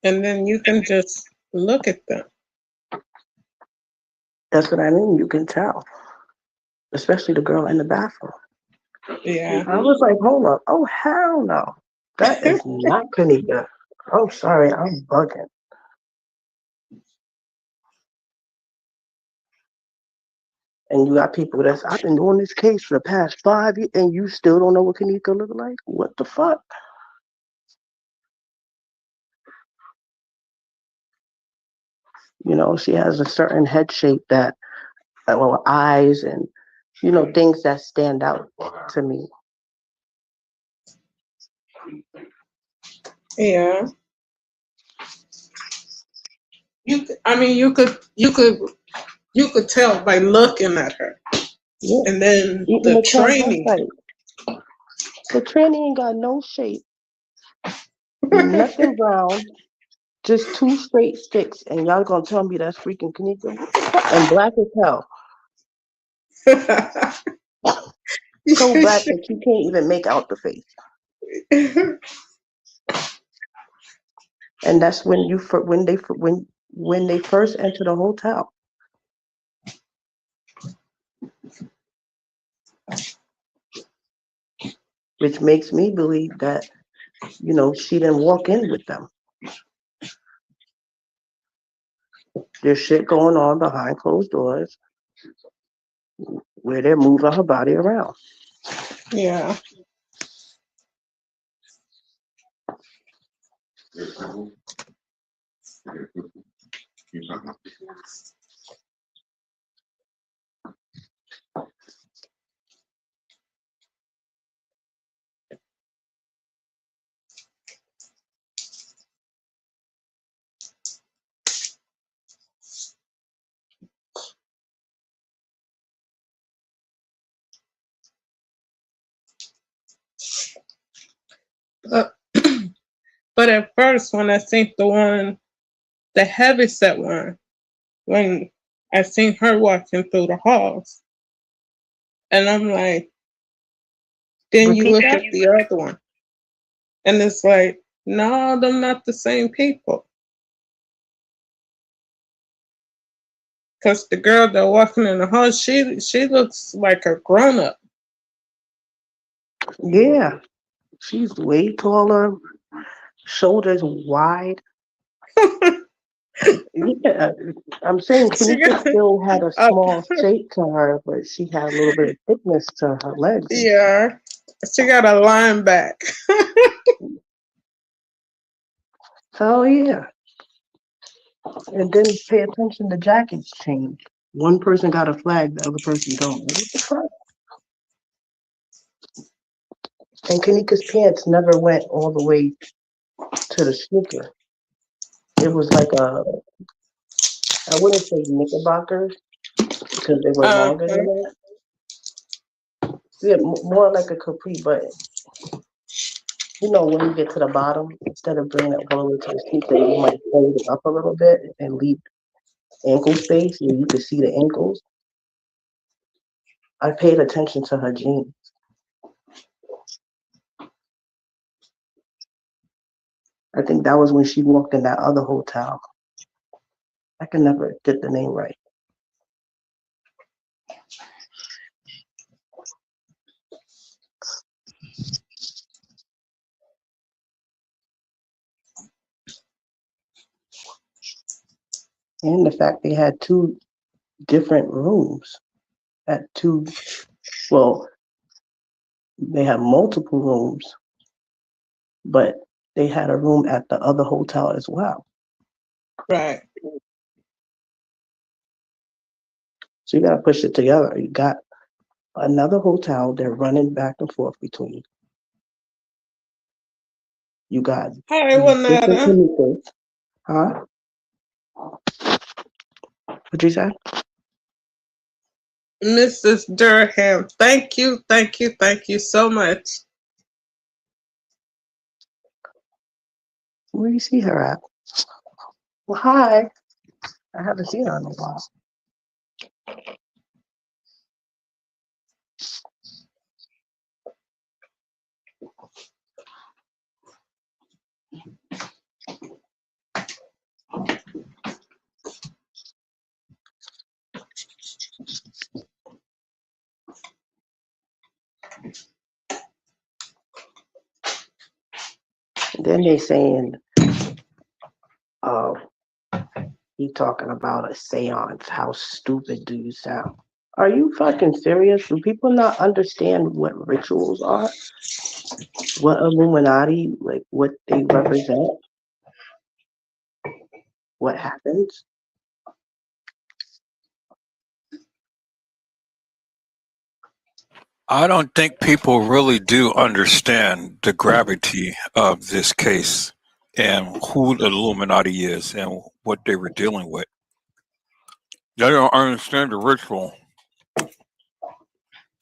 And then you can just look at them. That's what I mean. You can tell. Especially the girl in the bathroom. Yeah. I was like, hold up. Oh, hell no. That is not Kanika. I'm sorry. I'm bugging. And you got people that's, I've been doing this case for the past 5 years and you still don't know what Kanika look like? What the fuck? You know, she has a certain head shape that, well, eyes and, you know, things that stand out to me. Yeah. You could tell by looking at her. Yeah. And then Even the training. The tranny ain't got no shape. Nothing brown. Just 2 straight sticks. And y'all gonna tell me that's freaking Kanika? And black as hell. So black that you can't even make out the face. And that's when they first enter the hotel. Which makes me believe that, you know, she didn't walk in with them. There's shit going on behind closed doors where they're moving her body around. Yeah. But at first, when I seen the heavyset one, when I seen her walking through the halls, and I'm like, then you look at the other one, and it's like, no, they're not the same people. Because the girl that walking in the hall, she looks like a grown up. Yeah, she's way taller, shoulders wide. Yeah, I'm saying Kanika still had a small shape to her, but she had a little bit of thickness to her legs. Yeah, she got a line back. Oh yeah. And then pay attention to jackets change. One person got a flag, the other person don't. What the fuck? And Kanika's pants never went all the way to the sneaker. It was like I wouldn't say knickerbockers because they were longer than that. Yeah, more like a capri button. You know, when you get to the bottom, instead of bringing it all the way to the seat, you might fold it up a little bit and leave ankle space where you can see the ankles. I paid attention to her jeans. I think that was when she walked in that other hotel. I can never get the name right. And the fact they had two different rooms at two, well, they have multiple rooms, but they had a room at the other hotel as well. Right. So you got to push it together. You got another hotel they're running back and forth between. You got Hi, Wanetta. Huh? What you say? Mrs. Durham, thank you so much. Where do you see her at? Well, hi. I haven't seen her in a while. Then they saying, he talking about a seance. How stupid do you sound? Are you fucking serious? Do people not understand what rituals are? What Illuminati, like what they represent? What happens? I don't think people really do understand the gravity of this case and who the Illuminati is and what they were dealing with. They don't understand the ritual.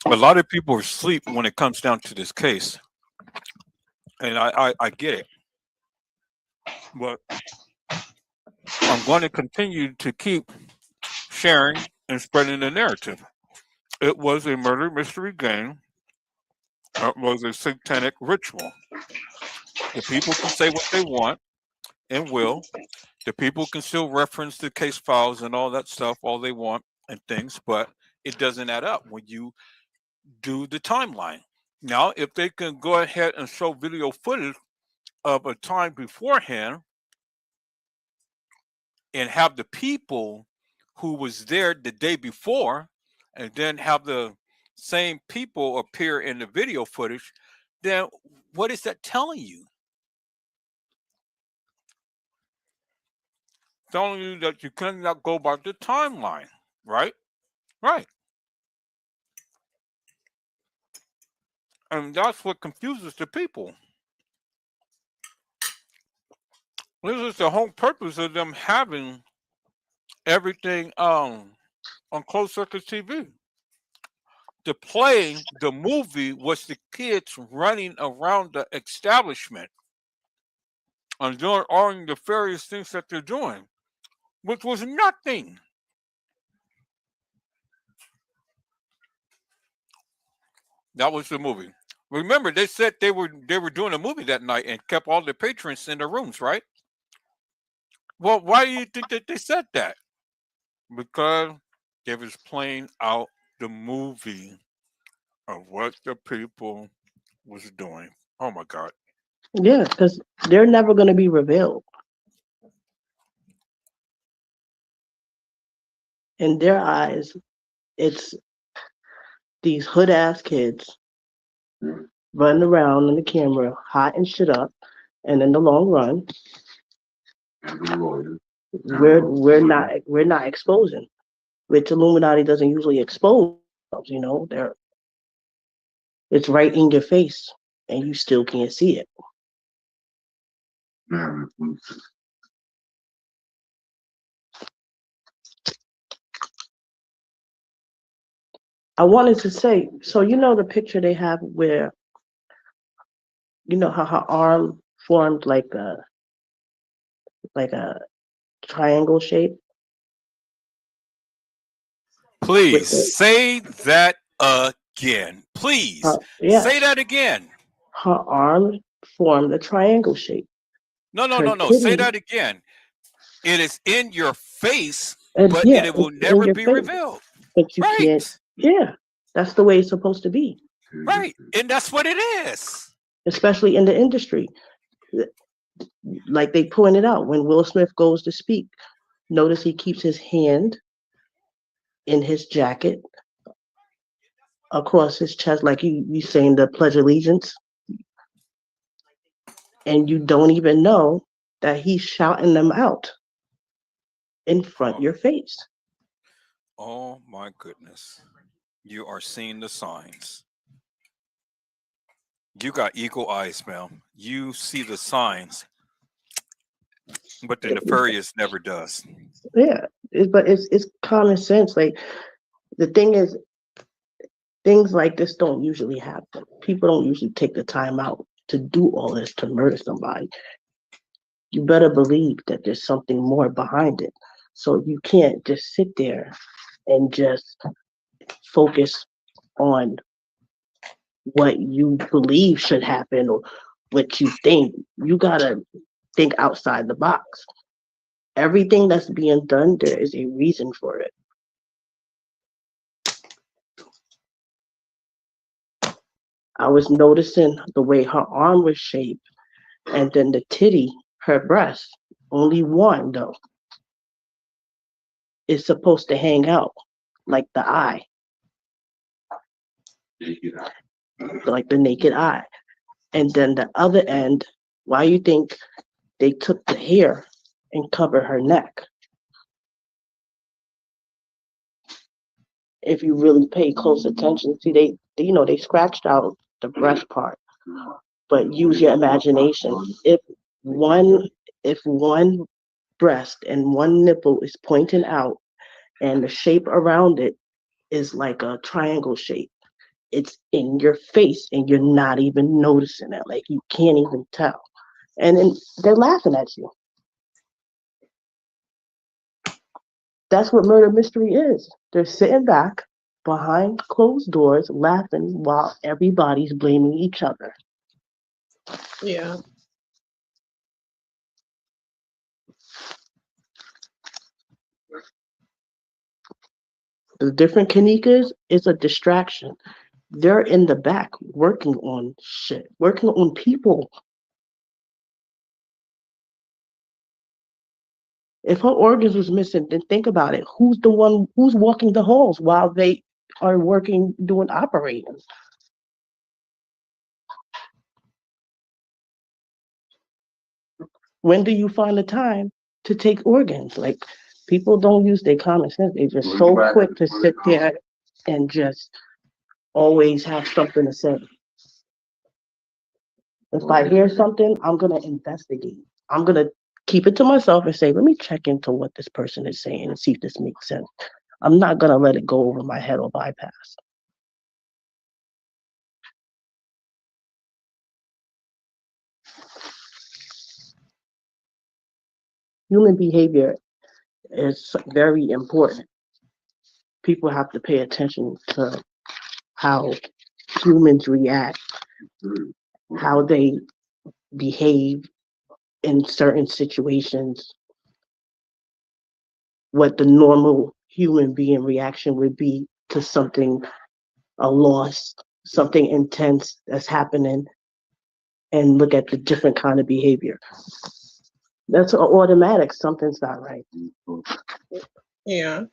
A lot of people are asleep when it comes down to this case. And I get it. But I'm going to continue to keep sharing and spreading the narrative. It was a murder mystery game. It was a satanic ritual. The people can say what they want and will. The people can still reference the case files and all that stuff all they want and things, but it doesn't add up when you do the timeline. Now, if they can go ahead and show video footage of a time beforehand and have the people who was there the day before and then have the same people appear in the video footage, then what is that telling you? Telling you that you cannot go by the timeline, right? Right. And that's what confuses the people. This is the whole purpose of them having everything on closed circuit TV. To play the movie was the kids running around the establishment and doing all the nefarious things that they're doing, which was nothing. That was the movie. Remember, they said they were doing a movie that night and kept all the patrons in their rooms, right? Well, why do you think that they said that? Because they was playing out the movie of what the people was doing. Oh my God. Yeah, because they're never going to be revealed. In their eyes, it's these hood ass kids running around in the camera, hot and shit up, and in the long run, we're not exposing. Which Illuminati doesn't usually expose. You know, it's right in your face, and you still can't see it. I wanted to say, so you know the picture they have where you know how her arm formed like a triangle shape? Please say that again. Please say that again. Her arm formed a triangle shape. No. Say that again. It is in your face, but it will never be revealed. But you can't. Yeah, that's the way it's supposed to be. Right, and that's what it is. Especially in the industry. Like they pointed out, when Will Smith goes to speak, notice he keeps his hand in his jacket across his chest, like you saying the Pledge of Allegiance. And you don't even know that he's shouting them out in front of your face. Oh my goodness. You are seeing the signs. You got eagle eyes, ma'am. You see the signs, but the nefarious never does. Yeah, but it's common sense. Like, the thing is, things like this don't usually happen. People don't usually take the time out to do all this to murder somebody. You better believe that there's something more behind it. So you can't just sit there and just focus on what you believe should happen or what you think. You gotta think outside the box. Everything that's being done, there is a reason for it. I was noticing the way her arm was shaped, and then the titty, her breast, only one though, is supposed to hang out like the eye. Like the naked eye. And then the other end, why you think they took the hair and covered her neck? If you really pay close attention, see, they scratched out the breast part, but use your imagination. If one breast and one nipple is pointing out and the shape around it is like a triangle shape, it's in your face and you're not even noticing it. Like, you can't even tell. And then they're laughing at you. That's what murder mystery is. They're sitting back behind closed doors laughing while everybody's blaming each other. Yeah. The different Kanikas is a distraction. They're in the back working on shit, working on people. If her organs was missing, then think about it. Who's walking the halls while they are working, doing operations? When do you find the time to take organs? Like, people don't use their common sense. They're just so quick to sit there and just always have something to say. If I hear something, I'm going to investigate. I'm going to keep it to myself and say, let me check into what this person is saying and see if this makes sense. I'm not going to let it go over my head or bypass. Human behavior is very important. People have to pay attention to how humans react, how they behave in certain situations, what the normal human being reaction would be to something, a loss, something intense that's happening, and look at the different kind of behavior. That's automatic. Something's not right. Yeah.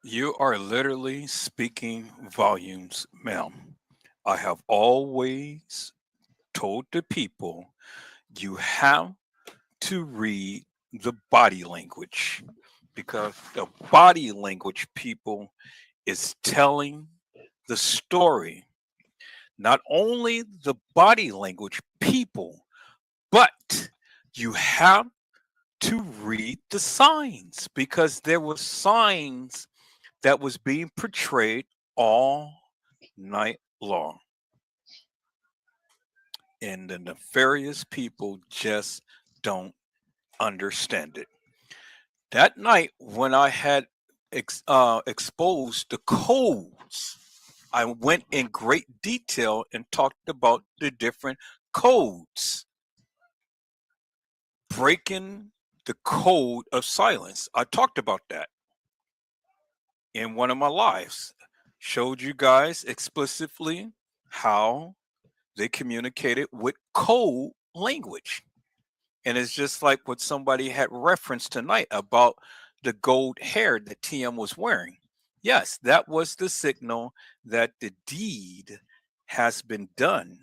You are literally speaking volumes, ma'am. I have always told the people you have to read the body language, because the body language, people, is telling the story. Not only the body language, people, But you have to read the signs, because there were signs that was being portrayed all night long. And the nefarious people just don't understand it. That night, when I had exposed the codes, I went in great detail and talked about the different codes. Breaking the code of silence. I talked about that in one of my lives. Showed you guys explicitly how they communicated with code language. And it's just like what somebody had referenced tonight about the gold hair that TM was wearing. Yes, that was the signal that the deed has been done.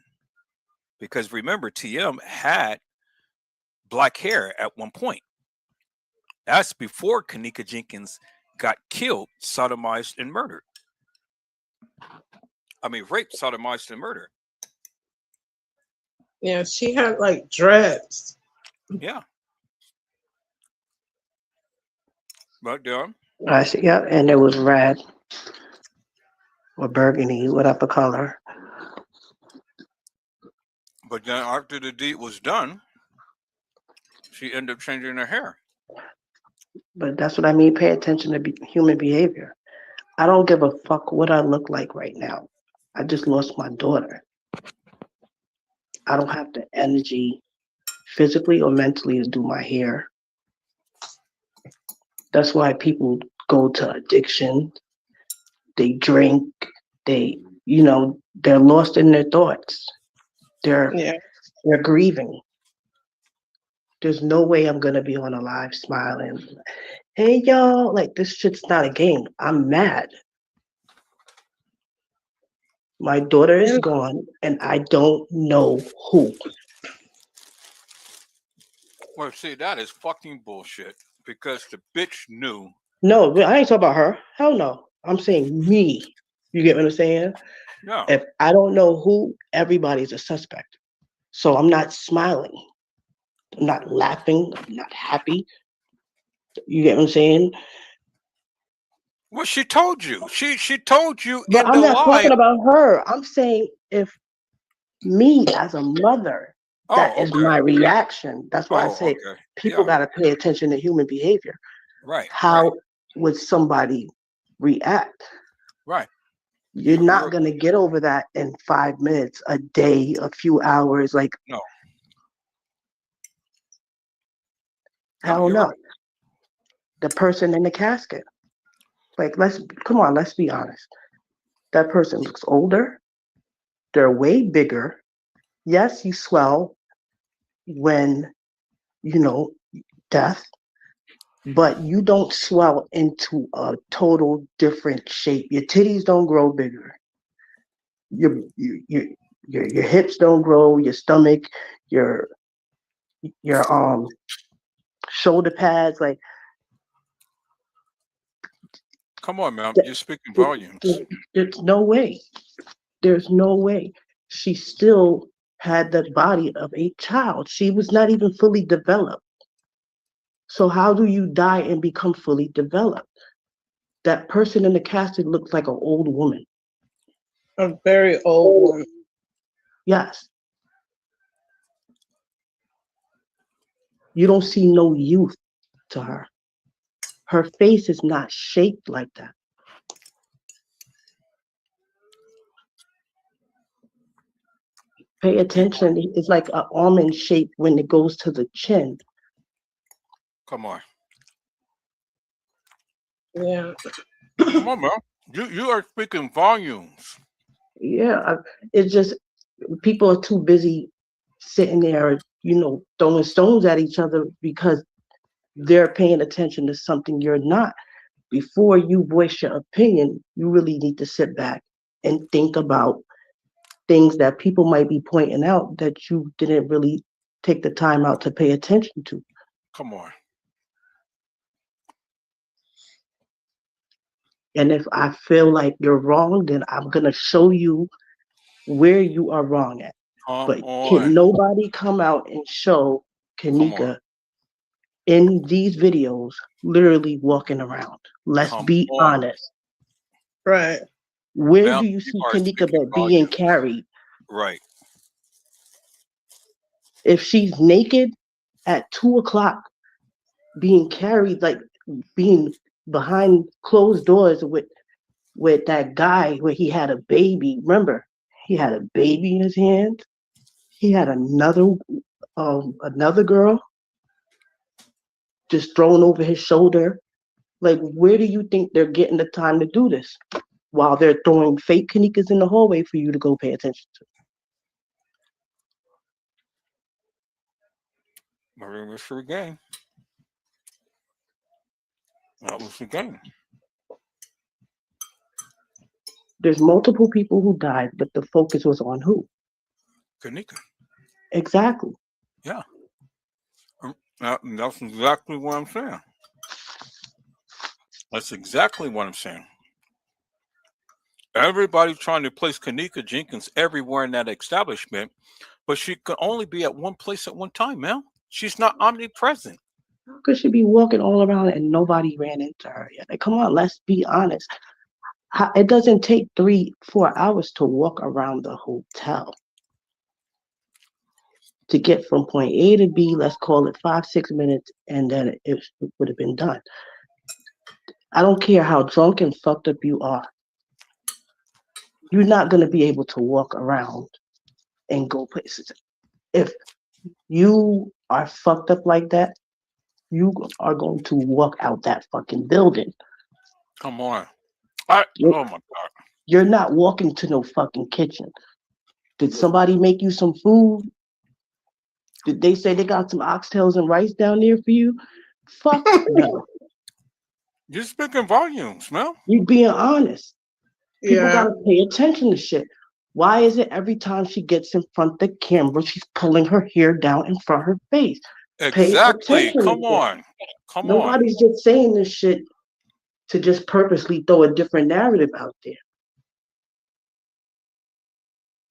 Because remember, TM had black hair at one point. That's before Kenneka Jenkins got killed, sodomized, and murdered. I mean, raped, sodomized, and murdered. Yeah, she had like dreads. Yeah. But I see. Yeah, and it was red or burgundy, whatever color. But then after the deed was done, she ended up changing her hair. But that's what I mean. Pay attention to human behavior. I don't give a fuck what I look like right now. I just lost my daughter. I don't have the energy, physically or mentally, to do my hair. That's why people go to addiction. They drink. They're lost in their thoughts. They're grieving. There's no way I'm gonna be on a live smiling. Hey y'all, like this shit's not a game. I'm mad. My daughter is gone, and I don't know who. Well, see, that is fucking bullshit, because the bitch knew. No, I ain't talking about her. Hell no. I'm saying me. You get what I'm saying? No. If I don't know who, everybody's a suspect. So I'm not smiling. I'm not laughing. I'm not happy. You get what I'm saying? Well, she told you. She told you. But I'm not talking about her. I'm saying if me as a mother, that is my reaction. That's why I say people got to pay attention to human behavior. Right. How would somebody react? Right. You're not going to get over that in 5 minutes, a day, a few hours. Like, no. Hell no. Right. The person in the casket. Like, let's be honest. That person looks older. They're way bigger. Yes, you swell when, death, but you don't swell into a total different shape. Your titties don't grow bigger. Your hips don't grow. Your stomach, your shoulder pads, like. Come on, man. You're speaking volumes. There's no way. There's no way. She still had the body of a child. She was not even fully developed. So how do you die and become fully developed? That person in the casket looks like an old woman. A very old woman. Yes. You don't see no youth to her. Her face is not shaped like that. Pay attention. It's like an almond shape when it goes to the chin. Come on. Yeah. Come on, man. You are speaking volumes. Yeah. It's just people are too busy sitting there, throwing stones at each other because they're paying attention to something you're not. Before you voice your opinion, you really need to sit back and think about things that people might be pointing out that you didn't really take the time out to pay attention to. Come on. And if I feel like you're wrong, then I'm going to show you where you are wrong at. But can on. nobody come out and show Come on. Kanika in these videos literally walking around? Let's Come be on. honest. Right. Where Ma'am, do you you see are Kanika speaking but being volumes. carried? Right. If she's naked at 2 o'clock, being carried, like being behind closed doors with that guy where he had a baby. Remember, he had a baby in his hand. He had another girl just thrown over his shoulder. Like, where do you think they're getting the time to do this? While they're throwing fake Kanikas in the hallway for you to go pay attention to. Murder mystery game. That was the game. There's multiple people who died, but the focus was on who? Kanika. Exactly. Yeah. That's exactly what I'm saying. That's exactly what I'm saying. Everybody's trying to place Kanika Jenkins everywhere in that establishment, but she could only be at one place at one time, man. She's not omnipresent. How could she be walking all around and nobody ran into her yet? Like, come on, let's be honest. It doesn't take 3-4 hours to walk around the hotel. To get from point A to B, let's call it 5-6 minutes, and then it would have been done. I don't care how drunk and fucked up you are. You're not going to be able to walk around and go places. If you are fucked up like that, you are going to walk out that fucking building. Come on. Oh my God. You're not walking to no fucking kitchen. Did somebody make you some food? Did they say they got some oxtails and rice down there for you? Fuck no. You're speaking volumes, man. You being honest. People Yeah. gotta pay attention to shit. Why is it every time she gets in front of the camera, she's pulling her hair down in front of her face? Exactly. Come on. Come on. Nobody's just saying this shit to just purposely throw a different narrative out there.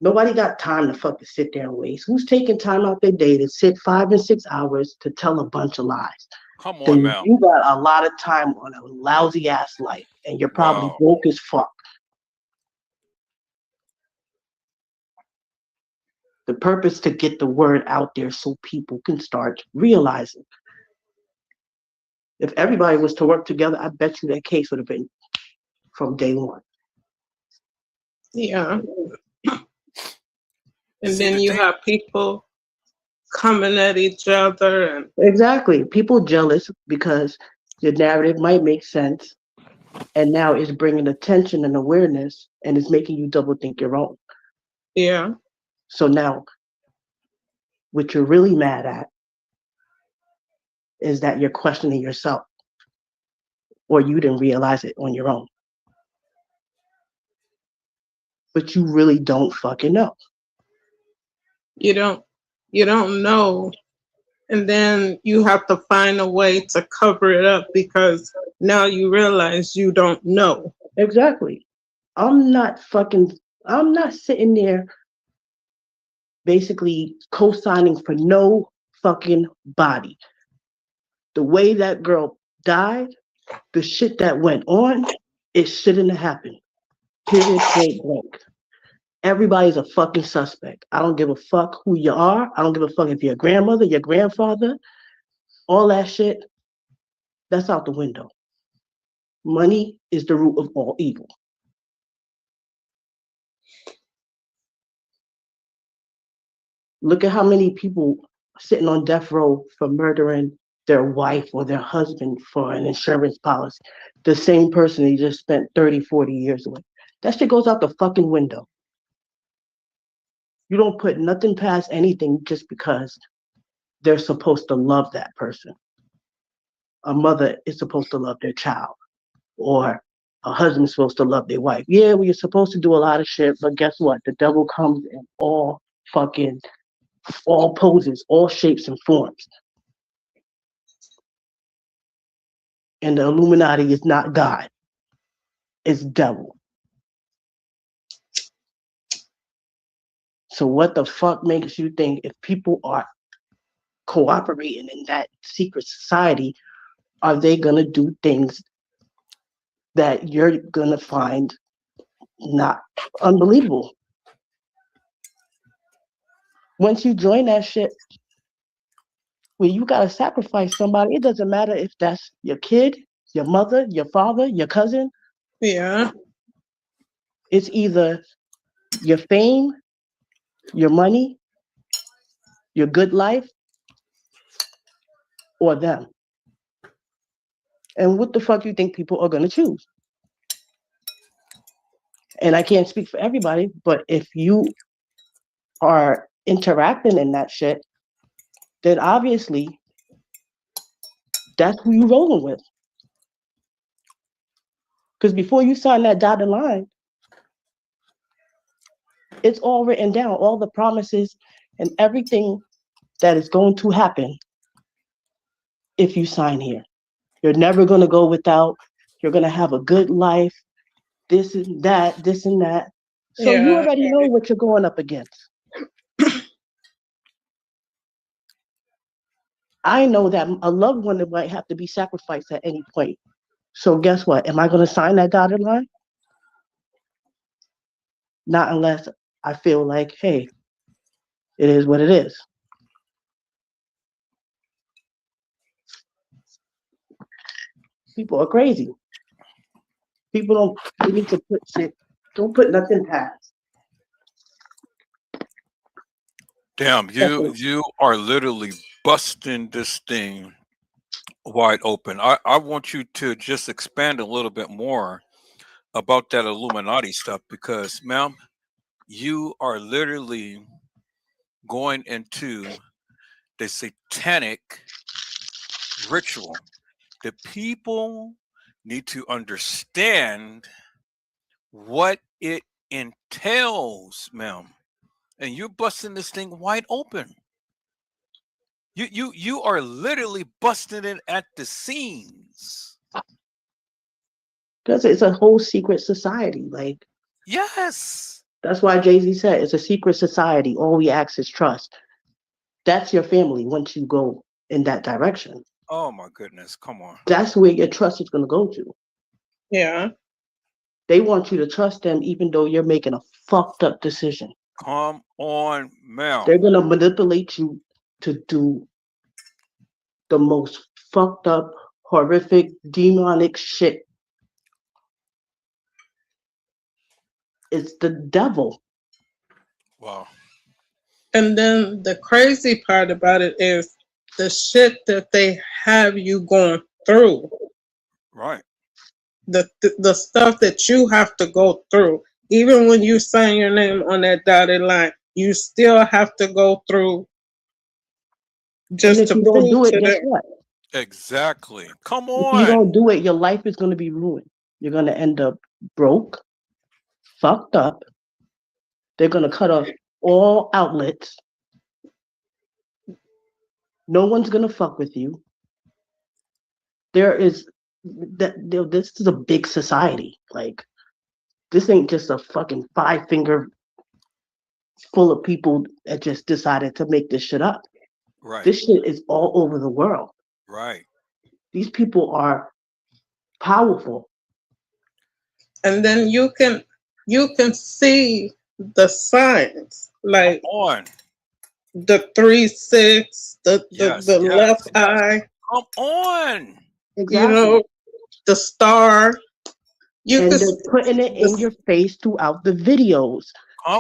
Nobody got time to fucking sit there and waste. Who's taking time out their day to sit 5 and 6 hours to tell a bunch of lies? Come on, Then man. you got a lot of time on a lousy ass life, and you're probably broke as fuck. The purpose to get the word out there so people can start realizing. If everybody was to work together, I bet you that case would have been from day one. Yeah. And then you have people coming at each other. And exactly. People jealous because the narrative might make sense. And now it's bringing attention and awareness, and it's making you double think your own. Yeah. So now, what you're really mad at is that you're questioning yourself, or you didn't realize it on your own. But you really don't fucking know. You don't know. And then you have to find a way to cover it up because now you realize you don't know. Exactly. I'm not sitting there basically co-signing for no fucking body. The way that girl died, the shit that went on, it shouldn't have happened. Period, point blank. Everybody's a fucking suspect. I don't give a fuck who you are. I don't give a fuck if you're a grandmother, your grandfather, all that shit. That's out the window. Money is the root of all evil. Look at how many people sitting on death row for murdering their wife or their husband for an insurance policy. The same person they just spent 30, 40 years with. That shit goes out the fucking window. You don't put nothing past anything just because they're supposed to love that person. A mother is supposed to love their child, or a husband's supposed to love their wife. Yeah, we're supposed to do a lot of shit, but guess what? The devil comes in all poses, all shapes and forms. And the Illuminati is not God. It's devil. So what the fuck makes you think if people are cooperating in that secret society, are they gonna do things that you're gonna find not unbelievable? Once you join that shit, when you gotta sacrifice somebody, it doesn't matter if that's your kid, your mother, your father, your cousin. Yeah. It's either your fame, your money, your good life, or them. And what the fuck you think people are gonna choose? And I can't speak for everybody, but if you are interacting in that shit, then obviously that's who you rolling with. Because before you sign that dotted line, it's all written down, all the promises and everything that is going to happen if you sign here. You're never going to go without. You're going to have a good life, this and that, this and that. So you already know what you're going up against. I know that a loved one might have to be sacrificed at any point. So guess what? Am I going to sign that dotted line? Not unless I feel like, hey, it is what it is. People are crazy. People they need to don't put nothing past. Damn, you are literally busting this thing wide open. I want you to just expand a little bit more about that Illuminati stuff, because, ma'am, you are literally going into the satanic ritual. The people need to understand what it entails, ma'am. And you're busting this thing wide open. You are literally busting it at the seams. Because it's a whole secret society. Like, yes. That's why Jay-Z said it's a secret society. All we ask is trust. That's your family once you go in that direction. Oh my goodness, come on. That's where your trust is going to go to. Yeah. They want you to trust them even though you're making a fucked up decision. Come on, ma'am. They're going to manipulate you to do the most fucked up, horrific, demonic shit. It's the devil. Wow. And then the crazy part about it is the shit that they have you going through. Right. The stuff that you have to go through. Even when you sign your name on that dotted line, you still have to go through just to prove to them. Exactly. Come on. If you don't do it, your life is going to be ruined. You're going to end up broke, fucked up. They're going to cut off all outlets. No one's going to fuck with you. This is a big society. Like, this ain't just a fucking 5-finger full of people that just decided to make this shit up. Right. This shit is all over the world. Right. These people are powerful. And then you can see the signs, like the 3-6, the left eye. Come on. Exactly. You know, the star. And they're putting it in your face throughout the videos.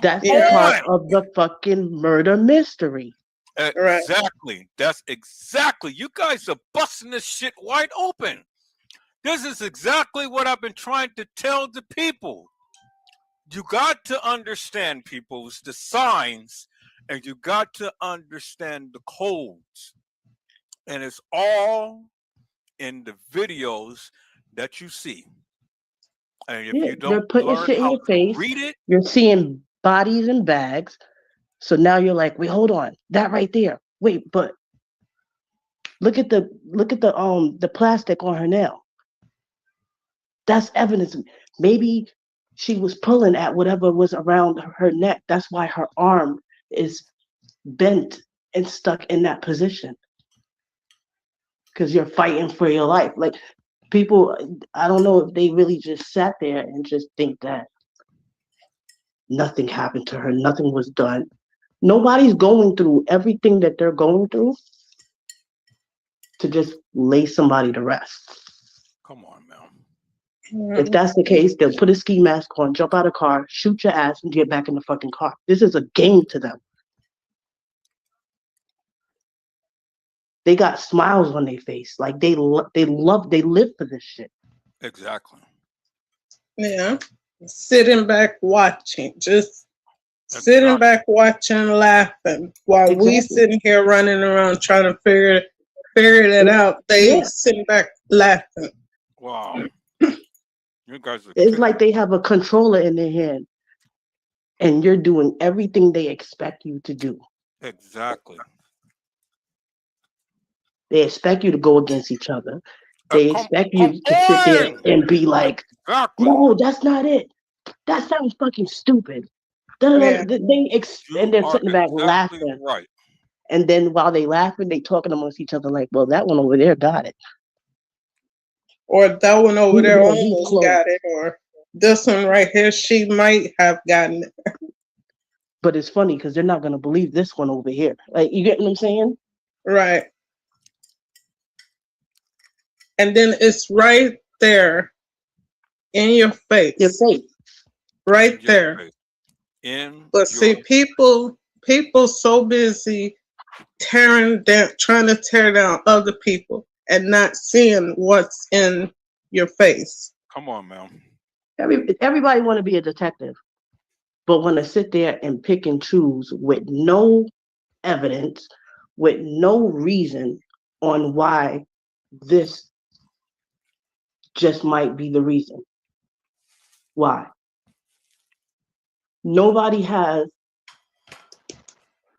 That's part of the fucking murder mystery. Exactly. That's exactly. You guys are busting this shit wide open. This is exactly what I've been trying to tell the people. You got to understand, people, the signs, and you got to understand the codes. And it's all in the videos that you see. And if you don't they're putting learn shit in how your to face. read it, you're seeing bodies and bags. So now you're like, wait, hold on, that right there. Wait, but look at the plastic on her nail. That's evidence. Maybe she was pulling at whatever was around her neck. That's why her arm is bent and stuck in that position because you're fighting for your life. Like people, I don't know if they really just sat there and just think that nothing happened to her, nothing was done. Nobody's going through everything that they're going through to just lay somebody to rest. Come on, man. If that's the case, they'll put a ski mask on, jump out of the car, shoot your ass, and get back in the fucking car. This is a game to them. They got smiles on their face, like they live for this shit. Exactly. Yeah, sitting back watching, just sitting back watching, laughing while we sitting here running around trying to figure it out. They sitting back laughing. Wow. You guys are It's like they have a controller in their hand and you're doing everything they expect you to do. Exactly. They expect you to go against each other. They expect you to sit there and be like, no, that's not it. That sounds fucking stupid. Yeah. And they're sitting back laughing. Right. And then while they laughing, they talking amongst each other like, well, that one over there got it. Or that one over there almost got it. Or this one right here, she might have gotten it. But it's funny because they're not going to believe this one over here. Like, you get what I'm saying? Right. And then it's right there in your face. Your face. Right there. But see, people so busy tearing down, trying to tear down other people and not seeing what's in your face. Come on, man. Everybody want to be a detective, but want to sit there and pick and choose with no evidence, with no reason on why this just might be the reason. Why? Nobody has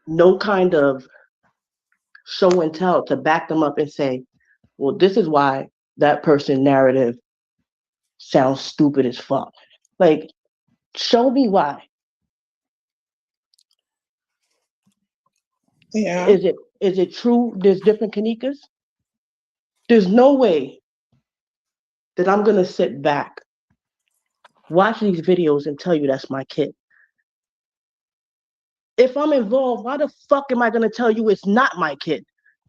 no kind of show and tell to back them up and say, well, this is why that person narrative sounds stupid as fuck. Like, show me why. Yeah. Is it true there's different Kanikas? There's no way that I'm gonna sit back, watch these videos and tell you that's my kid. If I'm involved, why the fuck am I gonna tell you it's not my kid?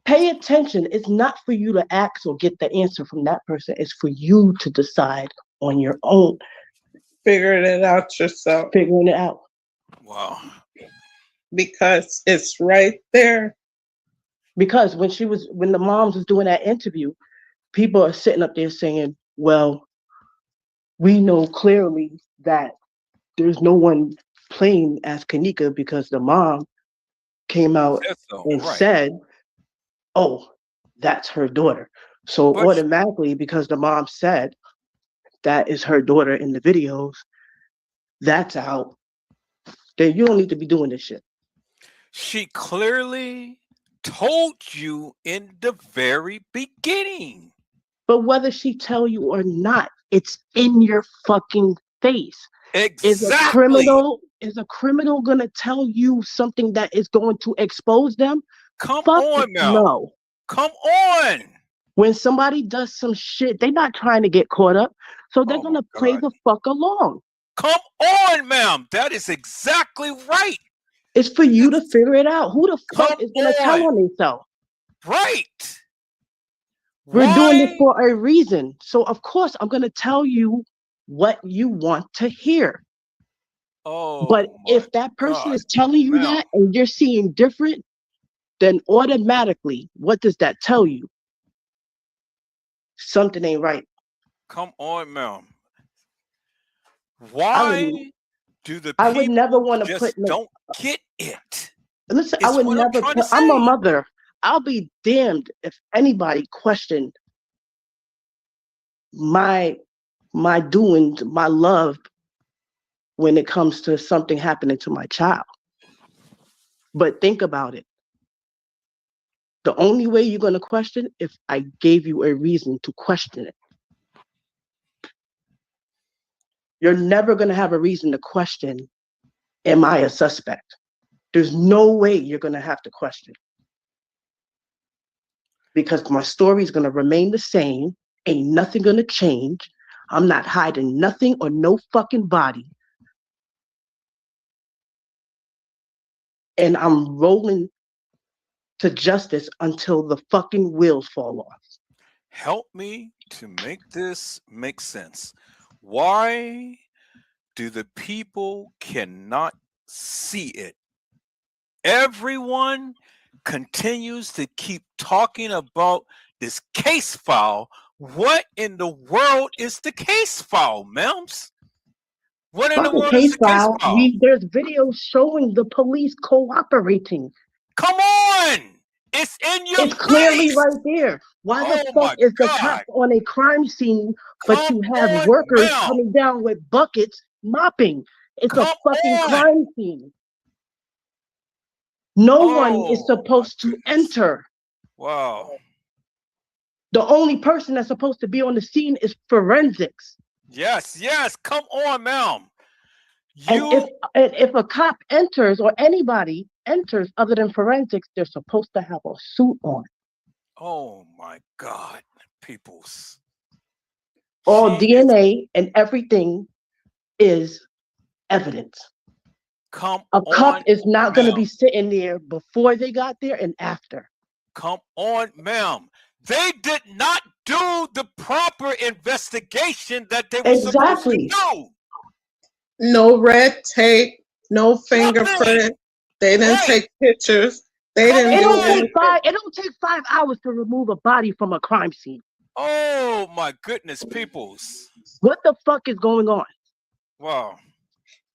Pay attention. It's not for you to ask or get the answer from that person. It's for you to decide on your own. Figuring it out yourself. Figuring it out. Wow. Because it's right there. Because when the moms was doing that interview, people are sitting up there saying, well, we know clearly that there's no one playing as Kanika because the mom came out and said, oh, that's her daughter. So automatically, because the mom said that is her daughter in the videos, that's out. Then you don't need to be doing this shit. She clearly told you in the very beginning. But whether she tell you or not, it's in your fucking face. Exactly. Is a criminal gonna tell you something that is going to expose them? Come on now. No. Come on. When somebody does some shit, they're not trying to get caught up. So they're gonna play the fuck along. Come on, ma'am. That is exactly right. It's for you to figure it out. Who the fuck is gonna tell on themselves? Right. We're doing this for a reason. So of course I'm gonna tell you what you want to hear. Oh, but if that person is telling you that and you're seeing different, then automatically, what does that tell you? Something ain't right. Come on, ma'am. Why do the people I would never want to put don't get it? Listen, I would never put, I'm a mother. I'll be damned if anybody questioned my doings, my love when it comes to something happening to my child. But think about it. The only way you're going to question if I gave you a reason to question it. You're never going to have a reason to question, am I a suspect? there's no way you're going to have to question. Because my story is going to remain the same. Ain't nothing going to change. I'm not hiding nothing or no fucking body. And I'm rolling to justice until the fucking wheels fall off. Help me to make this make sense. Why do the people cannot see it? Everyone continues to keep talking about this case file. What in the world is the case file, Melms? What in the world is the case file? There's videos showing the police cooperating. Come on! It's in your It's clearly right there. Why the fuck is the cop on a crime scene, but you have workers coming down with buckets mopping? It's a fucking crime scene. No one is supposed to enter. Wow. The only person that's supposed to be on the scene is forensics. Yes, come on, ma'am. And if a cop enters or anybody enters other than forensics, they're supposed to have a suit on. Oh my God, peoples. All DNA and everything is evidence. A cop is not going to be sitting there before they got there and after. Come on, ma'am. They did not do the proper investigation that they were supposed to do. No red tape, no fingerprint. They didn't take pictures. They didn't. It don't take 5 hours to remove a body from a crime scene. Oh my goodness, peoples. What the fuck is going on? Wow.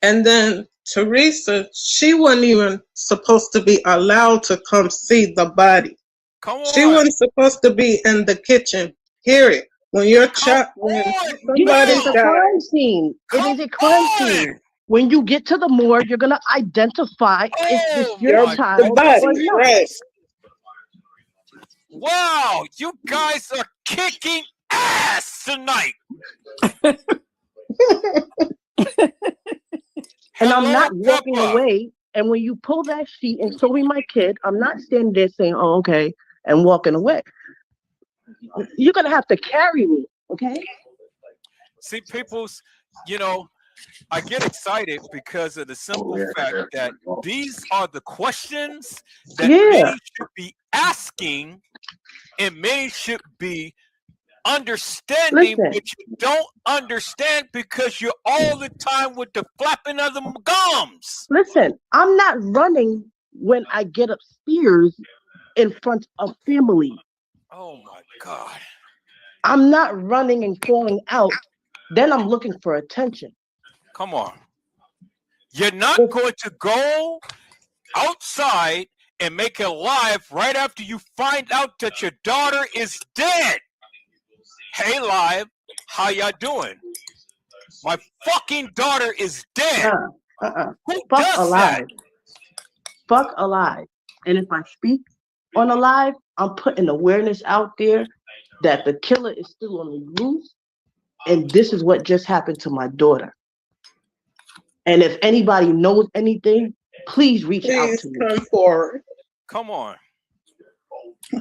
And then Teresa, she wasn't even supposed to be allowed to come see the body. Come on. She wasn't supposed to be in the kitchen. Period. When you're when somebody's a crime scene. It is a crime scene. When you get to the morgue, you're gonna identify if this your child the body, or not. right? Wow, you guys are kicking ass tonight. And I'm not walking away. And when you pull that sheet and show me my kid, I'm not standing there saying, "Oh, okay," and walking away. You're gonna have to carry me, okay? See, peoples, you know, I get excited because of the simple fact that these are the questions that many should be asking, and many should be understanding, but you don't understand because you're all the time with the flapping of the gums. Listen, I'm not running when I get upstairs in front of family. Oh my God. I'm not running and falling out. Then I'm looking for attention. Come on. You're not going to go outside and make it live right after you find out that your daughter is dead. Hey, live, how y'all doing? My fucking daughter is dead. Fuck alive. Fuck alive. And if I speak on alive, I'm putting awareness out there that the killer is still on the loose, and this is what just happened to my daughter. And if anybody knows anything, please reach out to me. Come forward. Come on.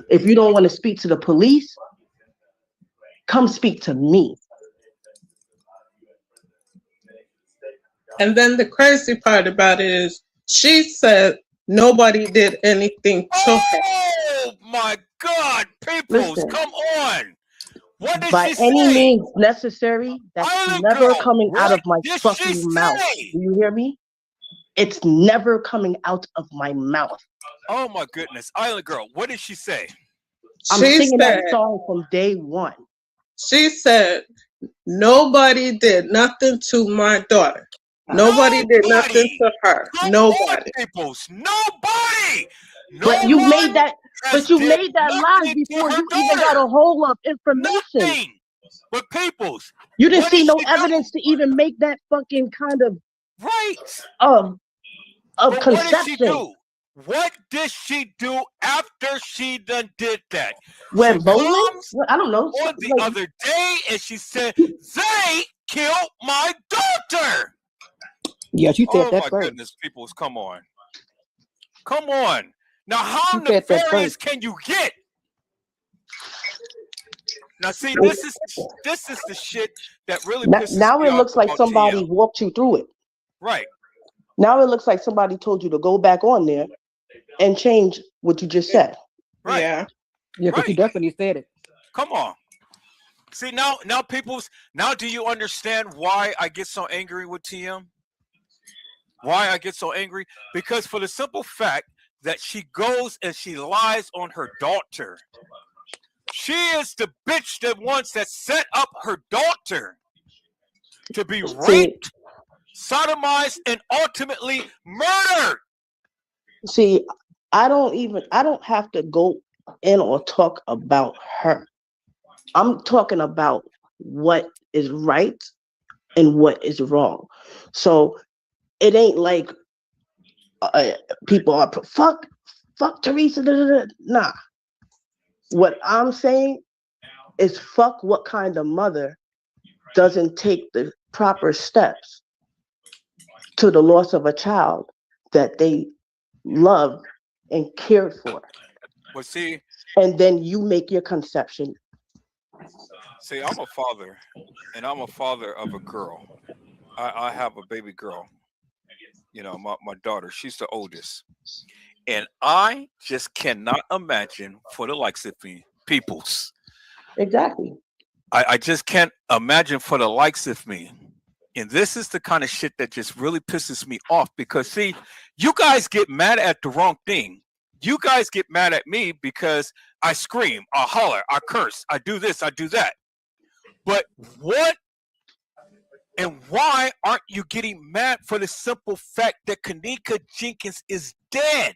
If you don't want to speak to the police, come speak to me. And then the crazy part about it is she said nobody did anything to her. Oh my God, peoples, come on. What did By she say? any means necessary, that's never coming out of my fucking mouth. Do you hear me? It's never coming out of my mouth. Oh my goodness. Island Girl, what did she say? I'm singing that song from day one. She said, nobody did nothing to my daughter. Nobody did nothing to her. Nobody. Peoples, nobody. But you made that. But you made that lie before you even got a hold of information. Nothing. But peoples, you didn't see no evidence to even make that fucking kind of of conception. What did she do after she done did that? Went bowling? I don't know. On the other day, and she said, they killed my daughter. Yeah, she said that my first. Goodness, peoples, come on. Come on. Now, how You said that nefarious first. can you get? Now, see, this is the shit that really pisses Now me it off looks like about somebody TM. walked you through it. Right. Now it looks like somebody told you to go back on there and change what you just said. Right. Yeah. Yeah, because you definitely said it. Come on. See, now do you understand why I get so angry with TM? Why I get so angry? Because for the simple fact that she goes and she lies on her daughter. She is the bitch that set up her daughter to be raped, sodomized, and ultimately murdered. See, I don't have to go in or talk about her. I'm talking about what is right and what is wrong. So it ain't like people are fuck Teresa. Nah. What I'm saying is fuck what kind of mother doesn't take the proper steps to the loss of a child that they love and cared for. Well, see, and then you make your conception. See, I'm a father, and I'm a father of a girl. I have a baby girl. You know, my daughter, she's the oldest. And I just cannot imagine for the likes of me, peoples. Exactly. I just can't imagine for the likes of me. And this is the kind of shit that just really pisses me off because, see, you guys get mad at the wrong thing. You guys get mad at me because I scream, I holler, I curse, I do this, I do that. But what and why aren't you getting mad for the simple fact that Kenneka Jenkins is dead?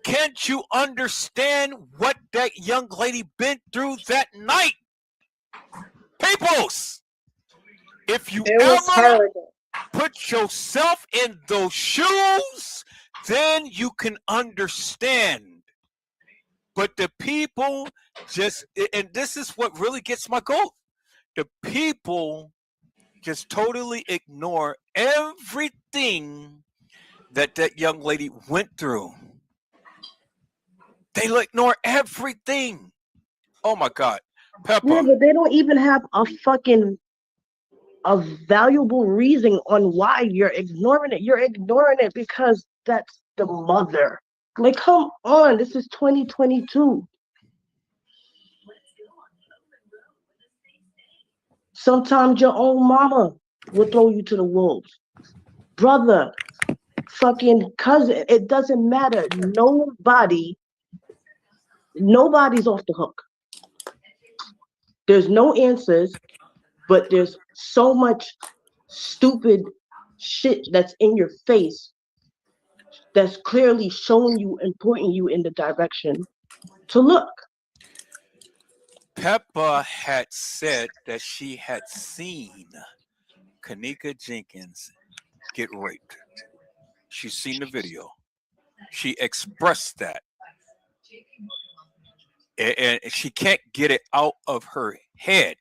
Can't you understand what that young lady been through that night? Peoples, if you ever put yourself in those shoes, then you can understand. But the people just, and this is what really gets my goat, the people just totally ignore everything that that young lady went through. They ignore everything. Oh my God. Peppa. Yeah, but they don't even have a valuable reason on why you're ignoring it. You're ignoring it because that's the mother. Like, come on, this is 2022. Sometimes your own mama will throw you to the wolves. Brother, fucking cousin, it doesn't matter. Nobody's off the hook. There's no answers, but there's so much stupid shit that's in your face that's clearly showing you and pointing you in the direction to look. Peppa had said that she had seen Kenneka Jenkins get raped. She's seen the video. She expressed that. And she can't get it out of her head.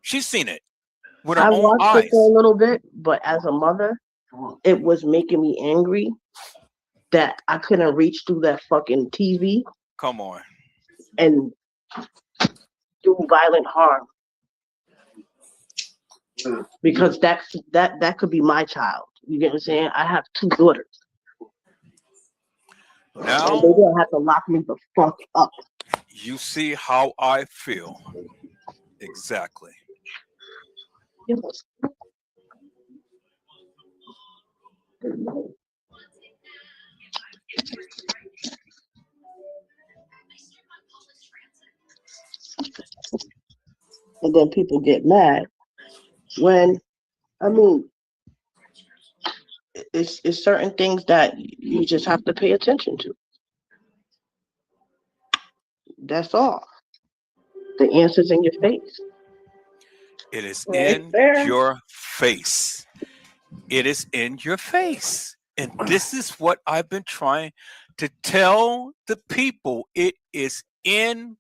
She's seen it with her I own watched eyes. it for a little bit, but as a mother, it was making me angry that I couldn't reach through that fucking TV. Come on. And do violent harm. Because that could be my child. You get what I'm saying? I have 2 daughters. Now and they're gonna have to lock me the fuck up. You see how I feel. Exactly. Yes. And then people get mad when, I mean, it's certain things that you just have to pay attention to. That's all. The answer's in your face. It is Right in there. your face. It is in your face. And this is what I've been trying to tell the people. It is in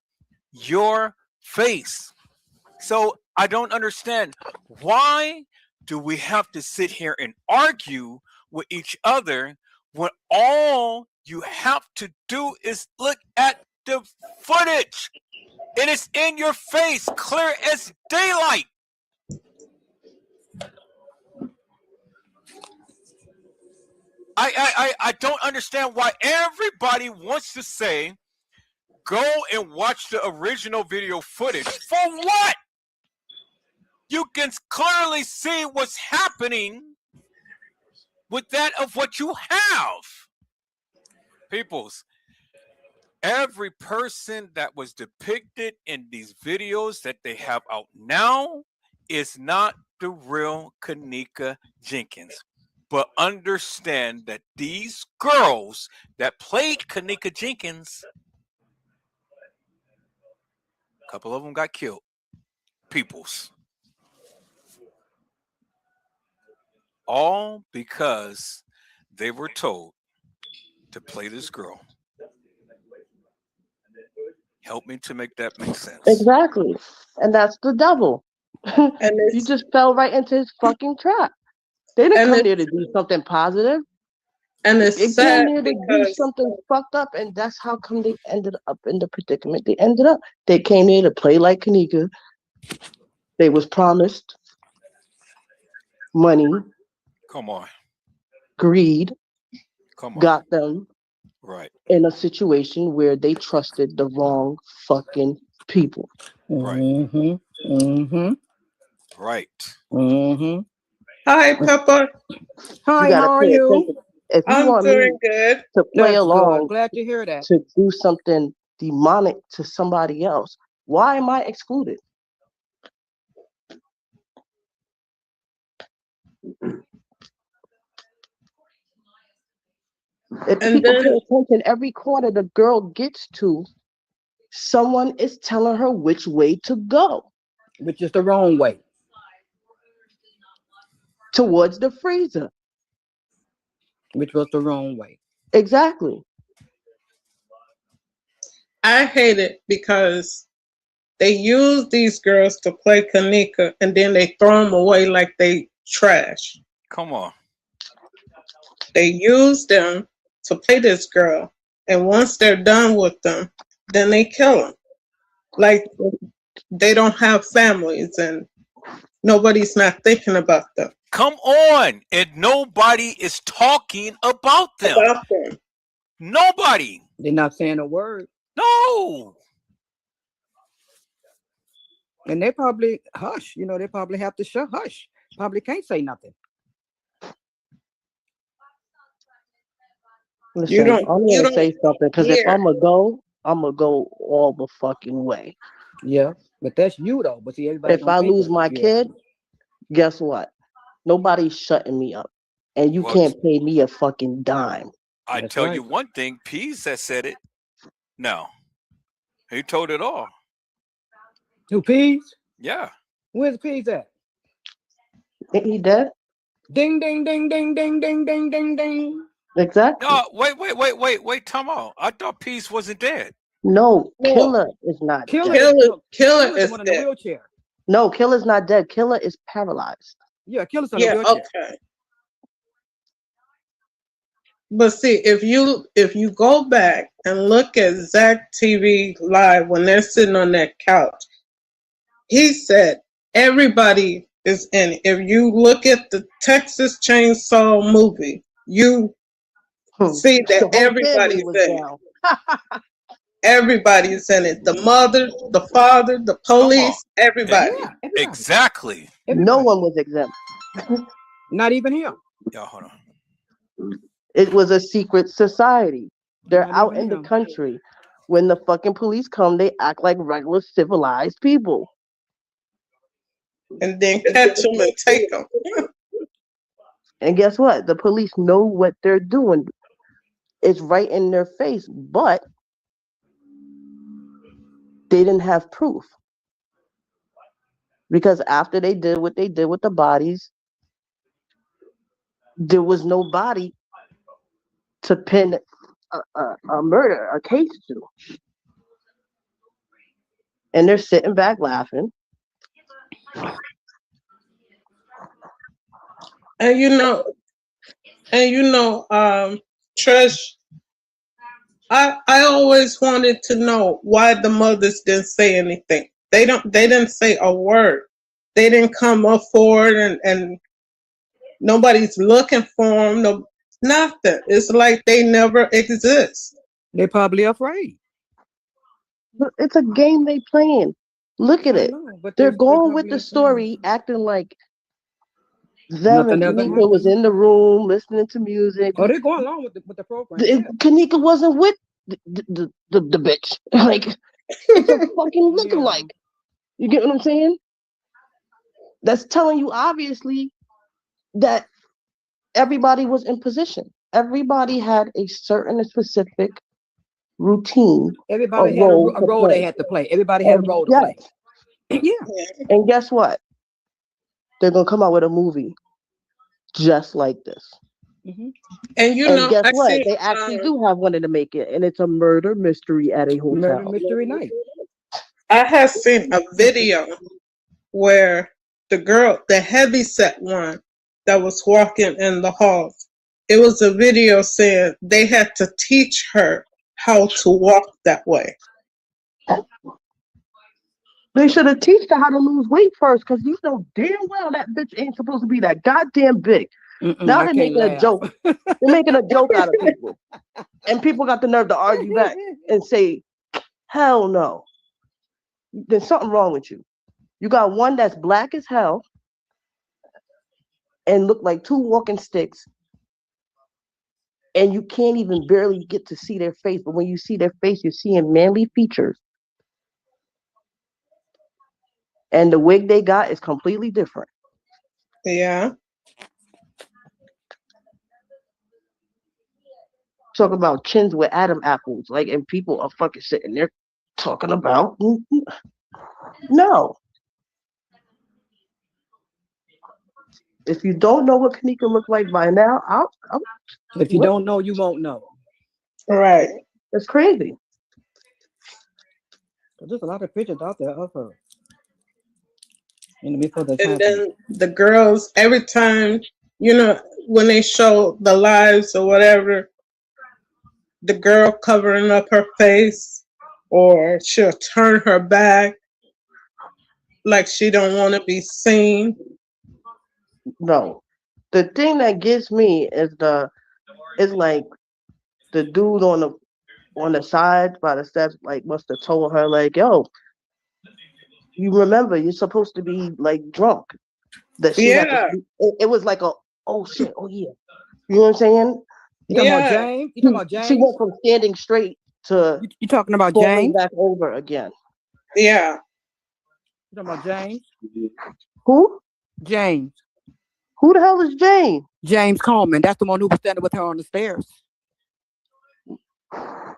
your face. So I don't understand, why do we have to sit here and argue with each other when all you have to do is look at the footage and it's in your face, clear as daylight. I don't understand why everybody wants to say, go and watch the original video footage. For what? You can clearly see what's happening with that of what you have. Peoples, every person that was depicted in these videos that they have out now is not the real Kenneka Jenkins. But understand that these girls that played Kenneka Jenkins, a couple of them got killed. Peoples. All because they were told to play this girl. Help me to make that make sense. Exactly. And that's the devil. And you just fell right into his fucking trap. They didn't come there to do something positive. And it's they sad came here to do because something fucked up, and that's how come they ended up in the predicament they ended up. They came here to play like Kenneka. They was promised money. Come on. Greed. Come on. Got them right in a situation where they trusted the wrong fucking people. Right. Mm-hmm. Mm-hmm. Right. Mm-hmm. Hi, Pepper. Hi, how are you? If you I'm want doing me good. to play That's along, good. Glad to hear that. to do something demonic to somebody else, why am I excluded? If And people then pay attention, every corner the girl gets to, someone is telling her which way to go. Which is the wrong way. Towards the freezer. Which was the wrong way. Exactly. I hate it because they use these girls to play Kenneka and then they throw them away like they trash. Come on. They use them to play this girl, and once they're done with them, then they kill them. Like they don't have families and nobody's not thinking about them. Come on. And nobody is talking about them. Nobody. They're not saying a word. No. And they probably hush. You know, they probably have to hush. Probably can't say nothing. Listen, I'm gonna say something because if I'm gonna go all the fucking way. Yeah, but that's you though. But see, everybody. If I lose my kid, guess what? Nobody's shutting me up, and you can't pay me a fucking dime. I tell you one thing, Pease has said it. No. He told it all. Who, Pease? Yeah. Where's Pease at? He dead? Ding, ding, ding, ding, ding, ding, ding, ding, ding. Exactly. No, wait, time out. I thought Peace wasn't dead. No, Killer is not Killer dead. is one in the dead. wheelchair. No, Killer's not dead. Killer is paralyzed. Yeah, Killer's on the wheelchair. Okay. But see, if you go back and look at Zach TV Live when they're sitting on that couch, he said everybody is in it. If you look at the Texas Chainsaw movie, you see that everybody's in it. Everybody's in it. The mother, the father, the police, everybody. Yeah, Exactly. No one was exempt. Not even him. Yeah, hold on. It was a secret society. They're out in the country. When the fucking police come, they act like regular civilized people. And then catch them and take them. And guess what? The police know what they're doing. It's right in their face, but they didn't have proof. Because after they did what they did with the bodies, there was no body to pin a murder, a case to. And they're sitting back laughing. And you know, And Trish, I always wanted to know why the mothers didn't say anything. They didn't say a word. They didn't come up forward and nobody's looking for them. No, nothing. It's like they never exist. They're probably afraid. But it's a game they playing. Look at it. But They're going with the story, acting like them nothing and ever Kanika was in the room listening to music. Oh, they're going along with the program. Kanika wasn't with the bitch. Like, it's fucking looking like. You get what I'm saying? That's telling you obviously that everybody was in position. Everybody had a certain specific routine. Everybody had a role they had to play. Everybody had a role to play. Yeah. And guess what? They're gonna come out with a movie just like this. Mm-hmm. And guess what? They actually do have one to make it, and it's a murder mystery at a hotel. Murder mystery night. I have seen a video where the heavyset one that was walking in the halls, it was a video saying they had to teach her how to walk that way. They should have taught her how to lose weight first, because you know damn well that bitch ain't supposed to be that goddamn big. Now they're making a joke. They're making a joke out of people. And people got the nerve to argue back and say, hell no. There's something wrong with you. You got one that's black as hell and look like two walking sticks, and you can't even barely get to see their face. But when you see their face, you're seeing manly features. And the wig they got is completely different. Yeah. Talk about chins with Adam apples, like, and people are fucking sitting there talking about no. If you don't know what Kanika looked like by now, if you don't know, you won't know. Right. It's crazy. There's a lot of pictures out there of her. And then the girls, every time, when they show the lives or whatever, the girl covering up her face, or she'll turn her back like she don't want to be seen. No. The thing that gets me is like the dude on the side by the steps, like, must have told her, like, yo, you remember you're supposed to be like drunk. That she it was like oh shit, oh yeah. You know what I'm saying? You talking about James? You talking about James? She went from standing straight to you talking about James? Back over again. Yeah. You talking about James? Who? James. Who the hell is James? James Coleman. That's the one who was standing with her on the stairs.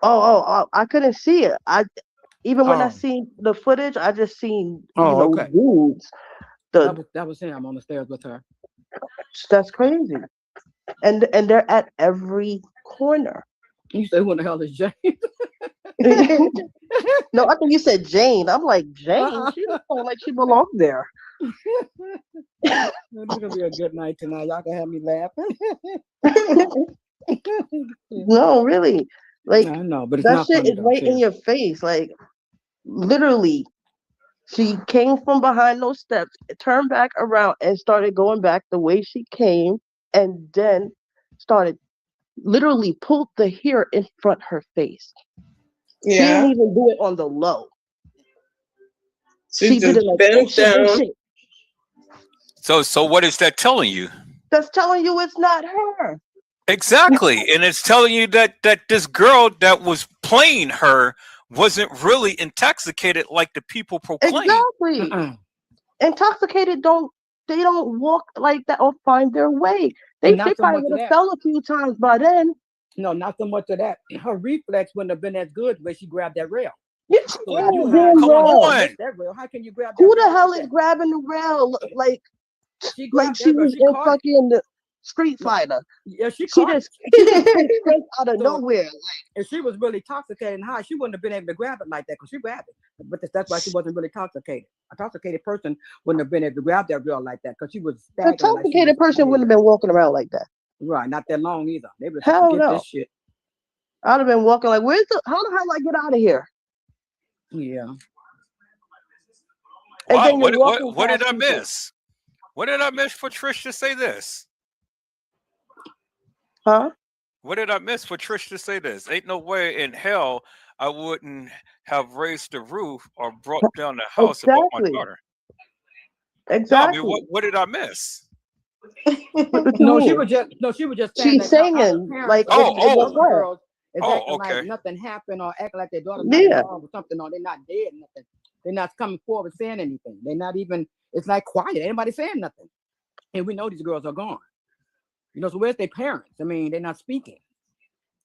Oh, I couldn't see it. Even when I seen the footage, I just seen dudes. That was him on the stairs with her. That's crazy. And they're at every corner. You say, who the hell is Jane? No, I think you said Jane. I'm like, Jane? She don't sound like she belonged there. It's gonna be a good night tonight. Y'all can have me laughing. No, really. Like, I know, but it's that not shit funny, is right in your face. Like, literally, she came from behind those steps, turned back around, and started going back the way she came, and then started literally pulled the hair in front of her face. Yeah. She didn't even do it on the low. She did it like bent down. So what is that telling you? That's telling you it's not her. Exactly. And it's telling you that this girl that was playing her wasn't really intoxicated like the people proclaim. Exactly. Intoxicated don't walk like that or find their way. They probably would have fell a few times by then. No, not so much of that. Her reflex wouldn't have been as good when she grabbed that rail. Come on. That rail. How can you grab that Who the rail hell like is grabbing the rail like she was in fucking the Street Fighter? Yeah, she just straight out of nowhere. If she was really intoxicated and high, she wouldn't have been able to grab it like that because she grabbed it. But that's why she wasn't really intoxicated. A intoxicated person wouldn't have been able to grab that rail like that because she was staggering. An intoxicated person wouldn't have been walking around like that. Right, not that long either. They would Hell forget no. this shit. I'd have been walking like, how the hell I get out of here? Yeah. And Wow, then you're walking what did past I people. miss? What did I miss for Trish to say this? Huh? What did I miss for Trish to say this? Ain't no way in hell I wouldn't have raised the roof or brought down the house about my Exactly. daughter. Exactly. No, I mean, what did I miss? What you No, she mean? was just saying She's that how other singing parents like of it these was other her. girls is acting like okay. nothing happened or acting like their daughter's not Yeah. involved with something or they're not dead, nothing. They're not coming forward saying anything. They're not even, it's like quiet. Anybody saying nothing. And we know these girls are gone. You know, so where's their parents? I mean, they're not speaking.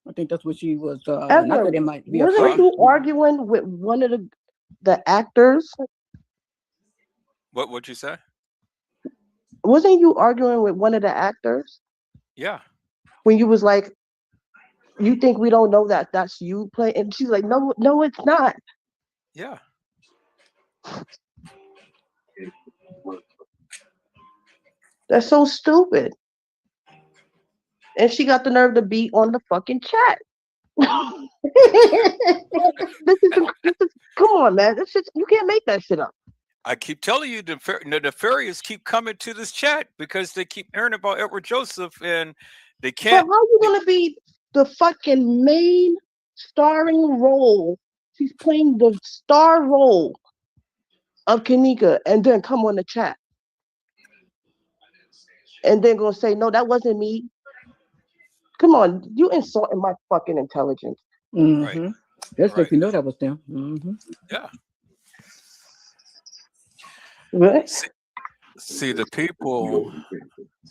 I think that's what she was, not Edward, that they might be wasn't afraid. you arguing with one of the actors? What'd you say? Wasn't you arguing with one of the actors Yeah. when you was like, you think we don't know that that's you playing? And she's like, no, it's not. Yeah. That's so stupid. And she got the nerve to be on the fucking chat. this is come on, man. This shit, you can't make that shit up. I keep telling you, the nefarious keep coming to this chat because they keep hearing about Edward Joseph and they But can't. how you gonna be the fucking main starring role? She's playing the star role of Kanika and then come on the chat. And then gonna say, no, that wasn't me. Come on, you insulting my fucking intelligence. Mm-hmm. Right. That's Right. if you know that was them. Mm-hmm. Yeah. What? See, the people,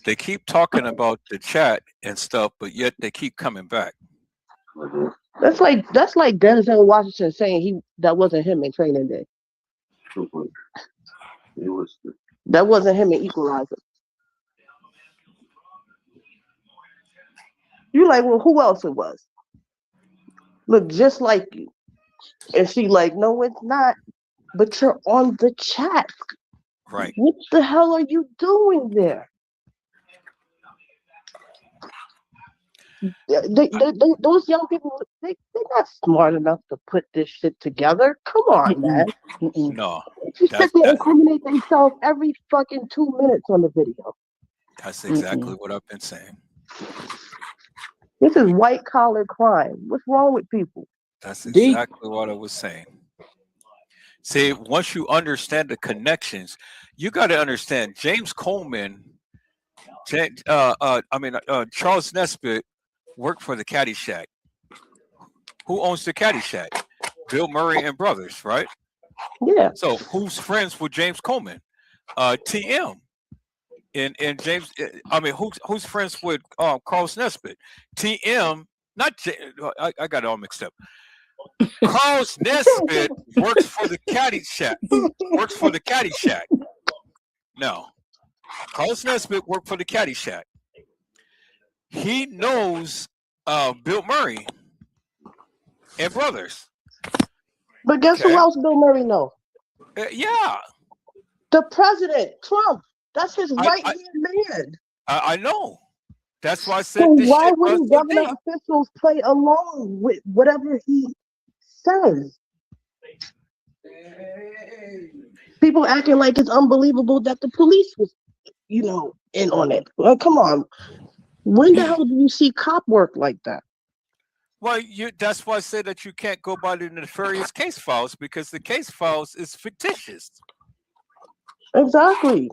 they keep talking about the chat and stuff, but yet they keep coming back. That's like Denzel Washington saying that wasn't him in Training Day. That wasn't him in Equalizer. You like, well, who else it was? Look just like you. And she like, no, it's not. But you're on the chat. Right. What the hell are you doing there? Those young people, they're not smart enough to put this shit together. Come on, man. No. They sit there and incriminate themselves every fucking 2 minutes on the video. That's exactly what I've been saying. This is white collar crime. What's wrong with people? That's exactly what I was saying. See, once you understand the connections, you got to understand James Coleman, Charles Nesbitt worked for the Caddyshack. Who owns the Caddyshack? Bill Murray and Brothers, right? Yeah. So who's friends with James Coleman? TM. And James, who's friends with Carl Nesbitt? TM, not I got it all mixed up. Carl Nesbitt works for the Caddyshack. No, Carl Nesbitt worked for the Caddyshack. He knows Bill Murray and Brothers. But guess who else Bill Murray knows? Yeah. The president, Trump. That's his right-hand man. I know. That's why I said So this why shit wouldn't government officials play along with whatever he says? People acting like it's unbelievable that the police was, in on it. Well, come on. When the hell do you see cop work like that? Well, that's why I say that you can't go by the nefarious case files because the case files is fictitious. Exactly.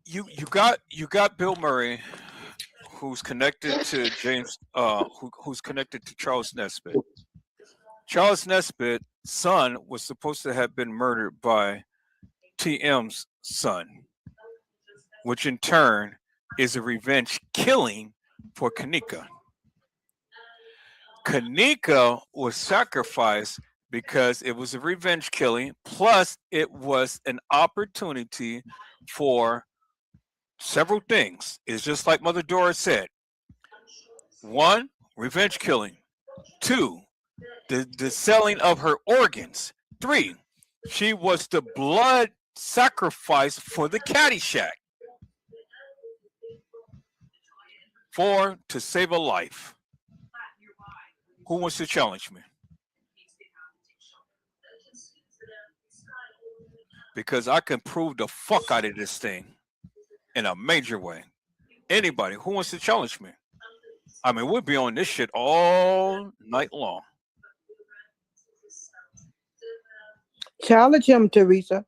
You got Bill Murray, who's connected to James, who's connected to Charles Nesbitt. Charles Nesbitt's son was supposed to have been murdered by TM's son, which in turn is a revenge killing for Kanika. Kanika was sacrificed because it was a revenge killing, plus it was an opportunity for several things. It's just like Mother Dora said. 1, revenge killing. 2, the selling of her organs. 3, She was the blood sacrifice for the Caddyshack. To save a life. Who wants to challenge me? Because I can prove the fuck out of this thing in a major way. Anybody who wants to challenge me? I mean, we'll be on this shit all night long. Challenge him, Teresa.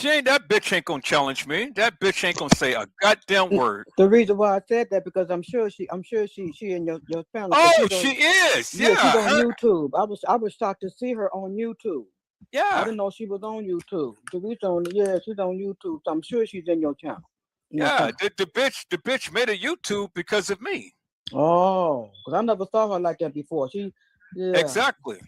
That bitch ain't gonna challenge me. That bitch ain't gonna say a goddamn word. The reason why I said that because I'm sure she in your family. Oh, she is. Yeah, she's on YouTube. I was shocked to see her on YouTube. Yeah, I didn't know she was on YouTube. Teresa she's on YouTube. So I'm sure she's in your channel. Yeah, the bitch made a YouTube because of me. Oh, because I never saw her like that before. Exactly.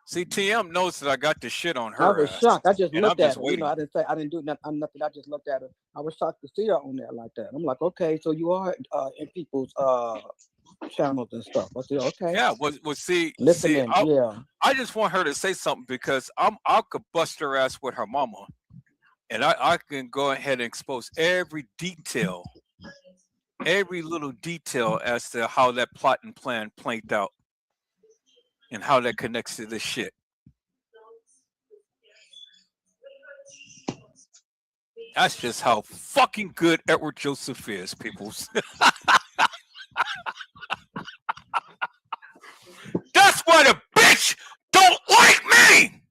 See, TM knows that I got this shit on her. I was shocked. I just looked at her. Waiting. I didn't do nothing. I just looked at her. I was shocked to see her on there like that. I'm like, okay, so you are in people's channels and stuff. I said, okay. Yeah, see, I just want her to say something because I could bust her ass with her mama, and I can go ahead and expose every detail, every little detail as to how that plot and plan played out. And how that connects to this shit. That's just how fucking good Edward Joseph is, peoples. That's why the bitch don't like me.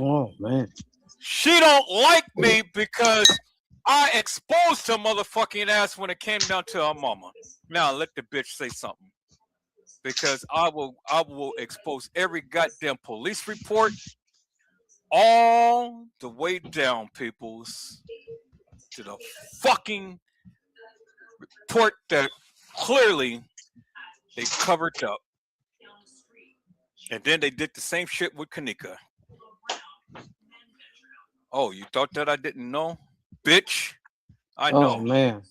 Oh, man. She don't like me because I exposed her motherfucking ass when it came down to her mama. Now let the bitch say something. Because I will expose every goddamn police report all the way down, peoples, to the fucking report that clearly they covered up. And then they did the same shit with Kanika. Oh, you thought that I didn't know? Bitch, I know. Oh, man.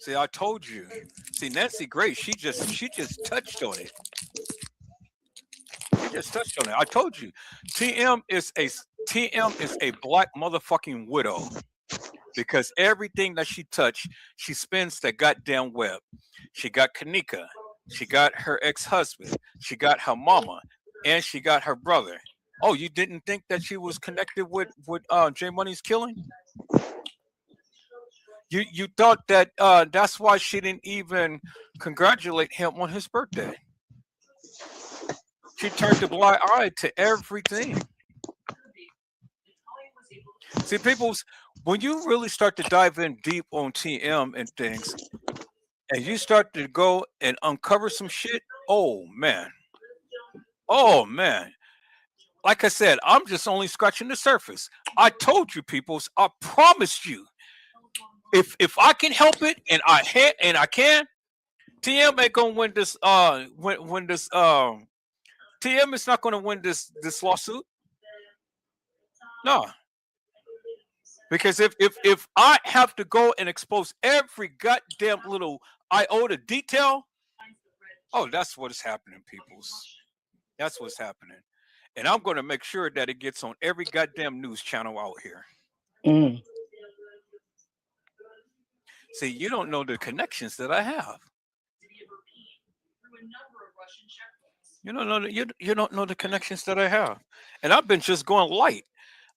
See, I told you. See, Nancy Grace, she just touched on it. She just touched on it. I told you. TM is a black motherfucking widow because everything that she touched, she spins the goddamn web. She got Kanika, she got her ex-husband, she got her mama, and she got her brother. Oh, you didn't think that she was connected with J Money's killing? You thought that that's why she didn't even congratulate him on his birthday. She turned a blind eye to everything. See, peoples, when you really start to dive in deep on TM and things, and you start to go and uncover some shit, oh man. Like I said, I'm just only scratching the surface. I told you, peoples, I promised you. If I can help it and I can, TM ain't gonna win this. TM is not gonna win this lawsuit. No, because if I have to go and expose every goddamn little iota detail, oh, that's what is happening, peoples. That's what's happening, and I'm gonna make sure that it gets on every goddamn news channel out here. Mm. See, you don't know the connections that I have. You don't know the connections that I have. And I've been just going light.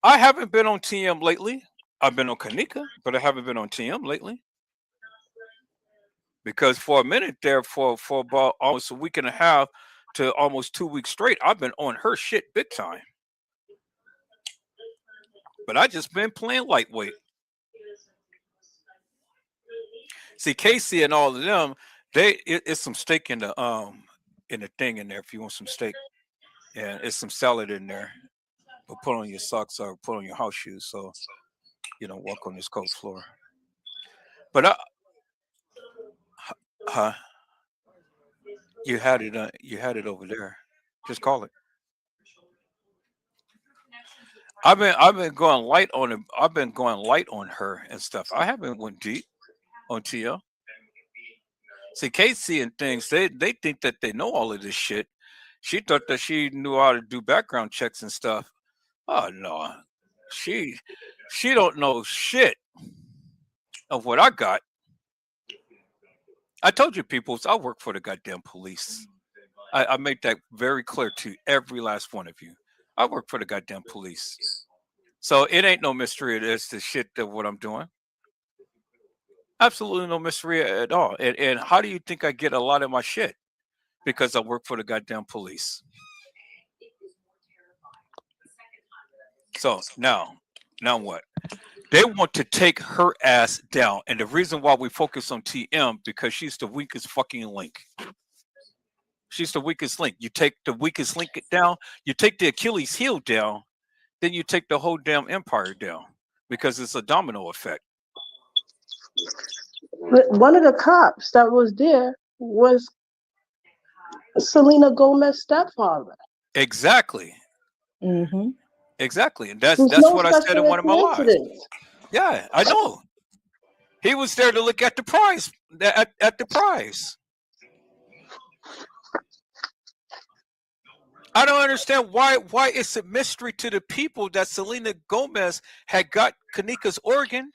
I haven't been on TM lately. I've been on Kanika, but I haven't been on TM lately. Because for a minute there, for about almost a week and a half to almost 2 weeks straight, I've been on her shit big time. But I just been playing lightweight. See, Casey and all of them, it's some steak in the thing in there if you want some steak. And it's some salad in there. But put on your socks or put on your house shoes so you don't walk on this cold floor. But you had it over there. Just call it. I've been going light on it. I've been going light on her and stuff. I haven't went deep on TL. See, Casey and things, they think that they know all of this shit. She thought that she knew how to do background checks and stuff. Oh no, she don't know shit of what I got. I told you, peoples, I work for the goddamn police. I made that very clear to every last one of you. I work for the goddamn police. So it ain't no mystery as to shit that what I'm doing. Absolutely no mystery at all. And how do you think I get a lot of my shit? Because I work for the goddamn police. So now what? They want to take her ass down. And the reason why we focus on TM, because she's the weakest fucking link. She's the weakest link. You take the weakest link down, you take the Achilles heel down, then you take the whole damn empire down, because it's a domino effect. But one of the cops that was there was Selena Gomez's stepfather. Exactly. Mm-hmm. Exactly. And that's what I said in one of my lives. Yeah, I know. He was there to look at the prize. At the prize. I don't understand why it's a mystery to the people that Selena Gomez had got Kanika's organ.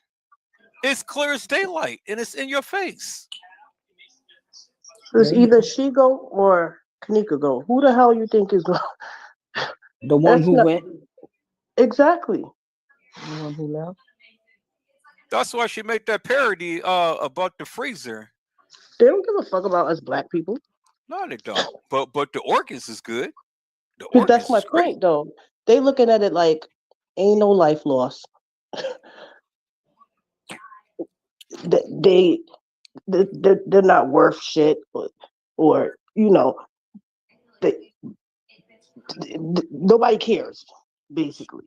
It's clear as daylight, and it's in your face. It's either she go or Kanika go. Who the hell you think is going? The one who went. Exactly. The one who left. That's why she made that parody about the freezer. They don't give a fuck about us black people. No, they don't. But the organs is good. That's my point, though. They looking at it like ain't no life lost. They're not worth shit, or you know, nobody cares. Basically,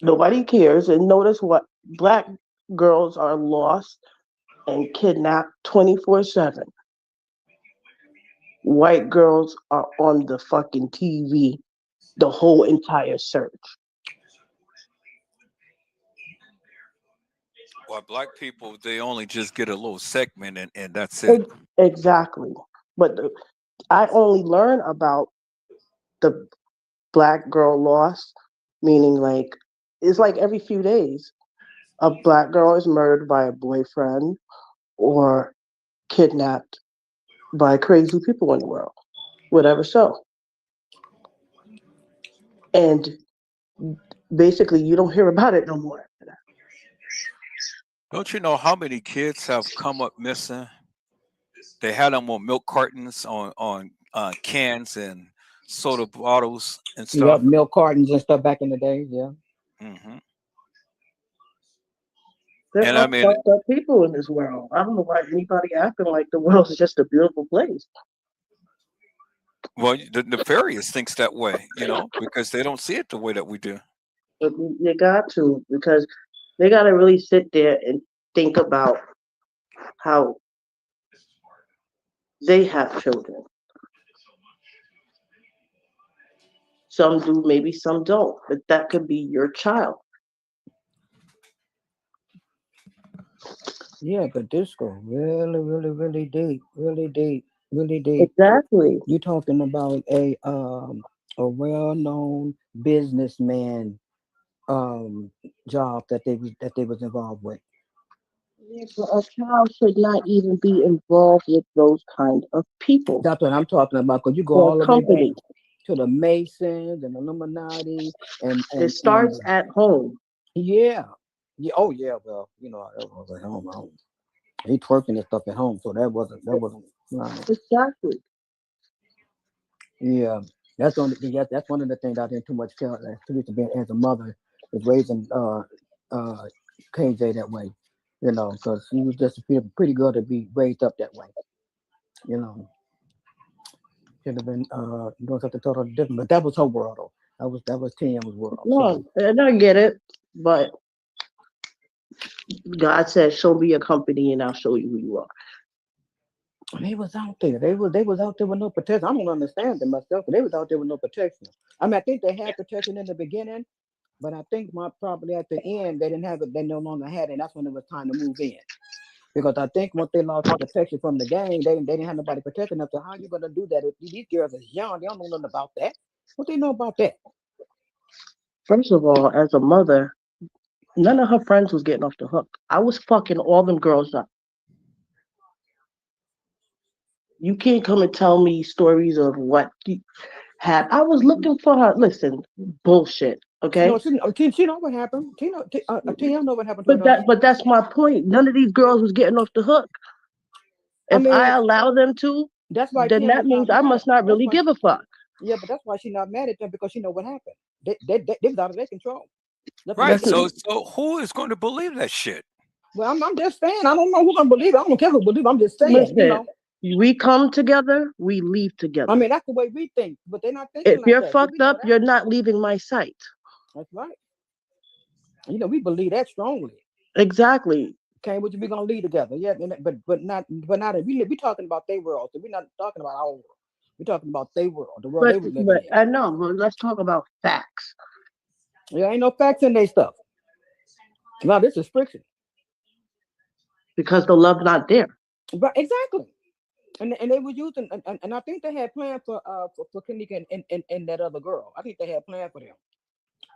nobody cares. And notice what black girls are lost and kidnapped 24/7. White girls are on the fucking TV the whole entire search. Well, black people, they only just get a little segment and that's it. Exactly. But I only learn about the black girl lost, meaning like it's like every few days a black girl is murdered by a boyfriend or kidnapped by crazy people in the world, whatever so. And basically you don't hear about it no more. Don't you know how many kids have come up missing? They had them on milk cartons, on cans and soda bottles and stuff. Yep, milk cartons and stuff back in the day. Yeah. Mm-hmm. There are fucked up people in this world. I don't know why anybody acting like the world is just a beautiful place. Well, the nefarious thinks that way, because they don't see it the way that we do. You got to, because they got to really sit there and think about how they have children. Some do, maybe some don't, but that could be your child. Yeah, but this go really, really, really deep, really deep, really deep. Exactly. You're talking about a well-known businessman job that they was involved with. Yeah, but a child should not even be involved with those kind of people. That's what I'm talking about. Because you go all the way back to the Masons and the Illuminati, and it starts at home. Yeah. Yeah. Oh yeah. Well, that was at home. He twerking and stuff at home, so that wasn't right. Exactly. Yeah. That's one of the things I didn't too much care as a mother is raising KJ that way, because she was just a pretty girl to be raised up that way, Should have been doing something totally different, but that was her world, though. That was TM's world. No, and I get it, but God said, "Show me your company, and I'll show you who you are." They was out there. They was out there with no protection. I don't understand them myself, but they was out there with no protection. I mean, I think they had protection in the beginning, but I think probably at the end they didn't have it. They no longer had it. And that's when it was time to move in. Because I think once they lost all protection from the gang, they didn't have nobody protecting them. So how are you gonna do that if these girls are young? They don't know nothing about that. What they know about that? First of all, as a mother, none of her friends was getting off the hook. I was fucking all them girls up. You can't come and tell me stories of what happened. I was looking for her. Listen, bullshit. Okay. No, she know what happened. Tina know what happened. But that's my point. None of these girls was getting off the hook. If I allow them to, that's why. Then that means I must not really give a fuck. Yeah, but that's why she's not mad at them, because she know what happened. They was out of their control. Right. So who is going to believe that shit? Well, I'm just saying. I don't know who's gonna believe it. I don't care who believes. I'm just saying. Listen, we come together, we leave together. I mean, that's the way we think, but they're not thinking. If like you're that. fucked up, you're not leaving my sight. That's right. You know, we believe that strongly. Exactly. Okay, which we gonna lead together. Yeah, but not. We talking about their world. So we're not talking about our world. We're talking about their world, the world they were living in. I know, but let's talk about facts. There ain't no facts in their stuff. Now this is friction. Because the love not there. But exactly. And they were using, and I think they had planned for Kanika and that other girl. I think they had planned for them.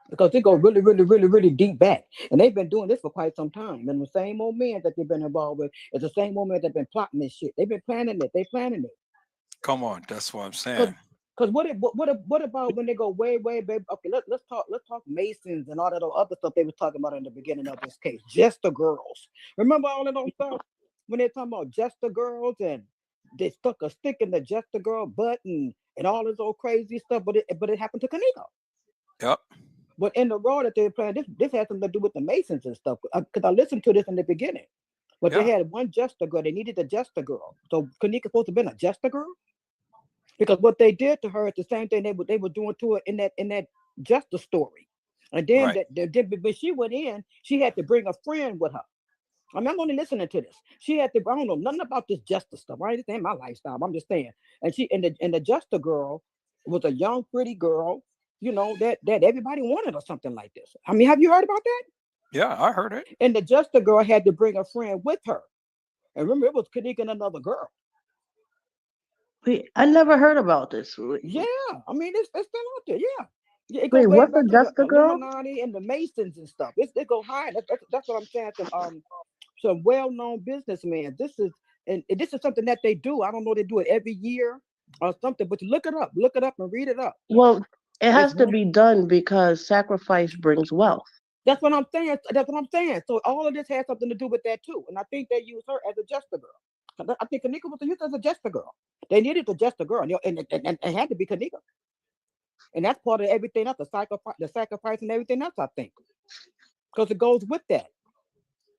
Because they go really, really, really, really deep back. And they've been doing this for quite some time. And the same old men that they've been involved with is the same old men that have been plotting this shit. They've been planning it. They planning it. Come on, that's what I'm saying. Because what about when they go way, way back? Okay, let's talk Masons and all that other stuff they was talking about in the beginning of this case. Just the girls. Remember all of those stuff when they're talking about just the girls, and they stuck a stick in the just the girl butt and all this old crazy stuff, but it happened to Kanika. Yep. But in the role that they were playing, this has something to do with the Masons and stuff. Because I listened to this in the beginning. But they had one Juster girl. They needed a Juster girl. So Kanika supposed to have been a Juster girl? Because what they did to her is the same thing they were doing to her in that Juster story. And then when she went in, she had to bring a friend with her. I mean, I'm only listening to this. She had to, I don't know nothing about this Juster stuff. I understand my lifestyle. I'm just saying. And the Juster girl was a young, pretty girl, you know, that everybody wanted or something like this. I mean, have you heard about that? Yeah, I heard it. And the Juster girl had to bring a friend with her. And remember, it was Kanika and another girl. Wait, I never heard about this. Yeah, I mean, it's still out there. Yeah. Wait, what's the Juster girl? Illuminati and the Masons and stuff. It go high. That's what I'm saying. Some well-known businessmen. This is something that they do. I don't know, they do it every year or something. But look it up and read it up. Well, it has to be done because sacrifice brings wealth. That's what I'm saying. So all of this has something to do with that too. And I think they use her as a Juster girl. I think Kanika was used as a Juster girl. They needed a Juster girl, and it had to be Kanika. And that's part of everything else, the sacrifice and everything else, I think. Because it goes with that.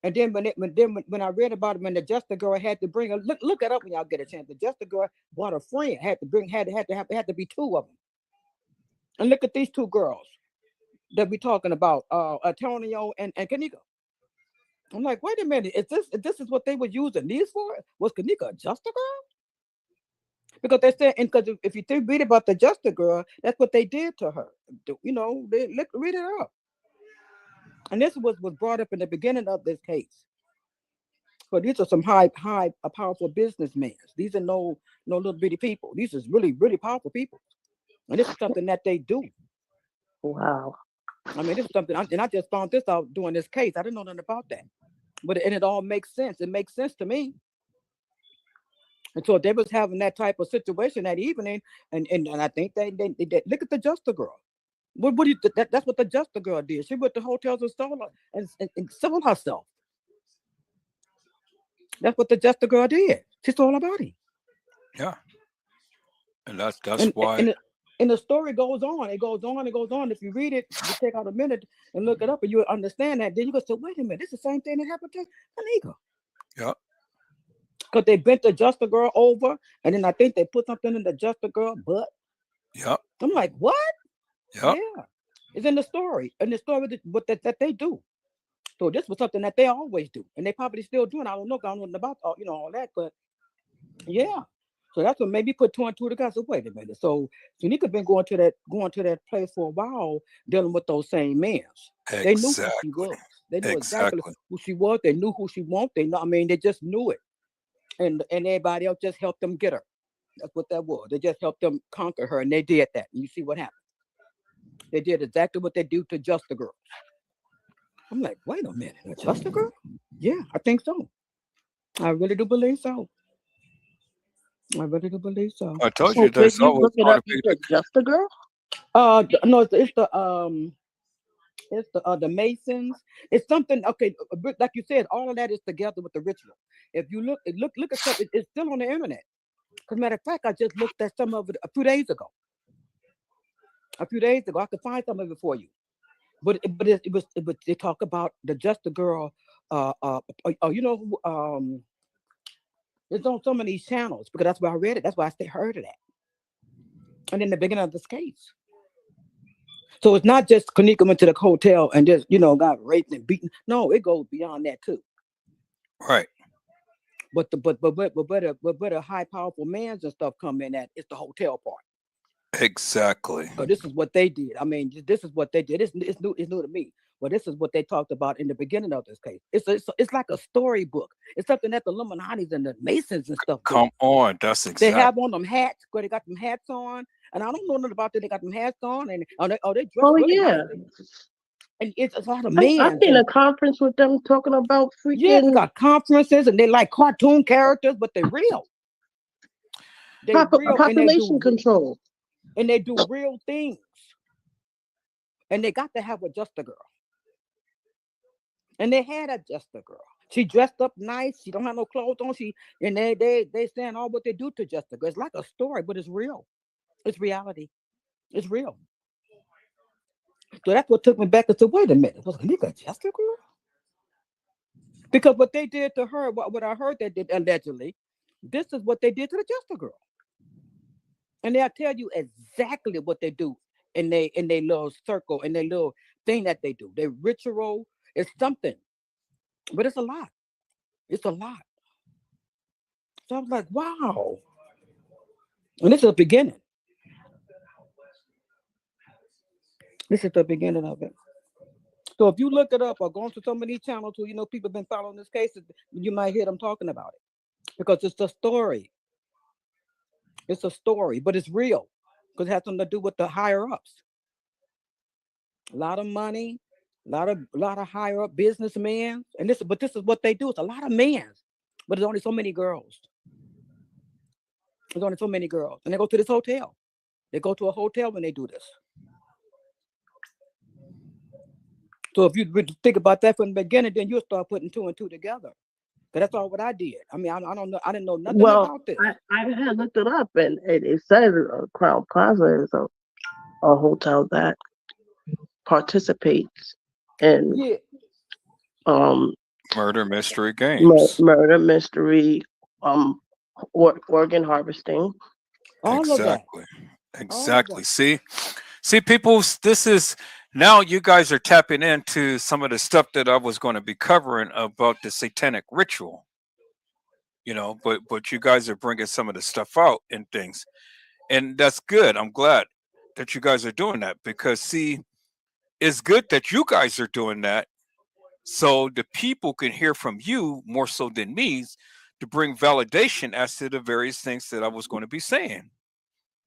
And then when I read about it, when the Juster girl had to bring look it up when y'all get a chance. The Juster girl brought a friend, had to be two of them. And look at these two girls that we're talking about, Antonio and Kanika. I'm like, wait a minute, this is what they were using these for? Was Kanika a Juster girl? Because they said, and because if you read about the Juster girl, that's what they did to her. You know, read it up. And this was brought up in the beginning of this case. But these are some powerful businessmen. These are no little bitty people. These are really, really powerful people. And this is something that they do. Wow. I mean, this is something, and I just found this out doing this case. I didn't know nothing about that. But it all makes sense. It makes sense to me. And so they was having that type of situation that evening, and I think they look at the Juster girl. What do you? That's what the Juster girl did. She went to hotels and stole and sold herself. That's what the Juster girl did. She stole her body. Yeah, and that's why. And the story goes on. It goes on. It goes on. If you read it, you take out a minute and look it up, and you understand that. Then you go say, "Wait a minute, this is the same thing that happened to Kanika." Yeah. Because they bent the Juster girl over, and then I think they put something in the Juster girl butt. Yep. I'm like, what? Yep. Yeah. It's in the story. And the story that they do. So this was something that they always do. And they probably still doing. I don't know about all that, but yeah. So that's what made me put two and two together. So wait a minute. So Kanika been going to that place for a while, dealing with those same men. Exactly. They knew who she was. They knew exactly Exactly. who she was. They knew who she wanted. They know. I mean, they just knew it, and everybody else just helped them get her. That's what that was. They just helped them conquer her, and they did that. And you see what happened. They did exactly what they do to Just the Girl. I'm like, wait a minute, Just the Girl? Yeah, I think so. I really do believe so. I really do believe so. I told So you when that's you always look it up, you motivated. said Just the Girl? No, it's the Masons. It's something. Okay, like you said, all of that is together with the ritual. If you look at stuff, it's still on the internet. As a matter of fact, I just looked at some of it a few days ago. I could find some of it for you. But it was they talk about the Just the Girl. You know, it's on so many channels because that's where I read it. That's why I heard of that. And in the beginning of this case. So it's not just Kenneka went to the hotel and just, got raped and beaten. No, it goes beyond that too. Right. But a high powerful mans and stuff come in at it's the hotel part. Exactly. So this is what they did. I mean, this is what they did. It's new to me. But this is what they talked about in the beginning of this case. It's like a storybook. It's something that the Illuminatis and the Masons and stuff do. Come on, that's They exactly. have on them hats, they got them hats on. And I don't know nothing about that. They got them hats on and they dress really yeah. nicely. And it's a lot of I've men. been in a conference with them talking about Yeah, they freaking got conferences and they like cartoon characters, but they're real. They're real population control. And they do real things. And they got to have a Just a Girl. And they had a Just a Girl. She dressed up nice. She don't have no clothes on. And they saying all what they do to Just a Girl. It's like a story, but it's real. It's reality. It's real. So that's what took me back and said, wait a minute, was Kenneka Just a Girl? Because what they did to her, what I heard they did allegedly, this is what they did to the Just a Girl. And they'll tell you exactly what they do in their little circle, in their little thing that they do. Their ritual is something. But it's a lot. It's a lot. So I was like, wow. And this is the beginning. This is the beginning of it. So if you look it up or go into so many channels who people have been following this case, you might hear them talking about it. Because it's a story. It's a story, but it's real. Because it has something to do with the higher ups. A lot of money, a lot of higher up businessmen. And this is what they do. It's a lot of men. But there's only so many girls. There's only so many girls. And they go to this hotel. They go to a hotel when they do this. So if you think about that from the beginning, then you'll start putting two and two together. Because that's all what I did. I mean, I don't know. I didn't know nothing about this. I had looked it up, and it said Crown Plaza is a hotel that participates in murder mystery games, murder mystery, organ harvesting. Exactly. Exactly. See, people, this is now you guys are tapping into some of the stuff that I was going to be covering about the satanic ritual. But you guys are bringing some of the stuff out and things, and that's good. I'm glad that you guys are doing that because it's good that you guys are doing that, so the people can hear from you more so than me to bring validation as to the various things that I was going to be saying.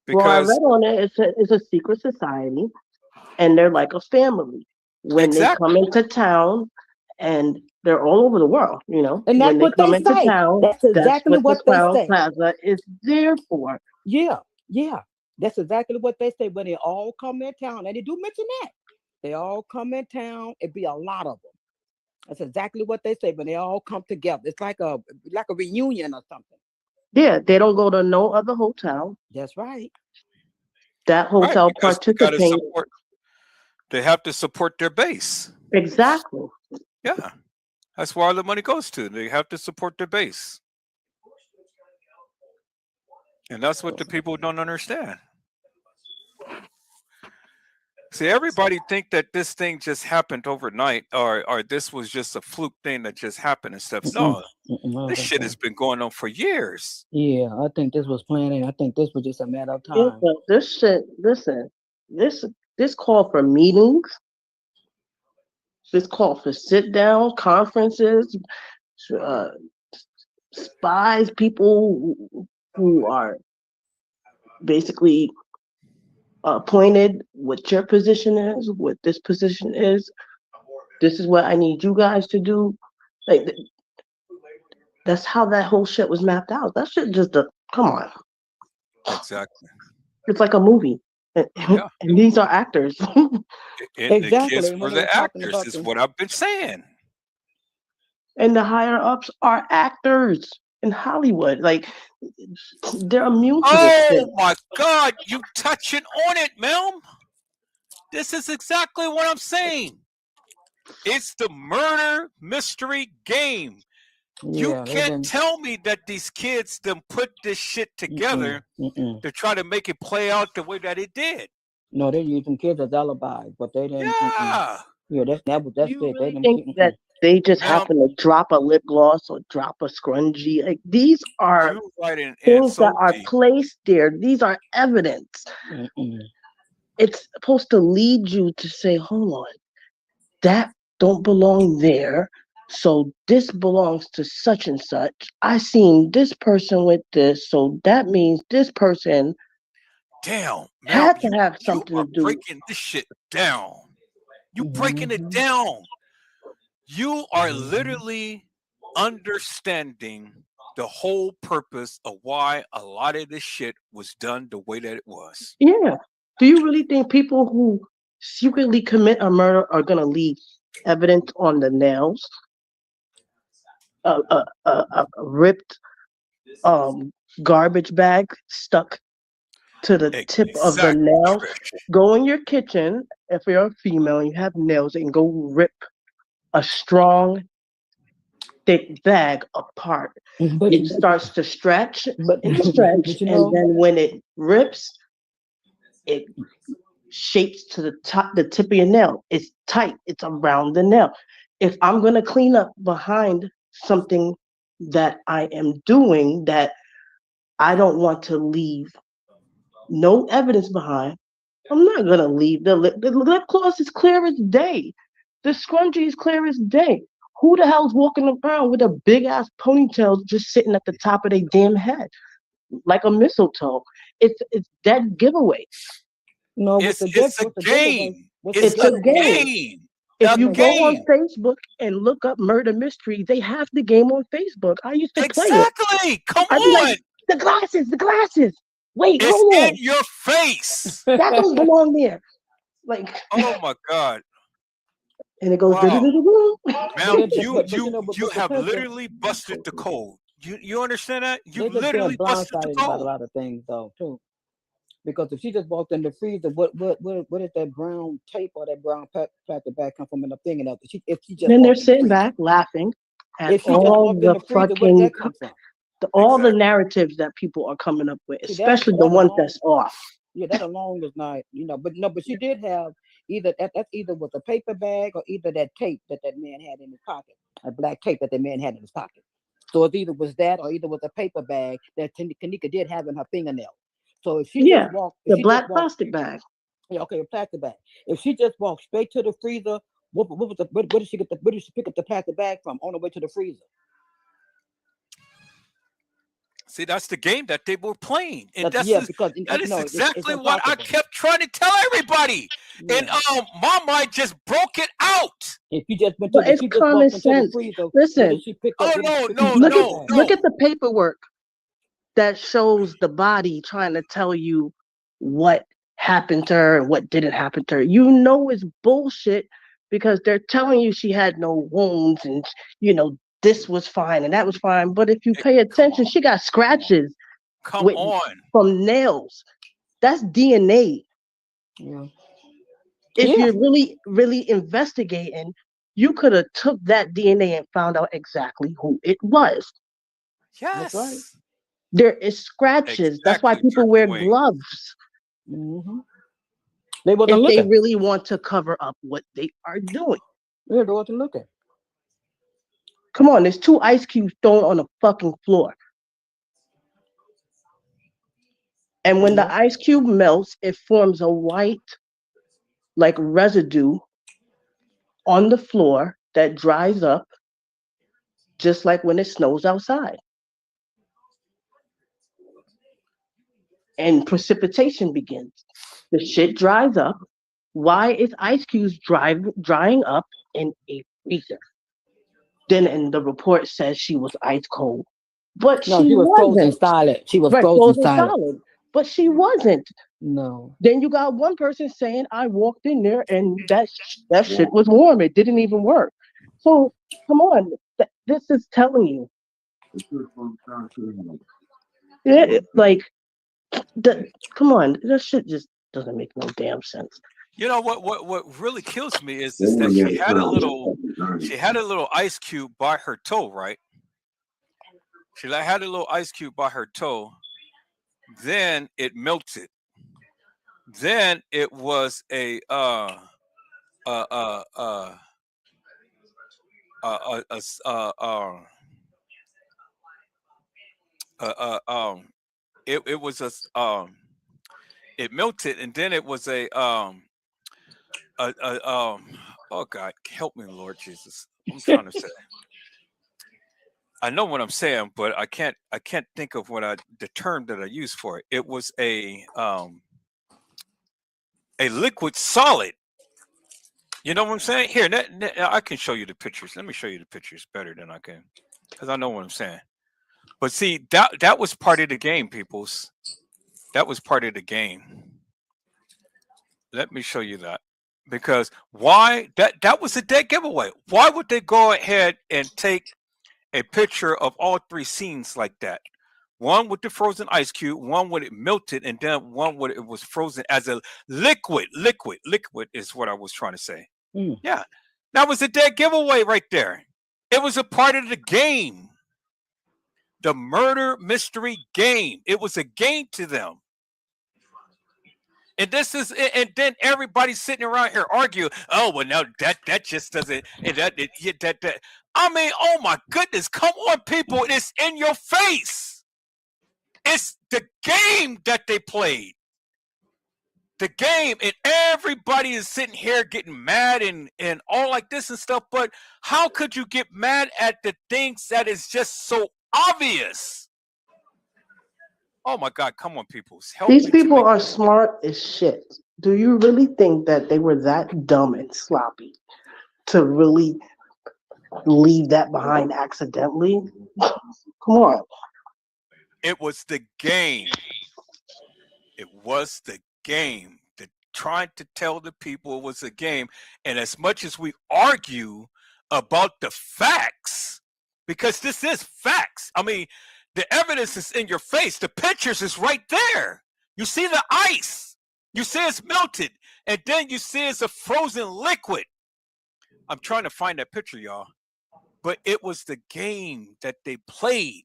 Well, I read on it. It's a secret society, and they're like a family. When they come into town, and they're all over the world, And that's when what they come they into say. town, That's exactly what the they Crown say. Plaza is there for. Yeah. That's exactly what they say when they all come in town. And they do mention that. They all come in town. It'd be a lot of them. That's exactly what they say when they all come together. It's like a reunion or something. Yeah, they don't go to no other hotel. That's right. That hotel participates. They have to support their base. Exactly. Yeah. That's where all the money goes to. They have to support their base. And that's what the people don't understand. See, everybody think that this thing just happened overnight or this was just a fluke thing that just happened and stuff. No, this shit has been going on for years. Yeah, I think this was planning. I think this was just a matter of time. Yeah, but this shit, listen, this call for meetings It's called for sit down conferences, spies, people who are basically appointed, what your position is, what this position is. This is what I need you guys to do. Like, that's how that whole shit was mapped out. That shit just, come on. Exactly. It's like a movie. And, Yeah. and these are actors. And Exactly. the kids And were when they the were talking actors, about is the, what I've been saying. And the higher ups are actors in Hollywood. Like, they're immune to this shit. Oh my God, you touching on it, Mel. This is exactly what I'm saying. It's the murder mystery game. You yeah, they've can't been, tell me that these kids them put this shit together to try to make it play out the way that it did. No, they're using kids as alibis, but they didn't. Yeah. Yeah, that's Do you it. They really didn't. think that they just Now, happen to drop a lip gloss or drop a scrunchie? Like, these are you're right, and things that so are deep. placed there. These are evidence. It's supposed to lead you to say, hold on, that don't belong there. So this belongs to such and such. I seen this person with this, so that means this person Damn, Mel, had to have you something are to do. breaking this shit down. You breaking it down. You are literally understanding the whole purpose of why a lot of this shit was done the way that it was. Yeah. Do you really think people who secretly commit a murder are gonna leave evidence on the nails? A ripped garbage bag stuck to the tip of the Exactly, nail. Trish. Go in your kitchen if you're a female and you have nails and go rip a strong, thick bag apart. It starts to stretch and stretch, you and know, then when it rips, it shapes to the tip of your nail. It's tight. It's around the nail. If I'm gonna clean up behind something that I am doing that I don't want to leave no evidence behind, I'm not gonna leave the lip gloss is clear as day. The scrunchie is clear as day. Who the hell's walking around with a big ass ponytail just sitting at the top of their damn head like a mistletoe? It's dead giveaway. no, It's a game. It's a game. If you go on Facebook and look up murder mystery, they have the game on Facebook. I used to play it. Exactly. Come I'd be on. like, the glasses. Wait, It's hold on. in your face. That don't belong there. Like, Oh my God. and it goes. Wow. Mel, But you have the person- literally busted the code. You understand that? You They're just being literally busted the blindsided about a code. lot of things, though, too. Because if she just walked in the freezer, what is that brown tape or that brown plastic bag come from in the thing? And if she just Then they're walked in the sitting freezer, back laughing at if she just all walked in the the freezer, where did fucking that come from? all the narratives that people are coming up with, See, especially the ones that's off. Yeah, that alone is not, but no, but she did have either that's either with a paper bag or either that tape that man had in his pocket, a black tape that man had in his pocket. So it either was that or either with a paper bag that Kanika did have in her fingernail. So if she just walked, the black plastic bag. Yeah, okay, a plastic bag. If she just walked straight to the freezer, where did she pick up the plastic bag from on the way to the freezer? See, that's the game that they were playing, and that is no, exactly what I kept trying to tell everybody. Yeah. And my mind just broke it out. If you just went to, it's common sense. Listen, look at the paperwork that shows the body trying to tell you what happened to her and what didn't happen to her. You know it's bullshit because they're telling you she had no wounds and this was fine and that was fine. But if you pay attention, she got scratches from nails. That's DNA. Yeah. If you're really, really investigating, you could have took that DNA and found out exactly who it was. Yes. That's right. There is scratches. That's why people wear gloves. Mm-hmm. If they really want to cover up what they are doing. Yeah, they wasn't looking. Come on, there's 2 ice cubes thrown on the fucking floor. And when the ice cube melts, it forms a white, like residue on the floor that dries up just like when it snows outside. And precipitation begins. The shit dries up. Why is ice cubes drying up in a freezer? Then in the report says she was ice cold. But No, she she was frozen wasn't. solid. She was Right, frozen frozen solid. solid. But she wasn't. No. Then you got one person saying, I walked in there and that shit was warm. It didn't even work. So come on. This is telling you. Yeah, like, come on. That shit just doesn't make no damn sense. You know what really kills me is that she had a little ice cube by her toe, right? She had a little ice cube by her toe. Then it melted. Then it was a it was it melted, and then it was oh God, help me, Lord Jesus. I'm trying to say. I know what I'm saying, but I can't think of the term that I use for it. It was a liquid solid. You know what I'm saying? Here, I can show you the pictures. Let me show you the pictures better than I can, because I know what I'm saying. But see, that was part of the game, peoples. That was part of the game. Let me show you that. Because why? That was a dead giveaway. Why would they go ahead and take a picture of all three scenes like that? One with the frozen ice cube, one with it melted, and then one with it was frozen as a liquid. Liquid is what I was trying to say. Yeah, that was a dead giveaway right there. It was a part of the game. The murder mystery game. It was a game to them. And then everybody's sitting around here arguing. Oh, well, no, that just doesn't. That. I mean, oh my goodness, come on, people! It's in your face. It's the game that they played. The game, and everybody is sitting here getting mad and all like this and stuff. But how could you get mad at the things that is just so obvious? Oh my God, come on, people. These people are smart as shit. Do you really think that they were that dumb and sloppy to really leave that behind accidentally? Come on. It was the game. It was the game. Trying to tell the people it was a game. And as much as we argue about the facts, because this is facts. I mean, the evidence is in your face. The pictures is right there. You see the ice. You see it's melted. And then you see it's a frozen liquid. I'm trying to find that picture, y'all. But it was the game that they played.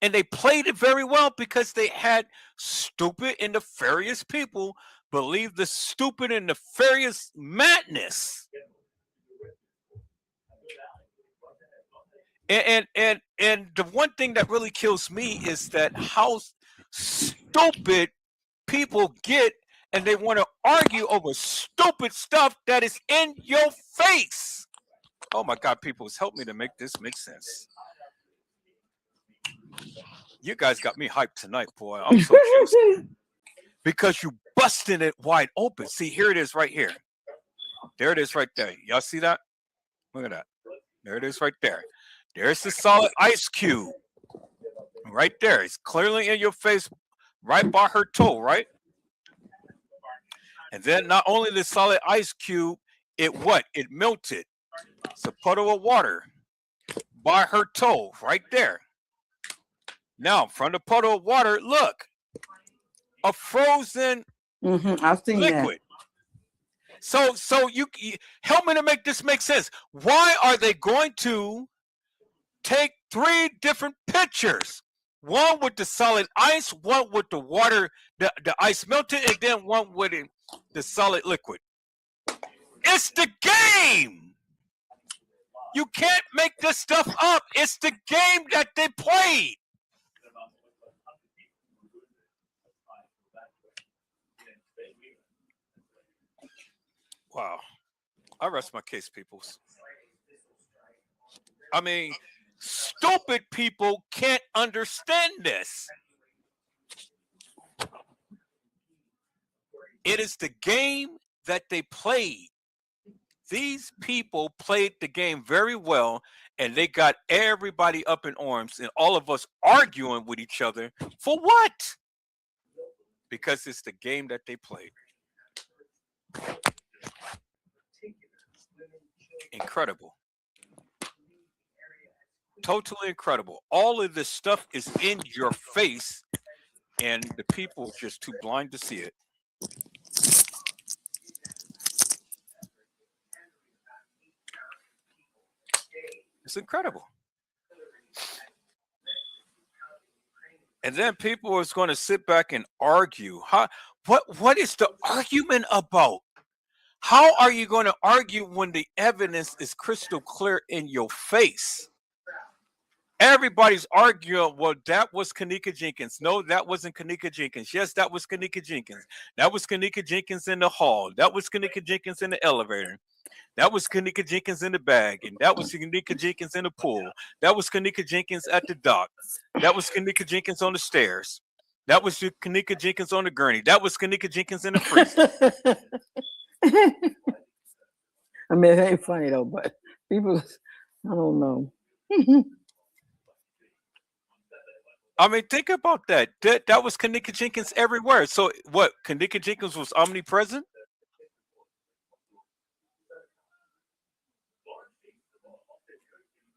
And they played it very well because they had stupid and nefarious people believe the stupid and nefarious madness. And the one thing that really kills me is that how stupid people get, and they want to argue over stupid stuff that is in your face. Oh my God, people, help me to make this make sense. You guys got me hyped tonight, boy. I'm so juiced. Because you busting it wide open. See, here it is right here. There it is right there. Y'all see that? Look at that. There it is right there. There's the solid ice cube. Right there. It's clearly in your face right by her toe, right? And then not only the solid ice cube, it melted. It's a puddle of water by her toe right there. Now, from the puddle of water, look. A frozen I've seen liquid. That. So you help me to make this make sense. Why are they going to take three different pictures? One with the solid ice, one with the water, the ice melted, and then one with the solid liquid. It's the game. You can't make this stuff up. It's the game that they played. Wow. I rest my case, peoples. I mean, stupid people can't understand this. It is the game that they played. These people played the game very well, and they got everybody up in arms and all of us arguing with each other for what? Because it's the game that they played. Incredible. Totally incredible. All of this stuff is in your face, and the people are just too blind to see it. It's incredible. And then people is going to sit back and argue. What is the argument about? How are you going to argue when the evidence is crystal clear in your face? Everybody's arguing, well, that was Kenneka Jenkins. No, that wasn't Kenneka Jenkins. Yes, that was Kenneka Jenkins. That was Kenneka Jenkins in the hall. That was Kenneka Jenkins in the elevator. That was Kenneka Jenkins in the bag. And that was Kenneka Jenkins in the pool. That was Kenneka Jenkins at the dock. That was Kenneka Jenkins on the stairs. That was Kenneka Jenkins on the gurney. That was Kenneka Jenkins in the freezer. I mean, it ain't funny though, but people, I don't know. I mean, think about that. That was Kenneka Jenkins everywhere. So what? Kenneka Jenkins was omnipresent?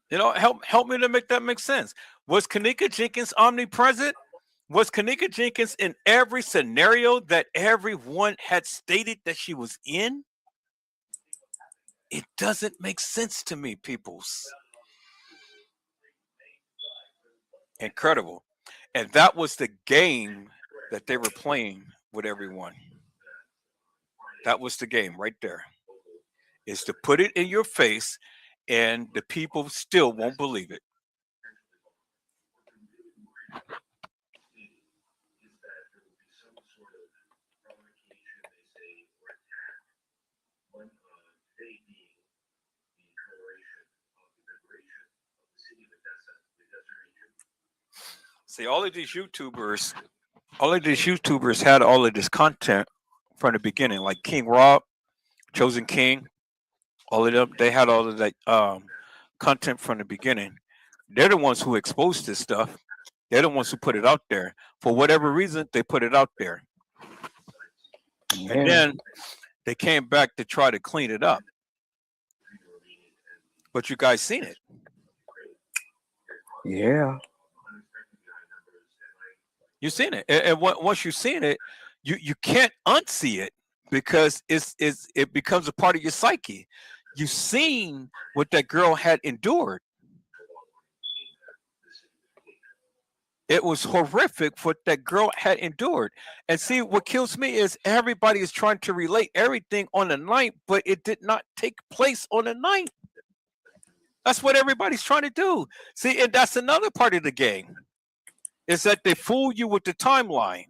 You know, help me to make that make sense. Was Kenneka Jenkins omnipresent? Was Kenneka Jenkins in every scenario that everyone had stated that she was in? It doesn't make sense to me, peoples. Incredible. And that was the game that they were playing with everyone. That was the game right there. Is to put it in your face, and the people still won't believe it. See, all of these YouTubers had all of this content from the beginning, like King Rob, Chosen King, all of them, they had all of that content from the beginning. They're the ones who exposed this stuff. They're the ones who put it out there. For whatever reason, they put it out there. And then they came back to try to clean it up. But you guys seen it. Yeah. You've seen it. And once you've seen it, you can't unsee it because it becomes a part of your psyche. You've seen what that girl had endured. It was horrific what that girl had endured. And see, what kills me is everybody is trying to relate everything on the night, but it did not take place on the night. That's what everybody's trying to do. See, and that's another part of the game, is that they fool you with the timeline.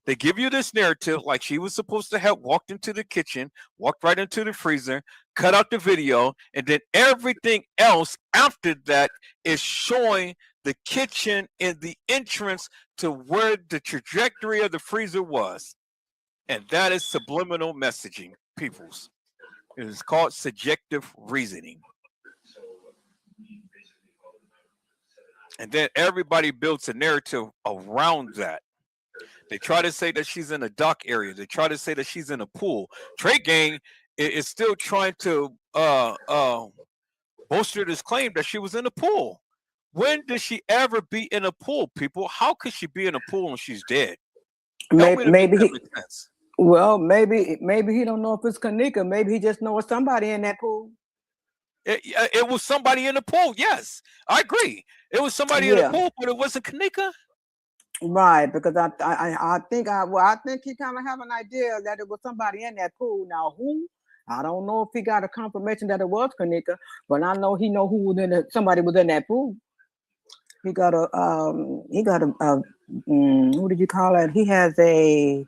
They give you this narrative like she was supposed to have walked into the kitchen, walked right into the freezer, cut out the video, and then everything else after that is showing the kitchen and the entrance to where the trajectory of the freezer was. And that is subliminal messaging, peoples. It is called subjective reasoning. And then everybody builds a narrative around that. They try to say that she's in a dock area. They try to say that she's in a pool. Trey Gang is still trying to bolster this claim that she was in a pool. When did she ever be in a pool, people? How could she be in a pool when she's dead? Maybe he don't know if it's Kenneka. Maybe he just knows somebody in that pool. It was somebody in the pool. Yes, I agree. It was somebody in the pool, but it wasn't Kenneka. Right, because I think he kind of have an idea that it was somebody in that pool. Now who? I don't know if he got a confirmation that it was Kenneka, but I know he know who was in it. Somebody was in that pool. He got a what did you call it? He has a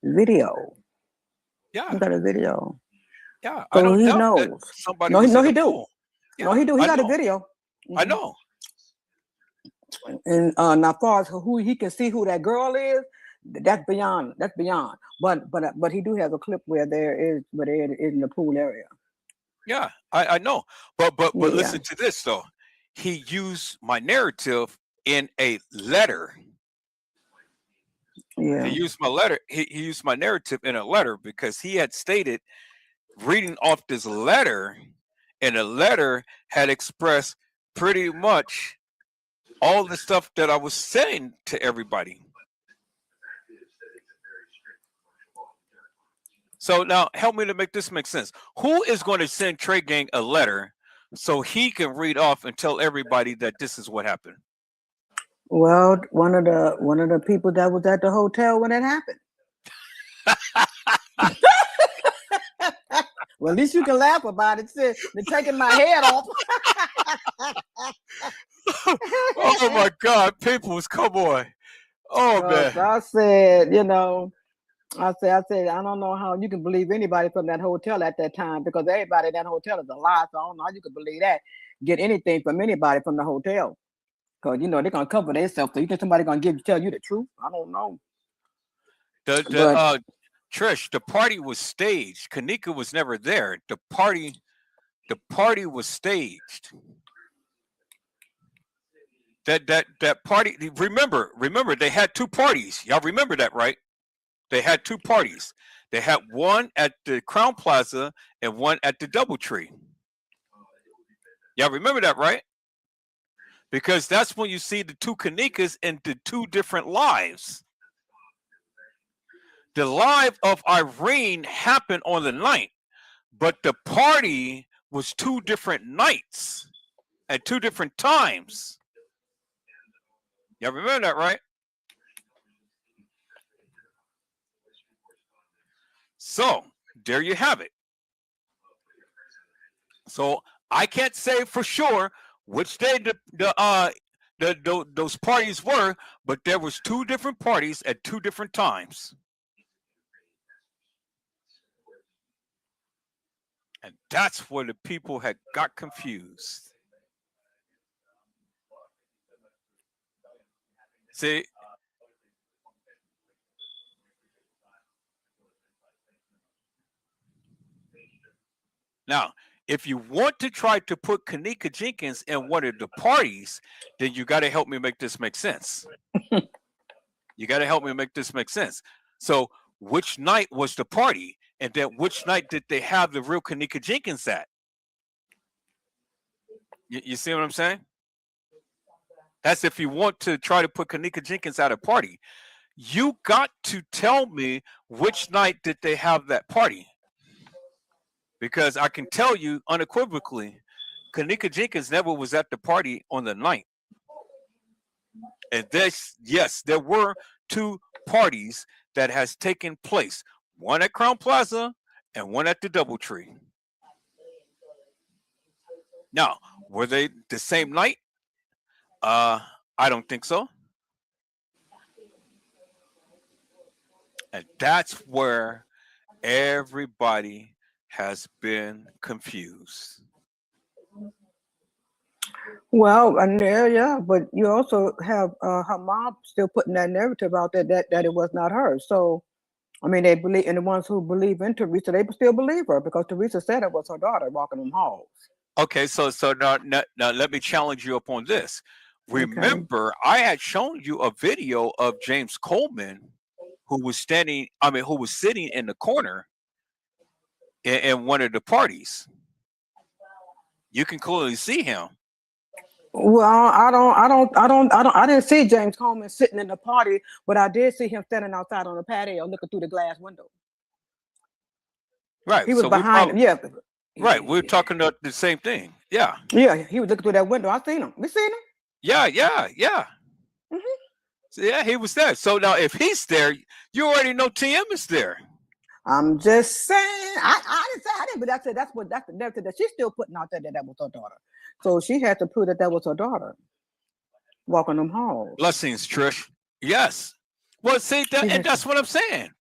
video. Yeah, he got a video. Yeah, I So don't he doubt that knows. somebody No, was in he the do. pool. No, Yeah, he do. He I got a know. video. I Mhm. know. And now, as far as who he can see who that girl is, that's beyond. That's beyond. But he do have a clip where they're in the pool area. Yeah, I know. But Yeah. listen to this though. He used my narrative in a letter. Yeah. He used my letter. He used my narrative in a letter because he had stated, reading off this letter, and the letter had expressed pretty much all the stuff that I was saying to everybody. So now help me to make this make sense. Who is going to send Trey Gang a letter so he can read off and tell everybody that this is what happened? Well, one of the people that was at the hotel when it happened. Well, at least you can laugh about it. They're taking my head off. Oh my God, peoples, come on. Oh man. So I said, I said, I don't know how you can believe anybody from that hotel at that time, because everybody in that hotel is a lie. So I don't know how you can believe that. Get anything from anybody from the hotel. Because they're gonna cover themselves. So you think somebody gonna tell you the truth? I don't know. Trish, the party was staged. Kanika was never there. The party was staged. That party, remember they had two parties. Y'all remember that, right? They had two parties. They had one at the Crown Plaza and one at the DoubleTree. Y'all remember that, right? Because that's when you see the two Kanikas in the two different lives. The live of Irene happened on the 9th, but the party was two different nights at two different times. Y'all remember that, right? So there you have it. So I can't say for sure which day those parties were, but there was two different parties at two different times. And that's where the people had got confused. See? Now, if you want to try to put Kanika Jenkins in one of the parties, then you got to help me make this make sense. You got to help me make this make sense. So which night was the party? And then which night did they have the real Kanika Jenkins at? You see what I'm saying? That's if you want to try to put Kanika Jenkins at a party. You got to tell me which night did they have that party. Because I can tell you unequivocally, Kanika Jenkins never was at the party on the 9th. And yes, there were two parties that has taken place. One at Crown Plaza and one at the DoubleTree. Now, were they the same night? I don't think so. And that's where everybody has been confused. Well, and yeah, but you also have her mom still putting that narrative out there that it was not her. So, I mean, they believe, and the ones who believe in Teresa, they still believe her because Teresa said it was her daughter walking them halls. Okay, so now let me challenge you up on this. Remember, I had shown you a video of James Coleman, who was sitting in the corner in one of the parties. You can clearly see him. Well, I didn't see James Coleman sitting in the party, but I did see him standing outside on the patio looking through the glass window. Right. He was behind him. Yeah. Right. We're talking about the same thing. Yeah. Yeah. He was looking through that window. I seen him. We seen him. Yeah. Mm-hmm. So, yeah, he was there. So now if he's there, you already know TM is there. I'm just saying. I didn't say I didn't, but I said that's the narrative that she's still putting out there that was her daughter. So she had to prove that was her daughter walking them halls. Blessings, Trish. Yes. Well, see, and that's what I'm saying.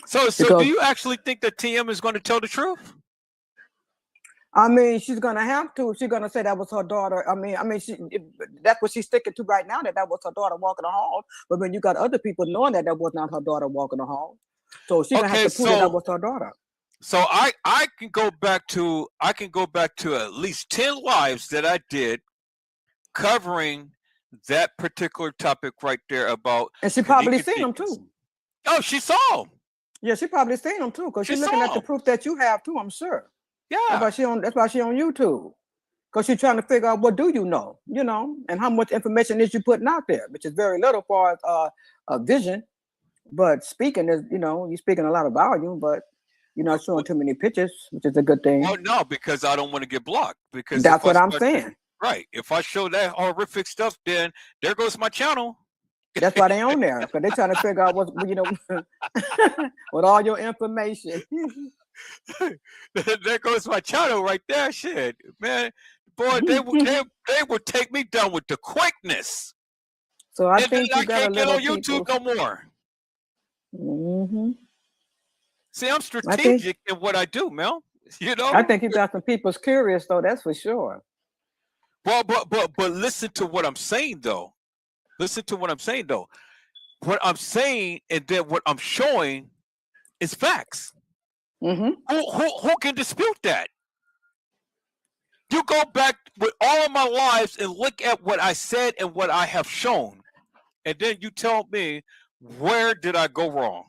So Because, do you actually think that TM is going to tell the truth? I mean, she's gonna have to. She's gonna say that was her daughter. I mean, that's what she's sticking to right now. That was her daughter walking the hall. But when you got other people knowing that was not her daughter walking the hall, so she's gonna have to prove that was her daughter. So I can go back to at least 10 lives that I did covering that particular topic right there about. And she probably seen them too. Oh, she saw them. Yeah, she probably seen them too, because she's looking at the proof that you have too, I'm sure. Yeah. That's why she on YouTube. Because she's trying to figure out what do you know, and how much information is you putting out there, which is very little for a vision. But speaking is, you're speaking a lot of volume, but you're not showing too many pictures, which is a good thing. Oh no, because I don't want to get blocked. Because that's what I'm saying. Right. If I show that horrific stuff, then there goes my channel. That's why they on there, because they're trying to figure out what with all your information. There goes my channel right there. Shit, man, boy, they would take me down with the quickness. So I think you I can't get on YouTube no more. Mm-hmm. See, I'm strategic in what I do, Mel. I think you got some people's curious though. That's for sure. Well, but listen to what I'm saying though. Listen to what I'm saying though. What I'm saying and then what I'm showing is facts. Mm-hmm. Who can dispute that? You go back with all of my lives and look at what I said and what I have shown, and then you tell me, where did I go wrong?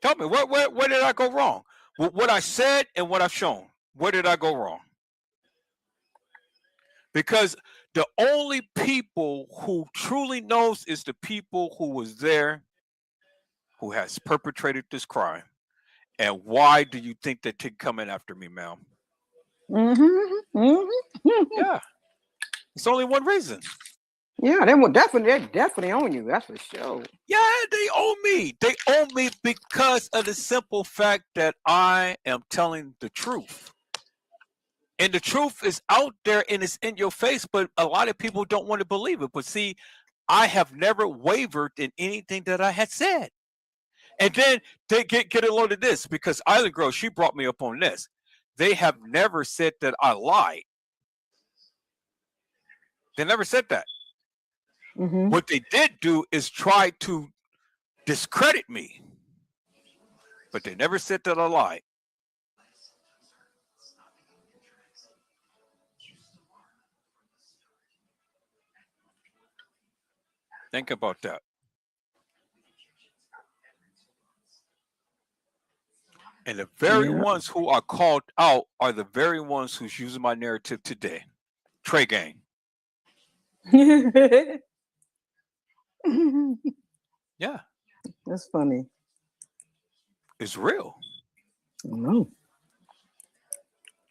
Tell me, where did I go wrong? With what I said and what I've shown, where did I go wrong? Because the only people who truly knows is the people who was there, who has perpetrated this crime. And why do you think that they're coming after me, ma'am? Mm-hmm. Mm-hmm. Yeah. It's only one reason. Yeah, they definitely own you. That's for sure. Yeah, they own me. They own me because of the simple fact that I am telling the truth. And the truth is out there and it's in your face, but a lot of people don't want to believe it. But see, I have never wavered in anything that I had said. And then they get a load of this, because Island Girl, she brought me up on this. They have never said that I lied. They never said that. Mm-hmm. What they did do is try to discredit me. But they never said that I lied. Think about that. And the very ones who are called out are the very ones who's using my narrative today. Trey Gang. Yeah. That's funny. It's real. I know.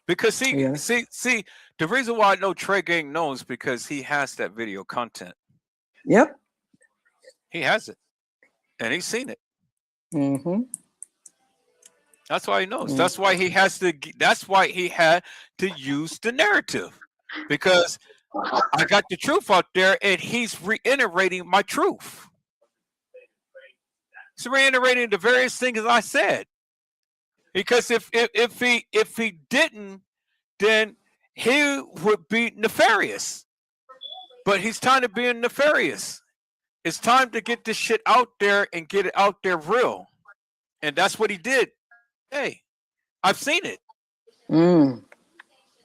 Because see, the reason why I know Trey Gang knows because he has that video content. Yep. He has it. And he's seen it. Mm-hmm. That's why he knows. Mm-hmm. That's why he had to use the narrative. Because I got the truth out there and he's reiterating my truth. He's reiterating the various things I said. Because if he didn't, then he would be nefarious. But he's time to be nefarious. It's time to get this shit out there and get it out there real. And that's what he did. Hey, I've seen it.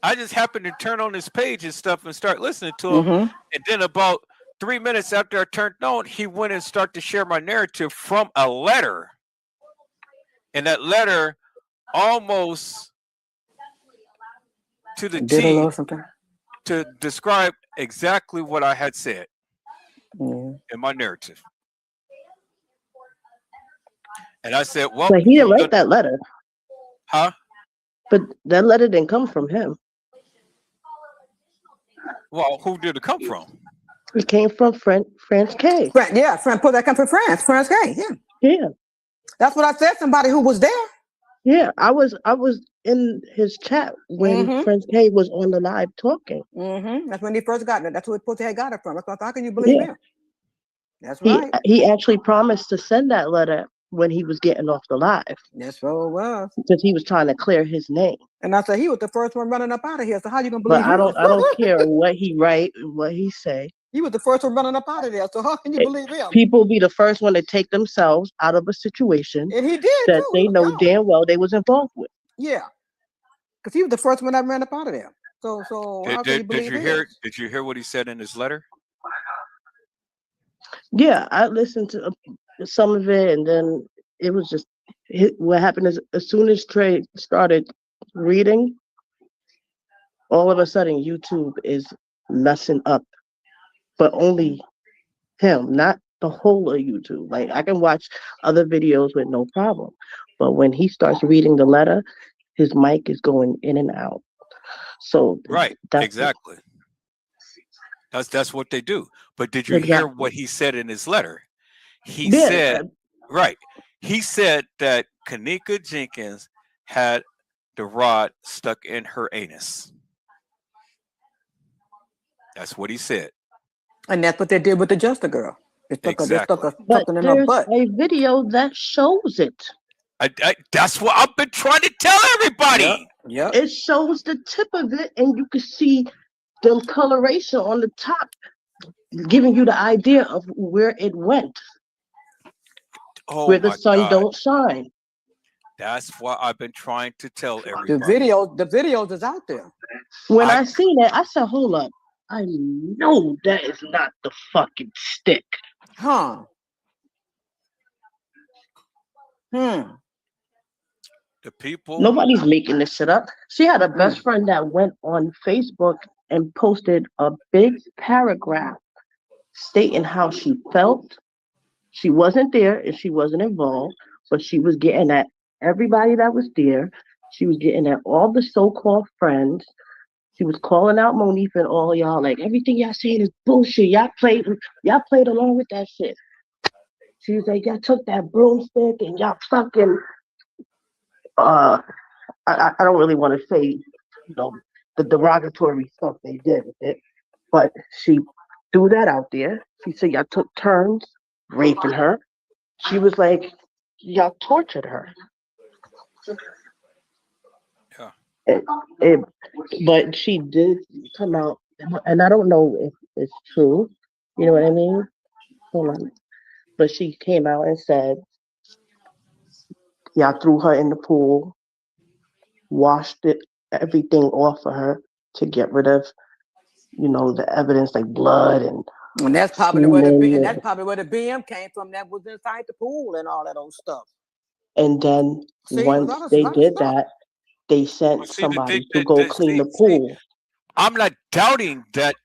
I just happened to turn on his page and stuff and start listening to him. Mm-hmm. And then about 3 minutes after I turned on, he went and started to share my narrative from a letter. And that letter almost to the T to describe exactly what I had said in my narrative. And I said, well, but he didn't write that letter. Huh? But that letter didn't come from him. Well, who did it come from? It came from France K. That come from France K. Yeah. That's what I said. Somebody who was there. Yeah, I was in his chat when France K was on the live talking. Mm-hmm. That's when he first got it. That's who Pussy had got it from. That's what, how can you believe him? That's right. He actually promised to send that letter when he was getting off the live. That's what it was. Because he was trying to clear his name. And I said he was the first one running up out of here. So how you gonna believe? But I don't care what he write, what he say. He was the first one running up out of there. So how can you believe him? People be the first one to take themselves out of a situation And he did that too. they know damn well they was involved with. Yeah, because he was the first one that ran up out of there. So how can you believe him? Did you hear what he said in his letter? Yeah, I listened to some of it, and then it was just what happened is as soon as Trey started reading, all of a sudden YouTube is messing up, but only him, not the whole of YouTube. Like I can watch other videos with no problem, but when he starts reading the letter, his mic is going in and out. So Right, exactly. That's what they do. But did you hear what he said in his letter? He said, right. He said that Kenneka Jenkins had the rod stuck in her anus. That's what he said. And that's what they did with the Justice girl. They stuck something in her butt. A video that shows it. That's what I've been trying to tell everybody. Yeah. It shows the tip of it, and you can see the coloration on the top, giving you the idea of where it went. Oh, where the sun don't shine. That's what I've been trying to tell everybody. The videos is out there. When I seen it, I said, hold up. I know that is not the fucking stick. Huh. The people. Nobody's making this shit up. She had a best friend that went on Facebook and posted a big paragraph stating how she felt. She wasn't there and she wasn't involved, but she was getting at everybody that was there. She was getting at all the so-called friends. She was calling out Monique and all y'all, like, everything y'all saying is bullshit. Y'all played along with that shit. She was like, y'all took that broomstick and y'all fucking I don't really want to say, the derogatory stuff they did with it, but she threw that out there. She said y'all took turns raping her. She was like, y'all tortured her. Yeah. But she did come out, and I don't know if it's true. You know what I mean? Hold on. But she came out and said, y'all threw her in the pool, washed everything off of her to get rid of, the evidence like blood and that's probably where the BM came from that was inside the pool and all that old stuff. And then once they did that, they sent somebody to go clean the pool. I'm not doubting that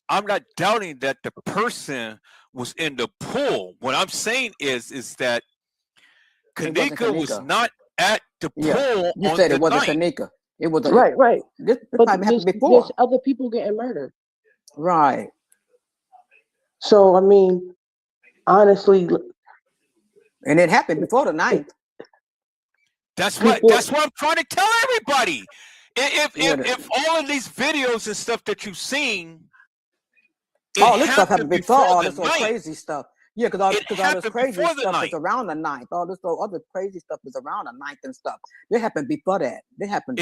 I'm not doubting that the person was in the pool. What I'm saying is that Kenneka was not at the pool. You said it wasn't Kenneka. It was right. This but happened before. There's other people getting murdered. Right. So I mean, honestly, and it happened before the 9th. That's what I'm trying to tell everybody. If all of these videos and stuff that you've seen, all this stuff happened before all this night. Crazy stuff. Yeah, because all this crazy stuff is around the 9th. All this other crazy stuff is around the 9th and stuff. It happened before that. It happened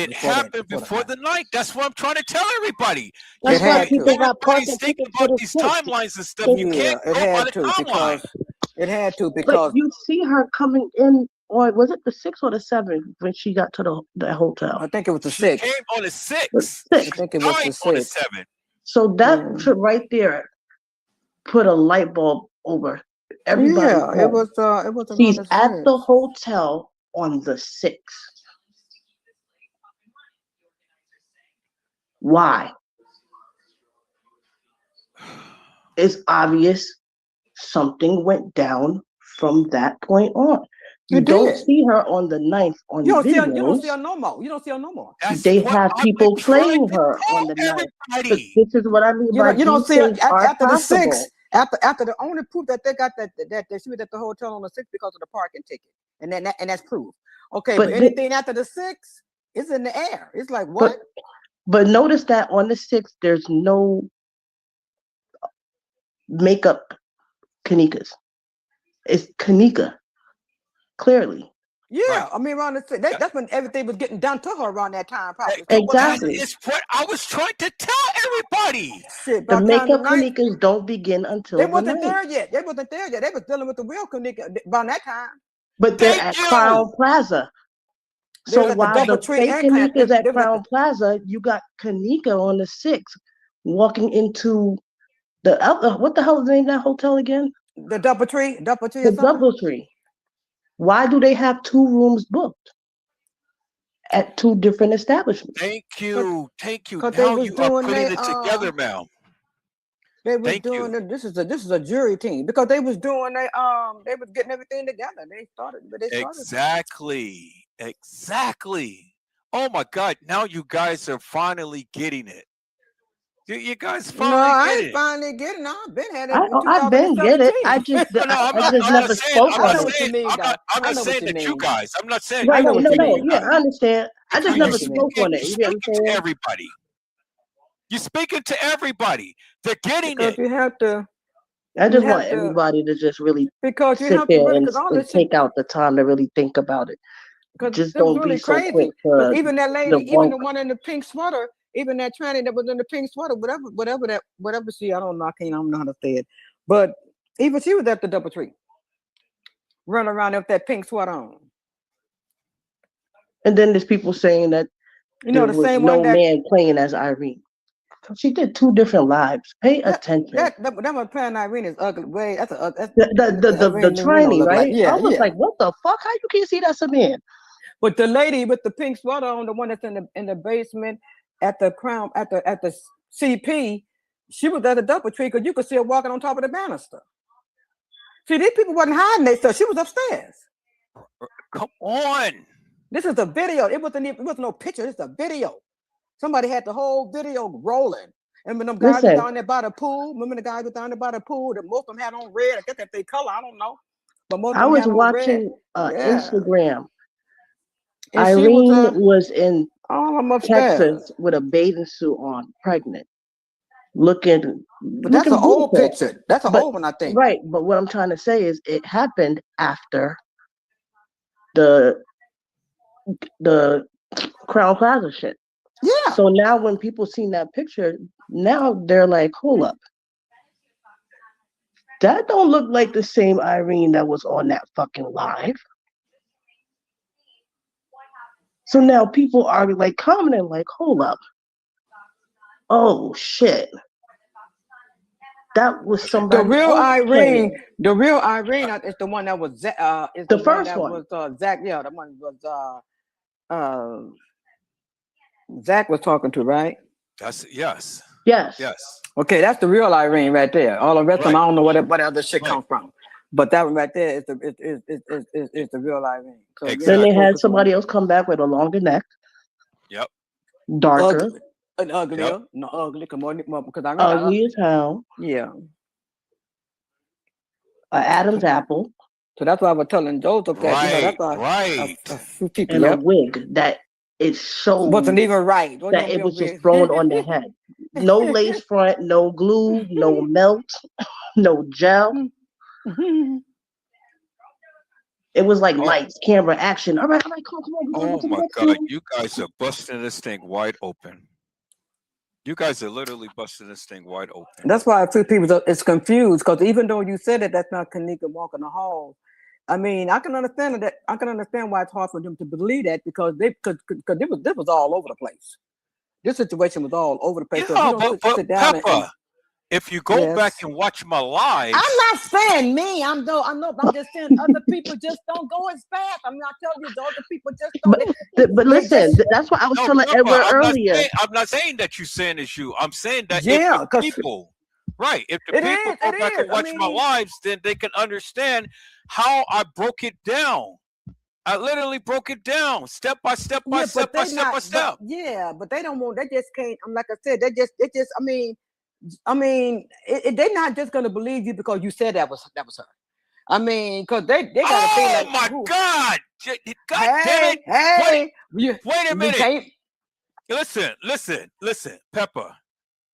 before the 9th. That's what I'm trying to tell everybody. That's why people got thinking about these timelines and stuff. You can't go by the timeline. It had to because but you see her coming in, or was it the 6th or the 7th when she got to the hotel? I think it was the 6th. She came on the 6th. I think it was the 6th. On the 7th. So that should right there put a light bulb over everybody. Yeah, it was. She's at the hotel on the 6th. Why? It's obvious something went down from that point on. You don't see her on the 9th on the videos. You don't see her no more. You don't see her no more. They have people playing her on the 9th. This is what I mean by you don't see her after the 6th. After the only proof that they got that she was at the hotel on the 6th because of the parking ticket, and that's proof. Okay, but anything after the 6th is in the air. It's like what? But notice that on the 6th there's no makeup Kenneka's. It's Kenneka. clearly. Yeah, Right. I mean, around that's when everything was getting done to her around that time, probably. Exactly. It's what I was trying to tell everybody. Shit, The by the time makeup night, Kanikas don't begin until they the wasn't night. there yet. They wasn't there yet. They was dealing with the real Kanika by that time. But they're Thank at you. Crown Plaza. They was So at the while the DoubleTree fake and Clan- Kanikas at they was at Crown Plaza, you got Kanika on the 6th walking into the other, what the hell is the name of that hotel again? the DoubleTree The or something. DoubleTree. Why do they have 2 rooms booked at 2 different establishments? Thank you. Thank you. 'Cause they Now was you are doing putting they, it together, ma'am. They was Thank doing you. it. This is a jury team because they was doing they was getting everything together. They started. Exactly. Exactly. Oh my God. Now you guys are finally getting it. You guys No, finally I get ain't it. finally getting. I've been had it. I've been get it. I just No, I'm I not. just I'm never not saying. spoke I'm on not it. saying. I'm not saying that you guys. I'm not saying. Right, you no, guys. yeah, I understand. I just never spoke on it. You're You get what I'm speaking to saying? everybody. You're speaking to everybody. They're getting Because it. you have to. I you just have want to- everybody to just really because you sit have to there really and, because all and this shit. take out the time to really think about it. Because Just it was don't really be so crazy. quick Because to even that lady, even debunk. the one in the pink sweater, even that tranny that was in the pink sweater, whatever she, I don't know, I don't know how to say it, but even she was at the DoubleTree, running around with that pink sweater on. And then there's people saying that You know, there the was same no one that man playing as Irene. She did 2 different lives. Pay attention. that one playing Irene is ugly. Wait, that's The tranny, right? I was like, what the fuck? How you can't see that's a man? But the lady with the pink sweater on, the one that's in the basement at the Crown at the CP, she was at the DoubleTree because you could see her walking on top of the banister. See, these people wasn't hiding their stuff. She was upstairs. Come on. This is a video. It wasn't no picture. It's a video. Somebody had the whole video rolling. And when them guys were down there by the pool, remember the guys were down there by the pool, that most of them had on red. I guess that's their color. I don't know. But most of them I was had on watching red. Instagram. And Irene was in upstairs. Texas with a bathing suit on, pregnant, looking. But that's an old picture. That's an old one, I think. Right, but what I'm trying to say is it happened after the Crown Plaza shit. Yeah. So now when people seen that picture, now they're like, hold up. That don't look like the same Irene that was on that fucking live. So now people are like commenting like, hold up. Oh shit. That was somebody. The real Irene playing. is the one that was is the first one. Was Zach. Yeah, the one was Zach was talking to, right? That's yes. Yes. Yes. Okay, that's the real Irene right there. All the rest of them, I don't know what other shit come from. But that one right there is the real Irene. So, exactly. Then they had somebody else come back with a longer neck. Yep. Darker. And uglier. Yep. No, ugly. Come on, because I remember. Ugly as hell. Yeah. Adam's apple. So that's why I was telling Joseph that. Right. You know, that's why Right. And a wig that it showed wasn't even right. That it was just thrown on the head. No lace front, no glue, no melt, no gel. It was like lights, camera, action. All right, come on. Oh my God, you guys are busting this thing wide open. You guys are literally busting this thing wide open. That's why I feel people it's confused, because even though you said that that's not Kanika walking the halls, I mean, I can understand that. I can understand why it's hard for them to believe that, because this was all over the place. This situation was all over the place. Yeah, but Pepper, if you go back and watch my lives, I'm not saying me. I'm just saying other people just don't go as fast. I'm not telling you other people just don't. But listen, that's what I was telling Edward earlier. I'm not saying that you're saying it's you. I'm saying that if the people, right? If the people go back and watch my lives, then they can understand how I broke it down. I literally broke it down step by step by step by step by step. But they don't want. They just can't. Like I said, they just. I mean, they're not just gonna believe you because you said that was her. I mean, because they gotta think like, oh my God! God damn it! Hey, wait a minute. Listen, Pepper.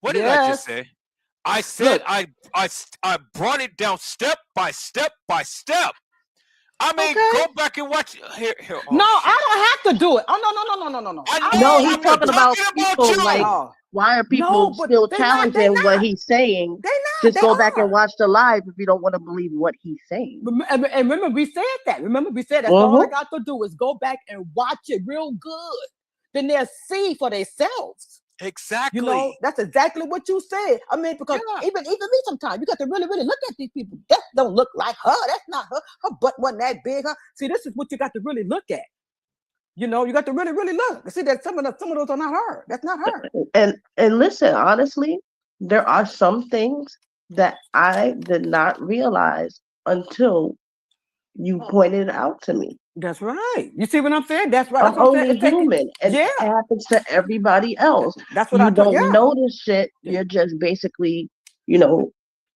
What did I just say? I said I brought it down step by step by step. I mean, go back and watch. Here. No, I don't have to do it. Oh no. No, he's I'm talking about people you. like, why are people but still they not- challenging what not. he's saying? They not. Just They go back are. and watch the live if you don't want to believe what he's saying. And remember, we said that. That's all I got to do is go back and watch it real good. Then they'll see for themselves. Exactly. You know, that's exactly what you said. I mean, because even me sometimes, you got to really look at these people. That don't look like her. That's not her. Her butt wasn't that big. See, this is what you got to really look at. You know, you got to really look. See that some of those are not her. That's not her. And listen, honestly, there are some things that I did not realize until you pointed it out to me. That's right. You see what I'm saying? That's right. I'm only human, and it happens to everybody else. That's what you I thought. don't notice shit. You're just basically,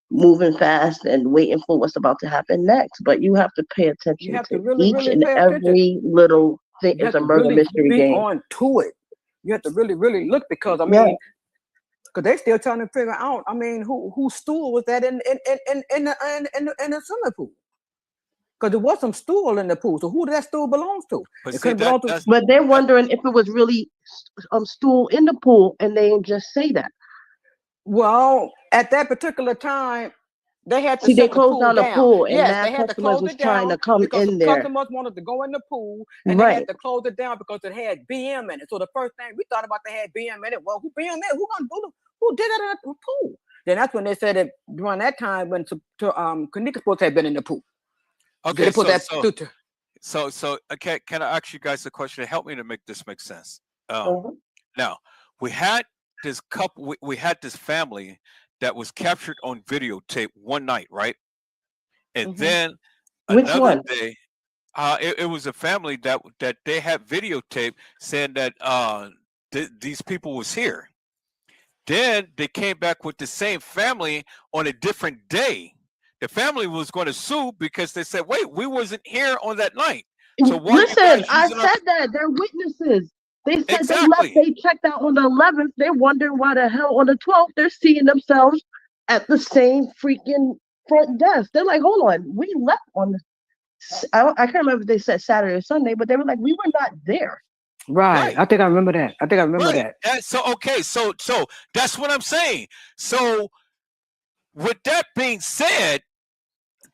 moving fast and waiting for what's about to happen next. But you have to pay attention to really, each really and pay every little thing. It's a murder mystery be game. On to it. You have to really look because I mean, because they still trying to figure out. I mean, whose stool was that in the swimming pool? Because there was some stool in the pool. So who did that stool belongs to? But they're wondering if it was really stool in the pool, and they didn't just say that. Well, at that particular time, they had to see they closed down the pool, and they had to customers close was it down trying to come because in there. Customers wanted to go in the pool, and they had to close it down because it had BM in it. So the first thing we thought about, they had BM in it. Well, who BM in it? Who did that in the pool? Then that's when they said that during that time when Kanika supposed to have been in the pool. Okay, so can I ask you guys a question to help me to make this make sense? Now, we had this couple, we had this family that was captured on videotape one night, right? And then another day, it was a family that they had videotape saying that these people was here. Then they came back with the same family on a different day. The family was going to sue because they said, wait, we wasn't here on that night. So listen, I said that. They're witnesses. They said they left, they checked out on the 11th. They're wondering why the hell on the 12th they're seeing themselves at the same freaking front desk. They're like, hold on, we left on the, I can't remember if they said Saturday or Sunday, but they were like, we were not there. Right. I think I remember that. that. So that's what I'm saying. So with that being said,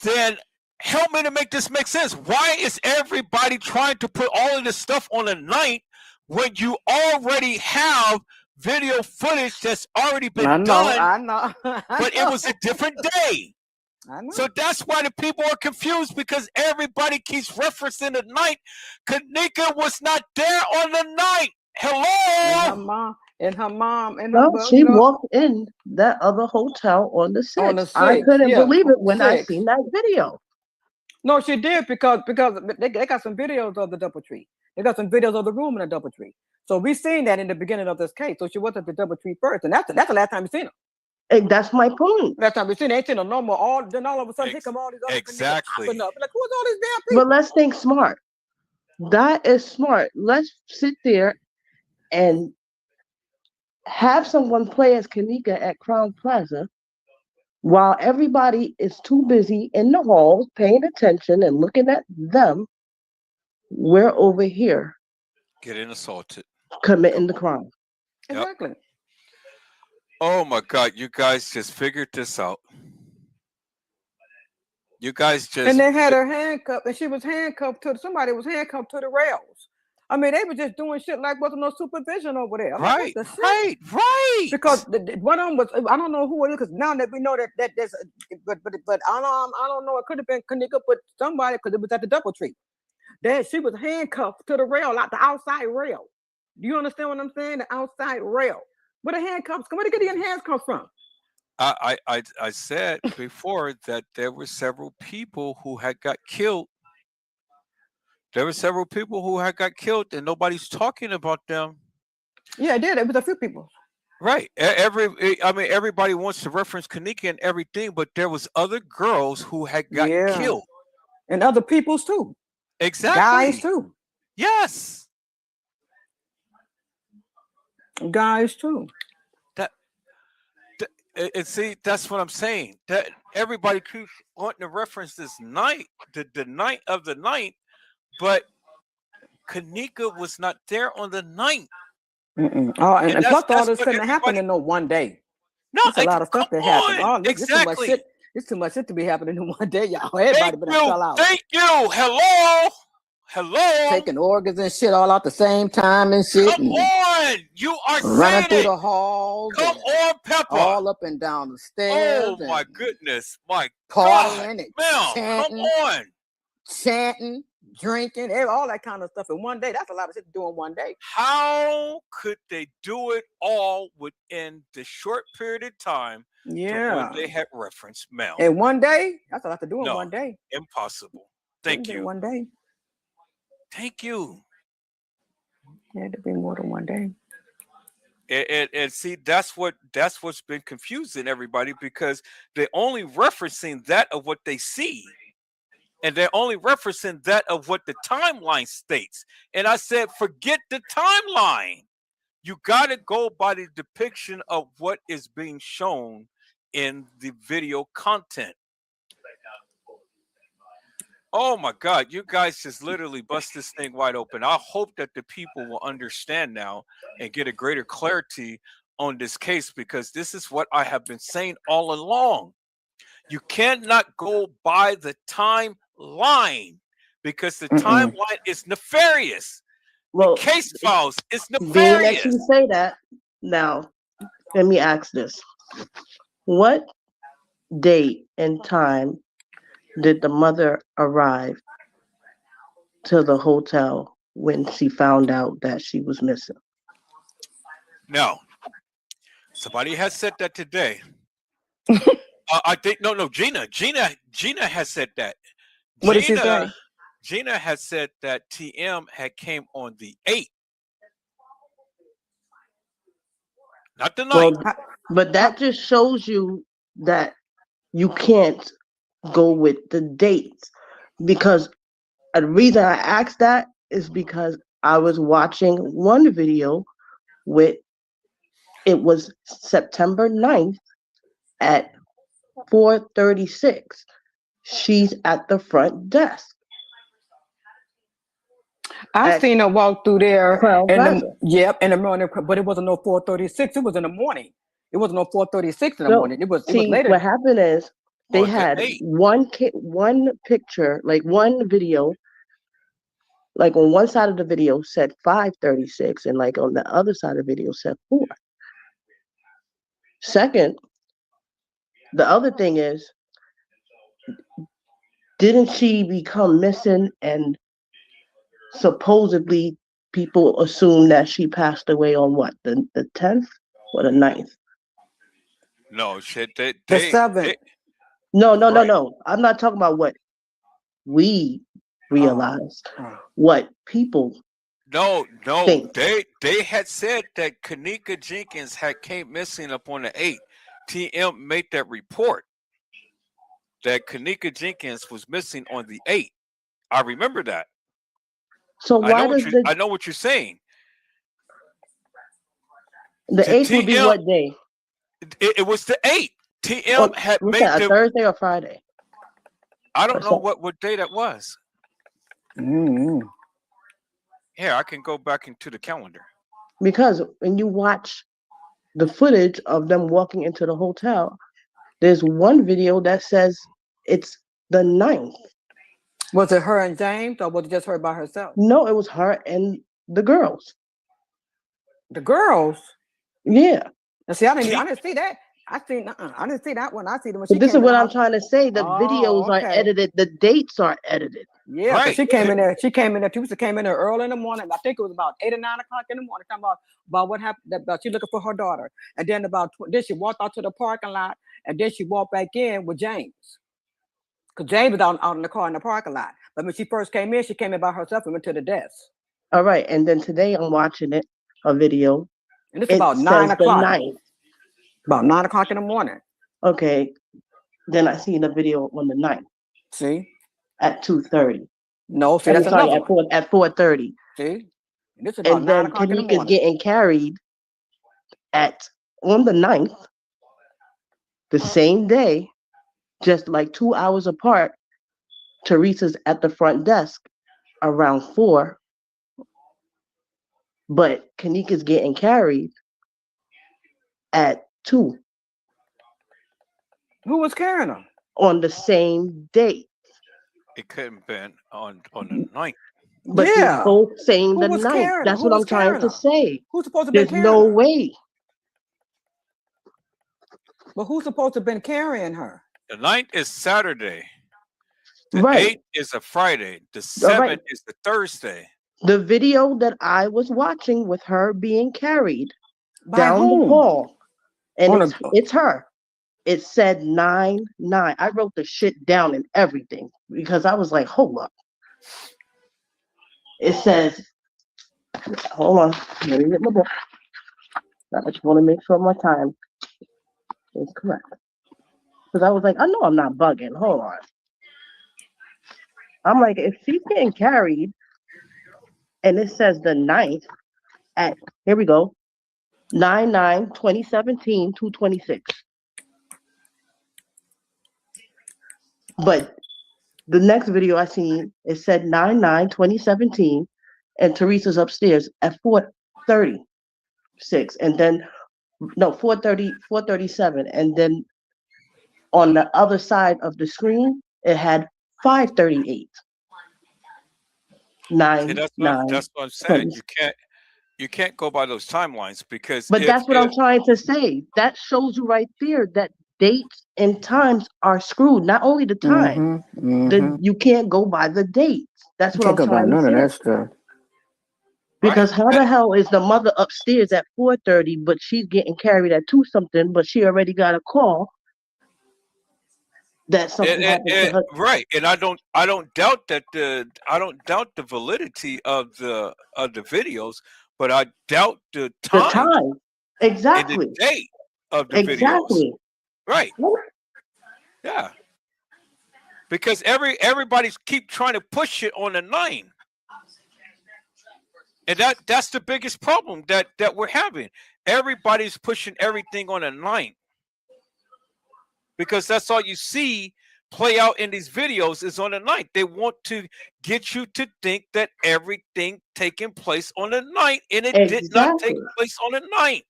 then help me to make this make sense. Why is everybody trying to put all of this stuff on a night when you already have video footage that's already been done? I know. But it was a different day. I know. So that's why the people are confused because everybody keeps referencing the night. Kanika was not there on the night. Hello? And her mom. She walked in that other hotel on the 6th. I couldn't believe it when I seen that video. No, she did because they got some videos of the DoubleTree. They got some videos of the room in the DoubleTree. So we seen that in the beginning of this case. So she was at the DoubleTree first, and that's the last time we seen her. And that's my point. Last time we seen her, ain't seen her no more. Then all of a sudden, here come all these other popping up. Like, who's all these damn people? But let's think smart. That is smart. Let's sit there and have someone play as Kanika at Crown Plaza while everybody is too busy in the halls paying attention and looking at them. We're over here getting assaulted, committing the crime. Exactly. Oh my God, you guys just figured this out. You guys just... And they had her handcuffed, and she was handcuffed to... Somebody was handcuffed to the rails. I mean, they were just doing shit like wasn't no supervision over there. Right. Because one of them was... I don't know who it is, because now that we know that there's... But I don't know. It could have been Kanika, but somebody, because it was at the DoubleTree. She was handcuffed to the rail, like the outside rail. Do you understand what I'm saying? The outside rail. Where the handcuffs come? Where did the hands come from? I said before that there were several people who had got killed. There were several people who had got killed, and nobody's talking about them. Yeah, it did. It was a few people. Right. Everybody wants to reference Kanika and everything, but there was other girls who had got killed, and other peoples too. Exactly. Guys too. Yes. Guys too. And see, that's what I'm saying. That everybody keeps wanting to reference this night, the night of the night, but Kanika was not there on the night. Oh, and plus all this couldn't happen in no one day. No, There's a lot of stuff that happened. Oh, this exactly. too much shit. It's too much shit to be happening in one day, y'all. Everybody better sell out. Thank you. Hello. Taking organs and shit all out the same time and shit. Come on. You are running through the halls. Come on, Pepper. All up and down the stairs. Oh my goodness. My partying God. Chanting, come on. Chanting, drinking, all that kind of stuff in one day. That's a lot of shit to do in one day. How could they do it all within the short period of time? Yeah. They had reference Mel. In one day? That's a lot to do in one day. Impossible. Thank you. One day. Thank you. It had to be more than one day. And see, that's what's been confusing everybody, because they're only referencing that of what they see. And they're only referencing that of what the timeline states. And I said, forget the timeline. You got to go by the depiction of what is being shown in the video content. Oh my God, you guys just literally bust this thing wide open. I hope that the people will understand now and get a greater clarity on this case, because this is what I have been saying all along. You cannot go by the timeline, because the timeline is nefarious. Well, the case files is being nefarious. that you say that, now let me ask this: what date and time did the mother arrive to the hotel when she found out that she was missing? No, somebody has said that today. I think no. Gina has said that. What did she say? Gina has said that TM had came on the 8th, not the 9th. Well, but that just shows you that you can't go with the dates, because the reason I asked that is because I was watching one video it was September 9th at 4:36. She's at the front desk. I seen her walk through there in the morning, but it wasn't no 4:36. It was in the morning. It wasn't no 4:36 in the morning. It was later. What happened is they had one picture, like one video, like on one side of the video said 5:36, and like on the other side of the video said 4. Second, the other thing is, didn't she become missing, and supposedly people assume that she passed away on what, the 10th or the 9th? No, shit. The 7th. No. I'm not talking about what we realized. What people think. They had said that Kanika Jenkins had came missing up on the 8th. TM made that report that Kanika Jenkins was missing on the 8th. I remember that. So why I know what you're saying. The 8th would be what day? It was the 8th. TM had made that, a Thursday or Friday? I don't know what day that was. Here, I can go back into the calendar. Because when you watch the footage of them walking into the hotel, there's one video that says it's the 9th. Was it her and James, or was it just her by herself? No, it was her and the girls. The girls? Yeah. Now, see, I didn't see that. I didn't see that one. I see the one. This is what I'm trying to say. The videos are edited. The dates are edited. Yeah, right. She came in there. She came in there early in the morning. I think it was about 8 or 9 o'clock in the morning. Talking about what happened. About she looking for her daughter, and then then she walked out to the parking lot, and then she walked back in with James, because James was out in the car in the parking lot. But when she first came in, she came in by herself and went to the desk. All right, and then today I'm watching a video, and it's about 9 o'clock. About 9 o'clock in the morning. Okay, then I see the video on the 9th. See? At 2:30. No, see, that's another one. At 4:30. See? And this is about 9 o'clock in the morning. Kanika's getting carried on the 9th The same day, just like 2 hours apart, Teresa's at the front desk around 4, but Kanika's getting carried at 2. Who was carrying her? On the same date. It couldn't have been on the 9th. But they're both saying the 9th. carrying her? That's Who what was I'm trying carrying to her? say. Who's supposed to be There's carrying no her? way. But who's supposed to have been carrying her? The 9th is Saturday. The Right. 8th is a Friday. The All 7th right. is the Thursday. The video that I was watching with her being carried By down whom? the hall, and On it's, a- it's her. It said 9-9. I wrote the shit down and everything because I was like, hold up. It says, hold on, let me get my book. I just want to make sure my time is correct. Because I was like, I know I'm not bugging. Hold on. I'm like, if she's getting carried and it says the 9th at, here we go, 9/9/2017 2:26. But the next video I seen, it said 9/9/2017, and Teresa's upstairs at 4:36, and then no 4:37, and then on the other side of the screen it had 5:38. See, 9 that's 9 what I'm saying. 20. You can't go by those timelines because But if that's what I'm trying to say. That shows you right there that dates and times are screwed. Not only the time, you can't go by the dates. That's You what can't I'm go by trying to none of say. that stuff. Because how the hell is the mother upstairs at 4:30, but she's getting carried at 2 something, but she already got a call that something happened to her. right, and I don't doubt that the validity of the videos, but I doubt the The time time. and Exactly. the date of the videos. Exactly. Right. Yeah. Because everybody's keep trying to push it on the 9. And that's the biggest problem that we're having. Everybody's pushing everything on the 9. Because that's all you see play out in these videos is on the 9th. They want to get you to think that everything taking place on the 9th, and it did not take place on the 9th.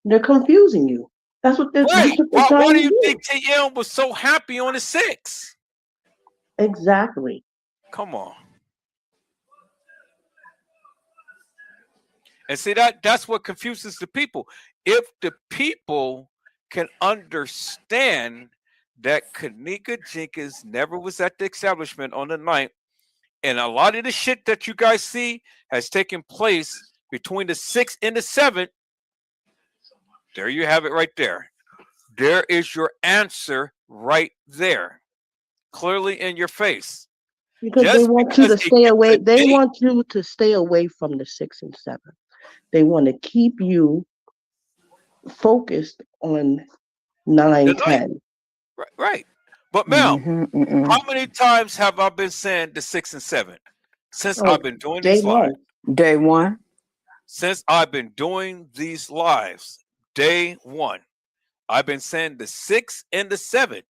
They're confusing you. That's what they're, Right. that's what they're Why trying do to you do. think TM was so happy on the 6th? Exactly. Come on. And see, that's what confuses the people. If the people can understand that Kenneka Jenkins never was at the establishment on the 9th, and a lot of the shit that you guys see has taken place between the 6th and the 7th, there you have it right there. There is your answer right there, clearly in your face. Because Just they want you to because it stay gives away. a They date. want you to stay away from the 6 and 7. They want to keep you focused on 9, 10. Right. But Mel, how many times have I been saying the 6 and 7 since I've been doing these lives? Day one. Since I've been doing these lives, day one, I've been saying the 6 and the 7.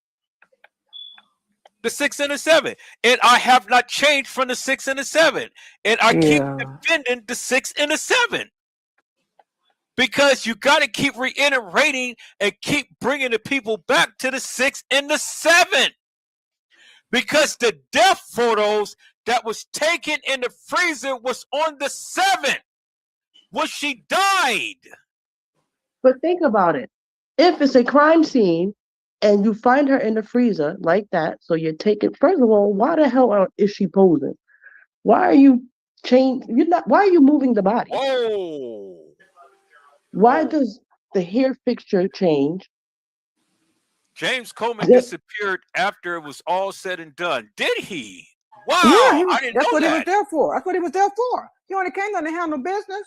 The 6 and the 7. And I have not changed from the 6 and the 7. And I keep defending the 6 and the 7. Because you got to keep reiterating and keep bringing the people back to the 6 and the 7. Because the death photos that was taken in the freezer was on the 7th. When she died. But think about it. If it's a crime scene and you find her in the freezer like that, so you take it. First of all, why the hell is she posing? Why are you why are you moving the body? Oh. Why does the hair fixture change? James Coleman disappeared after it was all said and done. Did he? Wow. Yeah, I didn't that's know what he that. was there for. That's what he was there for. He only came there to handle business.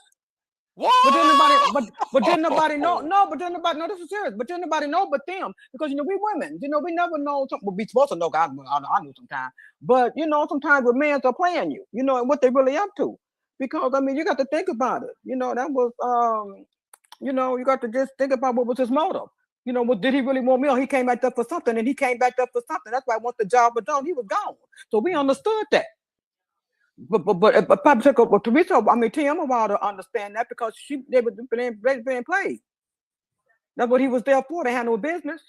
What? But then nobody know. No, but then nobody know. This is serious. But then nobody know but them, because we women. We never know. We supposed to know. God, I knew sometimes. But sometimes with men are playing you. And what they really up to. Because you got to think about it. That was you got to just think about what was his motive. You know, did he really want me? Or he came back up for something, and he came back up for something. That's why once the job was done, he was gone. So we understood that. But probably took Teresa, I mean, Tim a while to understand that because they were being played. That's what he was there for. They had no business.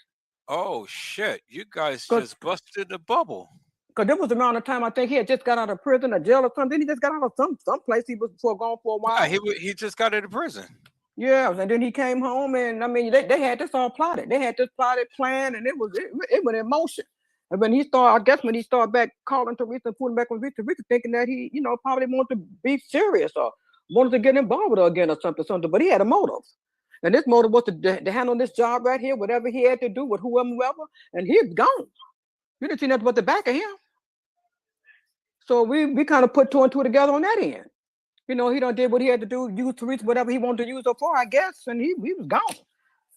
Oh shit! You guys just busted the bubble. Because there was around the time I think he had just got out of prison or jail or something. He just got out of some place he was gone for a while. Yeah, he just got out of prison. Yeah, and then he came home, and I mean, they had this all plotted. They had this plotted plan, and it went in motion. And when he started back calling Teresa and pulling back on Teresa, thinking that he, you know, probably wanted to be serious or wanted to get involved with her again or something. But he had a motive. And this motive was to handle this job right here, whatever he had to do with whoever, and he's gone. You didn't see nothing but the back of him. So we kind of put two and two together on that end. You know, he done did what he had to do, use Teresa, whatever he wanted to use her for, I guess, and he was gone.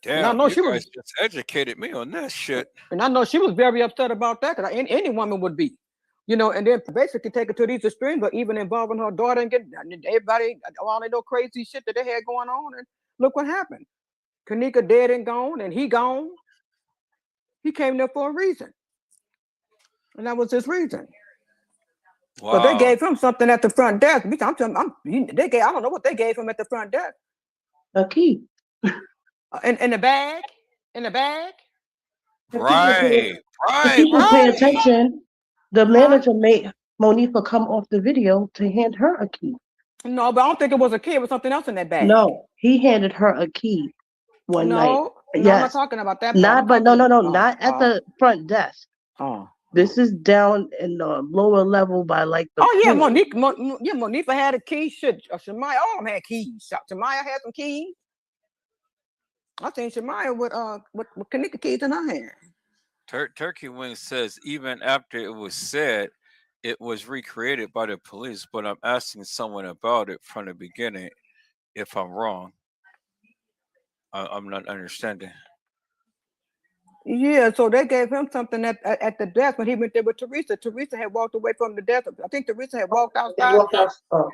Damn, and I know you guys just educated me on that shit. And I know she was very upset about that, because any woman would be. You know, and then basically take it to these extremes, but even involving her daughter and getting everybody, all they know crazy shit that they had going on, and look what happened. Kanika dead and gone, and he gone. He came there for a reason. And that was his reason. Wow. But they gave him something at the front desk. I don't know what they gave him at the front desk. A key. In the bag? In the bag? Right. If people pay attention, the manager made Monifa come off the video to hand her a key. No, but I don't think it was a key. It was something else in that bag. No, he handed her a key one night. No, yes. I'm not talking about that. Not at the front desk. Oh. This is down in the lower level by like the. Oh yeah, Monifa had a key. Shemaya, all of them had keys. Shemaya had some keys. I think Shemaya with Kanika keys in her hand. Turkey Wing says even after it was said, it was recreated by the police. But I'm asking someone about it from the beginning. If I'm wrong, I'm not understanding. Yeah, so they gave him something at the desk when he went there with Teresa. Teresa had walked away from the desk. I think Teresa had walked outside.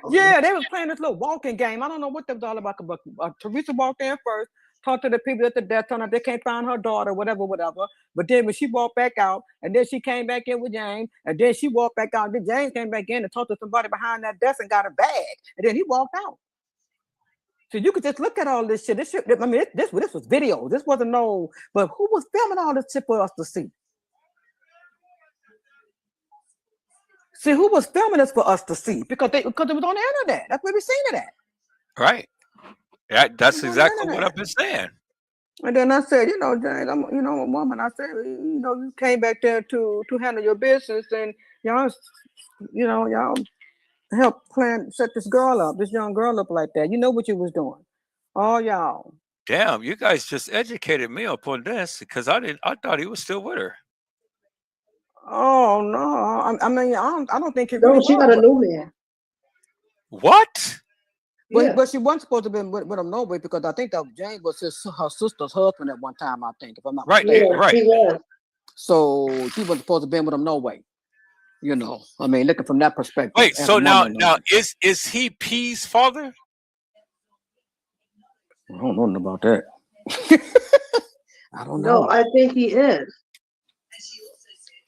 Yeah, they was playing this little walking game. I don't know what that was all about. But Teresa walked in first, talked to the people at the desk, telling them they can't find her daughter, whatever. But then when she walked back out, and then she came back in with James, and then she walked back out. Then James came back in and talked to somebody behind that desk and got a bag, and then he walked out. So you could just look at all this shit. This shit, I mean, this was video. This wasn't but who was filming all this shit for us to see? See, who was filming this for us to see? Because it was on the internet. That's where we seen it at. Right. Yeah, that's exactly what I've been saying. And then I said, James, I'm, a woman. I said, you came back there to handle your business, and y'all help set this young girl up like that. You know what you was doing. Oh, y'all. Damn, you guys just educated me up on this because I thought he was still with her. Oh no. I mean, I don't think he really she got a new man. What? But she wasn't supposed to be with him no way, because I think that James was her sister's husband at one time, I think, if I'm not mistaken. Right. He was. So she wasn't supposed to be with him no way. I mean, looking from that perspective. Wait, so now is he P's father? I don't know about that. I don't know. No, I think he is.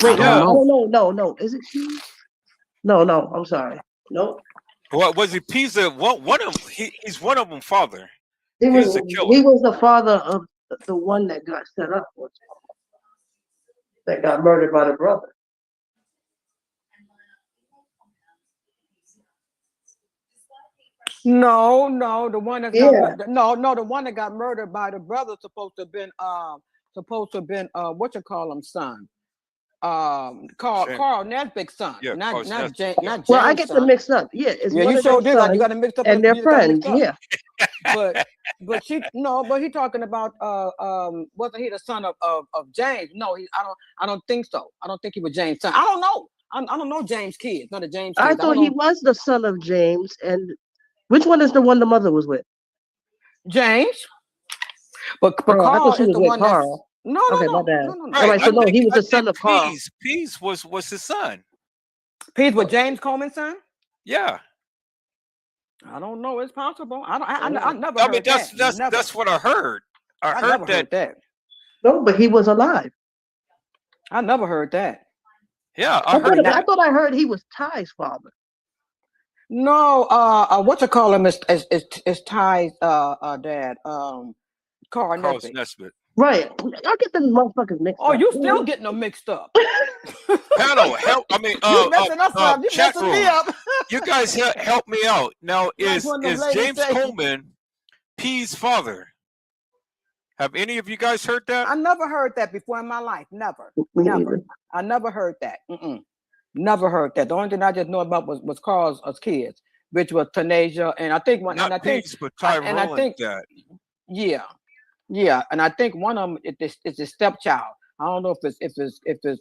Wait, no. Is it P? No, I'm sorry. Nope. What was he? P's one of them? He's one of them father. He was the father of the one that got set up, that got murdered by the brother. No, the one that the one that got murdered by the brother supposed to have been son. Carl Nesbitt's son. Yeah, not James. Well, I get them mixed up. Yeah, it's you sure did. You got to mix up, and they're friends. Yeah, but he talking about wasn't he the son of James? No, I don't think so. I don't think he was James' son. I don't know. I don't know James' kids. Not a James. I thought he was the son of James. And which one is the one the mother was with? James. But Carl is the one Carl. No. My bad. No. All right, so no, he was the son of Carl. Pease was his son. Pease was James Coleman's son? Yeah. I don't know. It's possible. I never heard that's what I heard. I heard that No, but he was alive. I never heard that. Yeah, I heard that. I thought I heard he was Ty's father. No, what you call him is Ty's dad, Carl Nesbitt. Right. I get the motherfuckers mixed up. Oh, you still getting them mixed up. Panel, help! I mean, you messing us up. You chat messing room. me up. You guys help me out. Now, is James Coleman P's father? Have any of you guys heard that? I never heard that before in my life. Never. I never heard that. Never heard that. The only thing I just know about was Carl's kids, which was Tanasia, and I think one. Not and I think, Pete's, but Tyrone and I think that. Yeah, and I think one of them is a stepchild. I don't know if it's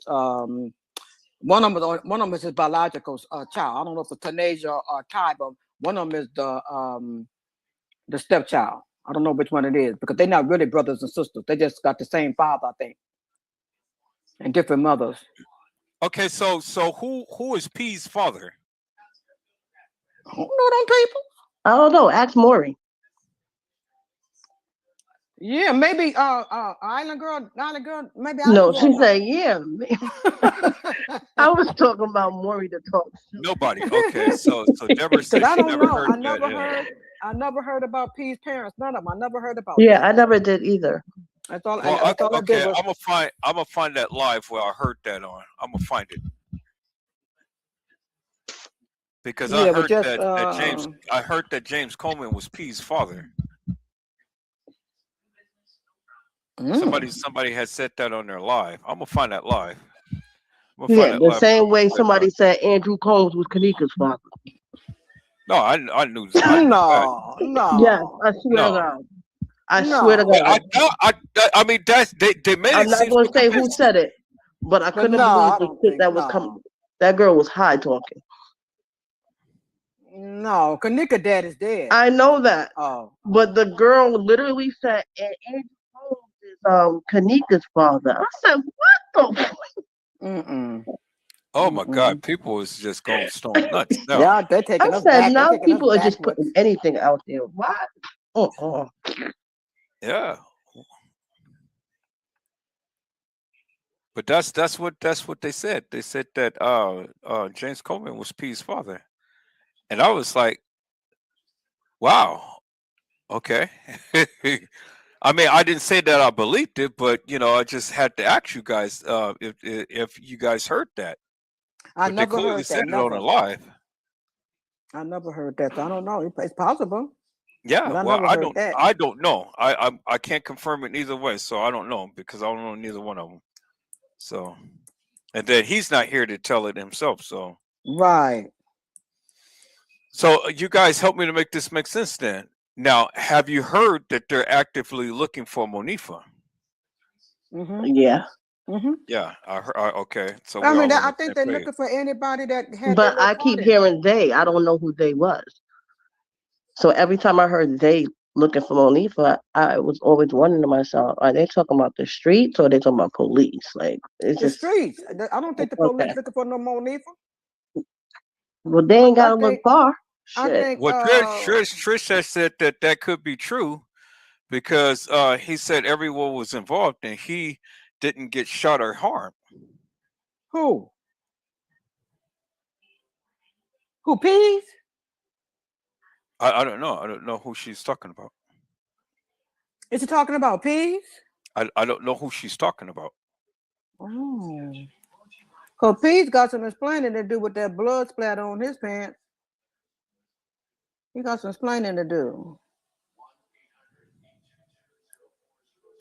one of them is his biological child. I don't know if it's Tanasia or Ty, but one of them is the stepchild. I don't know which one it is because they're not really brothers and sisters. They just got the same father, I think, and different mothers. Okay, so who is P's father? I don't know them people. I don't know. Ask Maury. Yeah, maybe Island Girl, maybe. No, she said, yeah. I was talking about Maury to talk. Nobody. Okay, so Deborah said I she don't never know. heard I never heard about P's parents. None of them. I never heard about. Yeah, that. I never did either. That's all. Well, that's all okay, I did was, I'm gonna find that live where I heard that on. I'm gonna find it because I heard that James. I heard that James Coleman was P's father. Somebody had said that on their live. I'm gonna find that live. Yeah, the same way somebody said Andrew Combs was Kanika's father. No, I knew that. No. Yeah, I swear to God. I swear to God. I mean, they made I'm it. not going to say who said it, but I couldn't believe the shit that was coming. That girl was high talking. No, Kanika dad is dead. I know that. Oh. But the girl literally said, and Andrew Combs is Kanika's father. I said, what the fuck? Oh my God, people is just going stone nuts. No. Yeah, they're taking I us said, back. now They're taking people us are just backwards. putting anything out there. Why? Yeah. But that's what they said. They said that James Coleman was P's father. And I was like, wow. Okay. I mean, I didn't say that I believed it, but I just had to ask you guys if you guys heard that. I But never they clearly heard said that. it on a live. I never heard that. So I don't know. It's possible. Yeah, But I well, never heard that. I don't know. I can't confirm it either way, so I don't know because I don't know neither one of them. So, and then he's not here to tell it himself. So, Right. so you guys help me to make this make sense. Then, now, have you heard that they're actively looking for Monifa? Yeah. Yeah, I heard. Okay, so I we're mean, all on I the think same they're page. looking for anybody that had. But I keep hearing they. I don't know who they was. So every time I heard they looking for Monifa, I was always wondering to myself, are they talking about the streets or are they talking about police? Like, it's the just streets. I don't think the police looking for no Monifa. Well, they ain't gotta look far. I Shit. think. Well, Trish has said that could be true because he said everyone was involved and he didn't get shot or harmed. Who? Who? Peas? I don't know. I don't know who she's talking about. Is she talking about Peas? I don't know who she's talking about. Oh. Cause Peas got some explaining to do with that blood splatter on his pants. He got some explaining to do.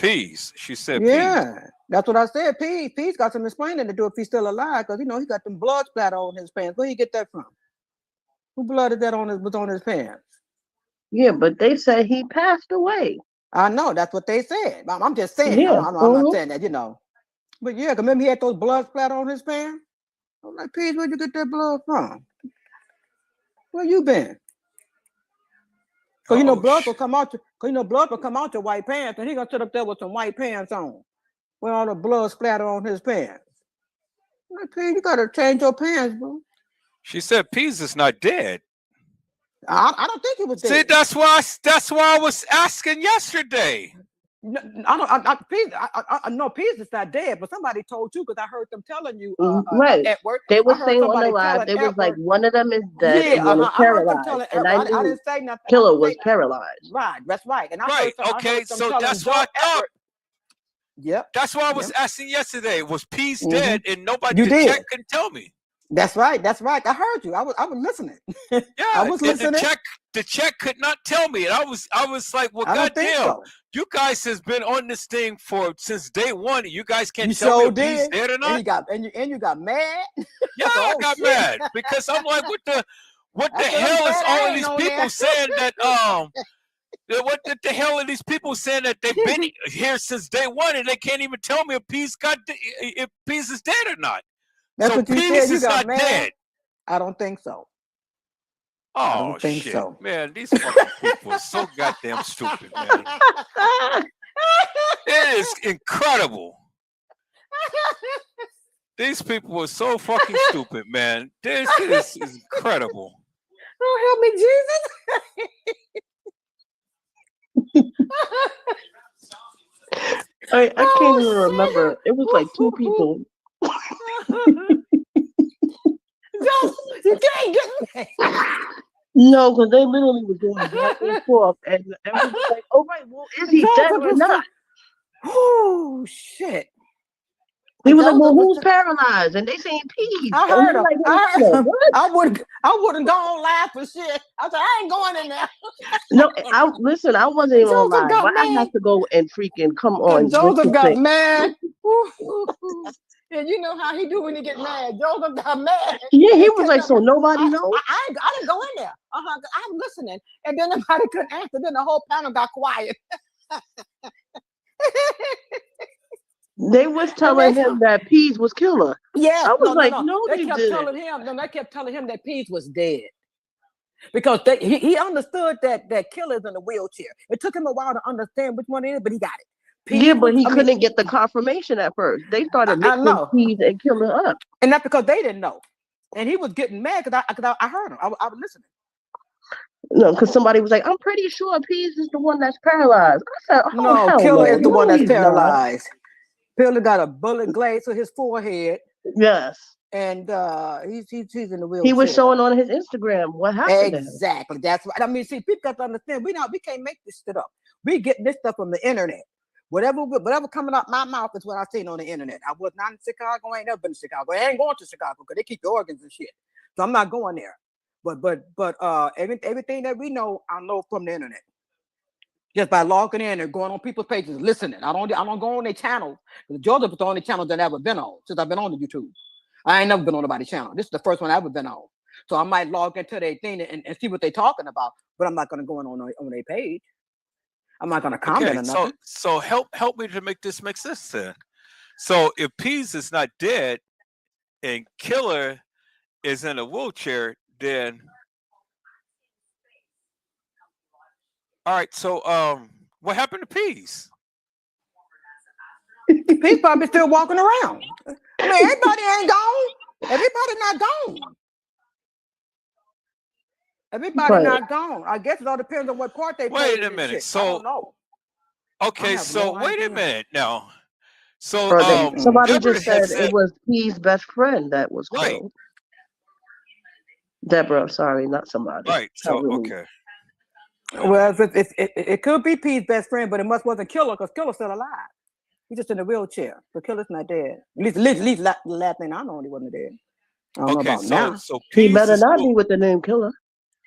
Peas. She said Yeah, peas. that's what I said. Peas got some explaining to do if he's still alive, because he got them blood splatter on his pants. Where you get that from? Who blood is that was on his pants? Yeah, but they said he passed away. I know that's what they said. I'm just saying. Yeah. I'm not saying that, But yeah, because remember he had those blood splatter on his pants. I'm like, Peas, where'd you get that blood from? Where you been? Because blood will come out. Blood will come out your white pants, and he gonna sit up there with some white pants on, with all the blood splatter on his pants. I'm like, Peas, you gotta change your pants, bro. She said Peas is not dead. I don't think he was dead. See, that's why I was asking yesterday. No, I know Peace is not dead, but somebody told you because I heard them telling you right. at work. They were I heard saying on the somebody live, telling they was at like, work. one of them is dead Yeah, and one is I heard them paralyzed. telling. And I I knew didn't say nothing. Killer was paralyzed. Right, that's right. And I Right. heard Okay. them So telling that's Joe what I thought. Edward. Yep. That's why I was Yep. asking yesterday. Was Peace Mhm. dead? And nobody, You the did. check couldn't tell me. That's right. That's right. I heard you. I was listening. Yeah, I was listening. the check could not tell me, and I was like, well, I don't think goddamn, so. you guys has been on this thing since day one. And you guys can't You tell me sure if Peace did. dead or And not. you got mad. Yeah, I Oh, got shit. mad because I'm like, what the I said, I'm hell is glad all I of ain't these on people there. saying that what the hell are these people saying that they've been here since day one and they can't even tell me if Peace is dead or not? That's So what you Peace said. You is got not mad. dead. I don't think so. I Oh don't think shit, so. man! These fucking people are so goddamn stupid, man. It is incredible. These people are so fucking stupid, man. This is incredible. Oh, help me, Jesus. I can't even remember. It was like two people. You can't get me. No, because they literally was going back and forth, and everyone was like, "Oh right, well, is he dead or not?" Oh shit! He was like, "Well, who's paralyzed?" And they saying Peace. I heard him. Like, I heard him. what? I wouldn't go on live for shit. I said, I ain't going in there. No, listen. I wasn't even on Joseph live. got But I mad. had to go and freaking come on. Joseph got listen. mad. And you know how he do when he get mad. Joseph got mad. Yeah, he was like, "So nobody knows?" I didn't go in there. I'm listening, and then nobody could answer. Then the whole panel got quiet. They was telling him that Peace was killer. Yeah, I was no, they kept telling him. No, they kept telling him that Peace was dead because he understood that killer's in a wheelchair. It took him a while to understand which one it is, but he got it. Peace yeah, but he couldn't get the confirmation at first. They started mixing Peace and Killer up, and that's because they didn't know. And he was getting mad because I heard him. I was listening. No, because somebody was like, "I'm pretty sure Peace is the one that's paralyzed." I said, "Oh, no, hell Killer no. is the one No, that's he's not." paralyzed. Killer got a bullet glaze to his forehead. Yes. And he's in the wheelchair. He was showing on his Instagram what happened. Exactly. That's right. I mean, see, people got to understand. We can't make this shit up. We get this stuff from the internet. Whatever coming out my mouth is what I seen on the internet. I was not in Chicago. I ain't never been to Chicago. I ain't going to Chicago because they keep the organs and shit. So I'm not going there. But everything that we know, I know from the internet. Just by logging in and going on people's pages, listening. I don't go on their channel. Georgia was the only channel that I've ever been on since I've been on the YouTube. I ain't never been on nobody's channel. This is the first one I've ever been on. So I might log into their thing and see what they're talking about, but I'm not going to go on their page. I'm not going to comment or nothing. So help me to make this make sense then. So if Peace is not dead and Killer is in a wheelchair, then all right. So what happened to Peace? Peace probably still walking around. I mean, everybody ain't gone. Everybody not gone. Everybody not gone. I guess it all depends on what part they play. Wait a minute. Shit. So I don't know. okay, so wait a minute now. So somebody Deborah just said it was Peace's best friend that was right. killed. Deborah, sorry, not somebody. Right. So okay. Well, it could be Pete's best friend, but it wasn't Killer because Killer's still alive. He's just in a wheelchair. The Killer's not dead. At least the last thing I know, he wasn't dead. I don't know about now. So he better not be with the name Killer.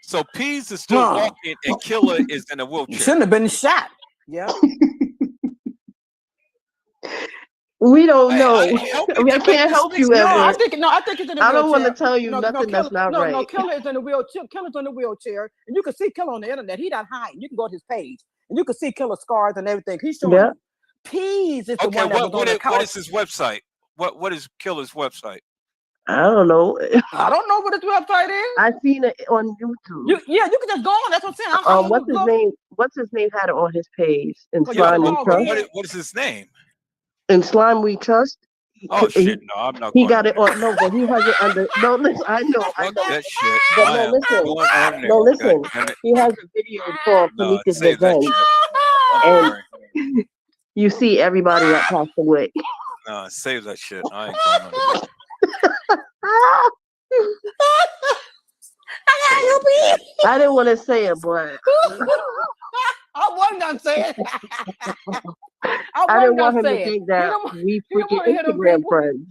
So Pease is still walking and Killer is in a wheelchair. Shouldn't have been shot. Yeah. We don't know. I can't help you, Evan. I think it's in a wheelchair. I don't want to tell you nothing that's not right. No, Killer is in a wheelchair. Killer's in a wheelchair, and you can see Killer on the internet. He's not hiding. You can go to his page, and you can see Killer scars and everything. He's showing you. Pease is the one that was on the couch. What is his website? What is Killer's website? I don't know. I don't know what his website is. I seen it on YouTube. You can just go on. That's what I'm saying. What's his name? What's his name had it on his page? In Slime We Trust. What is his name? In Slime We Trust. Oh shit! No, I'm not. He got it on. No, but he has it under. No, listen. I know. That shit. But no, listen. He has a video called Panika's Revenge, you see everybody that passed away. No, save that shit. I ain't going on that. I didn't want to say it, but I wasn't gonna say it. I didn't want him to think that we freaking Instagram friends.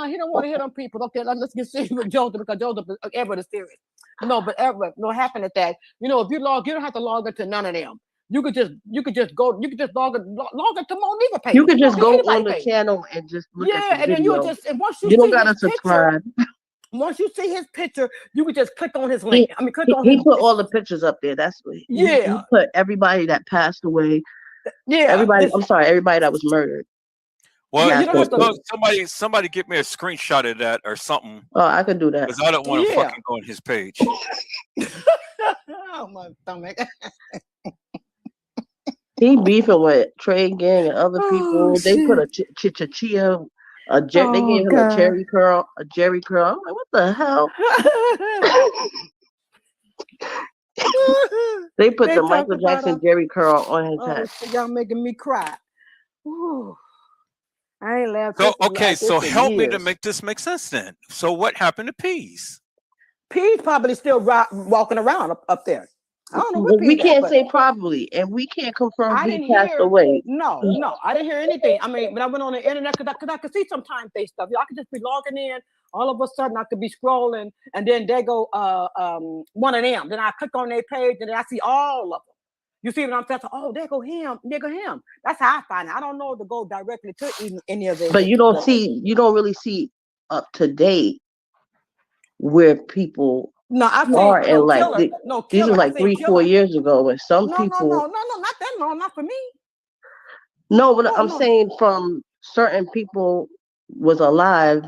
He don't want to hear them people. Okay, let's get serious with Joseph because Joseph is Everett is serious. No, but Everett, no happen at that. You know, if you log, you don't have to log into none of them. You could just log into Monifa page. You could just go on the channel and just look at the video. And then you just, and once you don't gotta subscribe. Once you see his picture, you can just click on his link. He put all the pictures up there. That's what he put everybody that passed away. Yeah. Everybody that was murdered. Well, somebody get me a screenshot of that or something. Oh, I could do that. Because I don't want to fucking go on his page. Oh my stomach. He beefing with Trey Gang and other people. They put a Chia. They gave him a Jerry curl. I'm like, what the hell? They put the Michael Jackson Jerry curl on his head. Y'all making me cry. Ooh. I ain't laughing. So help me to make this make sense then. So what happened to Peas? Peas probably still walking around up there. I don't know. We can't say probably, and we can't confirm he passed away. No, I didn't hear anything. I mean, when I went on the internet, because I could see some time-based stuff. I could just be logging in. All of a sudden, I could be scrolling, and then they go one of them. Then I click on their page, and then I see all of them. You see what I'm saying? Oh, there go him. That's how I find it. I don't know to go directly to any of it. But you don't really see up to date where people. No, I've seen these are like 3-4 years ago, and some people. No, not that long, not for me. No, but I'm saying from certain people was alive,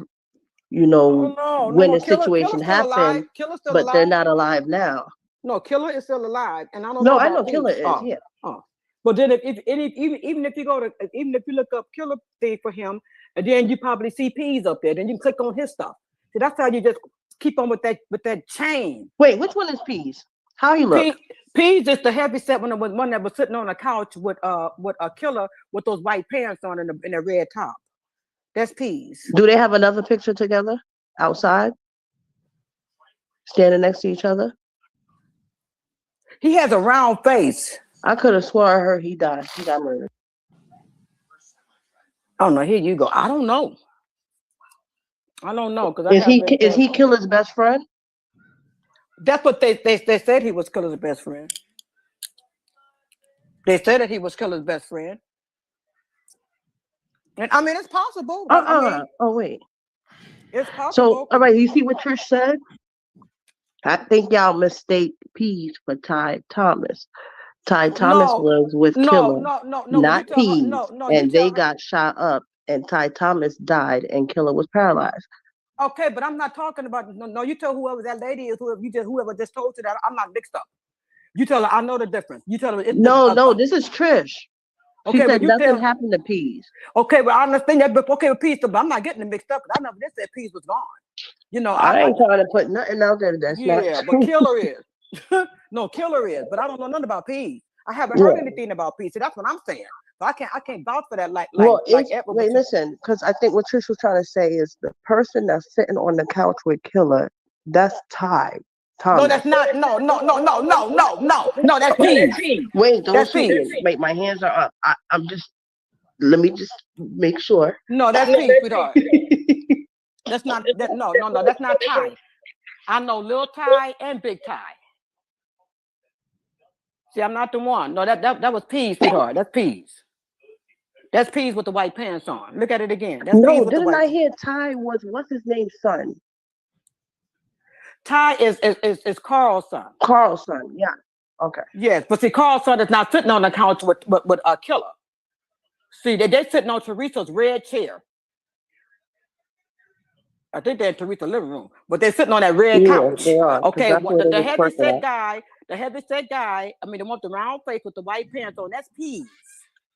when the situation happened, but they're not alive now. No, Killer is still alive, and I don't. No, I know Killer is. Yeah. But then even if you look up Killer thing for him, and then you probably see Peas up there, then you click on his stuff. So that's how you just keep on with that chain. Wait, which one is Peas? How he look? Peas is the heavy set one that was sitting on the couch with a Killer with those white pants on and a red top. That's Peas. Do they have another picture together outside, standing next to each other? He has a round face. I could have sworn he died. He got murdered. Oh no, here you go. I don't know. Because is he Killer's best friend? That's what they said he was Killer's best friend. They said that he was Killer's best friend. And I mean, it's possible. Oh wait. It's possible. So all right, you see what Trish said? I think y'all mistake Peas for Ty Thomas. Ty Thomas was with Killer, not Peas, and they got shot up. And Ty Thomas died, and Killer was paralyzed. Okay, but I'm not talking about. No, you tell whoever that lady is, whoever just told you that. I'm not mixed up. You tell her I know the difference. You tell her. This is Trish. She said nothing happened to Peas. Okay, well I understand that, but with Peas, but I'm not getting it mixed up. I never did say Peas was gone. I ain't trying to put nothing out there that's not. Yeah, but Killer is. No, Killer is, but I don't know nothing about Peas. I haven't heard anything about Peas. So that's what I'm saying. So I can't vouch for that. Wait, listen, because I think what Trish was trying to say is the person that's sitting on the couch with Killer, that's Ty Thomas. No, that's not. No, that's Peas. Wait, don't shoot. Wait, my hands are up. Let me just make sure. No, that's Peas, sweetheart. That's not. No, that's not Ty. I know Lil Ty and Big Ty. See, I'm not the one. No, that was Peas, sweetheart. That's Peas. That's Peas with the white pants on. Look at it again. That's no, didn't I hear Ty was what's his name's son? Ty is Carl's son. Carl's son, yeah. Okay. Yes, but see, Carl's son is not sitting on the couch with a Killer. See, they're sitting on Teresa's red chair. I think they're in Teresa's living room, but they're sitting on that red couch. They are, okay, the heavy-set guy, I mean, the one with the round face with the white pants on, that's Peas.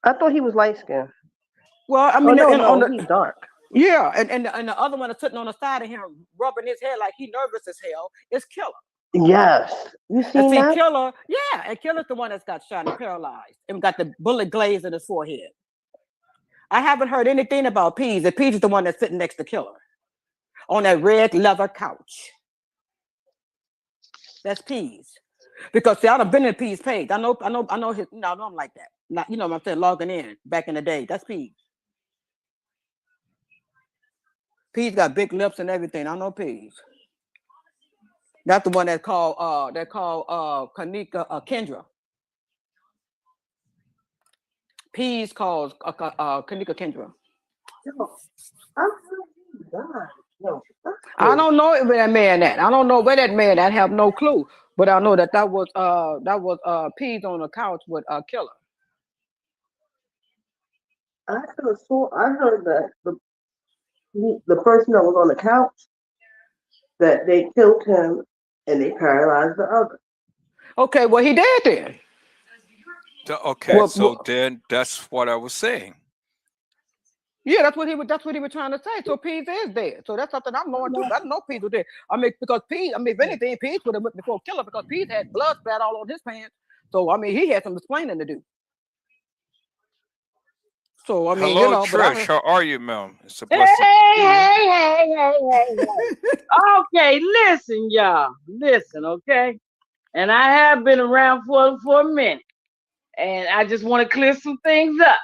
I thought he was light skinned. Well, I mean, he's dark. Yeah, and the other one is sitting on the side of him, rubbing his head like he nervous as hell. It's Killer. Yes, you seen that? Killer, yeah, and Killer's the one that's got shot and paralyzed and got the bullet glaze in his forehead. I haven't heard anything about Pease. The Pease is the one that's sitting next to Killer on that red leather couch. That's Pease. Because see, I've been in Pease page. I know his, I know I'm like that. Not, you know what I'm saying, logging in back in the day. That's Pease. Pease got big lips and everything. I know Pease. That's the one that called Kanika Kendra. Pease calls Kanika Kendra. I don't know where that man at. I don't know where that man at. I have no clue. But I know that was Pease on the couch with Killer. I heard that the person that was on the couch, that they killed him and they paralyzed the other. Okay, well he dead then. Okay, so then that's what I was saying. Yeah, that's what he was trying to say. So Pease is dead. So that's something I'm knowing too. I don't know Pease was dead. I mean, because Pease, if anything, Pease would have went before Killer because Pease had blood spat all on his pants. So I mean, he had some explaining to do. So I mean, hello, Trish. How are you, ma'am? It's a blessing. Hey. Okay, listen, y'all. Listen, okay? And I have been around for a minute. And I just want to clear some things up.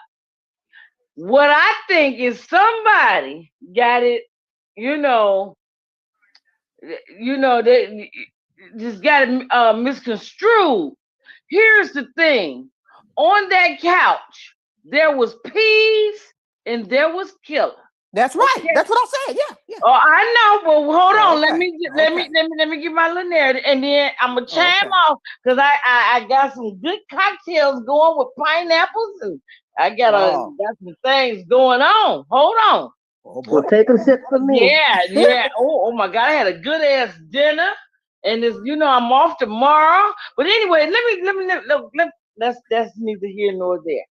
What I think is somebody got it, they just got it misconstrued. Here's the thing. On that couch, there was Pease and there was Killer. That's right. Okay. That's what I said. Yeah. Oh, I know, but hold on. Okay. Let me get my little narrative, and then I'm gonna chime off because I got some good cocktails going with pineapples, and I got some things going on. Hold on. Well, take a sip for me. Yeah. Oh my God, I had a good ass dinner, and it's I'm off tomorrow. But anyway, that's neither here nor there.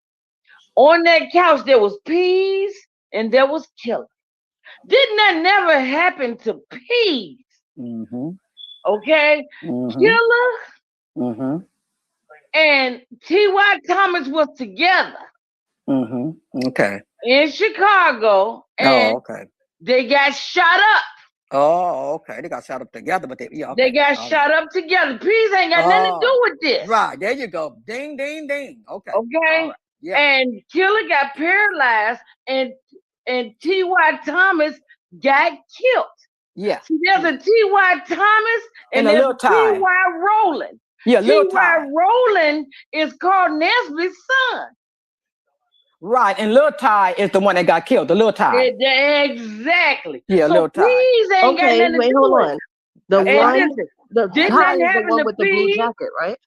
On that couch, there was Pease and there was Killer. Didn't that never happen to Pease? Mm-hmm. Okay? Mm-hmm. Killer mm-hmm. and T.Y. Thomas was together. Mm-hmm. Okay. In Chicago. And okay. They got shot up. Oh, okay. They got shot up together, but they got shot up together. Pease ain't got nothing to do with this. Right. There you go. Ding, ding, ding. Okay. Okay. Right. Yeah. And Killer got paralyzed and T.Y. Thomas got killed. Yeah. See, there's a T.Y. Thomas and there's a T.Y. Rowland. Yeah, T.Y. Rowland is called Nesby's son. Right, and Lil Ty is the one that got killed. The Lil Ty. Exactly. Yeah, so Lil Ty. Pease ain't got nothing to do hold with on. it. The Ty is the one with the blue jacket, right?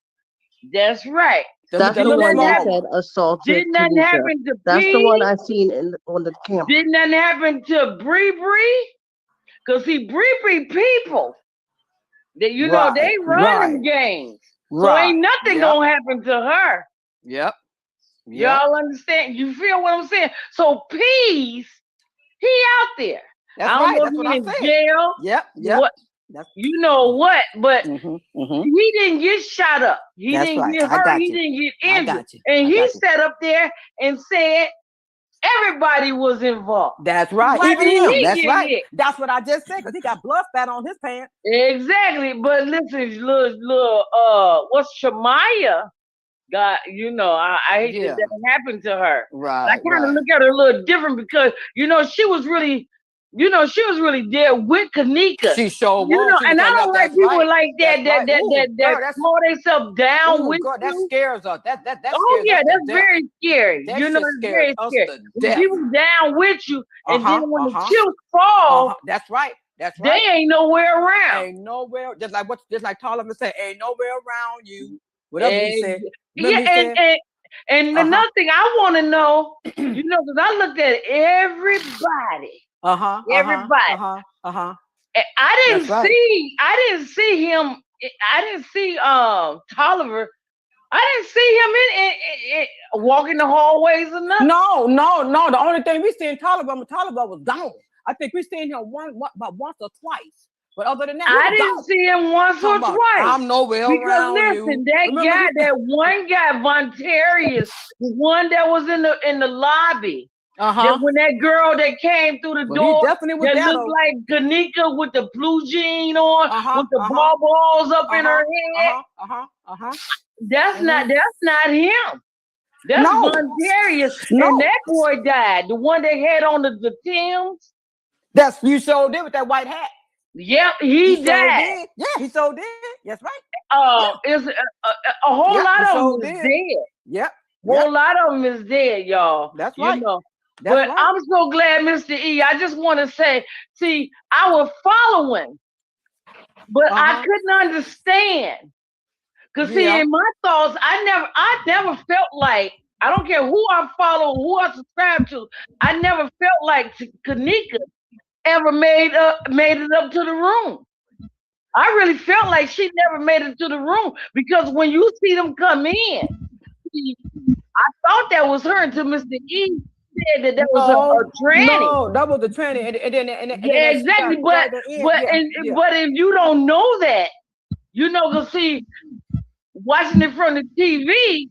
That's right. That's the one that said assaulted. Didn't that happen to That's Pease? the one I seen on the camera. Didn't that happen to Bree Bree? Because see, Bree people, that they run them games. So ain't nothing gonna happen to her. Yep. Y'all understand? You feel what I'm saying? So Pease, he out there. That's I don't know That's if what he in I'm jail. Yep. What, you know what? But he didn't get shot up. He didn't get hurt. He didn't get injured. And he sat up there and said everybody was involved. That's right. Why Even didn't him. he That's get right. hit? That's what I just said because he got blood spat on his pants. Exactly. But listen, what's Shamaya? God, I hate that happened to her. Right. I kind of look at her a little different because she was really there with Kanika. She sure was. And I don't like people like that that slow themselves down with girl, that scares us. That oh yeah, that's death. very scary. That It's very scary. When death. people down with you, and then when the chips fall, that's right. That's they right. ain't nowhere around. Ain't nowhere. Just like Tolliver said, ain't nowhere around you. Whatever he said. And another thing I want to know, because I looked at everybody. Everybody. I didn't see him. I didn't see Tolliver. I didn't see him in walking the hallways or nothing. No. The only thing we seen Tolliver was gone. I think we seen him about once or twice. But other than that, I didn't see him once or twice. I'm nowhere around you. Because listen, that one guy, Von Terrius, the one that was in the lobby, That when that girl that came through the door that looked like Kanika with the blue jean on, with the ball balls up in her head. That's not him. That's Vondarius. And that boy died. The one that had on the Timbs. That's you showed it with that white hat. Yep, he died. Yeah, he so did. That's right. It's a whole lot of them is dead. Yep. Whole lot of them is dead, y'all. That's right. You know. But I'm so glad, Mr. E. I just want to say, see, I was following, but I couldn't understand. Cause see, in my thoughts, I never felt like, I don't care who I follow, who I subscribe to, I never felt like Kanika ever made it up to the room. I really felt like she never made it to the room because when you see them come in, I thought that was her until Mr. E said that was a tranny. No, that was a tranny. And yeah, exactly. But if you don't know that, you know, because see, watching it from the TV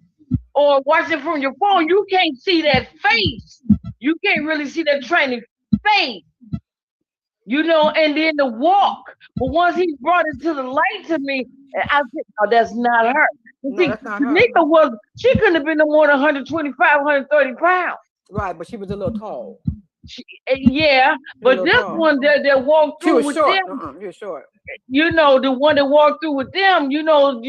or watching it from your phone, you can't see that face. You can't really see that tranny face. You know, and then the walk. But once he brought it to the light to me, I said, "Oh, that's not her." See, Kanika she couldn't have been no more than 125, 130 pounds. Right, but she was a little tall. But this one that walked through with them, she was short. You know, the one that walked through with them, you know,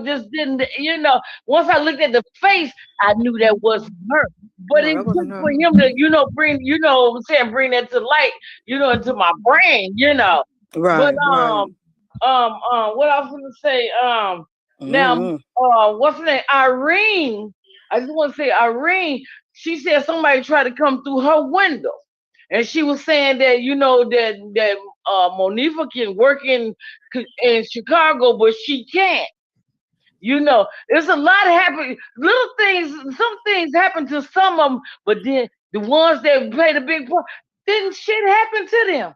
just didn't, you know, once I looked at the face, I knew that wasn't her. But it took for him to, you know, bring that to light, you know, into my brain, you know. Right. But what I was gonna say, now what's her name? Irene. I just want to say Irene, she said somebody tried to come through her window. And she was saying that, you know, that Monifa can work in Chicago, but she can't. You know, there's a lot happening. Little things, some things happen to some of them, but then the ones that played a big part, didn't shit happen to them.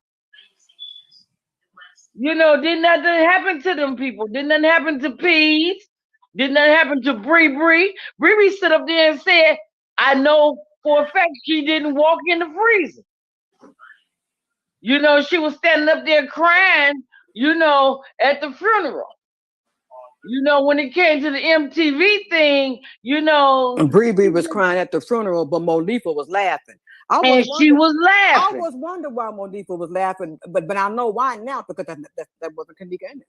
You know, didn't nothing happen to them people. Didn't nothing happen to Peas. Didn't nothing happen to Bree. Bree stood up there and said, I know for a fact she didn't walk in the freezer. You know, she was standing up there crying, you know, at the funeral. You know, when it came to the MTV thing, you know. Bree was crying at the funeral, but Monifa was laughing. She was laughing. I was wondering why Monifa was laughing, but I know why now, because that wasn't Kanika in it.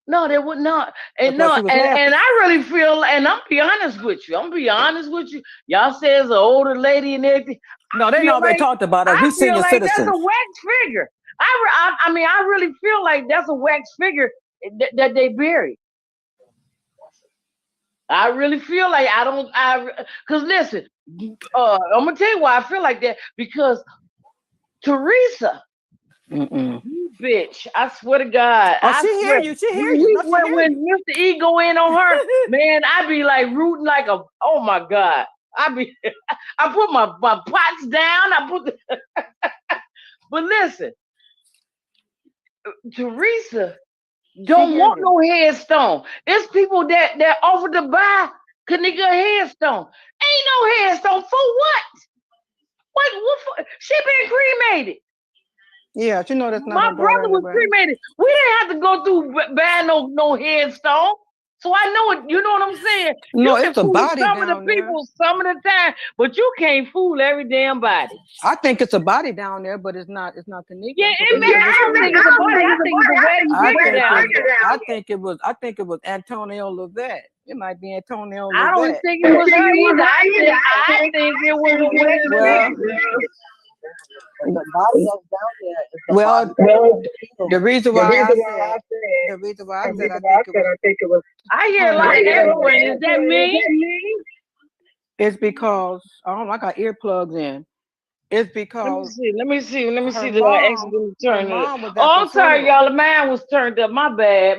No, they would not. And I really feel, and I'm be honest with you. Y'all say it's an older lady and everything. No, they already talked about it. We senior citizens. That's a wax figure. I mean, I really feel like that's a wax figure that they buried. I really feel like because listen, I'm gonna tell you why I feel like that, because Teresa, you bitch, I swear to God. She hear you. When Mr. E go in on her, man, I be like rooting like oh my God. I put my pots down. But listen, Teresa don't want no headstone. It's people that offer to buy Kanika a headstone. Ain't no headstone for what? What for? She been cremated. Yeah, you know that's not. My brother was cremated. We didn't have to go through buying no headstone. So I know it. You know what I'm saying? No, it's a body down there. Some of the people, some of the time, but you can't fool every damn body. I think it's a body down there, but it's not Kanika. Yeah, I don't think it's a body. I think it's a wedding down there. I think it was Antonio Levette. It might be Antonio Levette. I don't think it was her either. I think it was a wedding. The body that's down there. Well, the reason why I think it was. I hear a lot everywhere. Is that me? It's because I got earplugs in. It's because let me see the accident turned up. Oh, I'm sorry, y'all. The man was turned up. My bad.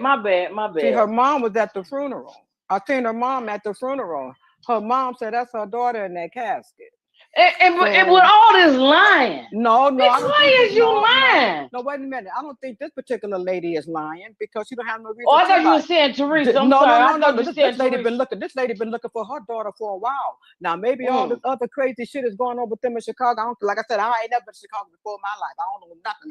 See, her mom was at the funeral. I seen her mom at the funeral. Her mom said that's her daughter in that casket. And with all this lying. No, why is you lying? No, wait a minute. I don't think this particular lady is lying because she don't have no reason. Oh, I to thought you lie. were saying Teresa. I'm No. sorry. This lady been looking. This lady been looking for her daughter for a while. Now maybe all this other crazy shit is going on with them in Chicago. I don't, like I said, I ain't never been to Chicago before in my life. I don't know nothing.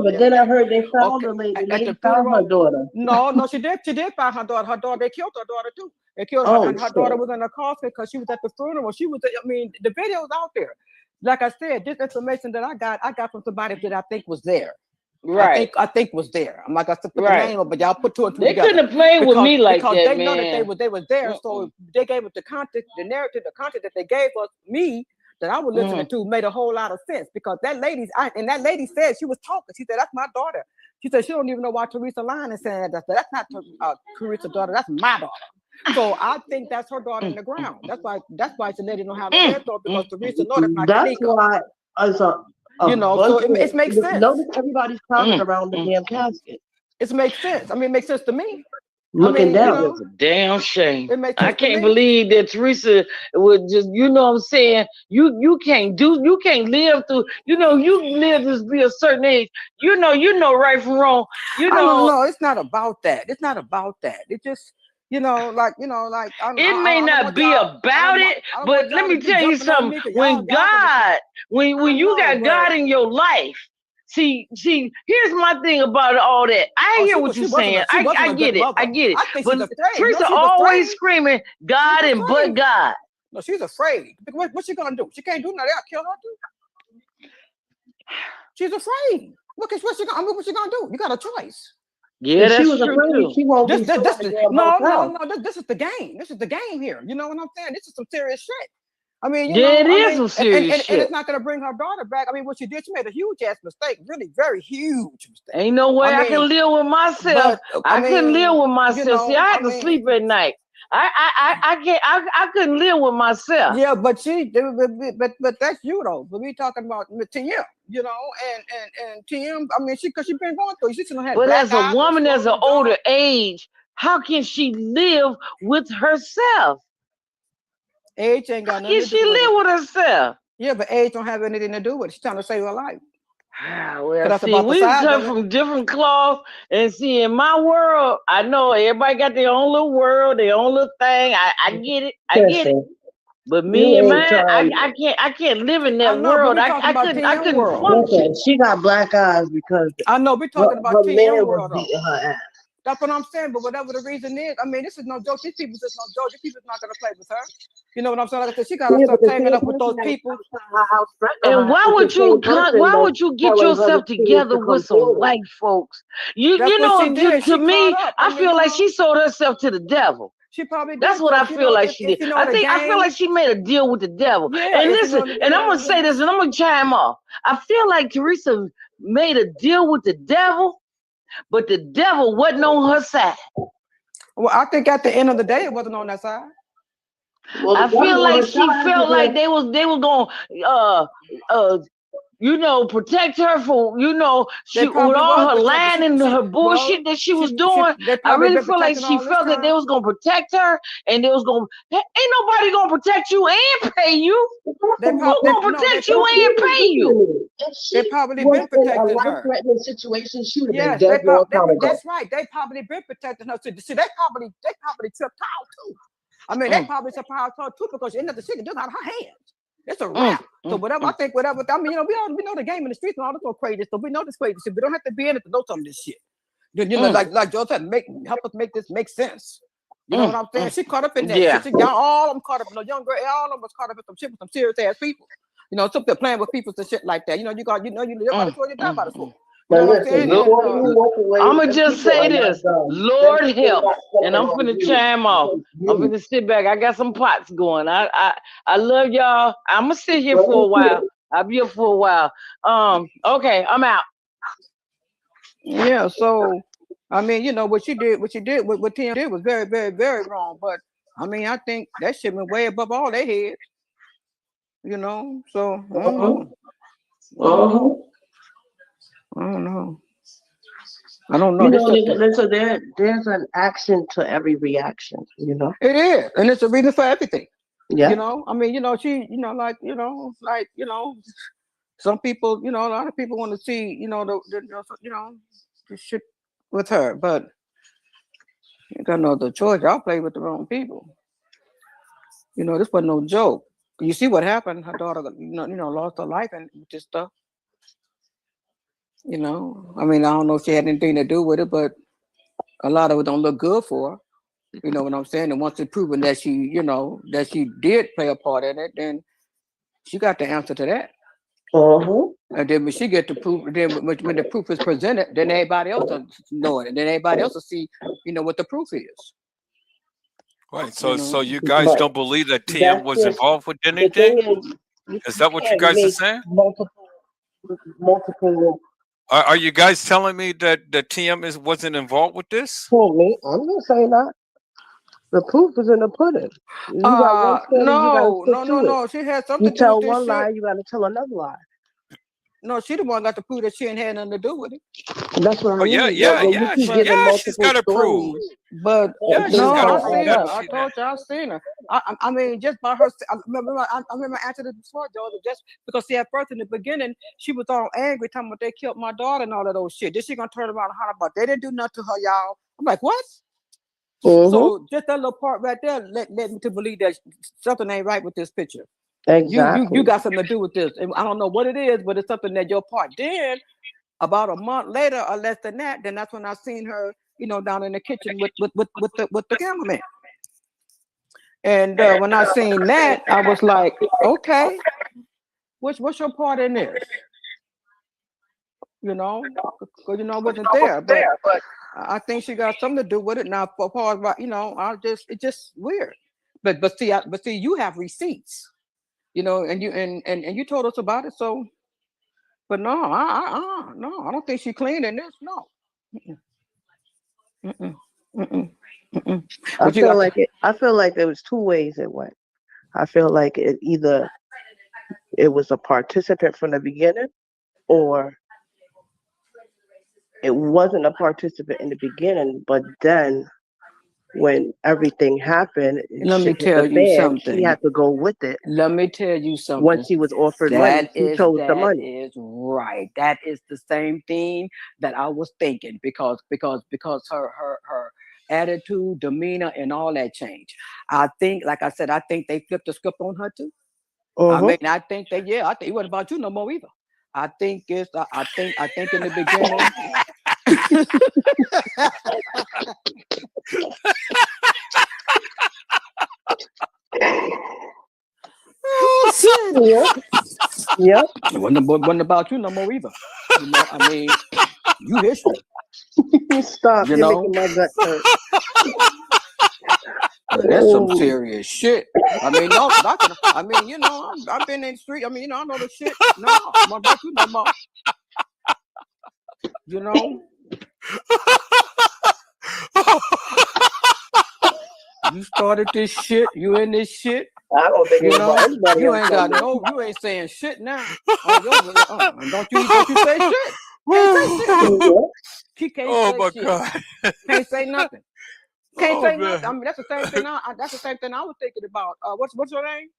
But then I heard they found the lady. They found her daughter. No, she did find her daughter. Her daughter. They killed her daughter too. They killed her. And her daughter was in a coffin because she was at the funeral. She was. I mean, the video's out there. Like I said, this information that I got from somebody that I think was there. Right. I think was there. I'm like, I put the name up, but y'all put two and two they together. couldn't have played with me like because that, they know that they was there. So they gave us the content, the narrative, the content that they gave us, me, that I was listening to made a whole lot of sense because that lady said, she was talking. She said, that's my daughter. She said, she don't even know why Teresa lying and saying that. That's not Teresa's daughter. That's my daughter. So I think that's her daughter in the ground. That's why the lady don't have a head though, because Teresa know that's not That's why so it makes sense. Notice everybody's talking around the damn casket. It makes sense. I mean, it makes sense to me. Looking down. It's a damn shame. I can't me. believe that Teresa would just, you know what I'm saying? You can't live through, you live to be a certain age. You know right from wrong. I don't know. It's not about that. It's not about that. It just, it may not be about it, but let me tell you something. When you got God in your life, see, here's my thing about all that. I hear what you're saying. I get it. But Teresa always screaming God and but God. No, she's afraid. What's she gonna do? She can't do nothing. I'll kill her too. She's afraid. What's she gonna do? You got a choice. Yeah, that's true. She won't this is the game. This is the game here. You know what I'm saying? This is some serious shit. I mean, it is some serious shit. And it's not going to bring her daughter back. I mean, what she did, she made a huge ass mistake. Really, very huge mistake. Ain't no way I can live with myself. I couldn't live with myself. See, I had to sleep at night. I couldn't live with myself. Yeah, but that's you though. But we talking about TM, and TM. I mean, because she been going through. She shouldn't have. But as a woman, as an older age, how can she live with herself? Age ain't got nothing. Can she live with herself? Yeah, but age don't have anything to do with it. She's trying to save her life. Well, see, we come from different cloths, and see, in my world, I know everybody got their own little world, their own little thing. I get it, But me and mine, I can't live in that world. I couldn't function. She got black eyes because I know we're talking about TM world. Her ass. That's what I'm saying. But whatever the reason is, I mean, this is no joke. These people just no joke. These people's not gonna play with her. You know what I'm saying? Like I said, she got to start hanging up with those people. And why would you get yourself together with some white folks? You know, to me, I feel like she sold herself to the devil. She probably did. That's what I feel like she did. I feel like she made a deal with the devil. And listen, and I'm gonna say this, and I'm gonna chime off. I feel like Teresa made a deal with the devil, but the devil wasn't on her side. Well, I think at the end of the day, it wasn't on that side. Well, I feel like she felt like they was gonna protect her for with all her lying and her bullshit that she was doing. I really feel like she felt that they was gonna protect her, and they was gonna ain't nobody gonna protect you and pay you. Who's gonna protect you and pay you? They probably been protecting her. Life-threatening situation. She would have been dead long time ago. That's right. They probably been protecting her. See, they probably took power too. I mean, they probably took power too because she nothing she can do out of her hands. It's a wrap. So whatever. I mean, we know the game in the streets and all this crazy stuff. We know this crazy shit. We don't have to be in it to know some of this shit. Like Joe said, help us make this make sense. You know what I'm saying? She caught up in that. Yeah. Y'all all of them caught up. Young girl, all of them was caught up in some shit with some serious ass people. Some people playing with people and shit like that. You live by the sword, you die by the sword. But listen, I'm gonna just say this, Lord help, and I'm finna chime off. I'm finna sit back. I got some pots going. I love y'all. I'm gonna sit here for a while. I'll be here for a while. Okay, I'm out. Yeah. So, I mean, what you did, what TM did was very, very, very wrong. But I mean, I think that shit went way above all their heads. So I don't know. I don't know. So there's an action to every reaction, It is, and it's a reason for everything. Yeah. You know, I mean, you know, she, you know, some people, you know, a lot of people want to see, you know, the shit with her, but you got no other choice. Y'all play with the wrong people. You know, this wasn't no joke. You see what happened? Her daughter, lost her life and this stuff. You know, I mean, I don't know if she had anything to do with it, but a lot of it don't look good for her. You know what I'm saying? And once it's proven that she, you know, that she did play a part in it, then she got the answer to that. And then when she get the proof, then when the proof is presented, then everybody else will know it, and then everybody else will see, you know, what the proof is. Right. So you guys don't believe that TM was involved with anything? Is that what you guys are saying? Multiple. Are you guys telling me that TM wasn't involved with this? For me, I'm not saying that. The proof is in the pudding. You got one story, no. She had something you to do tell with this one lie, shit. you got to tell another lie. No, she the one got to prove that she ain't had nothing to do with it. That's what I mean. She's got to prove. But Yeah, she's no, gotta I prove seen that. her. I told you I seen her. I mean, just by her. I remember I answered it before, Georgia. Just because see, at first in the beginning, she was all angry, talking about they killed my daughter and all of those shit. Then she gonna turn around and holler about they didn't do nothing to her, y'all. I'm like, what? So just that little part right there led me to believe that something ain't right with this picture. Exactly. You got something to do with this. And I don't know what it is, but it's something that your part did. About a month later or less than that, then that's when I seen her, you know, down in the kitchen with the cameraman. And when I seen that, I was like, okay, what's your part in this? You know, because I wasn't there, but I think she got something to do with it. Now, for part about, you know, it's just weird. But see, you have receipts, you know, and you told us about it. So, but no, I don't think she clean in this. No. I feel like there was two ways it went. I feel like it either it was a participant from the beginning, or it wasn't a participant in the beginning, but then when everything happened, let me tell you something. She had to go with it. Let me tell you something. Once she was offered money, she chose the money. That is right. That is the same thing that I was thinking because her attitude, demeanor, and all that changed. I think, like I said, I think they flipped the script on her too. I mean, I think it wasn't about you no more either. I think in the beginning. Oh shit! Yep. It wasn't about you no more either. You know, I mean, you history. Stop! You You're know? making my guts hurt. That's some serious shit. I mean, no, I mean, you know, I've been in the street. I mean, you know, I know the shit. No, I'm about you no more. You know. You started this shit. You in this shit. I don't think you know. You ain't got no. You ain't saying shit now. Don't you say shit. Can't say shit. She can't say shit. God. Can't say nothing. Can't say nothing. I mean, that's the same thing. That's the same thing I was thinking about. What's your name?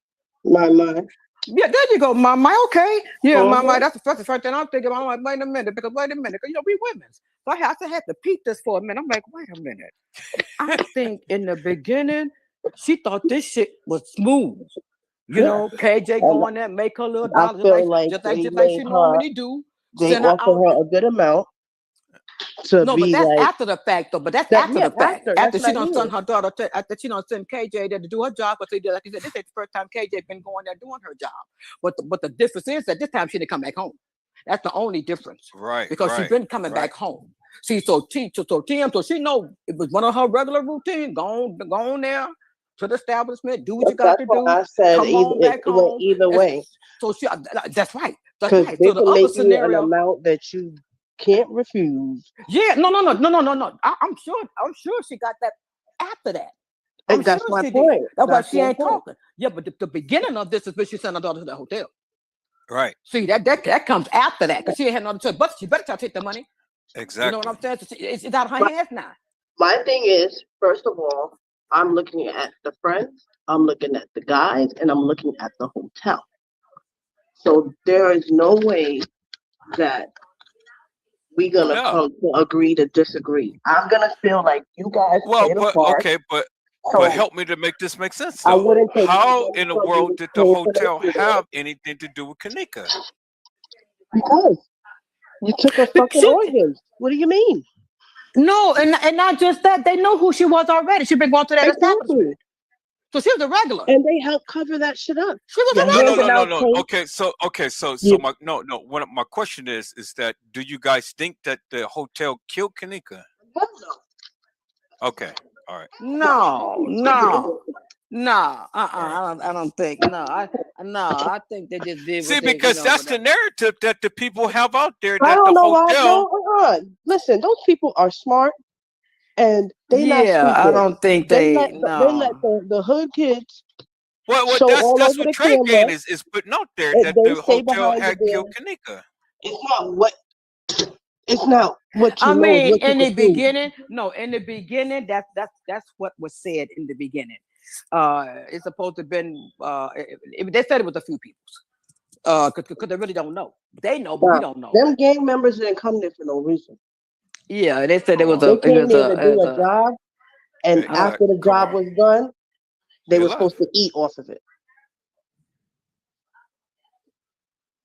My. Yeah, there you go, my. Okay, yeah, my. That's the first thing I'm thinking about. I'm like, wait a minute, because you know, we women. So I had to peep this for a minute. I'm like, wait a minute. I think in the beginning, she thought this shit was smooth. You know, KJ go on there, make her little dollars, just like she normally do. They offer her a good amount. But that's after the fact, though. But that's after the fact. After she done send her daughter, after she done send KJ there to do her job. But like you said, this ain't the first time KJ been going there doing her job. But the difference is that this time she didn't come back home. That's the only difference. Right. Because she's been coming back home. See, so she know it was one of her regular routine. Go on there to the establishment, do what you got to do. I said either way. So she, that's right. Because they can make you an amount that you can't refuse. Yeah, no. I'm sure she got that after that. And that's my point. That's why she ain't talking. Yeah, but the beginning of this is when she sent her daughter to the hotel. Right. See, that comes after that because she ain't had another choice. But she better try to take the money. Exactly. You know what I'm saying? It's out of her hands now. My thing is, first of all, I'm looking at the friends, I'm looking at the guys, and I'm looking at the hotel. So there is no way that we're gonna come to agree to disagree. I'm gonna feel like you guys played a part. Okay, but So help me to make this make sense I though. wouldn't take How money in the from world you did the paying for their hotel funeral have anything to do with Kanika? because you took her fucking organs. What do you mean? No, and not just that. They know who she was already. She'd been going to that establishment. So she was a regular. And they helped cover that shit up. She was a regular. No. Okay, so my my question is that do you guys think that the hotel killed Kanika? Hell no. Okay, all right. No. I don't think. I think they just did. See, because that's the narrative that the people have out there. I That don't the know why. hotel. No, listen, those people are smart, and they not stupid. I don't think they let the hood kids. Well, show all that's over what the Trey camera, Dan is putting out there, and that they the stay hotel behind had the killed damn- Kanika. It's not what you I know. mean, What you in the can do. beginning, that's what was said in the beginning. It's supposed to have been. They said it was a few people's. Because they really don't know. They know, but we don't know. Them gang members didn't come there for no reason. Yeah, they said it was They came there to do a job, and after the job was done, they were supposed to eat off of it.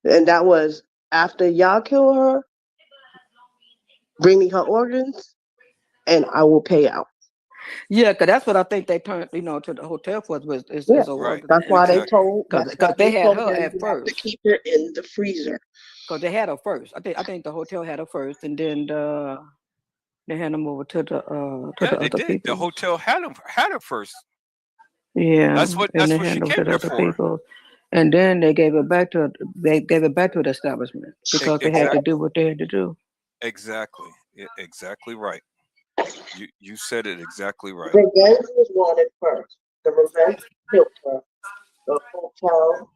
And that was after y'all kill her, bring me her organs, and I will pay out. Yeah, because that's what I think they turned, to the hotel for. That's why they told. Because they had her at first. To keep her in the freezer. Because they had her first. I think the hotel had her first, and then they hand them over to the they did. people. The hotel had her first. Yeah, that's what she came there for. People. And then they gave it back to the establishment because they had to do what they had to do. Exactly. Exactly right. You said it exactly right. Revenge was wanted first. The revenge killed her. The hotel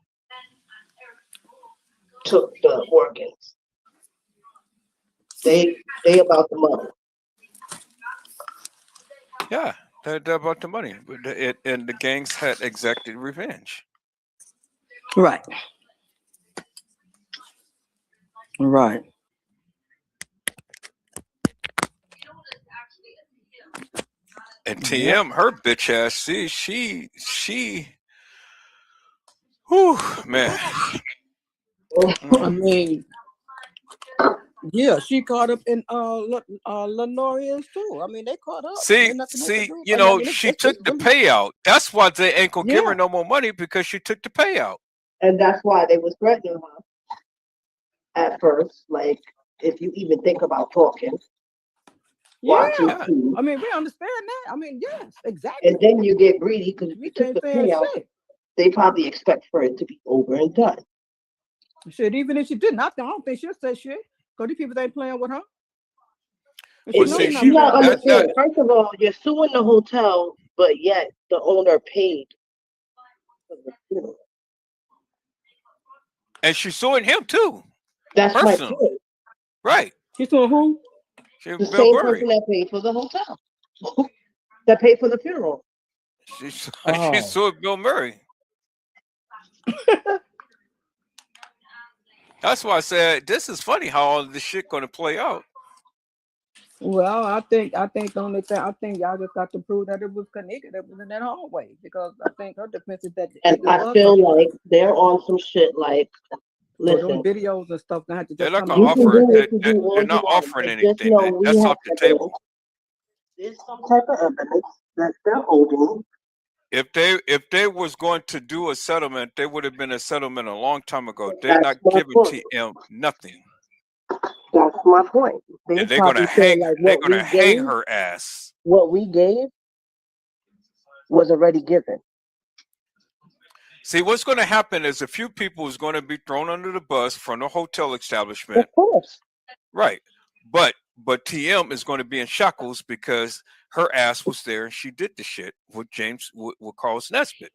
took the organs. They about the money. Yeah, they're about the money, and the gangs had exacted revenge. Right. And TM, her bitch ass, she, whew, man. I mean, yeah, she caught up in Lenoria's too. I mean, they caught up. See, she took the payout. That's why they ain't gonna give her no more money, because she took the payout. And that's why they was threatening her at first. Like, if you even think about talking. Watching TV. I mean, we understand that. I mean, yes, exactly. And then you get greedy because if you took the payout, they probably expect for it to be over and done. Shit, even if she didn't, I don't think she'll say shit. Because these people ain't playing with her. First of all, you're suing the hotel, but yet the owner paid for the funeral. And she's suing him too. That's my point. Right. She's suing who? The same person that paid for the hotel. That paid for the funeral. She sued Bill Murray. That's why I said this is funny how all this shit gonna play out. Well, I think the only thing, I think y'all just got to prove that it was Kanika that was in that hallway, because I think her defense is that. And I feel like they're on some shit like, listen, videos and stuff. They're not gonna offer. They're not offering anything. That's off the table. There's some type of evidence that they're holding. If they was going to do a settlement, there would have been a settlement a long time ago. They're not giving TM nothing. That's my point. They're gonna hang her ass. What we gave was already given. See, what's going to happen is a few people is going to be thrown under the bus from the hotel establishment. Of course. Right. But TM is going to be in shackles because her ass was there and she did the shit with Carlos Nesbitt.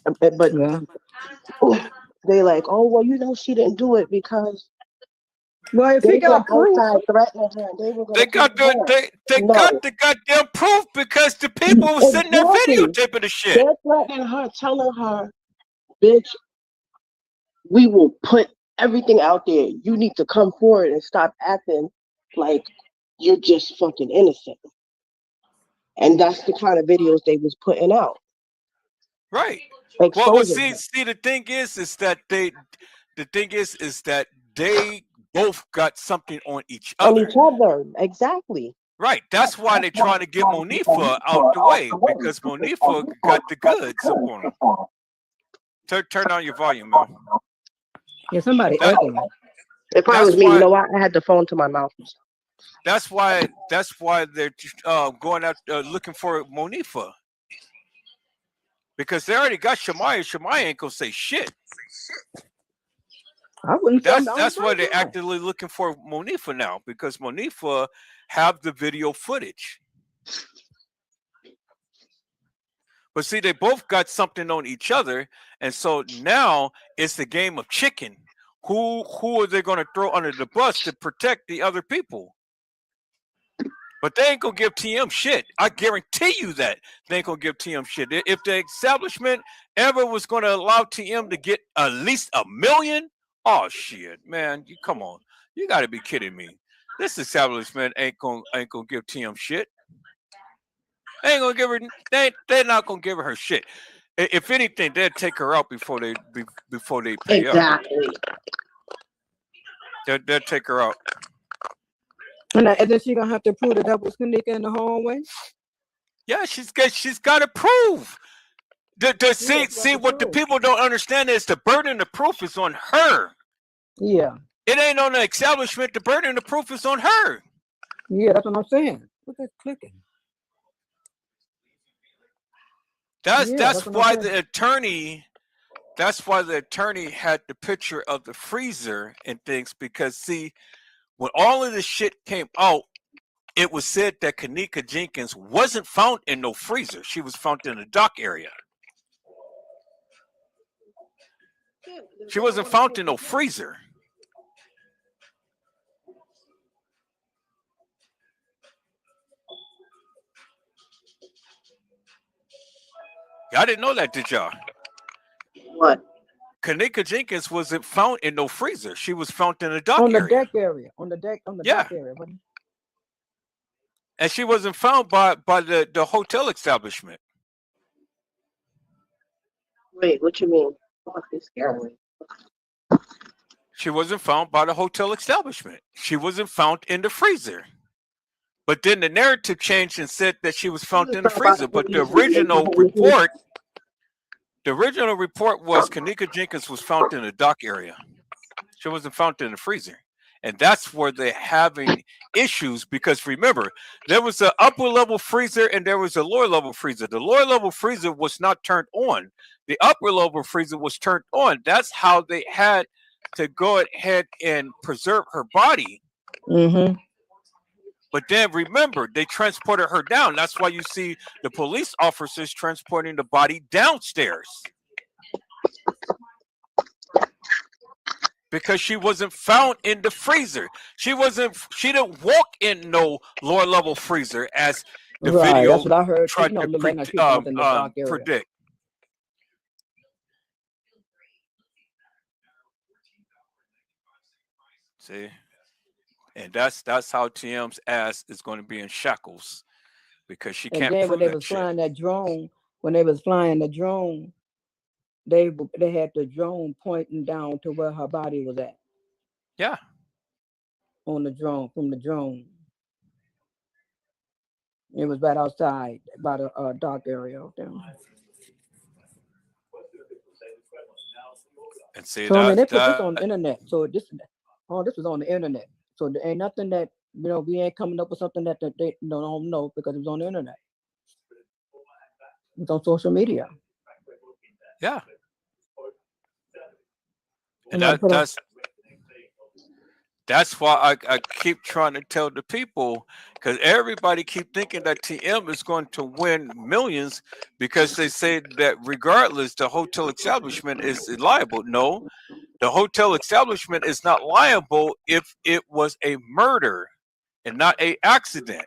But they like, oh, well, she didn't do it because Well, if They he got were proof, outside threatening her. They were They gonna got kill her. they No, got the goddamn proof because the people were sitting there exactly. videotaping the shit. They're threatening her, telling her, "Bitch, we will put everything out there. You need to come forward and stop acting like you're just fucking innocent." And that's the kind of videos they was putting out. Right. Exposing Well, her. see, the thing is that they both got something on each On other. each other, exactly. Right. That's why they're trying to get Monifa out the way, because Monifa got the goods upon them. Turn down your volume, man. Yeah, somebody That- echoing. If I That's was me, why- you know what? I had the phone to my mouth. That's why they're going out looking for Monifa. Because they already got Shamaya. Shamaya ain't gonna say shit. I wouldn't. That's why they're actively looking for Monifa now, because Monifa have the video footage. But see, they both got something on each other, and so now it's the game of chicken. Who are they going to throw under the bus to protect the other people? But they ain't gonna give TM shit. I guarantee you that they ain't gonna give TM shit. If the establishment ever was gonna allow TM to get at least $1 million, oh shit, man, you come on, you got to be kidding me. This establishment ain't gonna give TM shit. They ain't gonna give her. They're not gonna give her shit. If anything, they'd take her out before they pay up. Exactly. They'll take her out. And then she gonna have to prove that was Kanika in the hallway. Yeah, she's got to prove. See what the people don't understand is the burden of proof is on her. Yeah. It ain't on the establishment. The burden of proof is on her. Yeah, that's what I'm saying. Look at clicking. That's why the attorney. That's why the attorney had the picture of the freezer and things, because see, when all of this shit came out, it was said that Kanika Jenkins wasn't found in no freezer. She was found in the dock area. She wasn't found in no freezer. Y'all didn't know that, did y'all? What? Kanika Jenkins wasn't found in no freezer. She was found in the dock on the area. deck area. On the deck area. And she wasn't found by the hotel establishment. Wait, what you mean? Fuck, this scared me. She wasn't found by the hotel establishment. She wasn't found in the freezer. But then the narrative changed and said that she was found in the freezer. But the original report was Kanika Jenkins was found in the dock area. She wasn't found in the freezer. And that's where they're having issues, because remember, there was an upper level freezer and there was a lower level freezer. The lower level freezer was not turned on. The upper level freezer was turned on. That's how they had to go ahead and preserve her body. Mm-hmm. But then remember, they transported her down. That's why you see the police officers transporting the body downstairs. Because she wasn't found in the freezer. She didn't walk in no lower level freezer as the video that's what I heard. tried to predict. See? And that's how TM's ass is going to be in shackles, because she can't prove when they was flying that drone, when they was flying the drone, they had the drone pointing down to where her body was at. Yeah. On the drone, from the drone. It was right outside by the dock area out there. And see, so I mean, they put this on the internet. So this was on the internet. So there ain't nothing that, we ain't coming up with something that they don't know, because it was on the internet. It's on social media. Yeah. And that's That's why I keep trying to tell the people, because everybody keep thinking that TM is going to win millions because they say that regardless, the hotel establishment is liable. No, the hotel establishment is not liable if it was a murder and not a accident.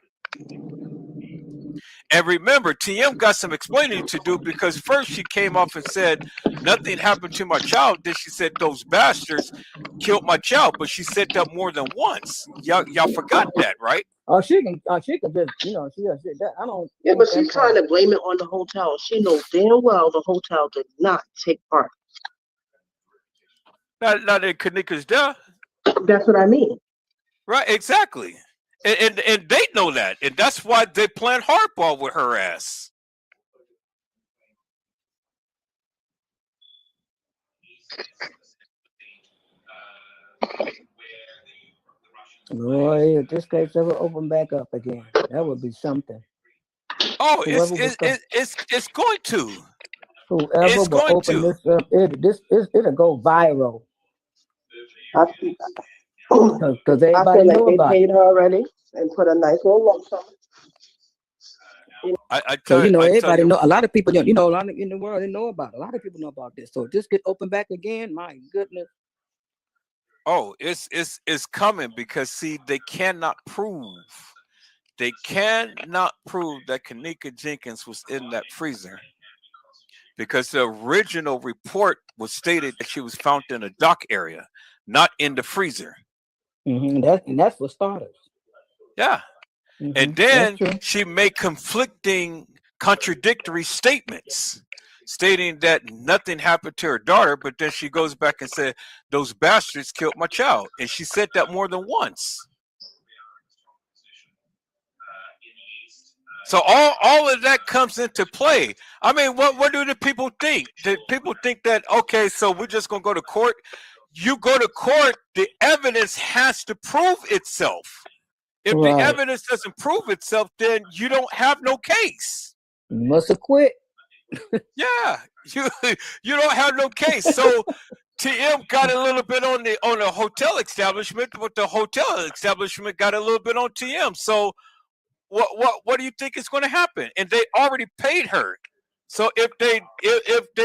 And remember, TM got some explaining to do, because first she came off and said nothing happened to my child. Then she said those bastards killed my child, but she said that more than once. Y'all forgot that, right? Oh, she can just, she that. I don't. Yeah, but she's trying to blame it on the hotel. She knows damn well the hotel did not take part. Not in Kanika's death. That's what I mean. Right, exactly. And they know that, and that's why they playing hardball with her ass. Boy, if this case ever open back up again, that would be something. Oh, it's going to. Whoever it's will going open to. this up, it'll go viral. Because everybody I feel like know they about paid it. her already and put a nice little lump sum. So everybody know. A lot of people, a lot in the world, they know about it. A lot of people know about this. So just get open back again. My goodness. Oh, it's coming, because see, they cannot prove that Kenneka Jenkins was in that freezer, because the original report was stated that she was found in a dock area, not in the freezer. Mm-hmm. That's for starters. Yeah. Mm-hmm. And then she made conflicting, contradictory statements, stating that nothing happened to her daughter, but then she goes back and said, those bastards killed my child. And she said that more than once. So all of that comes into play. I mean, what do the people think? Do people think that, okay, so we're just going to go to court? You go to court, the evidence has to prove itself. If the evidence doesn't prove itself, then you don't have no case. You must have quit. Yeah, you don't have no case. So TM got a little bit on the hotel establishment, but the hotel establishment got a little bit on TM. So what do you think is going to happen? And they already paid her. So if they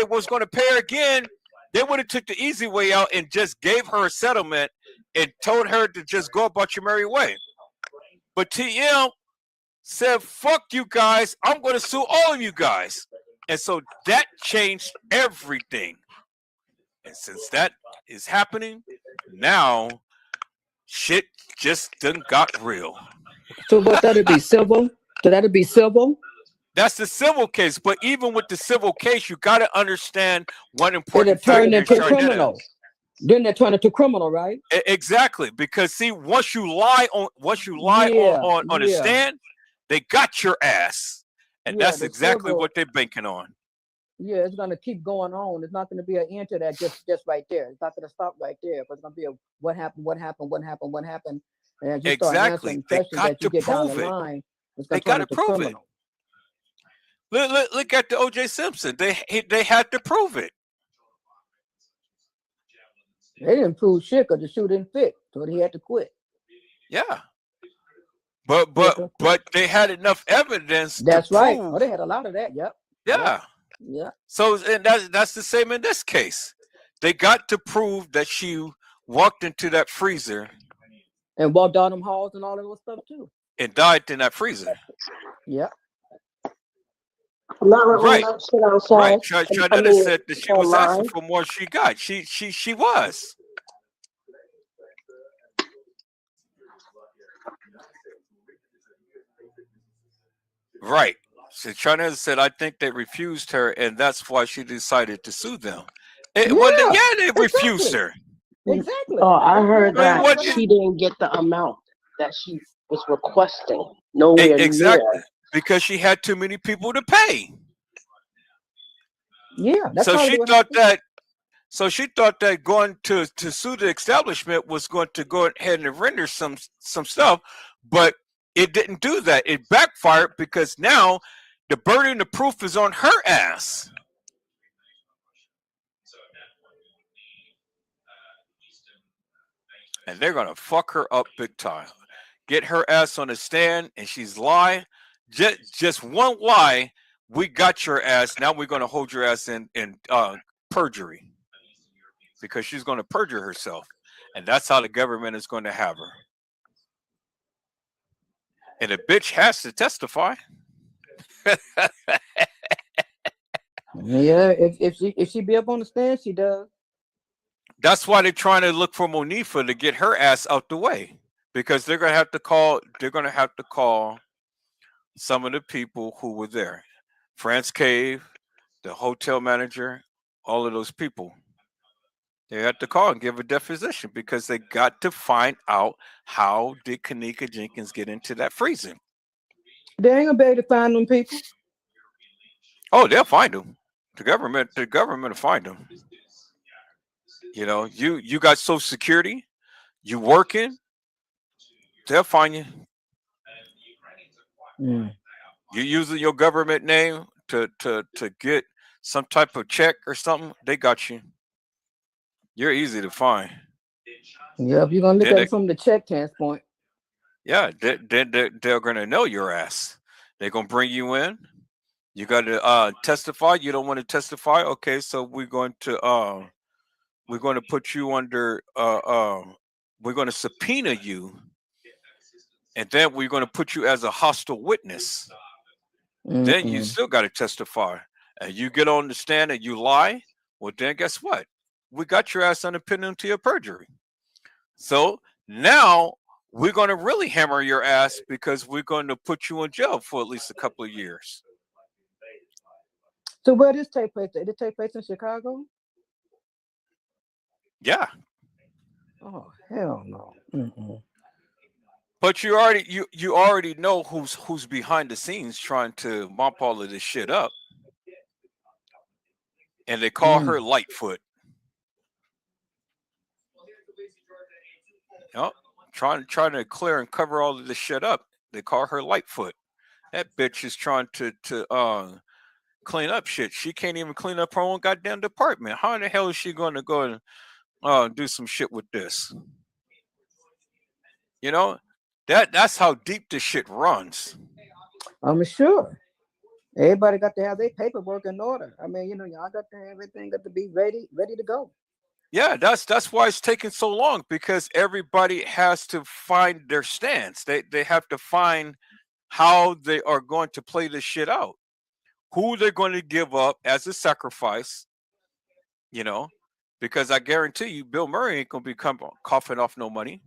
was going to pay her again, they would have took the easy way out and just gave her a settlement and told her to just go about your merry way. But TM said, fuck you guys, I'm going to sue all of you guys. And so that changed everything. And since that is happening, now shit just done got real. So what, that'd be civil? So that'd be civil? That's the civil case. But even with the civil case, you got to understand one important thing. It turned into criminal. Then they turn into criminal, right? Exactly, because see, once you lie on a stand, they got your ass, and that's exactly what they're banking on. Yeah, it's gonna keep going on. It's not gonna be an end to that just right there. It's not gonna stop right there. But it's gonna be a what happened. And as you start answering questions that you get down the line, they got to prove it. Look at the O.J. Simpson. They had to prove it. They didn't prove shit because the shoe didn't fit, so he had to quit. Yeah, but they had enough evidence. That's right. Oh, they had a lot of that. Yep. Yeah. Yeah. So and that's the same in this case. They got to prove that she walked into that freezer and walked down them halls and all that stuff too, and died in that freezer. Yeah. Right. Trinetta said that she was asking for more. She got. She was. Right. So Trinetta said, I think they refused her, and that's why she decided to sue them. They refused her. Exactly. Oh, I heard that she didn't get the amount that she was requesting. Nowhere exactly. near. Because she had too many people to pay. Yeah. So she thought that. So she thought that going to sue the establishment was going to go ahead and render some stuff, but it didn't do that. It backfired because now the burden of proof is on her ass. and they're gonna fuck her up big time. Get her ass on the stand, and she's lying. Just one lie. We got your ass. Now we're gonna hold your ass in perjury because she's gonna perjure herself, and that's how the government is going to have her. And the bitch has to testify. Yeah, if she be up on the stand, she does. That's why they're trying to look for Monifa to get her ass out the way, because they're gonna have to call. They're gonna have to call some of the people who were there, France Cave, the hotel manager, all of those people. They have to call and give a deposition because they got to find out how did Kenneka Jenkins get into that freezing. They ain't gonna be able to find them people. Oh, they'll find them. The government will find them. You know, you got Social Security, you working, they'll find you. Mm. You using your government name to get some type of check or something, they got you. You're easy to find. Yeah, if you're gonna look at it from the check standpoint. Yeah, they're gonna know your ass. They're gonna bring you in. You got to testify. You don't want to testify. Okay, so we're going to put you under. We're going to subpoena you, and then we're going to put you as a hostile witness. Then you still got to testify, and you get on the stand and you lie. Well, then guess what? We got your ass under penalty of perjury. So now we're going to really hammer your ass because we're going to put you in jail for at least a couple of years. So where did this take place? Did it take place in Chicago? Yeah. Oh hell no. Mm-mm. But you already know who's behind the scenes trying to mop all of this shit up, and they call her Lightfoot. Yep. Trying to clear and cover all of this shit up. They call her Lightfoot. That bitch is trying to clean up shit. She can't even clean up her own goddamn department. How in the hell is she going to go and do some shit with this? You know, that's how deep this shit runs. I'm sure. Everybody got to have their paperwork in order. I mean, you know, y'all got to have everything got to be ready to go. Yeah, that's why it's taking so long, because everybody has to find their stance. They have to find how they are going to play this shit out. Who they're going to give up as a sacrifice, you know, because I guarantee you Bill Murray ain't going to be coughing off no money.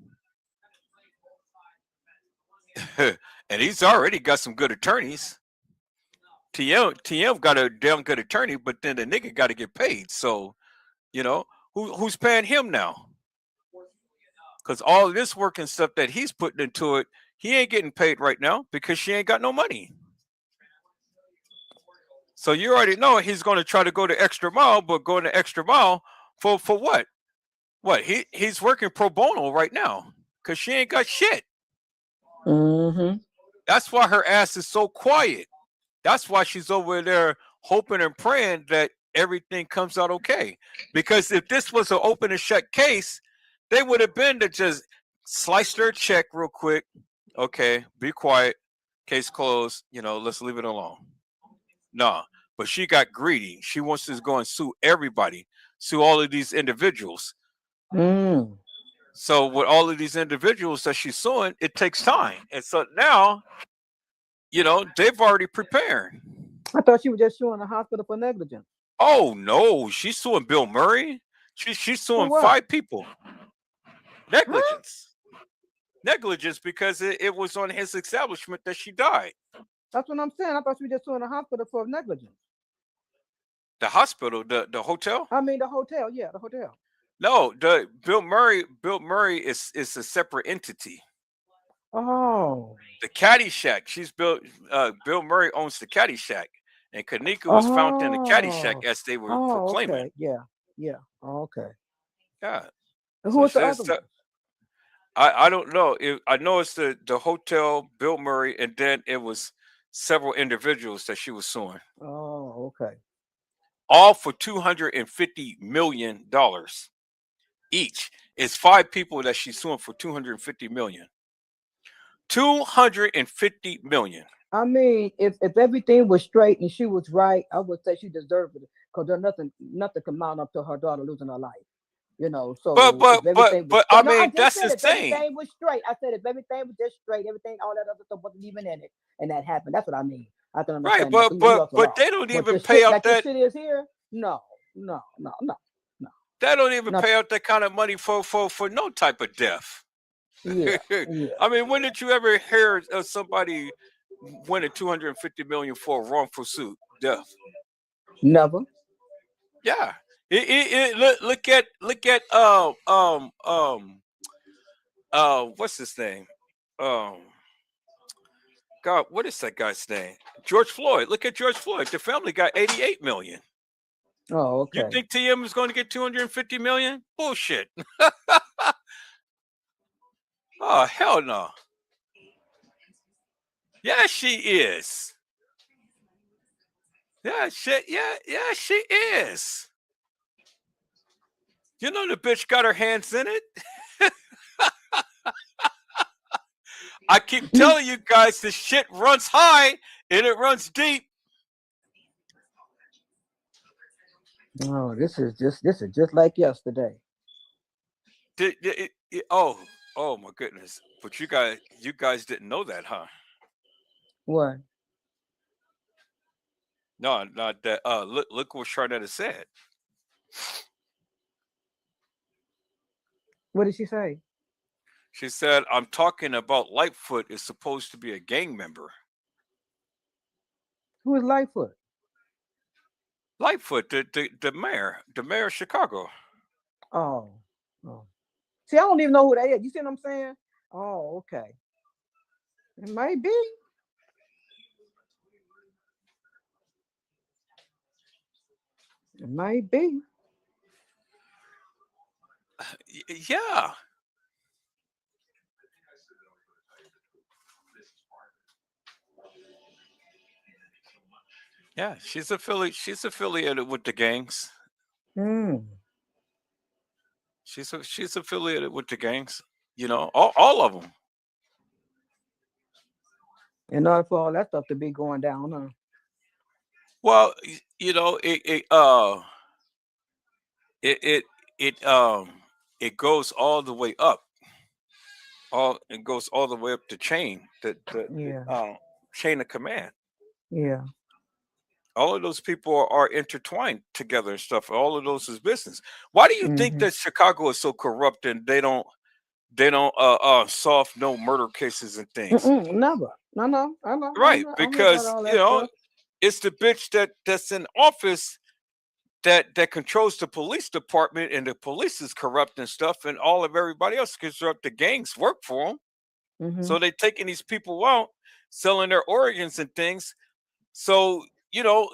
And he's already got some good attorneys. TM got a damn good attorney, but then the nigga got to get paid. So, you know, who's paying him now? Because all of this work and stuff that he's putting into it, he ain't getting paid right now because she ain't got no money. So you already know he's going to try to go the extra mile, but going the extra mile for what? What? He's working pro bono right now because she ain't got shit. Mm-hmm. That's why her ass is so quiet. That's why she's over there hoping and praying that everything comes out okay. Because if this was an open and shut case, they would have been to just slice her check real quick. Okay, be quiet. Case closed. You know, let's leave it alone. Nah, but she got greedy. She wants to go and sue everybody, sue all of these individuals. So with all of these individuals that she's suing, it takes time. And so now, you know, they've already prepared. I thought she was just suing the hospital for negligence. Oh no, she's suing Bill Murray. She's suing 5 people. Negligence. Huh? Negligence because it was on his establishment that she died. That's what I'm saying. I thought she was just suing the hospital for negligence. The hospital, the hotel? I mean the hotel, yeah, the hotel. No, the Bill Murray is a separate entity. Oh. The Caddyshack. Bill Murray owns the Caddyshack. And Kenneka was found in the Caddyshack as they were proclaiming. Okay. Yeah. Okay. Yeah. And who was the other one? I don't know. I know it's the hotel, Bill Murray, and then it was several individuals that she was suing. Oh, okay. All for $250 million each. It's 5 people that she's suing for $250 million. $250 million. I mean, if everything was straight and she was right, I would say she deserved it because there's nothing can mount up to her daughter losing her life. You know, so but I mean, that's insane. If everything was straight, I said if everything was just straight, everything, all that other stuff wasn't even in it, and that happened. That's what I mean. I can understand. Right, but they don't even pay out that. Shit is here. No. They don't even pay out that kind of money for no type of death. Yeah. I mean, when did you ever hear of somebody winning $250 million for a wrongful suit death? Never. Yeah. Look at what's his name? God, what is that guy's name? George Floyd. Look at George Floyd. The family got $88 million. Oh, okay. You think TM is going to get $250 million? Bullshit. Oh, hell no. Yeah, she is. Yeah, she is. You know the bitch got her hands in it. I keep telling you guys, this shit runs high and it runs deep. Oh, this is just like yesterday. Oh my goodness! But you guys didn't know that, huh? What? No, not that. Look what Sharnetta said. What did she say? She said, "I'm talking about Lightfoot is supposed to be a gang member." Who is Lightfoot? Lightfoot, the mayor of Chicago. Oh. See, I don't even know who that is. You see what I'm saying? Oh, okay. It might be. It might be. Yeah. Yeah, she's affiliated with the gangs. She's affiliated with the gangs. You know, all of them. In order for all that stuff to be going down, huh? Well, you know, it goes all the way up. It goes all the way up the chain, the chain of command. Yeah. All of those people are intertwined together and stuff. All of those is business. Why do you think that Chicago is so corrupt and they don't solve no murder cases and things? Never. No. I know. Right, because you know stuff. It's the bitch that's in office that controls the police department, and the police is corrupt and stuff, and all of everybody else is corrupt. The gangs work for them, so they taking these people out, selling their organs and things. So you know,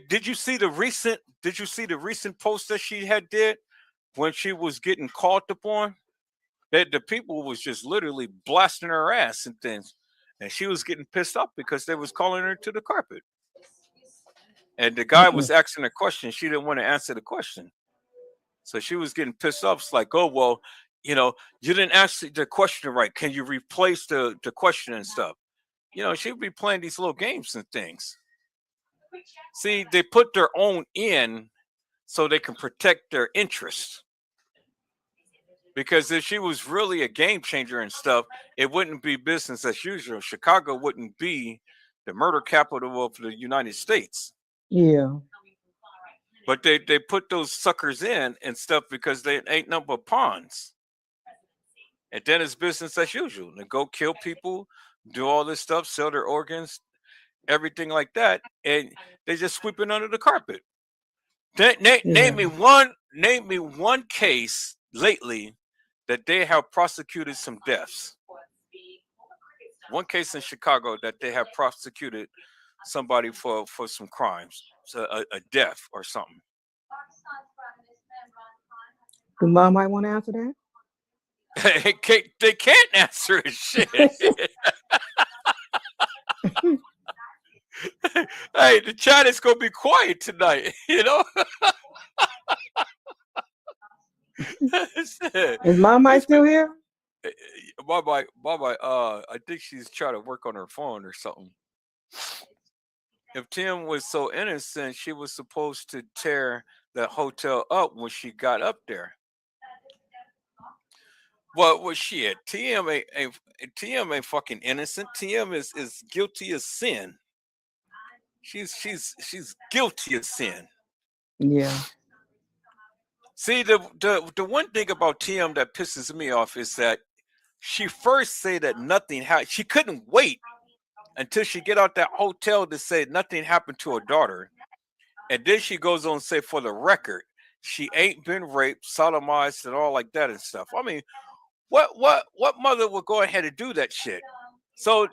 did you see the recent post that she did when she was getting caught upon? That the people was just literally blasting her ass and things, and she was getting pissed off because they was calling her to the carpet. And the guy was asking a question. She didn't want to answer the question. So she was getting pissed off. It's like, oh, well, you know, you didn't ask the question right. Can you replace the question and stuff? You know, she'd be playing these little games and things. See, they put their own in so they can protect their interests. Because if she was really a game changer and stuff, it wouldn't be business as usual. Chicago wouldn't be the murder capital of the United States. Yeah. But they put those suckers in and stuff because they ain't nothing but pawns. And then it's business as usual. They go kill people, do all this stuff, sell their organs, everything like that, and they just sweep it under the carpet. Name me one case lately that they have prosecuted some deaths. One case in Chicago that they have prosecuted somebody for some crimes, so a death or something. The mom might want to answer that. They can't answer it. Shit. Hey, the chat is gonna be quiet tonight, you know. Is my mic still here? Bye. I think she's trying to work on her phone or something. If Tim was so innocent, she was supposed to tear that hotel up when she got up there. What was she at? TM ain't fucking innocent. TM is guilty of sin. She's guilty of sin. Yeah. See, the one thing about TM that pisses me off is that she first said that nothing happened. She couldn't wait until she get out that hotel to say nothing happened to her daughter. And then she goes on to say, for the record, she ain't been raped, sodomized, and all like that and stuff. I mean, what mother would go ahead and do that shit? So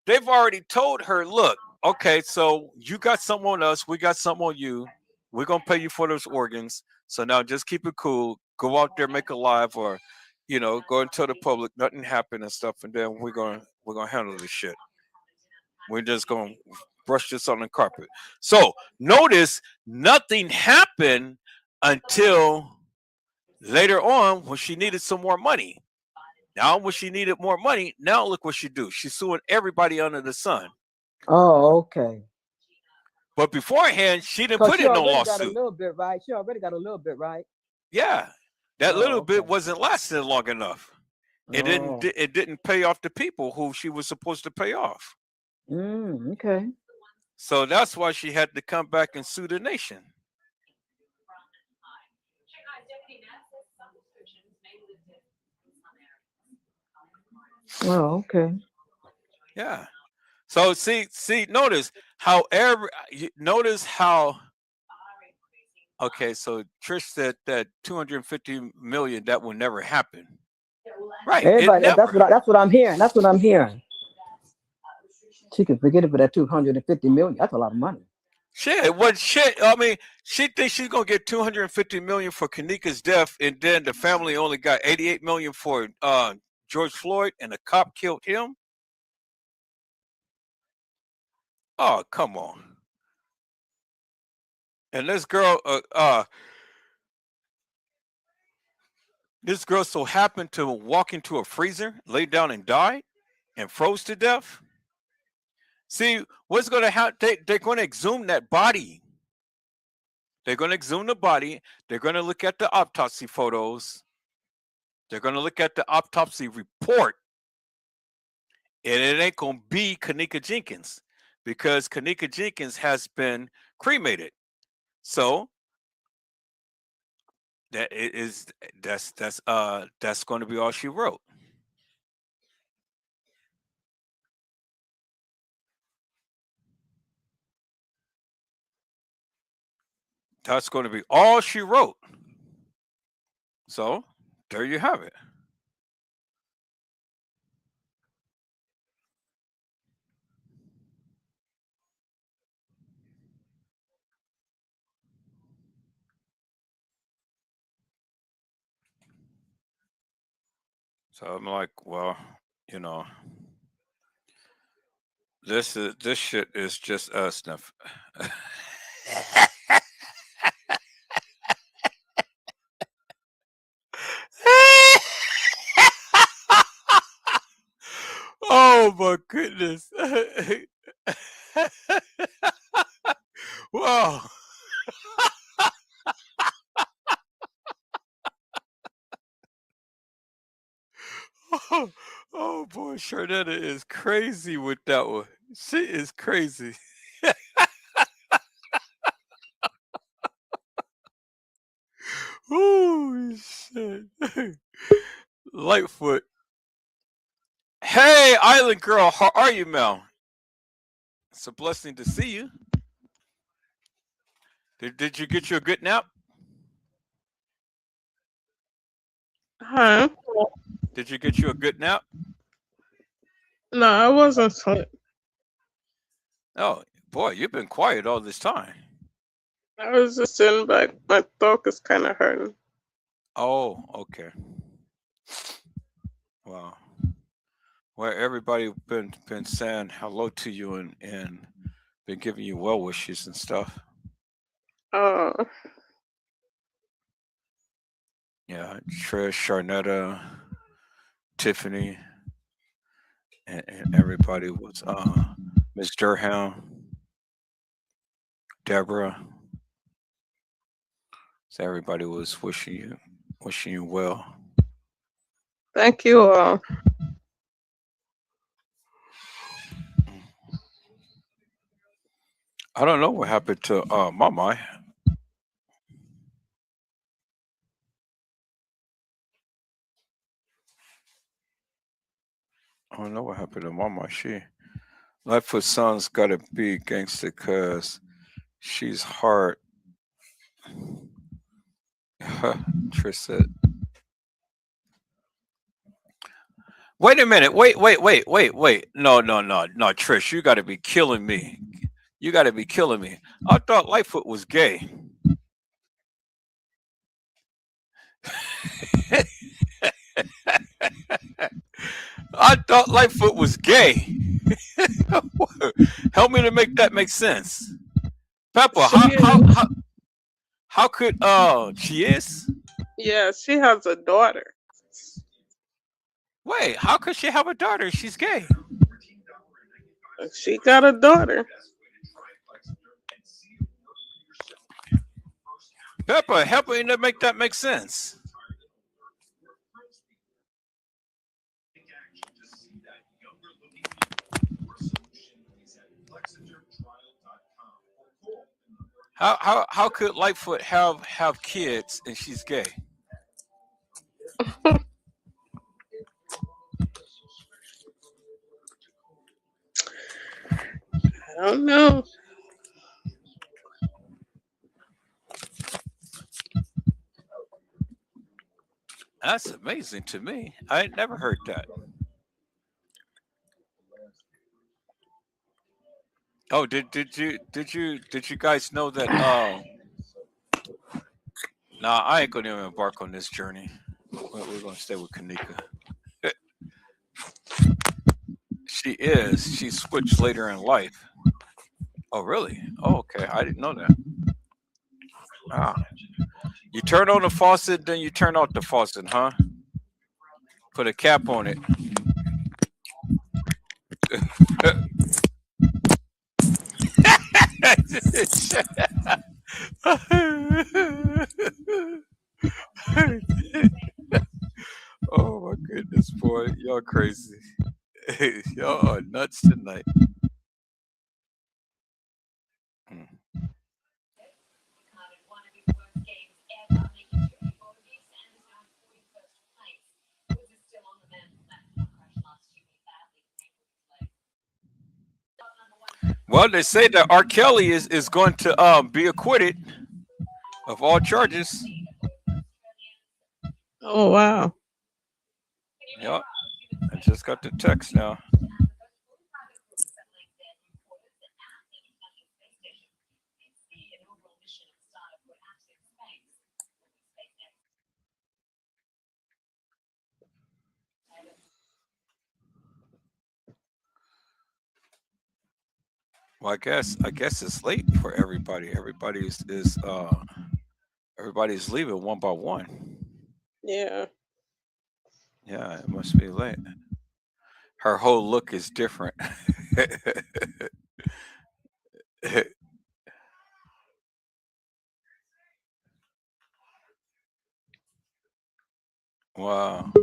they've already told her, look, okay, so you got something on us, we got something on you. We're gonna pay you for those organs. So now just keep it cool. Go out there, make a live, or go and tell the public nothing happened and stuff, and then we're gonna handle this shit. We're just gonna brush this on the carpet. So notice nothing happened until later on when she needed some more money. Now when she needed more money, now look what she do. She's suing everybody under the sun. Oh, okay. But beforehand, she didn't put in no lawsuit. Got a little bit, right? She already got a little bit, right? Yeah, that little bit wasn't lasting long enough. It didn't pay off the people who she was supposed to pay off. Okay. So that's why she had to come back and sue the nation. Oh, okay. Yeah. So see, notice how okay, so Trish said that 250 million that will never happen. Right. Everybody, that's what I'm hearing. That's what I'm hearing. She can forget it for that 250 million. That's a lot of money. Shit, what shit? I mean, she thinks she's gonna get 250 million for Kanika's death, and then the family only got 88 million for George Floyd, and the cop killed him. Oh, come on. And this girl so happened to walk into a freezer, lay down and died, and froze to death. See, what's going to happen? They're going to exhume that body. They're going to exhume the body. They're going to look at the autopsy photos. They're going to look at the autopsy report. And it ain't going to be Kanika Jenkins, because Kanika Jenkins has been cremated. So that's going to be all she wrote. That's going to be all she wrote. So there you have it. So I'm like, well, this shit is just us now. Oh my goodness. Wow. Oh boy, Sharnetta is crazy with that one. She is crazy. Oh shit. Lightfoot. Hey, Island Girl, how are you, Mel? It's a blessing to see you. Did you get you a good nap? Huh? Did you get you a good nap? No, I wasn't asleep. Oh, boy, you've been quiet all this time. I was just sitting back. My throat is kind of hurting. Oh, okay. Wow. Well, everybody been saying hello to you and been giving you well wishes and stuff. Yeah, Trish, Sharnetta, Tiffany, and everybody was Miss Durham, Deborah. So everybody was wishing you well. Thank you all. I don't know what happened to Mama. I don't know what happened to Mama. Lightfoot Son's gotta be gangster cause she's hard. Trish said. Wait a minute. Wait. No, Trish, you gotta be killing me. You gotta be killing me. I thought Lightfoot was gay. I thought Lightfoot was gay. Help me to make that make sense. Pepper, how could she is? Yeah, she has a daughter. Wait, how could she have a daughter? She's gay. She got a daughter. Pepper, help me to make that make sense. How could Lightfoot have kids and she's gay? I don't know. That's amazing to me. I had never heard that. Oh, did you guys know that? Nah, I ain't gonna even embark on this journey. We're gonna stay with Kanika. She switched later in life. Oh, really? Oh, okay. I didn't know that. You turn on the faucet, then you turn off the faucet, huh? Put a cap on it. Oh my goodness, boy. Y'all crazy. Y'all are nuts tonight. Well, they say that R. Kelly is going to be acquitted of all charges. Oh, wow. Yep. I just got the text now. Well, I guess it's late for everybody. Everybody's leaving one by one. Yeah. Yeah, it must be late. Her whole look is different. Wow.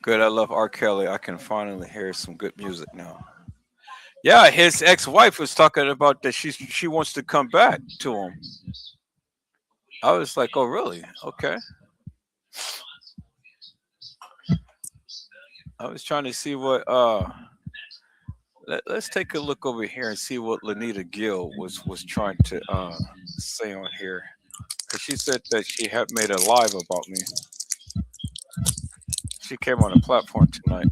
Good. I love R. Kelly. I can finally hear some good music now. Yeah, his ex-wife was talking about that she wants to come back to him. I was like, oh, really? Okay. I was trying to see what let's take a look over here and see what Lanita Gill was trying to say on here. Because she said that she had made a live about me. She came on a platform tonight.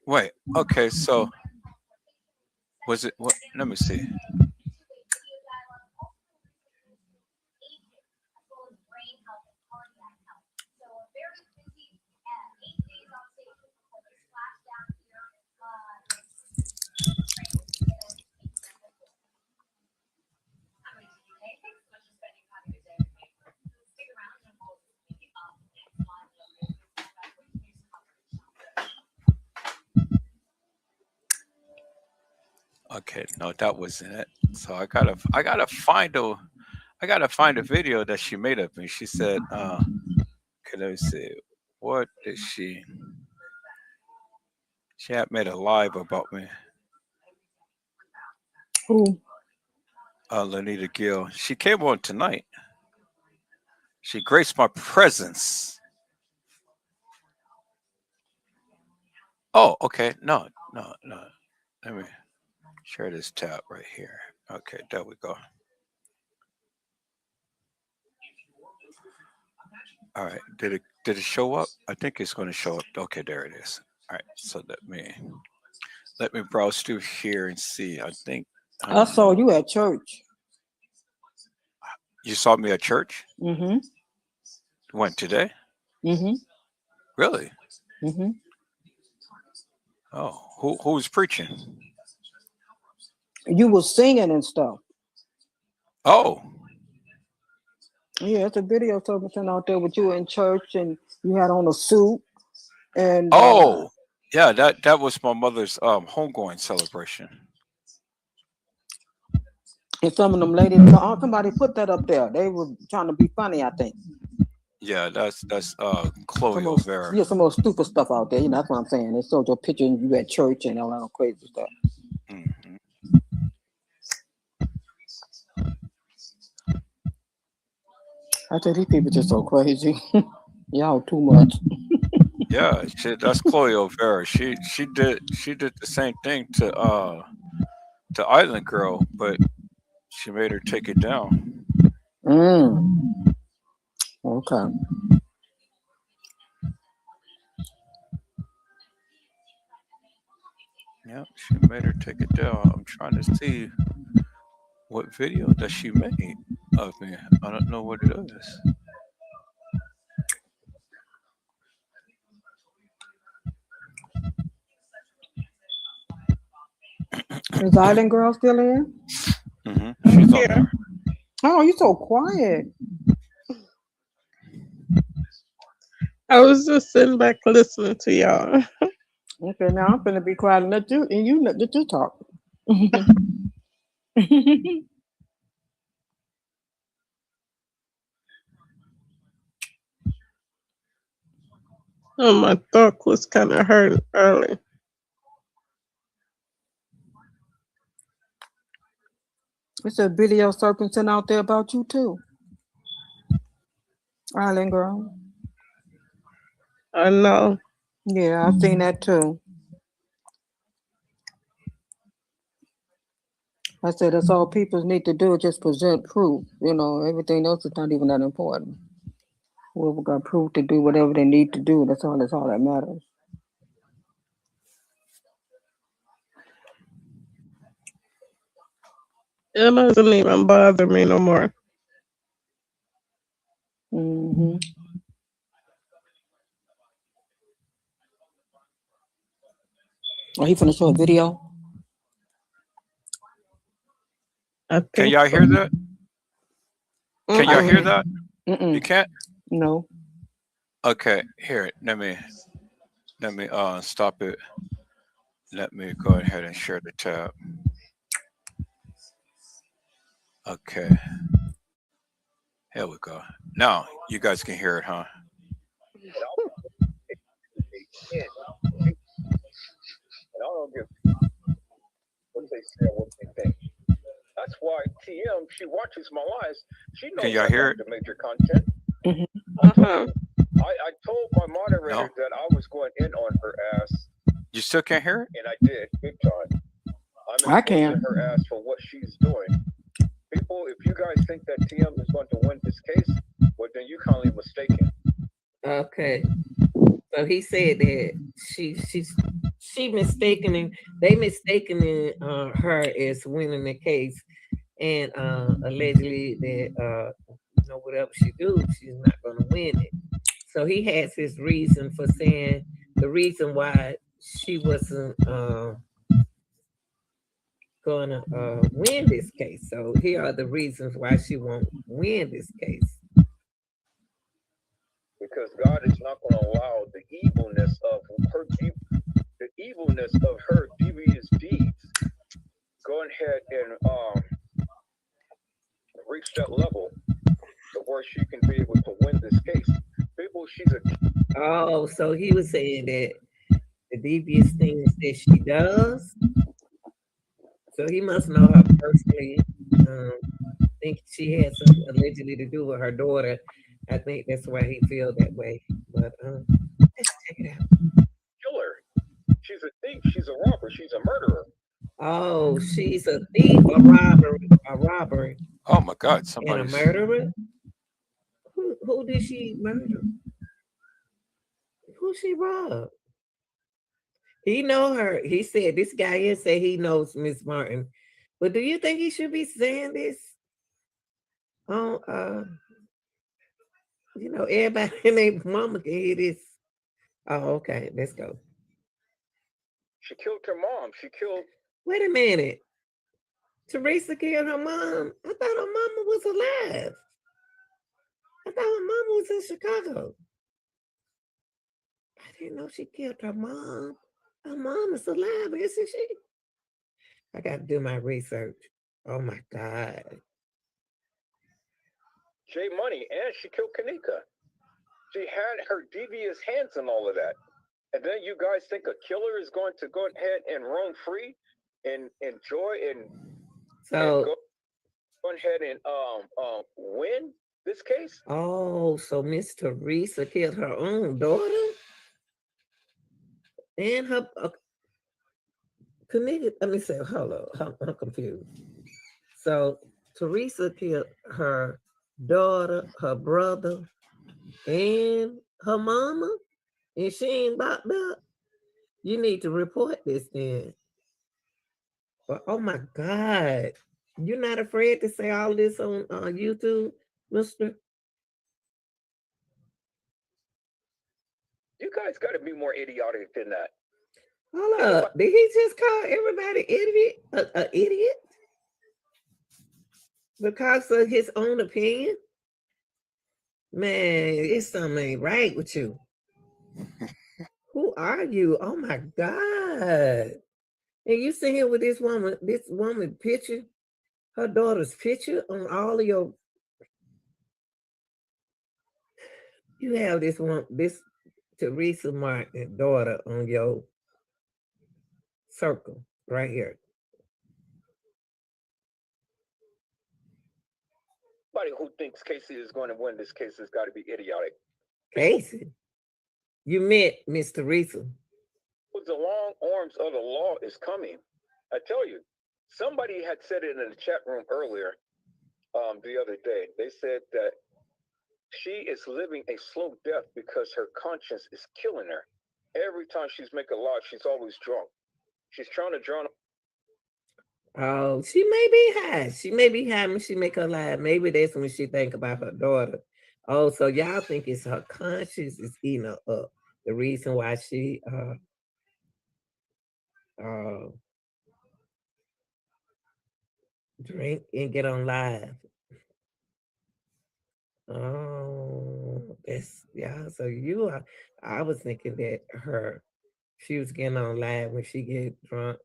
Wait, okay, so was it what? Let me see. Okay, no, that wasn't it. So I gotta find a video that she made of me. She said, okay, let me see. What did she had made a live about me. Who? Lanita Gill. She came on tonight. She graced my presence. Oh, okay. No. Let me share this tab right here. Okay, there we go. All right. Did it show up? I think it's going to show up. Okay, there it is. All right. So let me browse through here and see. I think I saw you at church. You saw me at church? Mm-hmm. When, today? Mm-hmm. Really? Mm-hmm. Oh, who was preaching? You was singing and stuff. Oh. Yeah, it's a video something out there with you in church and you had on a suit. And yeah, that was my mother's homegoing celebration. And some of them ladies, somebody put that up there. They were trying to be funny, I think. Yeah, that's Chloe O'Vera. Yeah, some of the stupid stuff out there. You know, that's what I'm saying. They showed your picture and you at church and all that crazy stuff. Mm-hmm. I tell these people just so crazy. Y'all too much. Yeah, that's Chloe O'Vera. She did the same thing to Island Girl, but she made her take it down. Okay. Yeah, she made her take it down. I'm trying to see what video that she made of me. I don't know what it is. Is Island Girl still in? Mm-hmm. She's on there. Oh, you so quiet. I was just sitting back listening to y'all. Okay, now I'm gonna be quiet and let you talk. Oh, my throat was kind of hurting early. It's a video serpent out there about you too. Island Girl. I know. Yeah, I've seen that too. I said that's all people need to do, just present proof. You know, everything else is not even that important. Whoever got proof to do whatever they need to do, that's all that matters. It doesn't even bother me no more. Mm-hmm. Oh, he finna show a video? Can y'all hear that? Can y'all hear that? You can't? No. Okay, here, let me stop it. Let me go ahead and share the tab. Okay. Here we go. Now you guys can hear it, huh? And I don't give what they say or what they think. That's why TM, she watches my lives. She knows Can y'all hear it? The major content. I told my moderator that I was going in on her ass. You still can't hear it? And I did, big time. I can. Her ass for what she's doing. People, if you guys think that TM is going to win this case, well, then you're kindly mistaken. Okay. So he said that they mistaken her as winning the case, and allegedly that whatever she do, she's not going to win it. So he has his reason for saying the reason why she wasn't going to win this case. So here are the reasons why she won't win this case. Because God is not going to allow the evilness of her devious deeds ahead and reach that level to where she can be able to win this case. People, she's a. Oh, so he was saying that the devious things that she does. So he must know her personally. Think she had something allegedly to do with her daughter. I think that's why he feels that way. But let's check it out. Killer. She's a thief. She's a robber. She's a murderer. Oh, she's a thief, a robber. Oh my God! And a murderer. Who did she murder? Who she robbed? He know her. He said this guy here say he knows Miss Martin. But do you think he should be saying this? Everybody and their mama can hear this. Oh, okay. Let's go. She killed her mom. Wait a minute. Teresa killed her mom. I thought her mama was alive. I thought her mama was in Chicago. I didn't know she killed her mom. Her mom is alive, isn't she? I got to do my research. Oh my God. J Money, and she killed Kanika. She had her devious hands and all of that. And then you guys think a killer is going to go ahead and roam free and enjoy and go ahead and win this case? Oh, so Miss Teresa killed her own daughter? And her committed, let me say, hold on, I'm confused. So Teresa killed her daughter, her brother, and her mama, and she ain't locked up. You need to report this then. But oh my God, you're not afraid to say all this on YouTube, mister? You guys got to be more idiotic than that. Hold up. Did he just call everybody an idiot? Because of his own opinion? Man, it's something ain't right with you. Who are you? Oh my God. And you sit here with this woman picture, her daughter's picture on all of your. You have this Teresa Martin daughter on your circle right here. Anybody who thinks Casey is going to win this case has got to be idiotic. Casey? You met Miss Teresa. The long arms of the law is coming. I tell you, somebody had said it in the chat room earlier the other day. They said that she is living a slow death because her conscience is killing her. Every time she's making a law, she's always drunk. She's trying to drown. Oh, she may be high. She may be high when she make her lie. Maybe that's when she think about her daughter. Oh, so y'all think it's her conscience is eating her up. The reason why she drink and get on live. Oh, that's so I was thinking that she was getting on live when she get drunk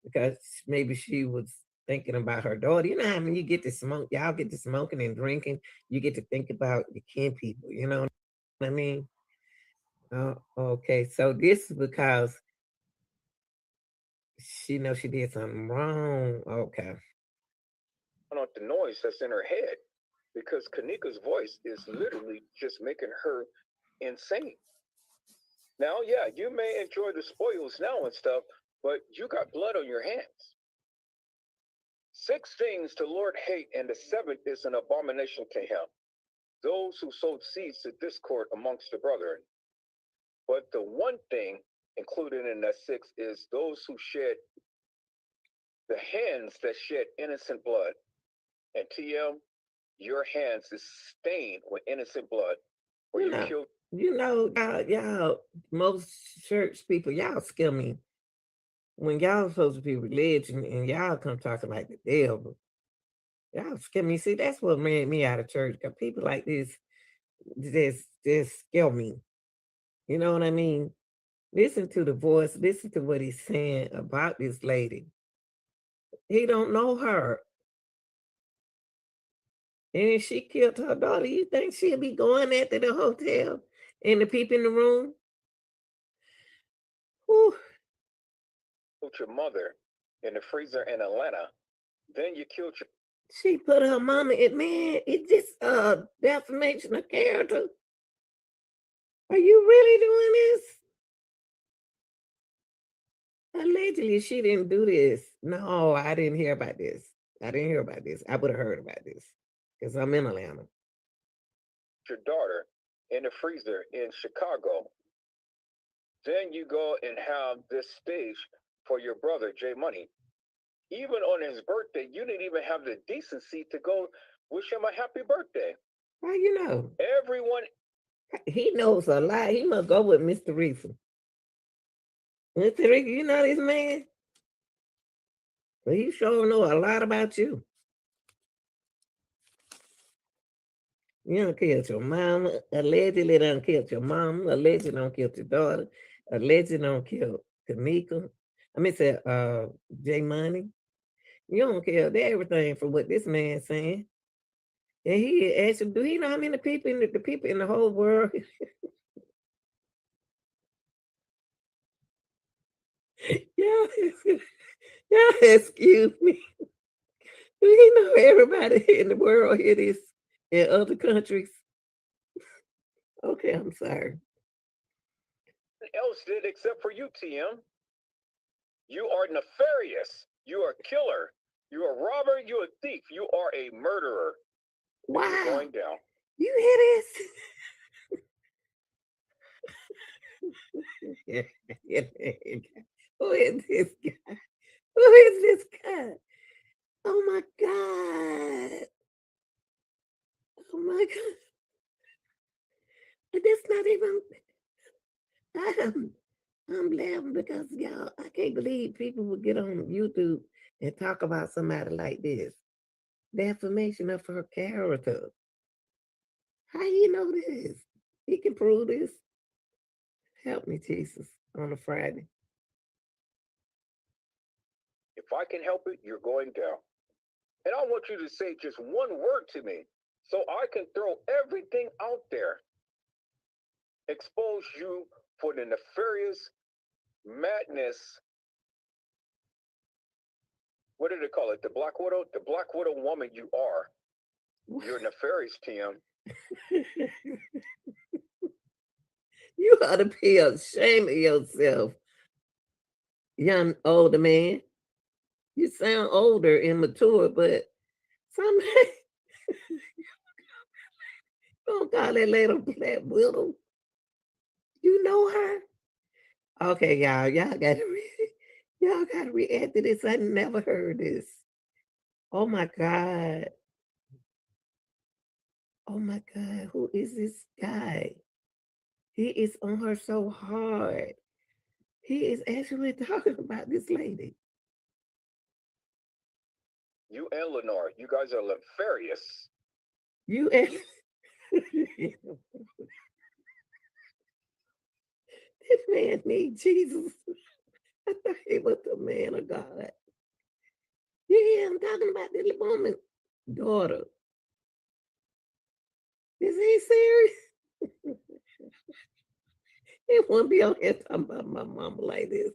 because maybe she was thinking about her daughter. You know how when you get to smoke, y'all get to smoking and drinking, you get to think about the kin people. You know what I mean? Oh, okay. So this is because she knows she did something wrong. Okay. Not the noise that's in her head, because Kanika's voice is literally just making her insane. Now, yeah, you may enjoy the spoils now and stuff, but you got blood on your hands. 6 things the Lord hate, and the 7th is an abomination to him. Those who sowed seeds to discord amongst the brethren. But the one thing included in that 6 is those who shed the hands that shed innocent blood. And TM, your hands is stained with innocent blood. Where you killed. Y'all, most church people, y'all scare me. When y'all supposed to be religion and y'all come talking like the devil, y'all scare me. See, that's what made me out of church. Because people like this just scare me. You know what I mean? Listen to the voice. Listen to what he's saying about this lady. He don't know her. And she killed her daughter. You think she'll be going after the hotel and the people in the room? Whew. Put your mother in the freezer in Atlanta. Then you killed your. She put her mama in, man, it's just defamation of character. Are you really doing this? Allegedly, she didn't do this. No, I didn't hear about this. I would have heard about this because I'm in Atlanta. Your daughter in the freezer in Chicago. Then you go and have this stage for your brother, Jay Money. Even on his birthday, you didn't even have the decency to go wish him a happy birthday. How you know? Everyone. He knows a lot. He must go with Mr. Reefer. Mr. Reefer, you know this man? Well, he sure know a lot about you. You done killed your mama. Allegedly done killed your mama. Allegedly done killed your daughter. Allegedly done killed Tamika. Jay Money. You don't care everything from what this man's saying. And he asked him, do he know how many people in the people in the whole world? Yeah, excuse me. Do he know everybody in the world here is in other countries? Okay, I'm sorry. Else did except for you, TM. You are nefarious. You are a killer. You are a robber. You are a thief. You are a murderer. Wow. You're going down. You hear this? Who is this guy? Who is this guy? Oh my God. Oh my God. That's not even. I'm laughing because y'all, I can't believe people would get on YouTube and talk about somebody like this. Defamation of her character. How you know this? He can prove this. Help me, Jesus, on a Friday. If I can help it, you're going down. And I want you to say just one word to me so I can throw everything out there. Expose you for the nefarious madness. What do they call it? The Black Widow? The Black Widow woman you are. You're nefarious, TM. You ought to be ashamed of yourself, young older man. You sound older and mature, but somebody don't call that lady Black Widow. You know her? Okay, y'all gotta react to this. I never heard this. Oh my God. Oh my God, who is this guy? He is on her so hard. He is actually talking about this lady. You and Lenore, you guys are nefarious. You and this man needs Jesus. I thought he was the man of God. Yeah, I'm talking about this woman's daughter. Is he serious? He won't be on here talking about my mama like this.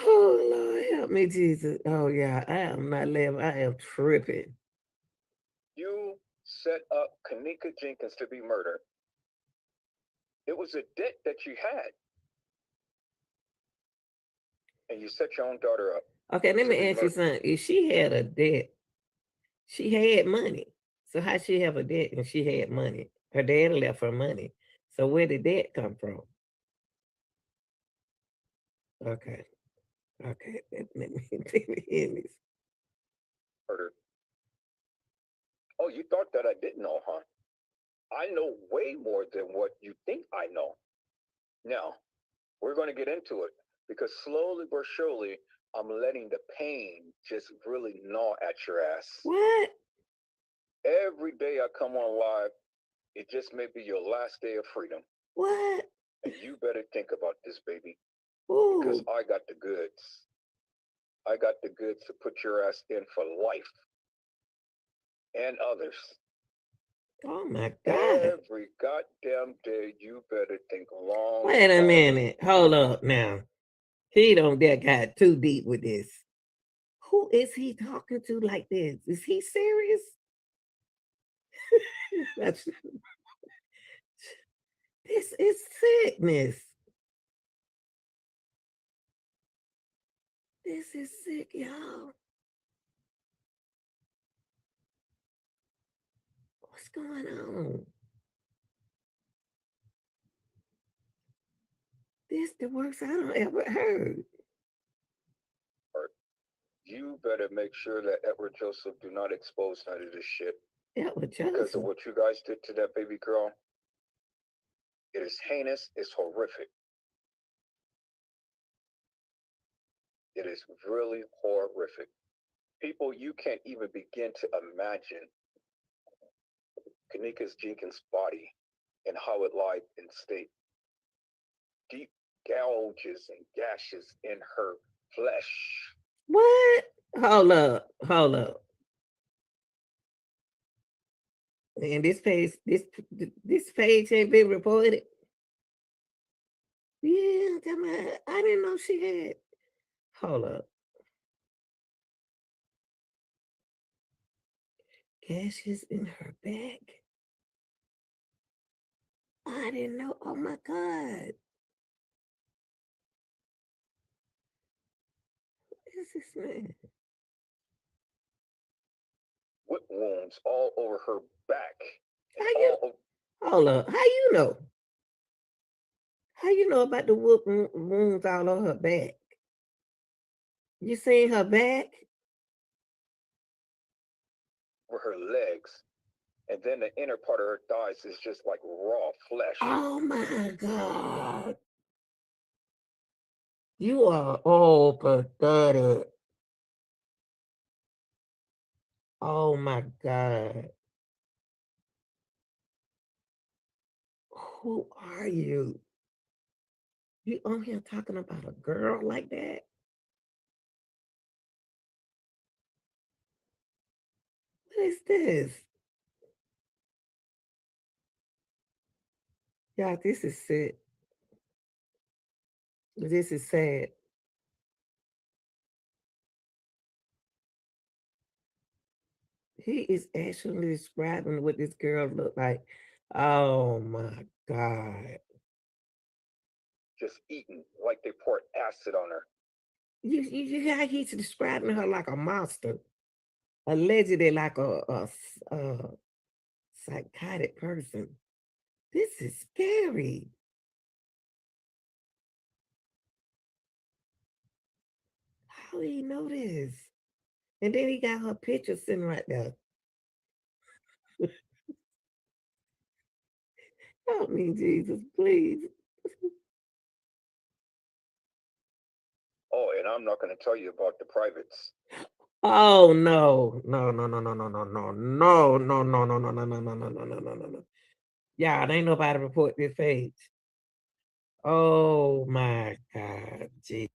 Oh, Lord, help me, Jesus. Oh, yeah, I am not laughing. I am tripping. You set up Kenneka Jenkins to be murdered. It was a debt that you had. And you set your own daughter up. Okay, let me ask you something. If she had a debt, she had money. So how she have a debt and she had money? Her dad left her money. So where did that come from? Okay. Okay. Let me end this. Murder. Oh, you thought that I didn't know, huh? I know way more than what you think I know. Now, we're going to get into it because slowly but surely, I'm letting the pain just really gnaw at your ass. What? Every day I come on live, it just may be your last day of freedom. What? And you better think about this, baby. Ooh. Because I got the goods. I got the goods to put your ass in for life. And others. Oh my God. Every goddamn day, you better think long. Wait a minute. Hold up now. He don't get got too deep with this. Who is he talking to like this? Is he serious? This is sickness. This is sick, y'all. What's going on? This the worst I don't ever heard. You better make sure that Edward Joseph do not expose none of this shit. Edward Because Joseph. of what you guys did to that baby girl. It is heinous. It's horrific. It is really horrific. People, you can't even begin to imagine Kenneka Jenkins' body and how it lied in state. Deep gouges and gashes in her flesh. What? Hold up. Hold up. And this page ain't been reported. Yeah, I didn't know she had. Hold up. Gashes in her back. I didn't know. Oh my God. What is this man? Whip wounds all over her back. Hold up. How you know? How you know about the whoop wounds all on her back? You seen her back? For her legs. And then the inner part of her thighs is just like raw flesh. Oh my God. You are all pathetic. Oh my God. Who are you? You on here talking about a girl like that? What is this? Yeah, this is sick. This is sad. He is actually describing what this girl looked like. Oh my God. Just eating like they poured acid on her. You how he's describing her like a monster. Allegedly like a psychotic person. This is scary. How do you know this? And then he got her picture sitting right there. Help me, Jesus, please. Oh, and I'm not going to tell you about the privates. Oh no. No. Y'all, ain't nobody report this page. Oh my God. Gee.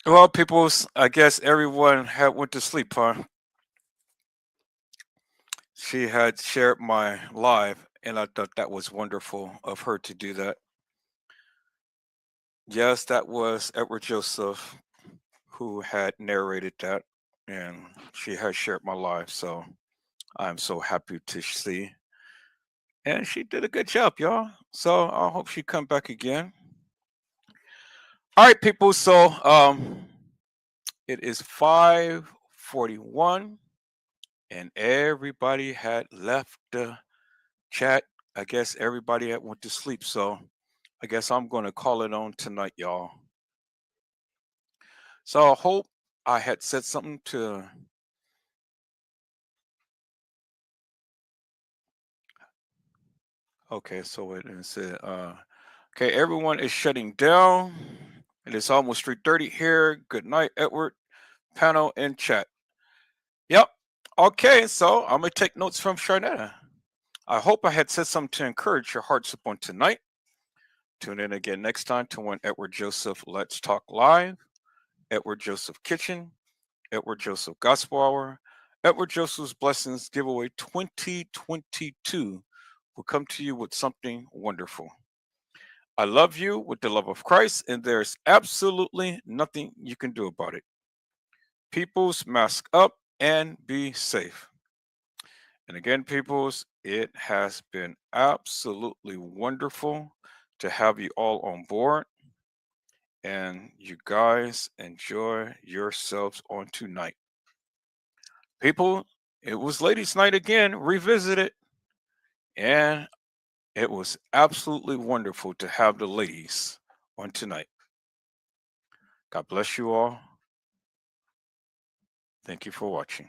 Well, peoples, I guess everyone had went to sleep, huh? She had shared my live, and I thought that was wonderful of her to do that. Yes, that was Edward Joseph who had narrated that, and she has shared my live, so I'm so happy to see. And she did a good job, y'all. So I hope she come back again. All right, people. So it is 5:41, and everybody had left the chat. I guess everybody had went to sleep. So I guess I'm going to call it on tonight, y'all. So I hope I had said something to. Okay, so it is. Okay, everyone is shutting down. It is almost 3:30 here. Good night, Edward, panel, and chat. Yep. Okay, so I'm gonna take notes from Sharnetta. I hope I had said something to encourage your hearts upon tonight. Tune in again next time to when Edward Joseph Let's Talk Live, Edward Joseph Kitchen, Edward Joseph Gospel Hour, Edward Joseph's Blessings Giveaway 2022 will come to you with something wonderful. I love you with the love of Christ, and there's absolutely nothing you can do about it. Peoples, mask up and be safe. And again, peoples, it has been absolutely wonderful to have you all on board. And you guys enjoy yourselves on tonight. People, it was ladies' night again, revisited. And it was absolutely wonderful to have the ladies on tonight. God bless you all. Thank you for watching.